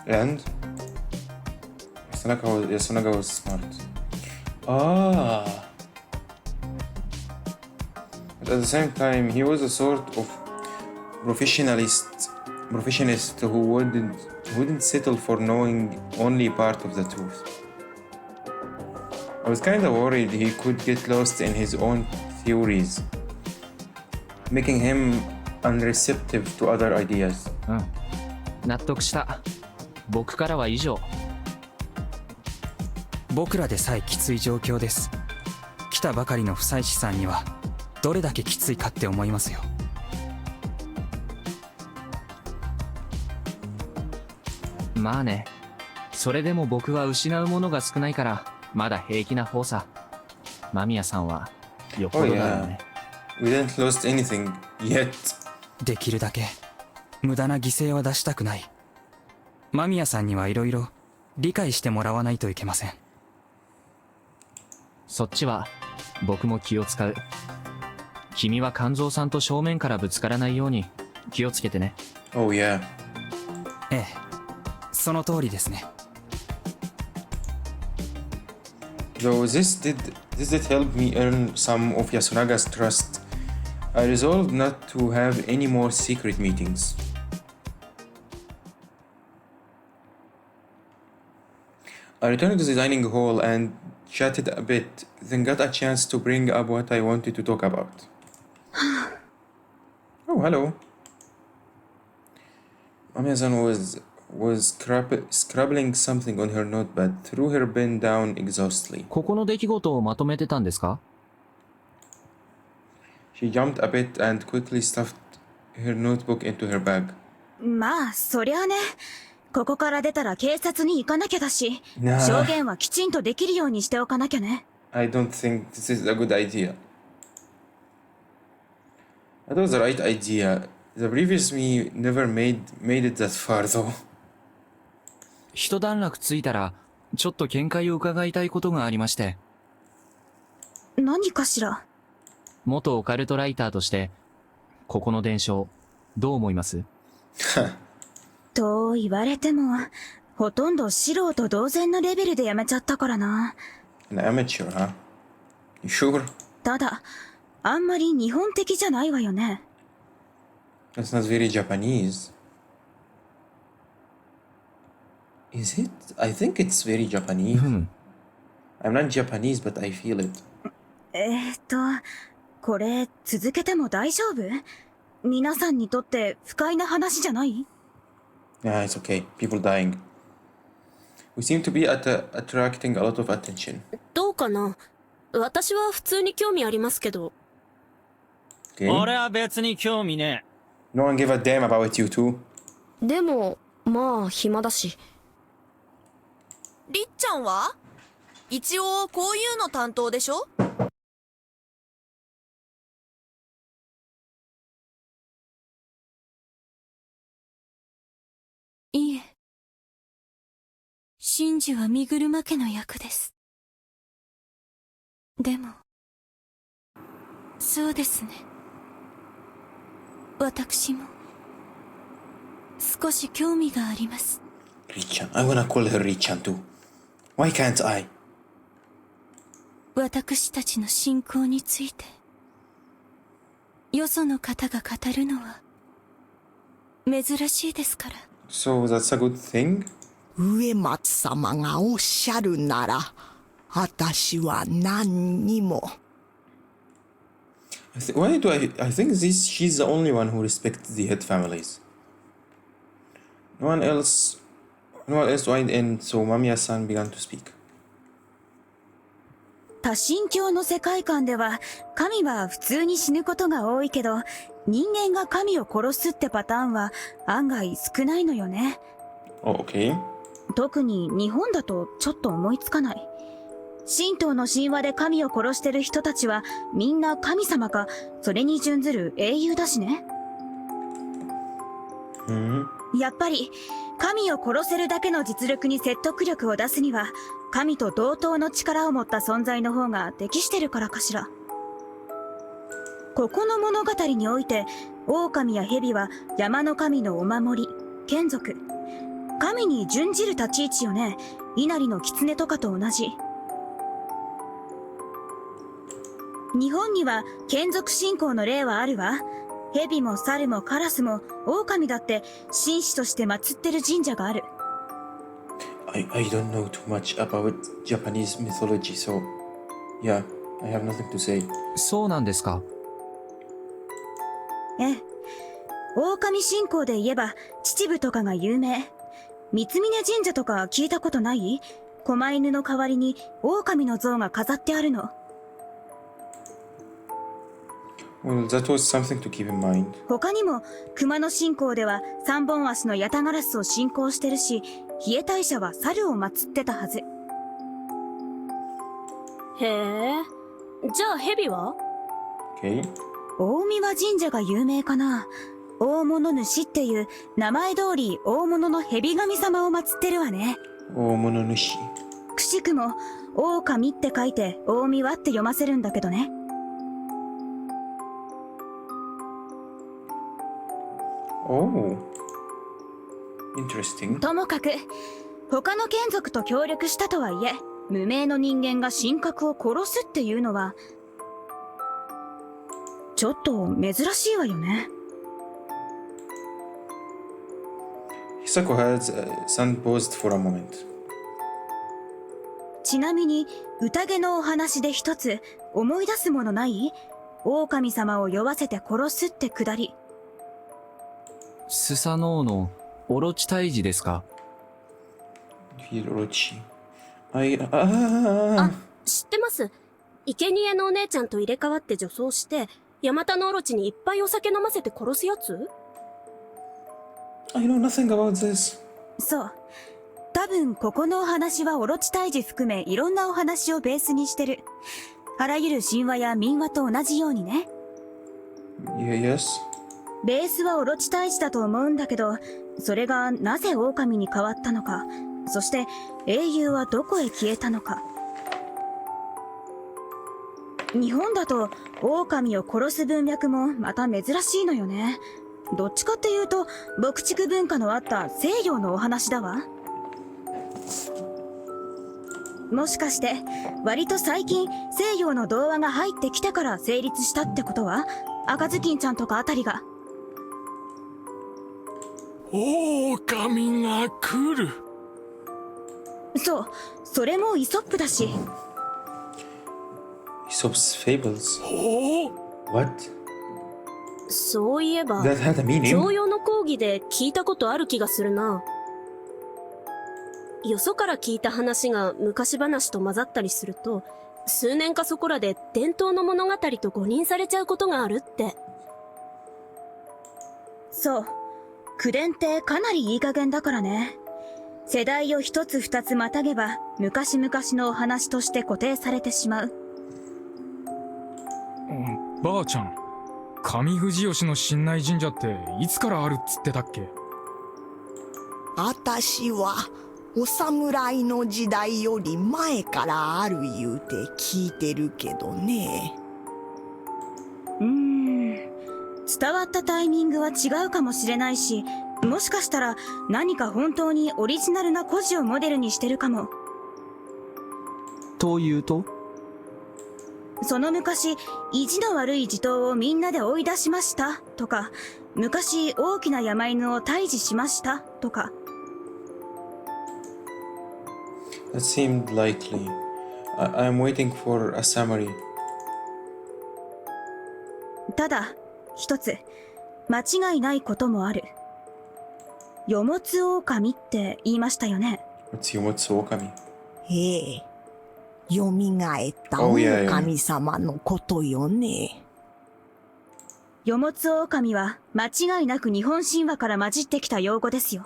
And? Yasunaga was smart. Ah. But at the same time, he was a sort of professionist who wouldn't settle for knowing only part of the truth. I was kind of worried he could get lost in his own theories, making him unreceptive to other ideas. 納得した。僕からは以上。僕らでさえきつい状況です。来たばかりの不妻子さんにはどれだけきついかって思いますよ。まあね。それでも僕は失うものが少ないからまだ平気な方さ。間宮さんはよっぽどだよね。We didn't lost anything yet. できるだけ無駄な犠牲は出したくない。間宮さんにはいろいろ理解してもらわないといけません。そっちは僕も気を使う。君は肝臓さんと正面からぶつからないように気をつけてね。Oh yeah. ええ、その通りですね。Though this did help me earn some of Yasunaga's trust, I resolved not to have any more secret meetings. I returned to the dining hall and chatted a bit, then got a chance to bring up what I wanted to talk about. Oh, hello. Amazon was scribbling something on her notepad, threw her pen down exhaustedly. ここの出来事をまとめてたんですか？ She jumped a bit and quickly stuffed her notebook into her bag. まあそりゃあね、ここから出たら警察に行かなきゃだし、証言はきちんとできるようにしておかなきゃね。I don't think this is a good idea. That was the right idea. The previous me never made it that far though. 一段落ついたらちょっと見解を伺いたいことがありまして。何かしら？元オカルトライターとしてここの伝承どう思います？と言われてもほとんど素人同然のレベルでやめちゃったからな。An amateur, huh? You sure? ただあんまり日本的じゃないわよね。That's not very Japanese. Is it? I think it's very Japanese. I'm not Japanese, but I feel it. これ続けても大丈夫？皆さんにとって不快な話じゃない？ Yeah, it's okay. People dying. We seem to be attracting a lot of attention. どうかな？私は普通に興味ありますけど。俺は別に興味ねえ。No one give a damn about you too. でも、まあ暇だし。りっちゃんは？一応こういうの担当でしょ？いえ。真珠は身車家の役です。でも、そうですね。私も、少し興味があります。Richan. I'm gonna call her Richan too. Why can't I? 私たちの信仰について、よその方が語るのは、珍しいですから。So that's a good thing? 植松様がおっしゃるなら、私は何にも。Why do I think she's the only one who respects the head families. No one else joined in, so Mamiya-san began to speak. 多神教の世界観では神は普通に死ぬことが多いけど、人間が神を殺すってパターンは案外少ないのよね。Oh, okay. 特に日本だとちょっと思いつかない。神道の神話で神を殺してる人たちはみんな神様かそれに準ずる英雄だしね。やっぱり神を殺せるだけの実力に説得力を出すには神と同等の力を持った存在の方が適してるからかしら。ここの物語において狼や蛇は山の神のお守り、眷属、神に準じる立ち位置よね。稲荷の狐とかと同じ。日本には眷属信仰の例はあるわ。蛇も猿もカラスも狼だって神使として祀ってる神社がある。I don't know too much about Japanese mythology, so yeah, I have nothing to say. そうなんですか。ええ。狼信仰で言えば秩父とかが有名。三峯神社とか聞いたことない？狛犬の代わりに狼の像が飾ってあるの。Well, that was something to keep in mind. 他にも熊野信仰では三本足のヤタガラスを信仰してるし、比叡大社は猿を祀ってたはず。へえ。じゃあ蛇は？ Okay. 大神神社が有名かな。大物主っていう名前通り大物の蛇神様を祀ってるわね。大物主。くしくも狼って書いて大神はって読ませるんだけどね。Oh. Interesting. ともかく他の眷属と協力したとはいえ、無名の人間が神格を殺すっていうのはちょっと珍しいわよね。Hisako had sun paused for a moment. ちなみに宴のお話で一つ思い出すものない？狼様を酔わせて殺すってくだり。スサノオのオロチ退治ですか？あ、知ってます。生贄のお姉ちゃんと入れ替わって女装してヤマタノオロチにいっぱいお酒飲ませて殺すやつ？ I know nothing about this. そう。多分ここのお話はオロチ退治含めいろんなお話をベースにしてる。あらゆる神話や民話と同じようにね。Yes. ベースはオロチ退治だと思うんだけど、それがなぜ狼に変わったのか、そして英雄はどこへ消えたのか。日本だと狼を殺す文脈もまた珍しいのよね。どっちかっていうと牧畜文化のあった西洋のお話だわ。もしかして割と最近西洋の童話が入ってきてから成立したってことは？赤ずきんちゃんとかあたりが。狼が来る。そう、それもイソップだし。Aesop's fables. ほう。 What? そういえば That had a meaning. 教養の講義で聞いたことある気がするな。よそから聞いた話が昔話と混ざったりすると、数年かそこらで伝統の物語と誤認されちゃうことがあるって。そう、口伝ってかなりいい加減だからね。世代を一つ二つまたげば昔々のお話として固定されてしまう。ばあちゃん、上富士吉の神内神社っていつからあるっつってたっけ？あたしはお侍の時代より前からある言うて聞いてるけどね。伝わったタイミングは違うかもしれないし、もしかしたら何か本当にオリジナルな故事をモデルにしてるかも。というと？その昔、意地の悪い地頭をみんなで追い出しましたとか、昔大きな山犬を退治しましたとか。That seemed likely. I'm waiting for a summary. ただ、一つ、間違いないこともある。よもつ狼って言いましたよね。What's Yomotsu Okami? ええ、よみがえった狼様のことよね。よもつ狼は間違いなく日本神話から混じってきた用語ですよ。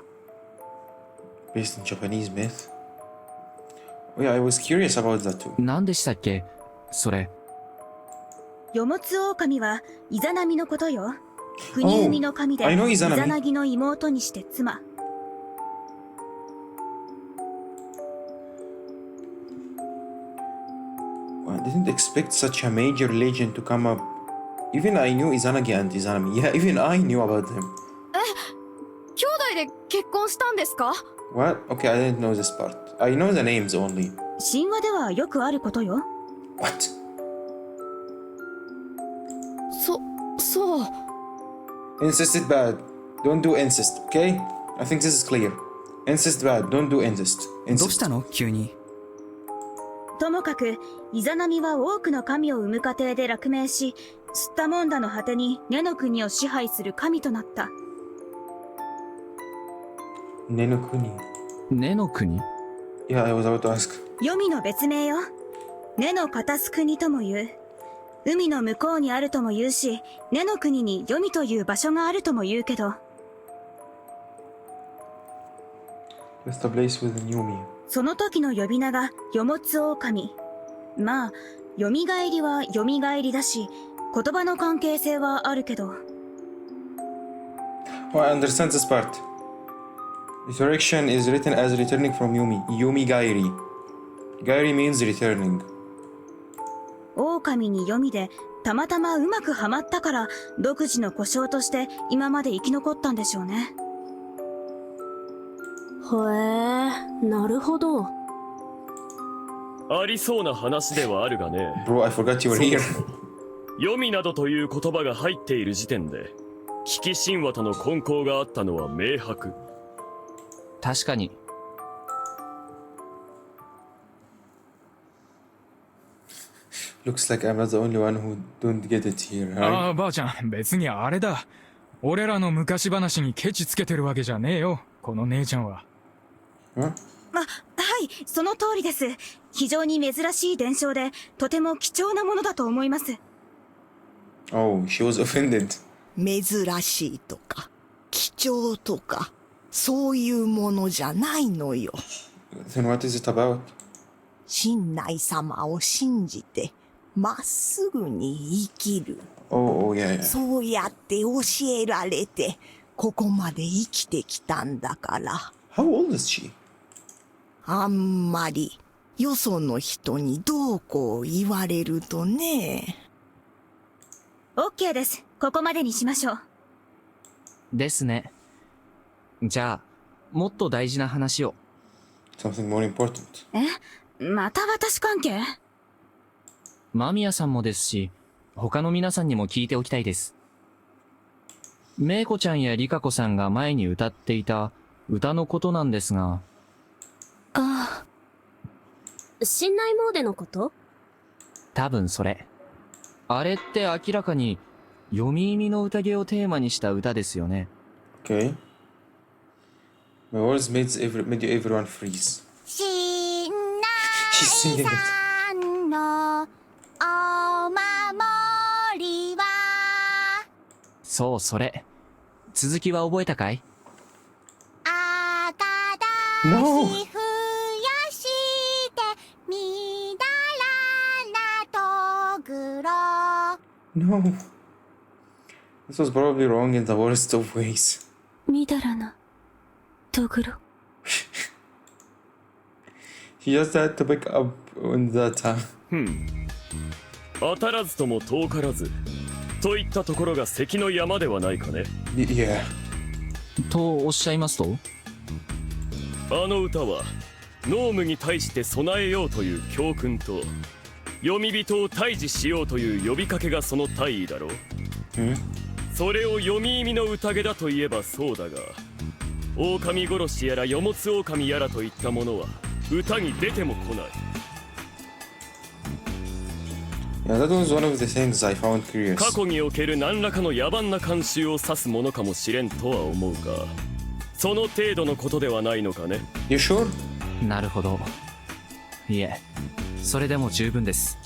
Based in Japanese myth? Oh yeah, I was curious about that too. 何でしたっけそれ？よもつ狼はイザナミのことよ。国生みの神で、イザナギの妹にして妻。I didn't expect such a major legend to come up. Even I knew Izanagi and Izanami. Yeah, even I knew about them. 兄弟で結婚したんですか？ What? Okay, I didn't know this part. I know the names only. 神話ではよくあることよ。What? そう。Incest is bad. Don't do incest, okay? I think this is clear. Incest bad. Don't do incest. どうしたの急に？ともかく、イザナミは多くの神を生む過程で落命し、吸ったもんだの果てに根の国を支配する神となった。根の国。根の国？ Yeah, I was about to ask. 黄泉の別名よ。根の片す国とも言う。海の向こうにあるとも言うし、根の国に黄泉という場所があるとも言うけど。That's the place with the Yumi. その時の呼び名がよもつ狼。まあ、よみがえりはよみがえりだし、言葉の関係性はあるけど。Oh, I understand this part. Resurrection is written as returning from Yumi. Yumi Gairi. Gairi means returning. 狼に黄泉でたまたまうまくはまったから独自の呼称として今まで生き残ったんでしょうね。へえ、なるほど。ありそうな話ではあるがね。Bro, I forgot you were here. 黄泉などという言葉が入っている時点で、危機神話との根交があったのは明白。確かに。Looks like I'm not the only one who don't get it here. ああ、ばあちゃん、別にあれだ。俺らの昔話にケチつけてるわけじゃねえよ、この姉ちゃんは。はい、その通りです。非常に珍しい伝承で、とても貴重なものだと思います。Oh, she was offended. 珍しいとか、貴重とか、そういうものじゃないのよ。Then what is it about? 神内様を信じて、まっすぐに生きる。Oh, yeah, yeah. そうやって教えられて、ここまで生きてきたんだから。How old is she? あんまり、よその人にどうこう言われるとね。OK です。ここまでにしましょう。ですね。じゃあ、もっと大事な話を。Something more important. また私関係？間宮さんもですし、他の皆さんにも聞いておきたいです。メイコちゃんやリカコさんが前に歌っていた歌のことなんですが。ああ。信内詣でのこと？多分それ。あれって明らかに読み意味の宴をテーマにした歌ですよね。Okay. My words made you everyone freeze. 信 She's 内 singing it. さんのお守りはそう、それ。続きは覚えたかい？赤だ No! し増やしてみだらなとぐろ No. This was probably wrong in the worst of ways. みだらなとぐろ。 She just had to pick up on that. 当たらずとも遠からずといったところが関の山ではないかね。Yeah. とおっしゃいますと？あの歌はノームに対して備えようという教訓と読み人を退治しようという呼びかけがその大意だろう。それを読み意味の宴だといえばそうだが、狼殺しやらよもつ狼やらといったものは歌に出ても来ない。 Yeah, that was one of the things I found curious. 過去における何らかの野蛮な慣習を指すものかもしれんとは思うが、その程度のことではないのかね。 You sure? なるほど。いえ、それでも十分です。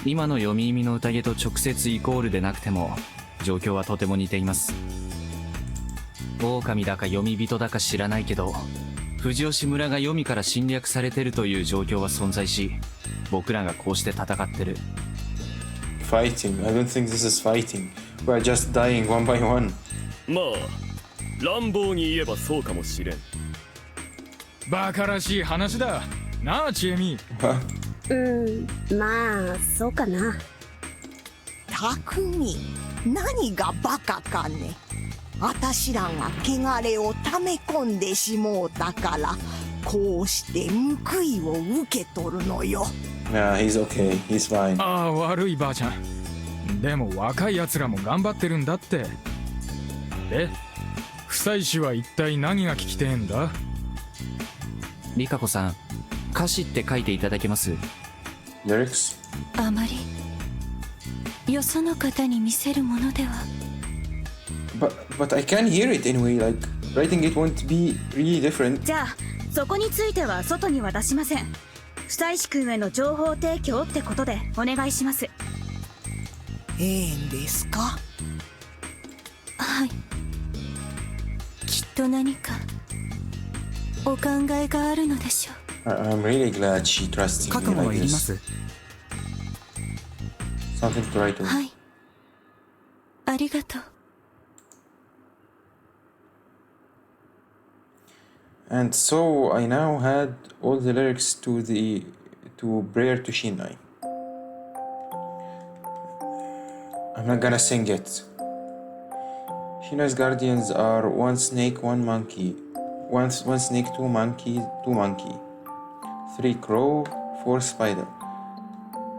今の読み意味の宴と直接イコールでなくても状況はとても似ています。狼だか読み人だか知らないけど、藤吉村が読みから侵略されてるという状況は存在し、僕らがこうして戦ってる。Fighting. I don't think this is fighting. We're just dying one by one. まあ乱暴に言えばそうかもしれん。バカらしい話だなあ、チエミ。まあそうかな。匠、何がバカかね。あたしらが汚れを溜め込んでしもうたからこうして報いを受け取るのよ。Nah, he's okay. He's fine. ああ、悪いばあちゃん。でも若い奴らも頑張ってるんだって。で、夫妻子は一体何が聞きてえんだ？リカコさん、歌詞って書いていただけます？ Lyrics? あまりよその方に見せるものでは。But I can hear it anyway. Like writing it won't be really different. じゃあそこについては外には出しません。二石君への情報提供ってことでお願いします。んですか？はい。きっと何かお考えがあるのでしょう。I'm really glad she trusts 書く me もの like いりま this. す。 Something to write with. はい。ありがとう。And so I now had all the lyrics to Prayer to Shinai. I'm not gonna sing it. Shinai's guardians are one snake, one monkey. One snake, two monkey. 3 crow, 4 spider.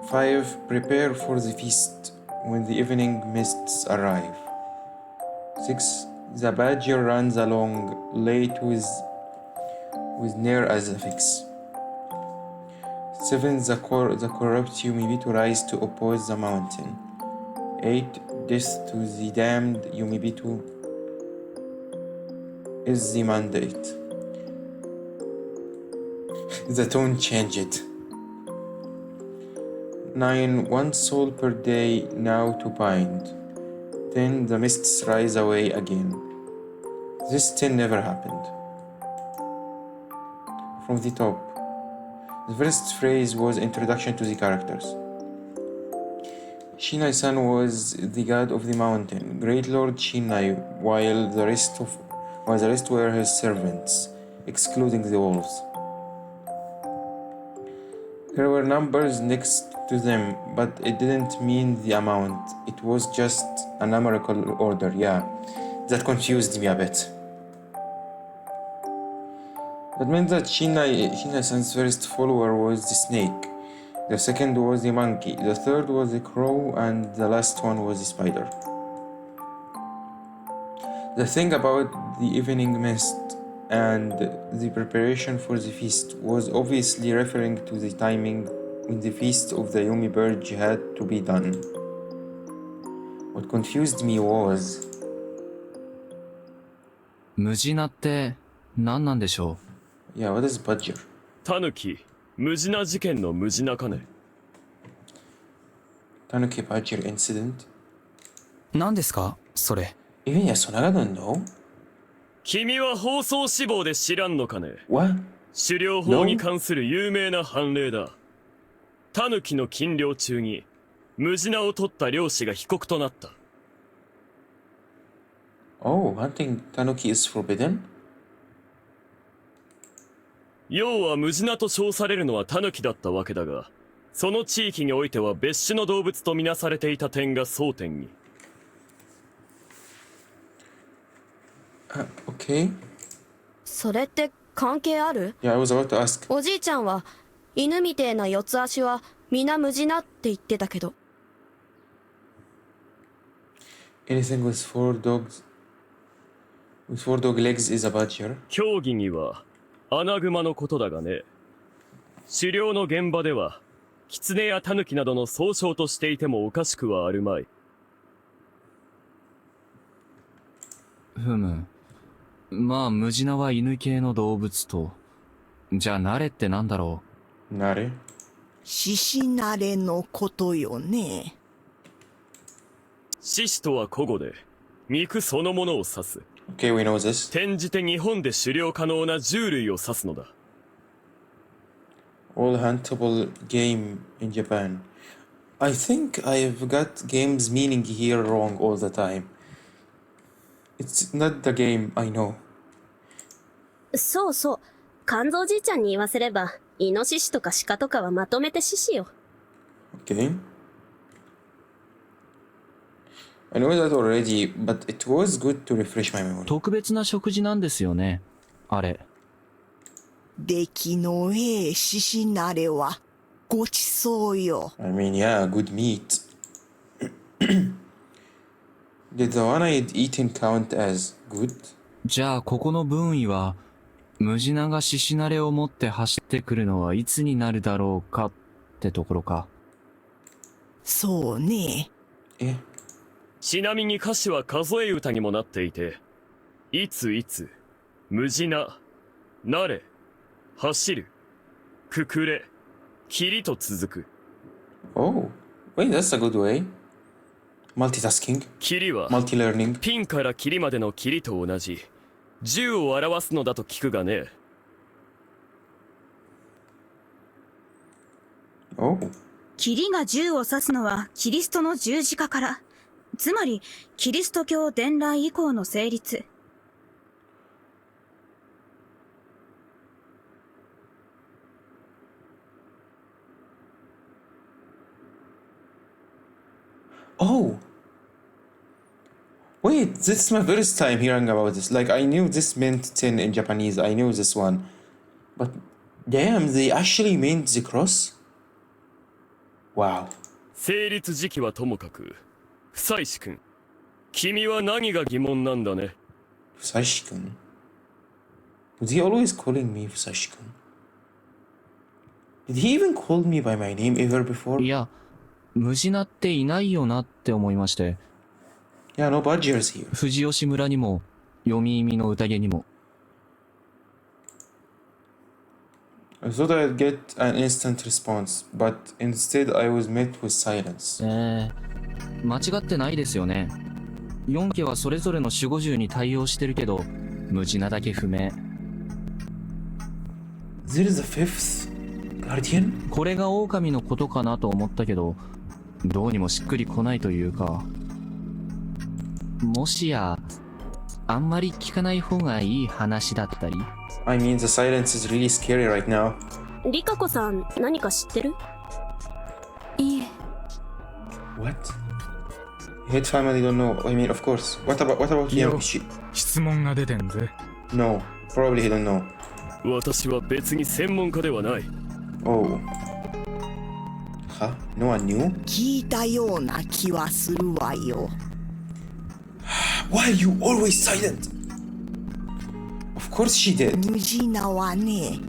5 prepare for the feast when the evening mists arrive. 6 the badger runs along late with near as a fix. 7 the corrupt Yumibitu rise to oppose the mountain. 8 death to the damned Yumibitu is the mandate. The tone changed. 9 1 soul per day now to bind. 10 the mists rise away again. This 10 never happened. From the top. The first phrase was introduction to the characters. Shinai-san was the god of the mountain, great lord Shinai, while the rest were his servants, excluding the wolves. There were numbers next to them, but it didn't mean the amount. It was just a numerical order, yeah. That confused me a bit. That meant that Shinai-san's first follower was the snake, the second was the monkey, the third was the crow, and the last one was the spider. The thing about the evening mist and the preparation for the feast was obviously referring to the timing when the feast of the Yumi Purge had to be done. What confused me was... ムジナって何なんでしょう？ Yeah, what is Badger? タヌキ、ムジナ事件のムジナかね。Tanuki Badger incident? 何ですかそれ。Even Yasunaga don't know? 君は放送志望で知らんのかね。 What? 狩猟法に関する有名な判例だ。タヌキの禁猟中にムジナを取った猟師が被告となった。Oh, hunting tanuki is forbidden? 要はムジナと称されるのはタヌキだったわけだが、その地域においては別種の動物とみなされていた点が争点に。Okay. それって関係ある？ Yeah, I was about to ask. おじいちゃんは犬みてえな四つ足は皆無事なって言ってたけど。Anything with four dog legs is a badger. 競技にはアナグマのことだがね。狩猟の現場ではキツネやタヌキなどの総称としていてもおかしくはあるまい。ふむ。まあムジナは犬系の動物と。じゃあ慣れってなんだろう。慣れ？獅子慣れのことよね。獅子とは古語で肉そのものを指す。Okay, we know this. 転じて日本で狩猟可能な獣類を指すのだ。All huntable game in Japan. I think I've got game's meaning here wrong all the time. It's not the game I know. そうそう。肝臓じいちゃんに言わせれば、イノシシとか鹿とかはまとめて獅子よ。Okay. I know that already, but it was good to refresh my memory. 特別な食事なんですよね。あれ。出来のええ獅子慣れはごちそうよ。I mean, yeah, good meat. Did the one I'd eaten count as good? じゃあここの分位は、ムジナが獅子慣れを持って走ってくるのはいつになるだろうかってところか。そうね。ちなみに歌詞は数え歌にもなっていて、いついつ、ムジナ、なれ、走る、くくれ、霧と続く。Oh, wait, that's a good way. Multitasking. 霧は、Multi-learning. ピンから霧までの霧と同じ、銃を表すのだと聞くがね。Oh. 霧が銃を指すのはキリストの十字架から。つまり、キリスト教伝来以降の成立。Oh! Wait, this is my first time hearing about this. Like, I knew this meant 10 in Japanese, I knew this one. But, damn, they actually meant the cross? Wow. 成立時期はともかく、久石君、君は何が疑問なんだね。Fusashi-kun? Was he always calling me Fusashi-kun? Did he even call me by my name ever before? いや、ムジナっていないよなって思いまして。Yeah, no badgers here. 富士吉村にも、読み意味の宴にも。I thought I'd get an instant response, but instead I was met with silence. 間違ってないですよね。4家はそれぞれの守護獣に対応してるけど、ムジナだけ不明。There is a fifth guardian? これが狼のことかなと思ったけど、どうにもしっくりこないというか。もしや、あんまり聞かない方がいい話だったり。I mean, the silence is really scary right now. リカコさん、何か知ってる？いえ。What? Hate family don't know. I mean, of course. What about Yamishi? 質問が出てんぜ。No, probably he don't know. 私は別に専門家ではない。Oh. Huh? No one knew? 聞いたような気はするわよ。Why are you always silent? Of course she did. ムジナはね、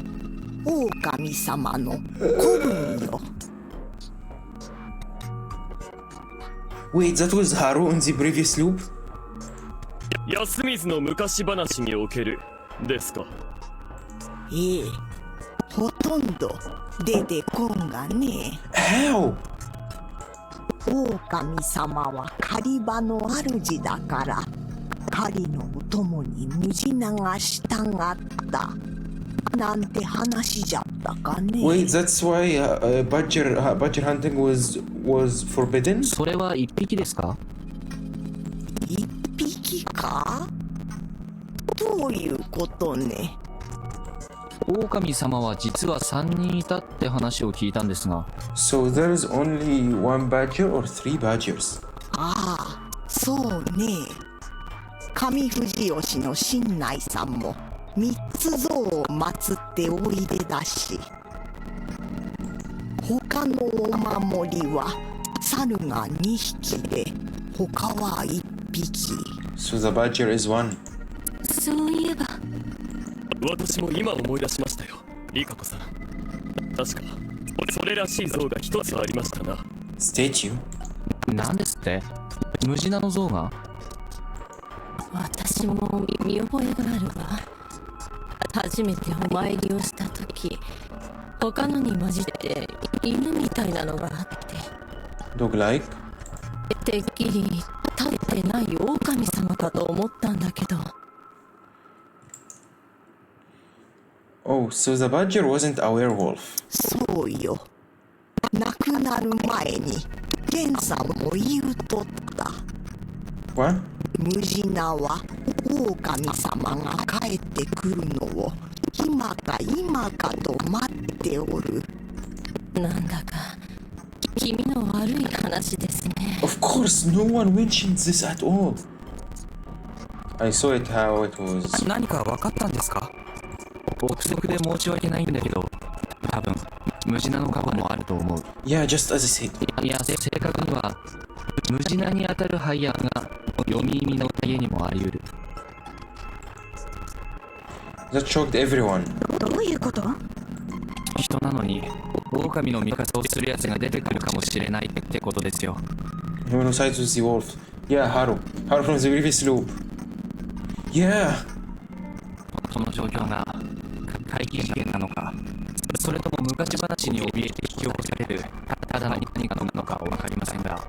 狼様の子分よ。Wait, that was Haru in the previous loop? 安水の昔話におけるですか。ええ、ほとんど出てこんがね。How? 狼様は狩り場の主だから狩りのお供にムジナが従ったなんて話じゃったかね。Wait, that's why badger hunting was forbidden? それは一匹ですか？一匹か？どういうことね。狼様は実は3人いたって話を聞いたんですが。 So there's only one badger or 3 badgers? ああ、そうね。上富士吉の神内さんも3つ像を祀っておいでだし、他のお守りは猿が2匹で他は1匹。 So the badger is 1. そういえば私も今思い出しましたよ、リカ子さん。確かそれらしい像が一つありましたな。Statue? なんですって？ムジナの像が？私も見覚えがあるわ。初めてお参りをした時、他のに混じって犬みたいなのがあって、 Dog-like? てっきり立ってない狼様かと思ったんだけど。Oh, so the badger wasn't a werewolf. そうよ。亡くなる前にゲンさんも言うとった。 What? ムジナは狼様が帰ってくるのを今か今かと待っておる。なんだか気味の悪い話ですね。 Of course, no one mentioned this at all. I saw it how it was. 何か分かったんですか？憶測で申し訳ないんだけど、多分ムジナの過去もあると思う。Yeah, just as I said. いや、正確にはムジナに当たる廃案が読み耳の家にもあり得る。That shocked everyone. どういうこと？人なのに狼の味方をするやつが出てくるかもしれないってことですよ。 Human who sides with the wolf. Yeah, Haru. Haru from the previous loop. Yeah. その状況が怪奇事件なのか、それとも昔話に怯えて引き起こされるただの何かなのかは分かりませんが、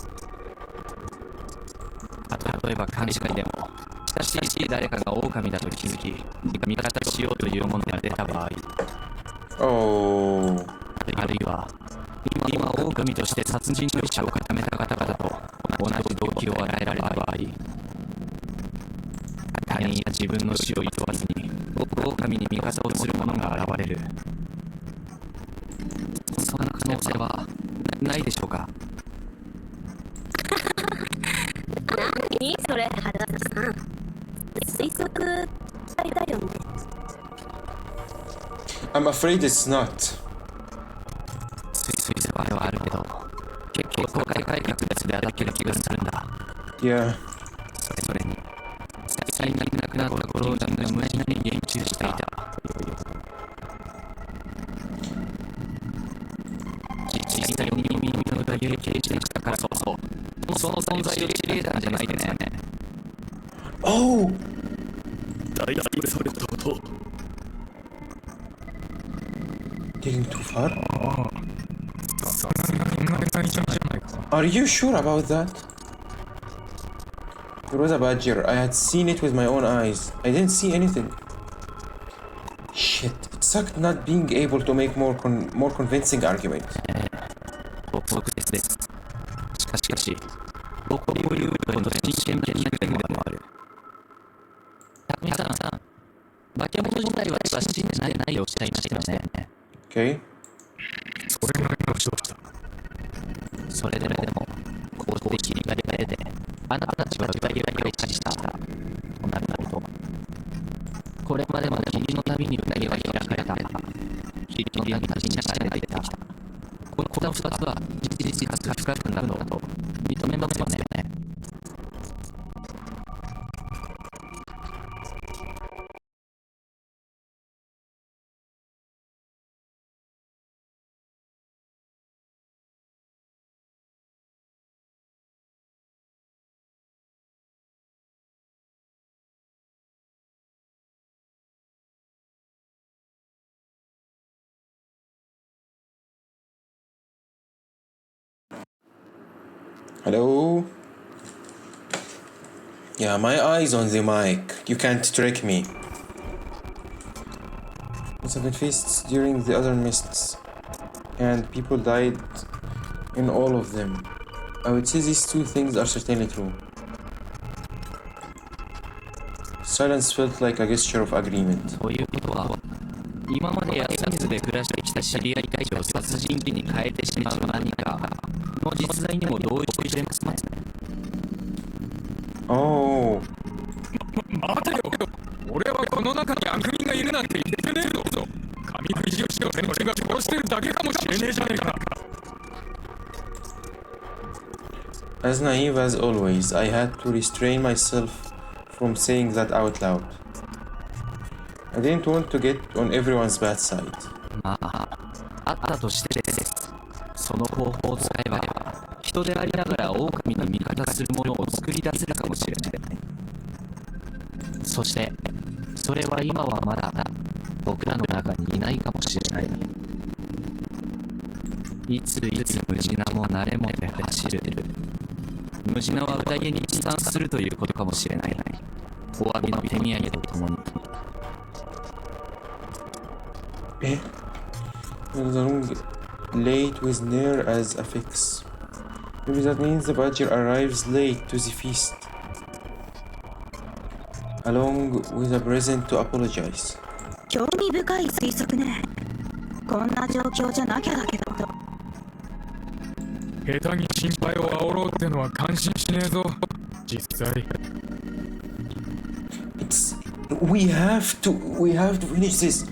例えば勘違いでも親しい誰かが狼だと気づき味方しようというものが出た場合、 Oh. あるいは今狼として殺人の意思を固めた方々と同じ動機を与えられた場合、他人や自分の死を厭わずに狼に味方をする者が現れる、そんな可能性はないでしょうか？何それ、原田さん。推測だよね。I'm afraid it's not. 推測はあるけど、結構公開改革で当たってる気がするんだ。Yeah. それに最近亡くなった頃自分が無事に言及していた。実際に耳の裏切り経験したからこそ、その存在を知り得たんじゃないですかね。Oh! 大丈夫それとこと。Taking too far? そんなにじゃないか。 Are you sure about that? There was a badger. I had seen it with my own eyes. I didn't see anything. Shit. It sucked not being able to make more convincing argument. 憶測です。しかし、僕を言うほど真剣な意見もある。匠さん、化け物自体は信じてないとおっしゃいましたよね。Okay. それなりの人だした。それでも、こうして霧が出て、あなたたちは疑いを支持した。となると、これまで霧の旅に疑いは開かれた。霧の旅に信じられていた。この2つは事実が深くなるのだと認めますよね。Hello? Yeah, my eyes on the mic. You can't trick me. It's a been feasts during the other mists, and people died in all of them. I would say these two things are certainly true. Silence felt like a gesture of agreement. ということは、今まで休みずで暮らしてきた知り合いたちを殺人鬼に変えてしまう何かの実在にも同意してくれますね。Oh. 待てよ、俺はこの中に悪人がいるなんて言ってねえぞ。神藤吉を連中が殺してるだけかもしれねえじゃねえか。As naive as always, I had to restrain myself from saying that out loud. I didn't want to get on everyone's bad side. まあ、あったとしてです。その方法を使えば、人でありながら狼に味方するものを作り出せるかもしれない。そして、それは今はまだ僕らの中にいないかもしれない。いつムジナも慣れもで走る。ムジナは宴に持参するということかもしれない。お詫びの手土産とともに。Eh? Zarung late with Nair as a fix. Maybe that means the badger arrives late to the feast, along with a present to apologize. 興味深い推測ね。こんな状況じゃなきゃだけど。下手に心配を煽ろうってのは感心しねえぞ。実際。We have to finish this.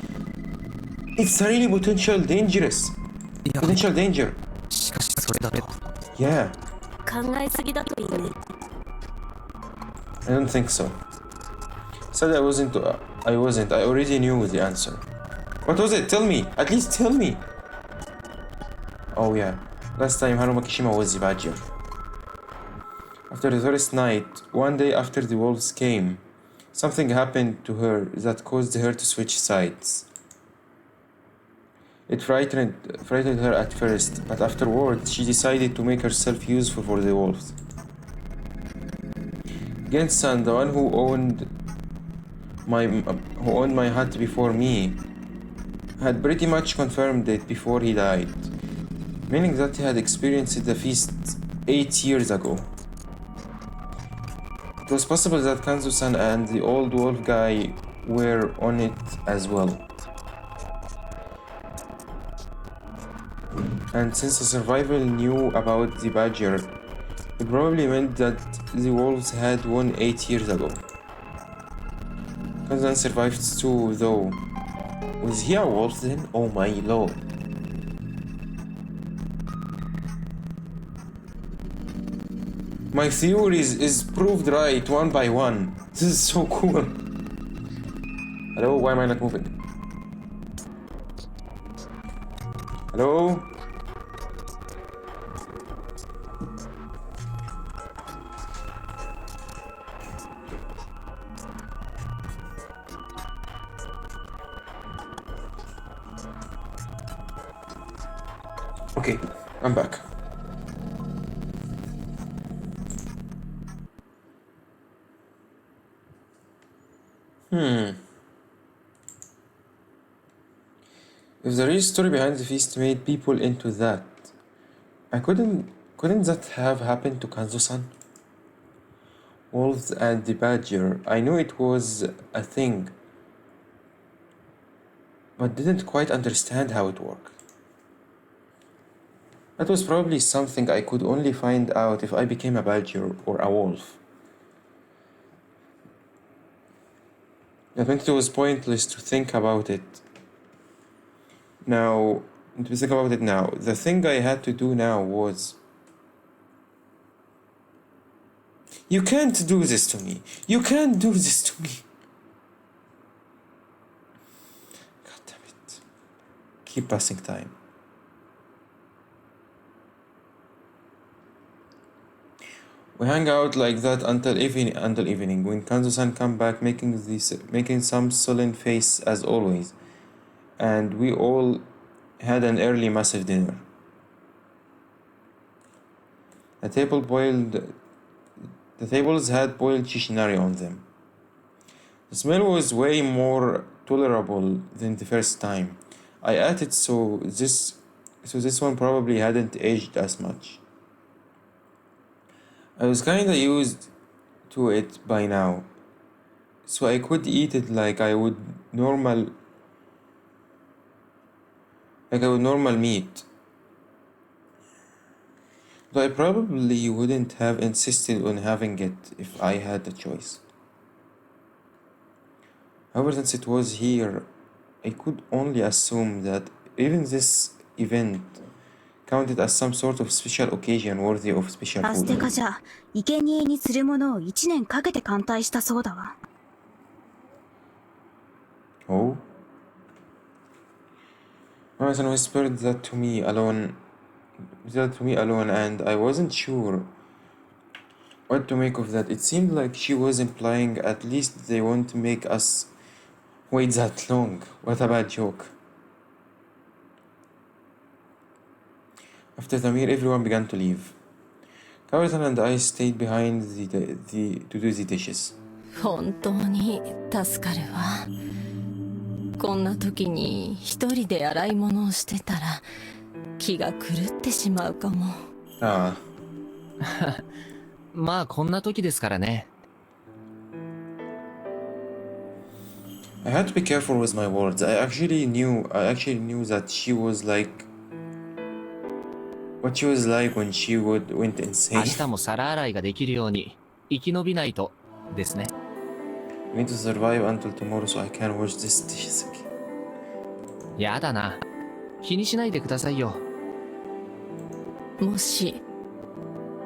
It's really potential danger. しかしそれだと。Yeah. 考えすぎだといいね。I don't think so. Said I wasn't. I already knew the answer. What was it? Tell me. At least tell me. Oh yeah. Last time Haru Makishima was the badger. After the first night, one day after the wolves came, something happened to her that caused her to switch sides. It frightened her at first, but afterwards she decided to make herself useful for the wolves. Gensan, the one who owned my hut before me, had pretty much confirmed it before he died, meaning that he had experienced the feast 8 years ago. It was possible that Kanzo-san and the old wolf guy were on it as well. And since the survival knew about the badger, it probably meant that the wolves had won 8 years ago. Kanzo survived too, though. Was he a wolf then? Oh my lord. My theories is proved right one by one. This is so cool. Hello, why am I not moving? Hello? Okay, I'm back. If the real story behind the feast made people into that, couldn't that have happened to Kanzo-san? Wolves and the badger, I knew it was a thing, but didn't quite understand how it worked. That was probably something I could only find out if I became a badger or a wolf. I think it was pointless to think about it. Now, the thing I had to do now was... You can't do this to me. You can't do this to me. God damn it. Keep passing time. We hang out like that until evening, when Kanzo-san come back making some sullen face as always, and we all had an early massive dinner. The tables had boiled chichinari on them. The smell was way more tolerable than the first time. I ate it, so this one probably hadn't aged as much. I was kinda used to it by now, so I could eat it like I would normal meat. But I probably wouldn't have insisted on having it if I had the choice. However, since it was here, I could only assume that even this event counted as some sort of special occasion worthy of special アステ food. カじゃ生贄にするものを1年かけて艦隊したそうだわ。Oh? Amazon whispered that to me alone, and I wasn't sure what to make of that. It seemed like she was implying at least they won't make us wait that long. What a bad joke. After Tamir, everyone began to leave. Kawartan and I stayed behind to do the dishes. 本当に助かるわ。こんな時に一人で洗い物をしてたら気が狂ってしまうかも。ああ。まあこんな時ですからね。I had to be careful with my words. I actually knew that she was like what she was like when she went insane. 明日も皿洗いができるように生き延びないとですね。I need to survive until tomorrow so I can wash this dishes again. やだな。気にしないでくださいよ。もし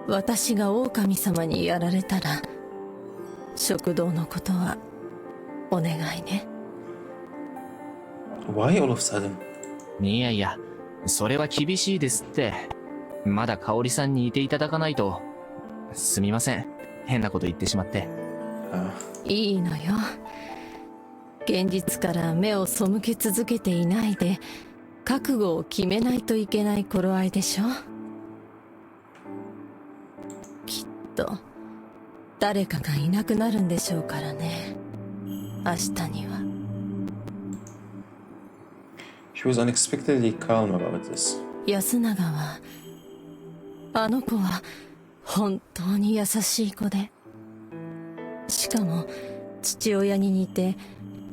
私が狼様にやられたら食堂のことはお願いね。Why all of a sudden? いやいや、それは厳しいですって。まだ香織さんにいていただかないと。すみません。変なこと言ってしまって。いいのよ。現実から目を背け続けていないで覚悟を決めないといけない頃合いでしょ。きっと誰かがいなくなるんでしょうからね。明日には。She was unexpectedly calm about this. 安永はあの子は本当に優しい子で、しかも父親に似て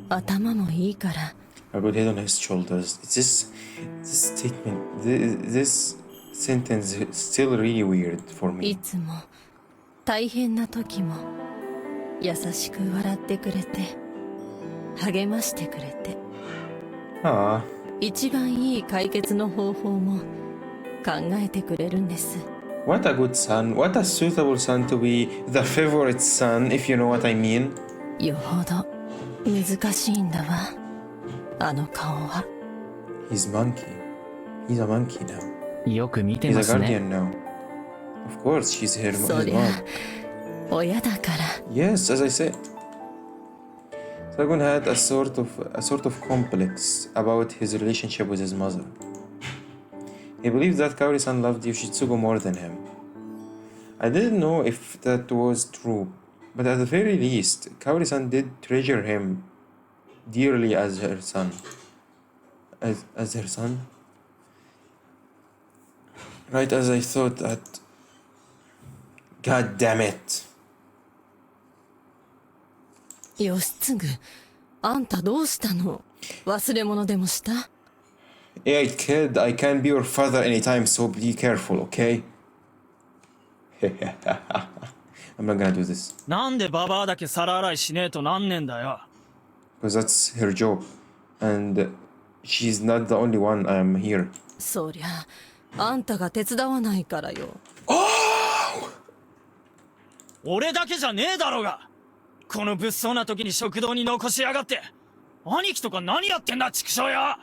頭もいいから。I put head on his shoulders. This sentence is still really weird for me. いつも大変な時も優しく笑ってくれて励ましてくれて、一番いい解決の方法も考えてくれるんです。What a good son. What a suitable son to be the favorite son, if you know what I mean. よほど難しいんだわ、あの顔は。He's monkey. He's a monkey now. よく見てますね。 He's a guardian now. Of course, she's his mom. そりゃ親だから。 Yes, as I said. Sargon had a sort of complex about his relationship with his mother. He believed that Kaori-san loved Yoshitsugu more than him. I didn't know if that was true, but at the very least, Kaori-san did treasure him dearly as her son. As her son? Right as I thought that. God damn it. 義継、あんたどうしたの？忘れ物でもした？ Hey kid, I can be your father anytime, so be careful, okay? I'm not gonna do this. なんでババアだけ皿洗いしねえとなんねんだよ。 Because that's her job. And she's not the only one I'm here. そりゃあんたが手伝わないからよ。俺だけじゃねえだろうが。この物騒な時に食堂に残しやがって。兄貴とか何やってんだ、畜生よ。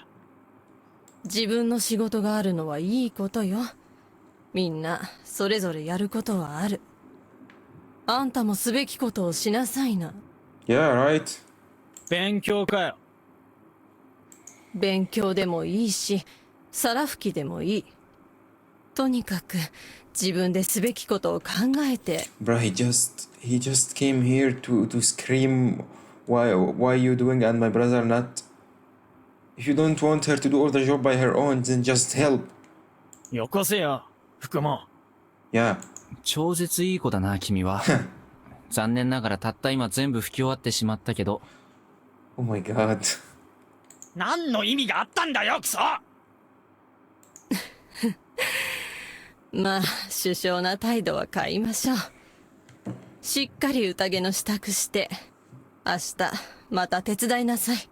自分の仕事があるのはいいことよ。みんなそれぞれやることはある。あんたもすべきことをしなさいな。Yeah, right. 勉強かよ。勉強でもいいし、皿拭きでもいい。とにかく自分ですべきことを考えて。 Bro, he just came here to scream why you doing and my brother not. If you don't want her to do all the job by her own, then just help. よこせよ、福も。Yeah. 超絶いい子だな、君は。残念ながらたった今全部吹き終わってしまったけど。Oh my god. 何の意味があったんだよ、クソ。まあ首相な態度は変えましょう。しっかり宴の支度して明日また手伝いなさい。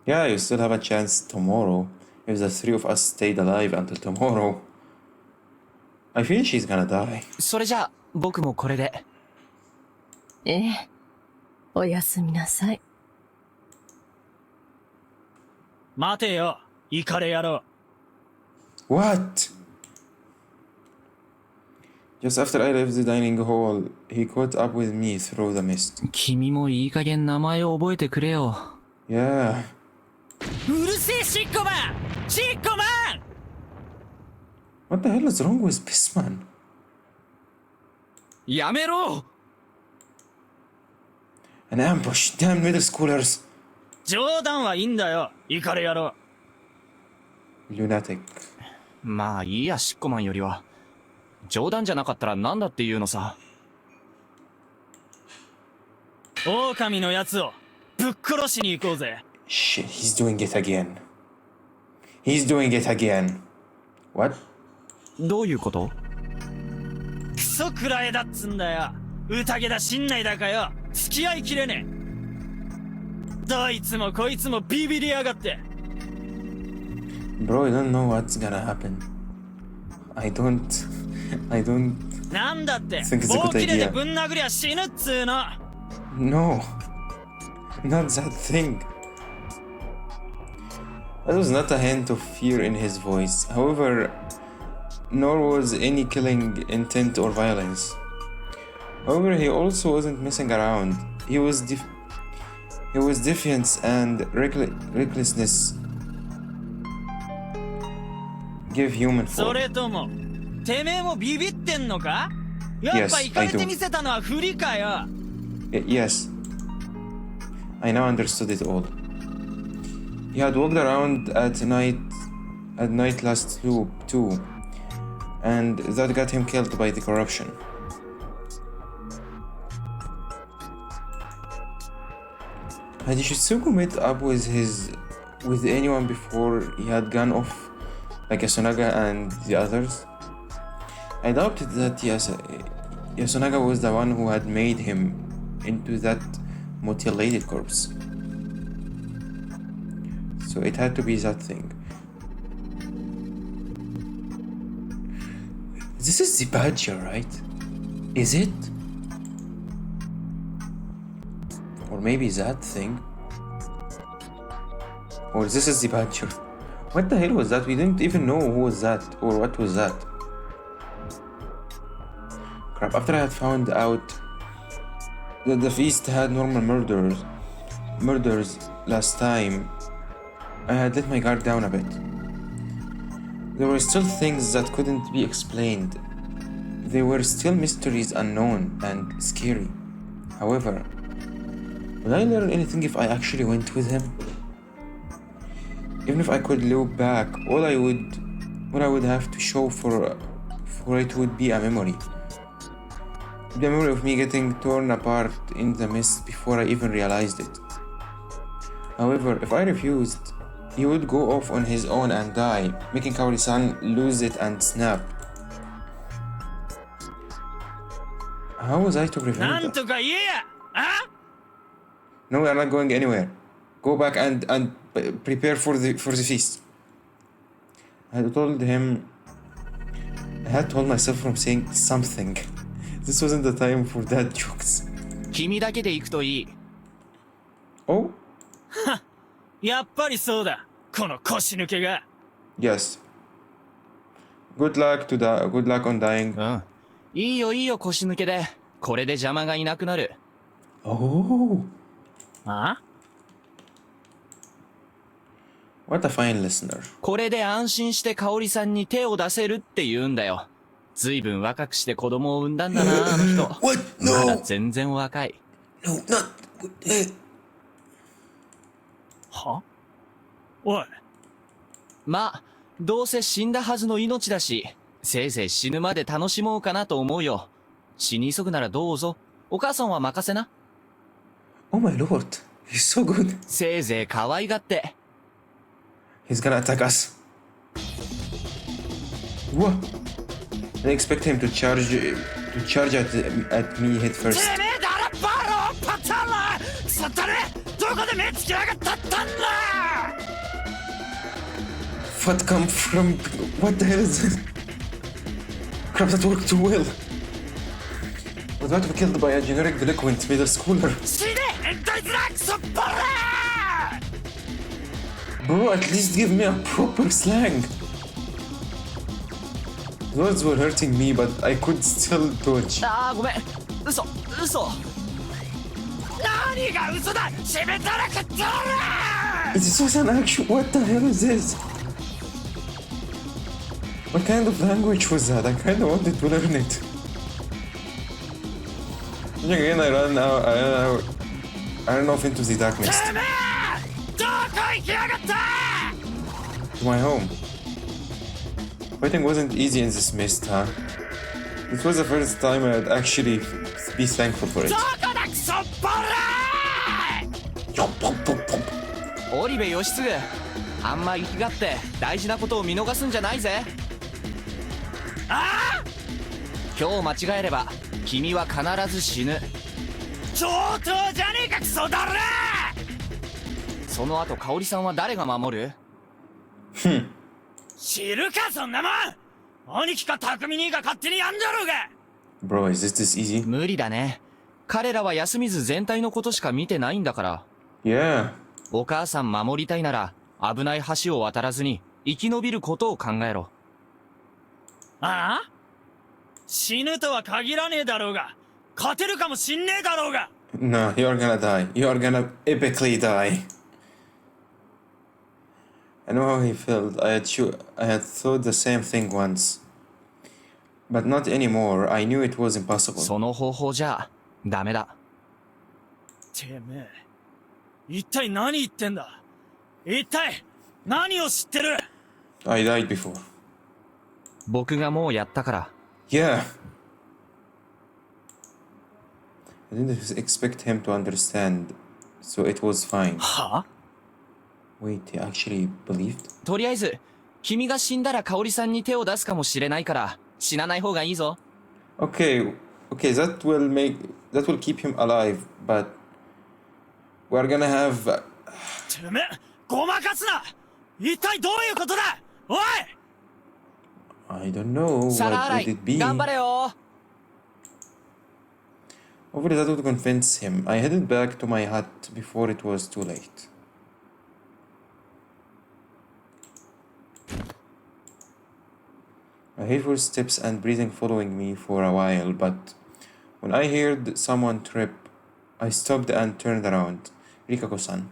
Yeah, you still have a chance tomorrow. If the three of us stayed alive until tomorrow, I feel she's gonna die. それじゃあ僕もこれで。ええ、おやすみなさい。待てよ、イカレ野郎。What? Just after I left the dining hall, he caught up with me through the mist. 君もいい加減名前を覚えてくれよ。Yeah. うるせえシッコマン、シッコマン。 What the hell is wrong with Pissman? やめろ。 An ambush, damn middle schoolers. 冗談はいいんだよ、イカレ野郎。 Lunatic. まあいいや、シッコマンよりは。冗談じゃなかったら何だって言うのさ。狼のやつをぶっ殺しに行こうぜ。 Shit, he's doing it again. He's doing it again. What? どういうこと？クソくらえだっつんだよ。宴だ信内だかよ、付き合いきれねえ。どいつもこいつもビビりやがって。 Bro, I don't know what's gonna happen. I don't なんだって think it's a 棒 good 切れで idea. ぶん殴りゃ死ぬっつーの。 No, not that thing. That was not a hint of fear in his voice. However, nor was any killing intent or violence. However, he also wasn't messing around. He was defiance and recklessness give human そ form. れともてめえもビビってんのか。やっぱ Yes, イカ I れて do. みせたのはフリかよ。Yes, I now understood it all. He had walked around at night last loop too, and that got him killed by the corruption. Had Shitsugu met up with anyone before he had gone off, like Yasunaga and the others? I doubted that Yasunaga was the one who had made him into that mutilated corpse. So it had to be that thing. This is the badger, right? Is it? Or maybe that thing? Or this is the badger? What the hell was that? We didn't even know who was that or what was that. Crap, after I had found out that the feast had normal murders last time, I had let my guard down a bit. There were still things that couldn't be explained. There were still mysteries unknown and scary. However, would I learn anything if I actually went with him? Even if I could look back, all I would have to show for it would be a memory. The memory of me getting torn apart in the mist before I even realized it. However, if I refused, he would go off on his own and die, making Kaori-san lose it and snap. How was I to prevent なん that? とか言えや。あ No, we are not going anywhere. Go back and prepare for the feast. I had told myself from saying something. This wasn't the time for that jokes. 君だけで行くといい。Oh? やっぱりそうだ、この腰抜けが。 Yes. Good luck on dying. うん。いいよいいよ、腰抜けで。これで邪魔がいなくなる。Oh. あ What a fine listener. これで安心して香織さんに手を出せるって言うんだよ。ずいぶん若くして子供を産んだんだな、あの人。まだ全然若い。は？おい。まあ、どうせ死んだはずの命だし、せいぜい死ぬまで楽しもうかなと思うよ。死に急ぐならどうぞ。お母さんは任せな。Oh my lord, he's so good. せいぜい可愛がって。He's gonna attack us. What? I expect him to charge at me head first. てめえだらバローパタラクソったれどこで目つきやがったったんだ What come from... What the hell is this? Crap, that worked too well. I was about to be killed by a generic delinquent middle schooler. 死ね変態ズラクソバラ Bro, at least give me a proper slang. Words were hurting me, but I could still dodge. ああ、ごめん。嘘。何が嘘だしめたらくっとら This was an action. What the hell is this? What kind of language was that? I kind of wanted to learn it. And again, I ran off into the darkness. To my home. Fighting wasn't easy in this mist, huh? This was the first time I'd actually be thankful for it. オリベ義継、あんま生きがって大事なことを見逃すんじゃないぜ。ああ、今日間違えれば君は必ず死ぬ。上等じゃねえかクソだろ。その後香織さんは誰が守る？知るかそんなもん。兄貴か匠兄が勝手にやんだろうが。 Bro, is this easy? 無理だね。彼らは休みず全体のことしか見てないんだから。Yeah. お母さん守りたいなら危ない橋を渡らずに生き延びることを考えろ。ああ？死ぬとは限らねえだろうが、勝てるかもしんねえだろうが。No, you're gonna die. You're gonna epically die. I know how he felt. I had thought the same thing once. But not anymore. I knew it was impossible. その方法じゃダメだ。てめえ、一体何言ってんだ？一体何を知ってる？ I died before. 僕がもうやったから。Yeah. I didn't expect him to understand, so it was fine. は？ Wait, he actually believed? とりあえず、君が死んだら香織さんに手を出すかもしれないから、死なない方がいいぞ。Okay, that will keep him alive, but we're gonna have... てめえ、ごまかすな！一体どういうことだ？おい！ I don't know. 皿 What 洗 would い、 it be? 頑張れよ。 Hopefully that would convince him. I headed back to my hut before it was too late. I heard footsteps and breathing following me for a while, but when I heard someone trip, I stopped and turned around. Rikako-san.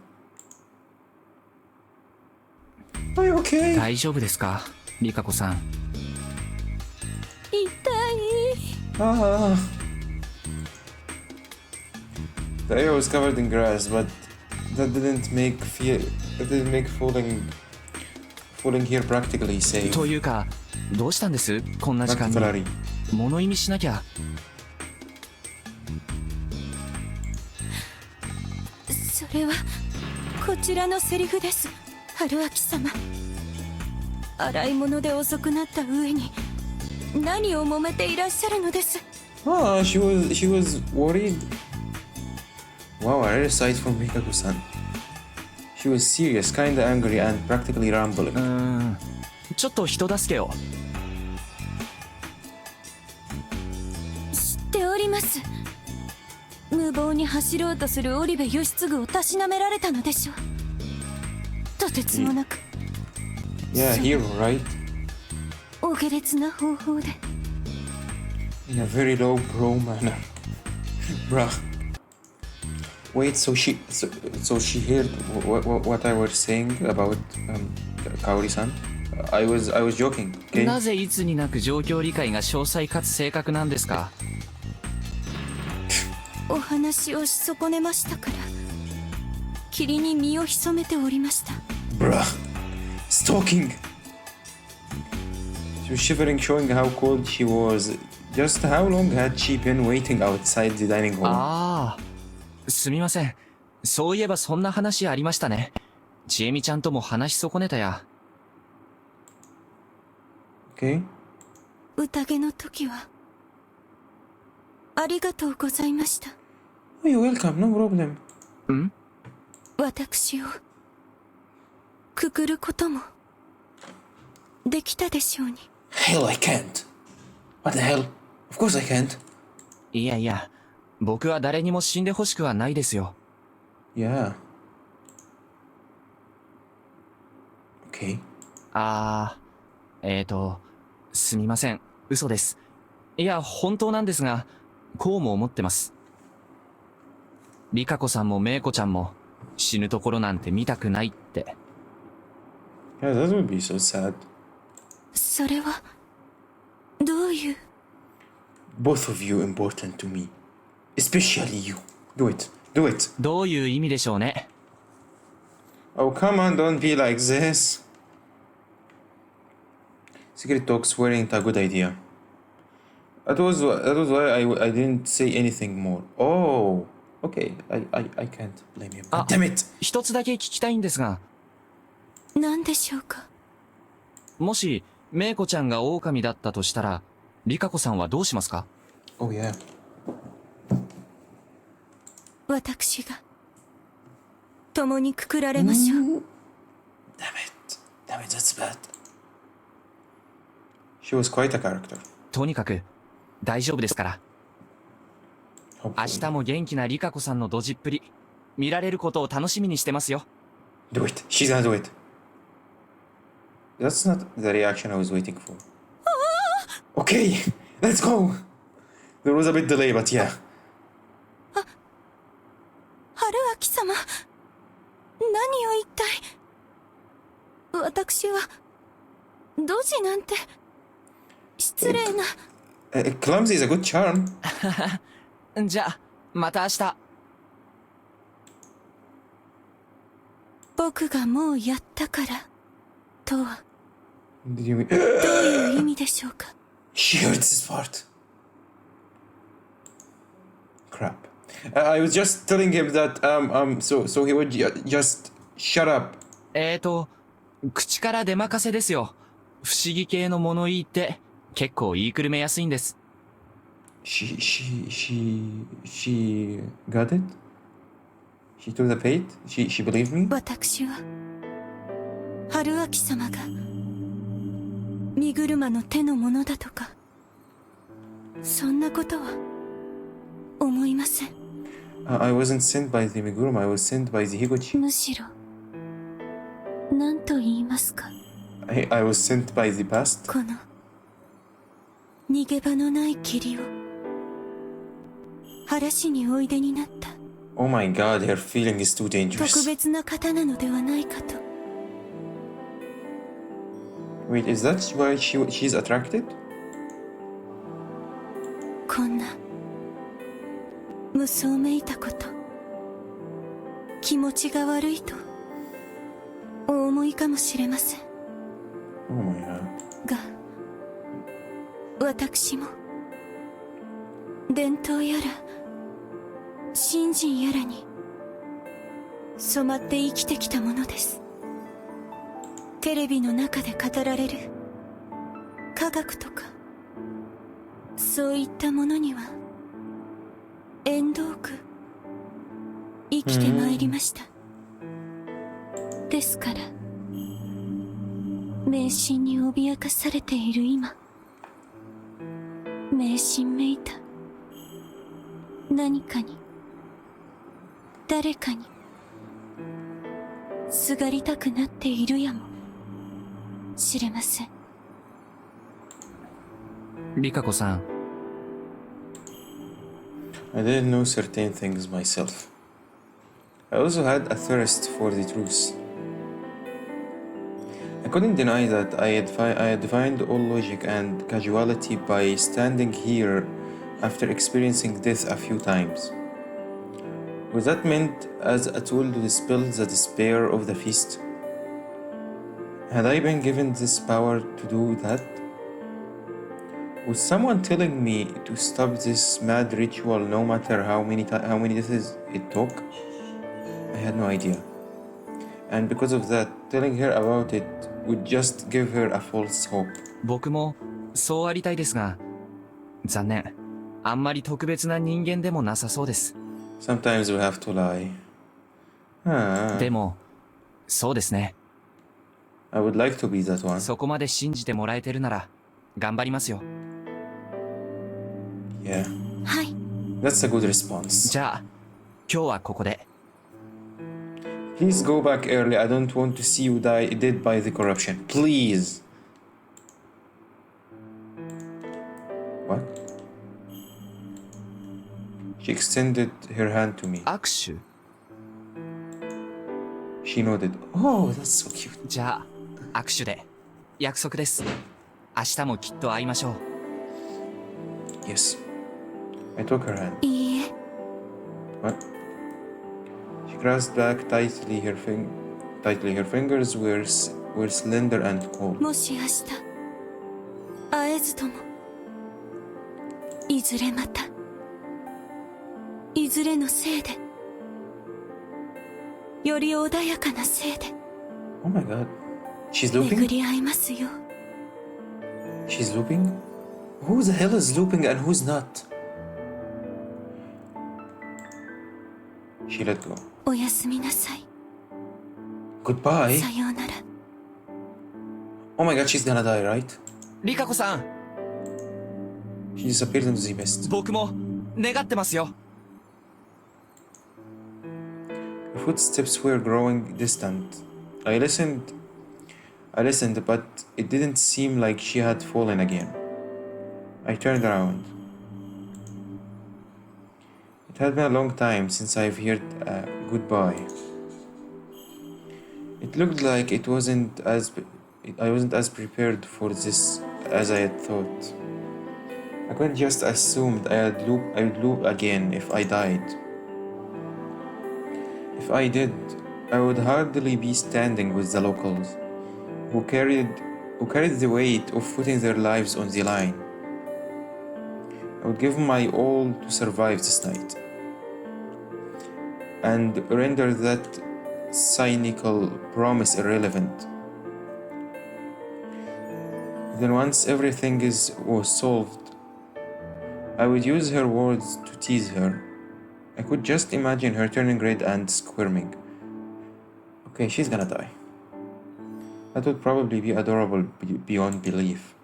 Are you okay? 大丈夫ですか、リカコさん。痛い。Ah. The area was covered in grass, but that didn't make falling here practically safe. というか、どうしたんです？こんな時間に。Practically. 物意味しなきゃ。それはこちらのセリフです、春秋様。洗い物で遅くなった上に何を揉めていらっしゃるのです。Ah, she was worried. Wow, a rare sight from Rikako-san. She was serious, kinda angry, and practically rambling. ちょっと人助けを。知っております。無謀に走ろうとする織部義継をたしなめられたのでしょう。とてつもなく。Yeah, hero, right? お下劣な方法で。In a very low pro manner. Bruh. Wait, so she heard what I was saying about Kaori-san? I was joking, okay? なぜいつになく状況理解が詳細かつ正確なんですか？お話をし損ねましたから、霧に身を潜めておりました。 Bruh. Stalking. She was shivering, showing how cold she was. Just how long had she been waiting outside the dining hall? ああ、すみません。そういえばそんな話ありましたね。ちえみちゃんとも話し損ねたや。Okay. 宴の時はありがとうございました。 Oh, you're welcome, no problem. ん？私をくくることもできたでしょうに。 Hell, I can't. What the hell? Of course I can't. いやいや、僕は誰にも死んでほしくはないですよ。Yeah. Okay. すみません。嘘です。いや、本当なんですが、こうも思ってます。リカ子さんもメイコちゃんも死ぬところなんて見たくないって。Yeah, that would be so sad. それはどういう？ Both of you important to me. Especially you. Do it. Do it. どういう意味でしょうね。Oh, come on, don't be like this. Secret talks weren't a good idea. That was why I didn't say anything more. Oh, okay. I can't blame him. God damn it. 一つだけ聞きたいんですが。何でしょうか？もし、メイコちゃんが狼だったとしたら、リカ子さんはどうしますか？ Oh, yeah. 私が共にくくられましょう。Damn it. Damn it, that's bad. She was quite a character. とにかく、大丈夫ですから。明日も元気なリカ子さんのドジっぷり、見られることを楽しみにしてますよ。Do it. She's gonna do it. That's not the reaction I was waiting for. Okay, let's go. There was a bit delay, but yeah. 春秋様、何を一体。私はドジなんて失礼な。Clumsy is a good charm. じゃあ、また明日。僕がもうやったからとは Did you mean? どういう意味でしょうか？ She heard this part. Crap. I was just telling him that so he would just shut up. 口から出任せですよ。不思議系の物言いって結構言いくるめやすいんです。She got it? She took the bait? She believed me? 私は春秋様が身車の手のものだとかそんなことは思いません。I wasn't sent by the Miguruma, I was sent by the Higuchi. むしろ何と言いますか。 I was sent by the past. この逃げ場のない霧を晴らしにおいでになった Oh my god, her feeling is too 特 dangerous. 別な方なのではないかと。 Wait, is that why she's attracted? こんな無双めいたこと気持ちが悪いとお思いかもしれません Oh my god. が私も伝統やら信心やらに染まって生きてきたものです。テレビの中で語られる科学とかそういったものには縁遠く生きてまいりました。ですから迷信に脅かされている今、迷信めいた何かに誰かにすがりたくなっているやもしれません。リカ子さん。I didn't know certain things myself. I also had a thirst for the truth. A couldn't deny that I had defined all logic and casuality by standing here after experiencing death a few times. Was that meant as a tool to dispel the despair of the feast? Had I been given this power to do that? Was someone telling me to stop this mad ritual no matter how many deaths it took? I had no idea. And because of that, telling her about it would just give her a false hope. 僕もそうありたいですが、残念。あんまり特別な人間でもなさそうです。Sometimes we have to lie. でも、そうですね。I would like to be that one. そこまで信じてもらえてるなら、頑張りますよ。Yeah. はい。That's a good response. じゃあ、今日はここで。Please go back early. I don't want to see you dead by the corruption. Please. What? She extended her hand to me. 握手 She nodded. Oh, that's so cute. じゃあ、握手で。約束です。明日もきっと会いましょう。Yes. I took her hand. いいえ。What? She grasped back tightly. Her fingers were slender and cold. もし明日会えずとも、いずれまた、いずれのせいで、より穏やかなせいで。Oh my god. She's looping? 巡り合いますよ。She's looping? Who the hell is looping and who's not? She let go. おやすみなさい。 Goodbye? さようなら。Oh my god, she's gonna die, right? リカコさん She disappeared into the mist. 僕も願ってますよ。Her footsteps were growing distant. I listened, but it didn't seem like she had fallen again. I turned around. It had been a long time since I've heard goodbye. It looked like I wasn't as prepared for this as I had thought. I couldn't just assume I would loop again if I died. If I did, I would hardly be standing with the locals, who carried the weight of putting their lives on the line. I would give my all to survive this night, and render that cynical promise irrelevant. Then once everything was solved, I would use her words to tease her. I could just imagine her turning red and squirming. Okay, she's gonna die. That would probably be adorable beyond belief.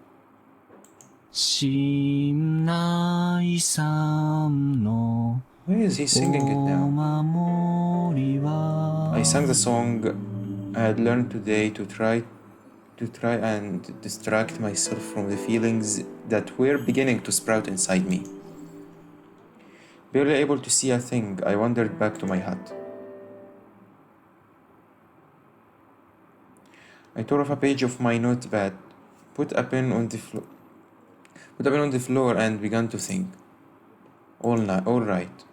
信頼さんの Why is he singing it now? I sang the song I had learned today to try and distract myself from the feelings that were beginning to sprout inside me. Barely able to see a thing, I wandered back to my hut. I tore off a page of my notepad, put a pen on the floor and began to think. All right.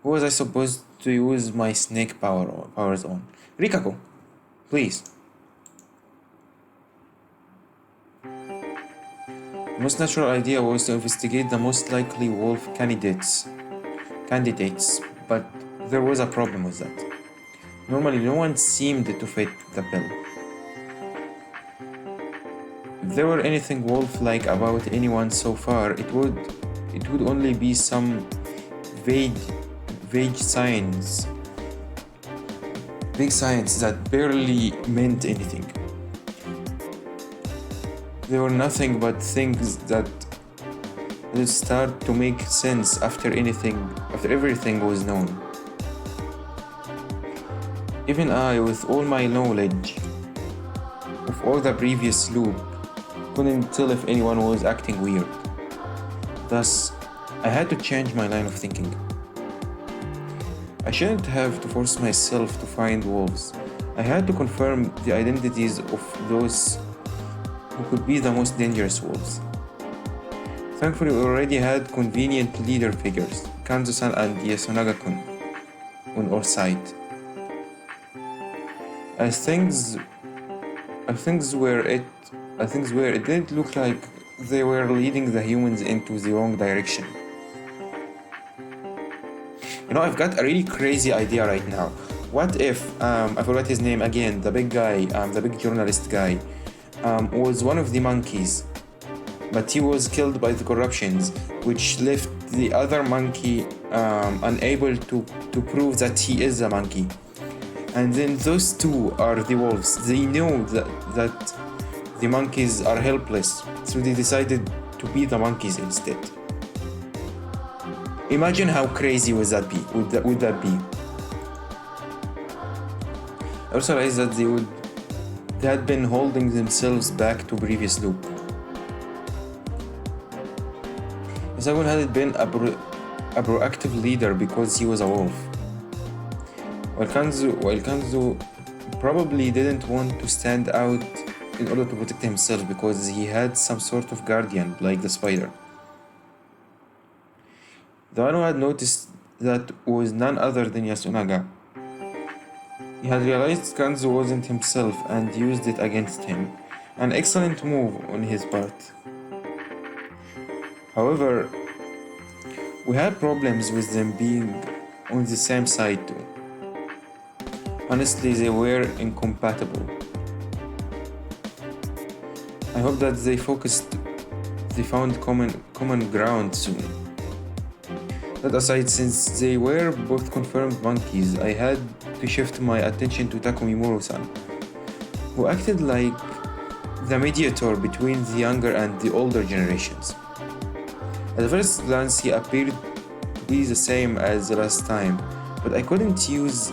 Who was I supposed to use my snake powers on? Rikako, please. The most natural idea was to investigate the most likely wolf candidates, but there was a problem with that. Normally, no one seemed to fit the bill. If there were anything wolf-like about anyone so far, it would only be some vague signs that barely meant anything. They were nothing but things that would start to make sense after everything was known. Even I, with all my knowledge of all the previous loop, couldn't tell if anyone was acting weird. Thus, I had to change my line of thinking. I shouldn't have to force myself to find wolves. I had to confirm the identities of those who could be the most dangerous wolves. Thankfully, we already had convenient leader figures, Kanzo-san and Yasunaga-kun, on our side. As things were, it didn't look like they were leading the humans into the wrong direction. You know, I've got a really crazy idea right now. What if, I forgot his name again, the big guy, the big journalist guy, was one of the monkeys, but he was killed by the corruptions, which left the other monkey unable to prove that he is a monkey. And then those two are the wolves. They know that the monkeys are helpless, so they decided to be the monkeys instead. Imagine how crazy would that be? Would that be? I also realized that they had been holding themselves back to previous loop. Isagun had been a proactive leader because he was a wolf. While Kanzo probably didn't want to stand out in order to protect himself because he had some sort of guardian, like the spider. The one who had noticed that was none other than Yasunaga. He had realized Kanzo wasn't himself and used it against him. An excellent move on his part. However, we had problems with them being on the same side too. Honestly, they were incompatible. I hope that they found common ground soon. That aside, since they were both confirmed monkeys, I had to shift my attention to Takumi Muro-san, who acted like the mediator between the younger and the older generations. At the first glance, he appeared to be the same as the last time, but I couldn't use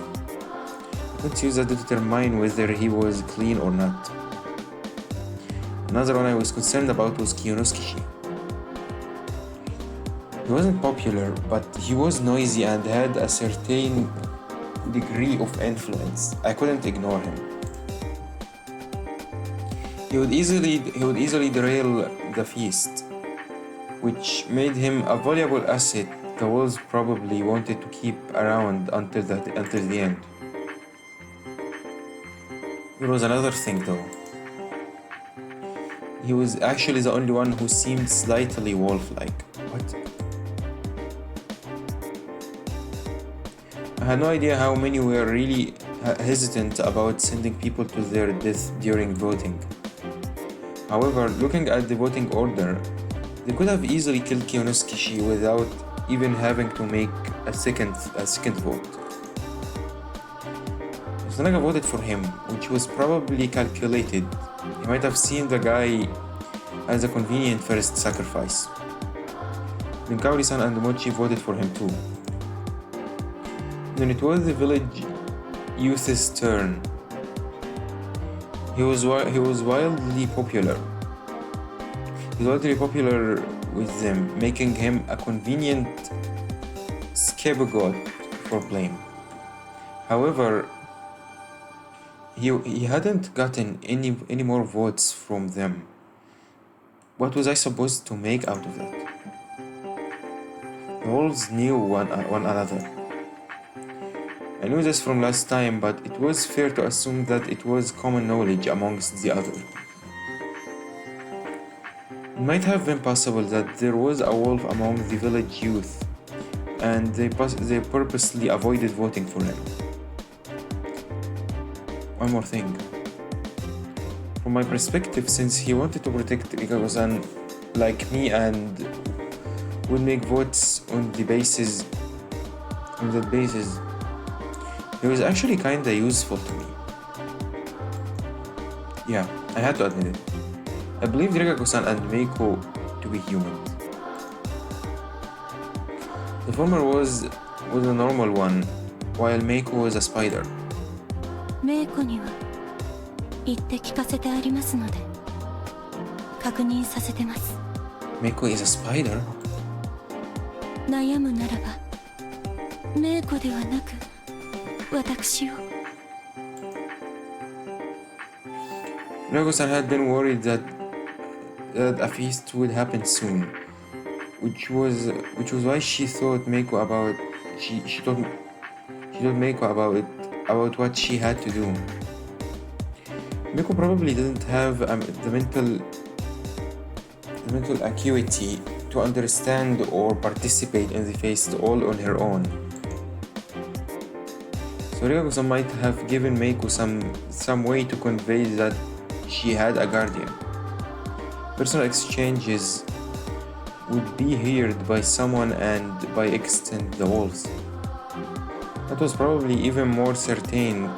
that to determine whether he was clean or not. Another one I was concerned about was Kiyonosuke. He wasn't popular, but he was noisy and had a certain degree of influence. I couldn't ignore him. He would easily derail the feast, which made him a valuable asset the wolves probably wanted to keep around until the end. There was another thing though. He was actually the only one who seemed slightly wolf-like. What? I had no idea how many were really hesitant about sending people to their death during voting. However, looking at the voting order, they could have easily killed Kiyonosuke without even having to make a second vote. Yasunaga voted for him, which was probably calculated. He might have seen the guy as a convenient first sacrifice. Then Kaori-san and Mochi voted for him too. Then it was the village youth's turn. He was wildly popular. He was wildly popular with them, making him a convenient scapegoat for blame. However, he hadn't gotten any more votes from them. What was I supposed to make out of that? The wolves knew one another. I knew this from last time, but it was fair to assume that it was common knowledge amongst the others. It might have been possible that there was a wolf among the village youth, and they purposely avoided voting for him. One more thing. From my perspective, since he wanted to protect Ikago-san like me and would make votes on that basis, he was actually kinda useful to me. Yeah, I had to admit it. I believed Rikako-san and Meiko to be humans. The former was a normal one, while Meiko was a spider. メイコには言って聞かせてありますので確認させてます。 Meiko is a spider? 悩むならばメイコではなく私を。Riko-san had been worried that a feast would happen soon, which was why she thought Meiko about she told Meiko about what she had to do. Meiko probably didn't have the mental acuity to understand or participate in the feast all on her own. So Riko-san might have given Meiko some way to convey that she had a guardian. Personal exchanges would be heard by someone and by extent the walls. That was probably even more certain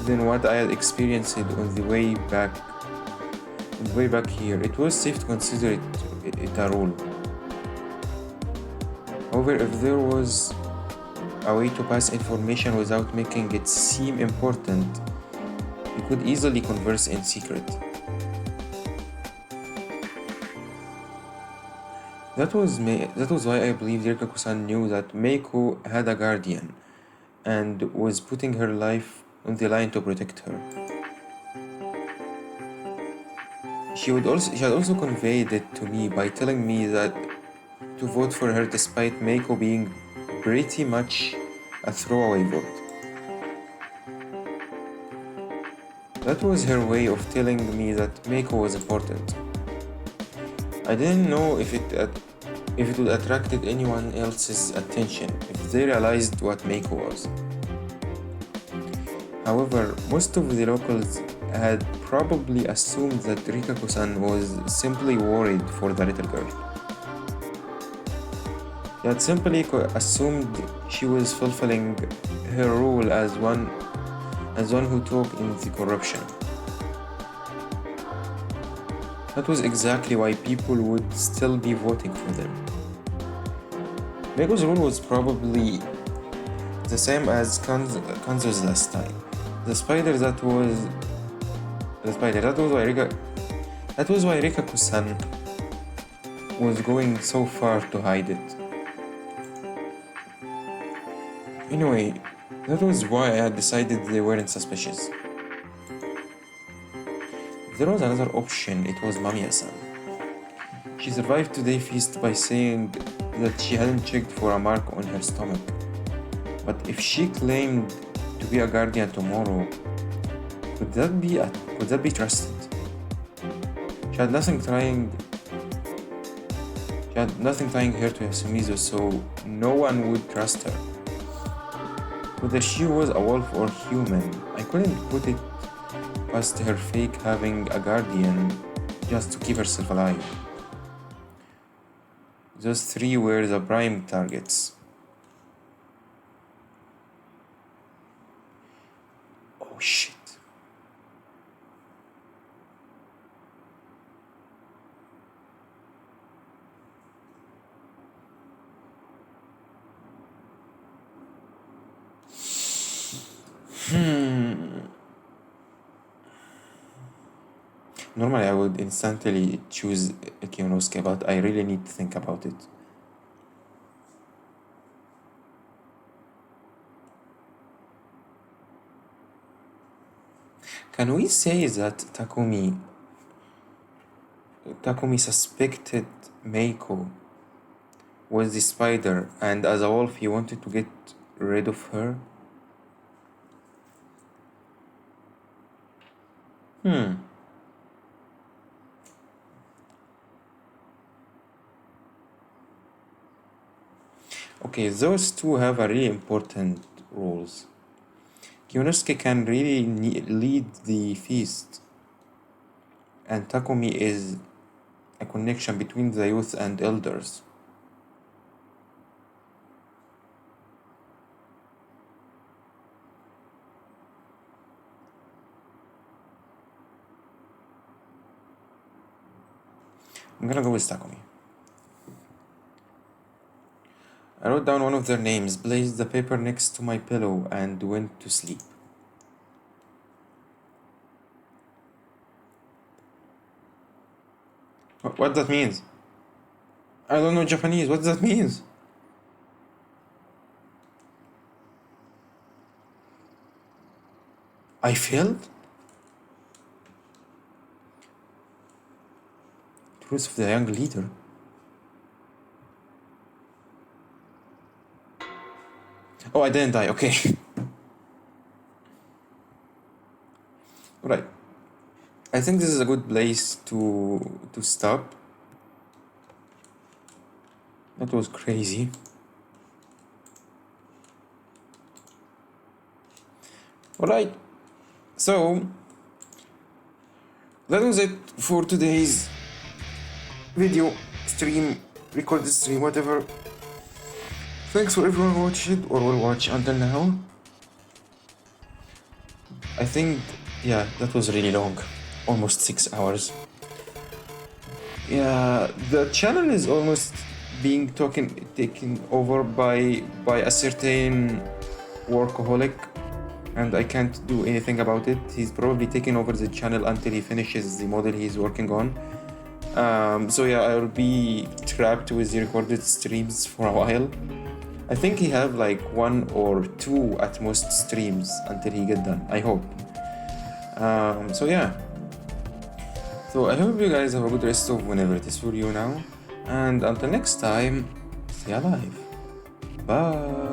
than what I had experienced on the way back. On the way back here, it was safe to consider it a rule. However, if there was a way to pass information without making it seem important, you could easily converse in secret. That was why I believe Rikaku-san knew that Meiko had a guardian and was putting her life on the line to protect her. She had also conveyed it to me by telling me that to vote for her despite Meiko being pretty much a throwaway vote. That was her way of telling me that Meiko was important. I didn't know if it would attract anyone else's attention if they realized what Meiko was. However, most of the locals had probably assumed that Rikaku-san was simply worried for the little girl. They had simply assumed she was fulfilling her role as one who took in the corruption. That was exactly why people would still be voting for them. Meiko's role was probably the same as Kanzo's last time. That was why Rikaku-san was going so far to hide it. Anyway, that was why I had decided they weren't suspicious. If there was another option, it was Mamiya-san. She survived today's feast by saying that she hadn't checked for a mark on her stomach. But if she claimed to be a guardian tomorrow, could that be trusted? She had nothing tying her to Yasumizu, so no one would trust her. Whether she was a wolf or human, I couldn't put it past her fake having a guardian just to keep herself alive. Those three were the prime targets. Oh shit. Normally I would instantly choose Kionosuke, but I really need to think about it. Can we say that Takumi suspected Meiko was the spider, and as a wolf he wanted to get rid of her? Okay, those two have a really important roles. Kionosuke can really lead the feast, and Takumi is a connection between the youth and elders. I'm gonna go with Takumi. I wrote down one of their names, placed the paper next to my pillow, and went to sleep. What that means? I don't know Japanese. What does that mean? I failed? Voice of the young leader. Oh, I didn't die. Okay. Right. I think this is a good place to stop. That was crazy. Alright. So that was it for today's video, stream, recorded stream, whatever. Thanks for everyone who watched it or will watch until now. I think, yeah, that was really long. Almost 6 hours. Yeah, the channel is almost being taken over by a certain workaholic, and I can't do anything about it. He's probably taking over the channel until he finishes the model he's working on. So yeah, I'll be trapped with the recorded streams for a while. I think he have like 1 or 2 at most streams until he get done, I hope. So yeah. So I hope you guys have a good rest of whenever it is for you now. And until next time, stay alive. Bye.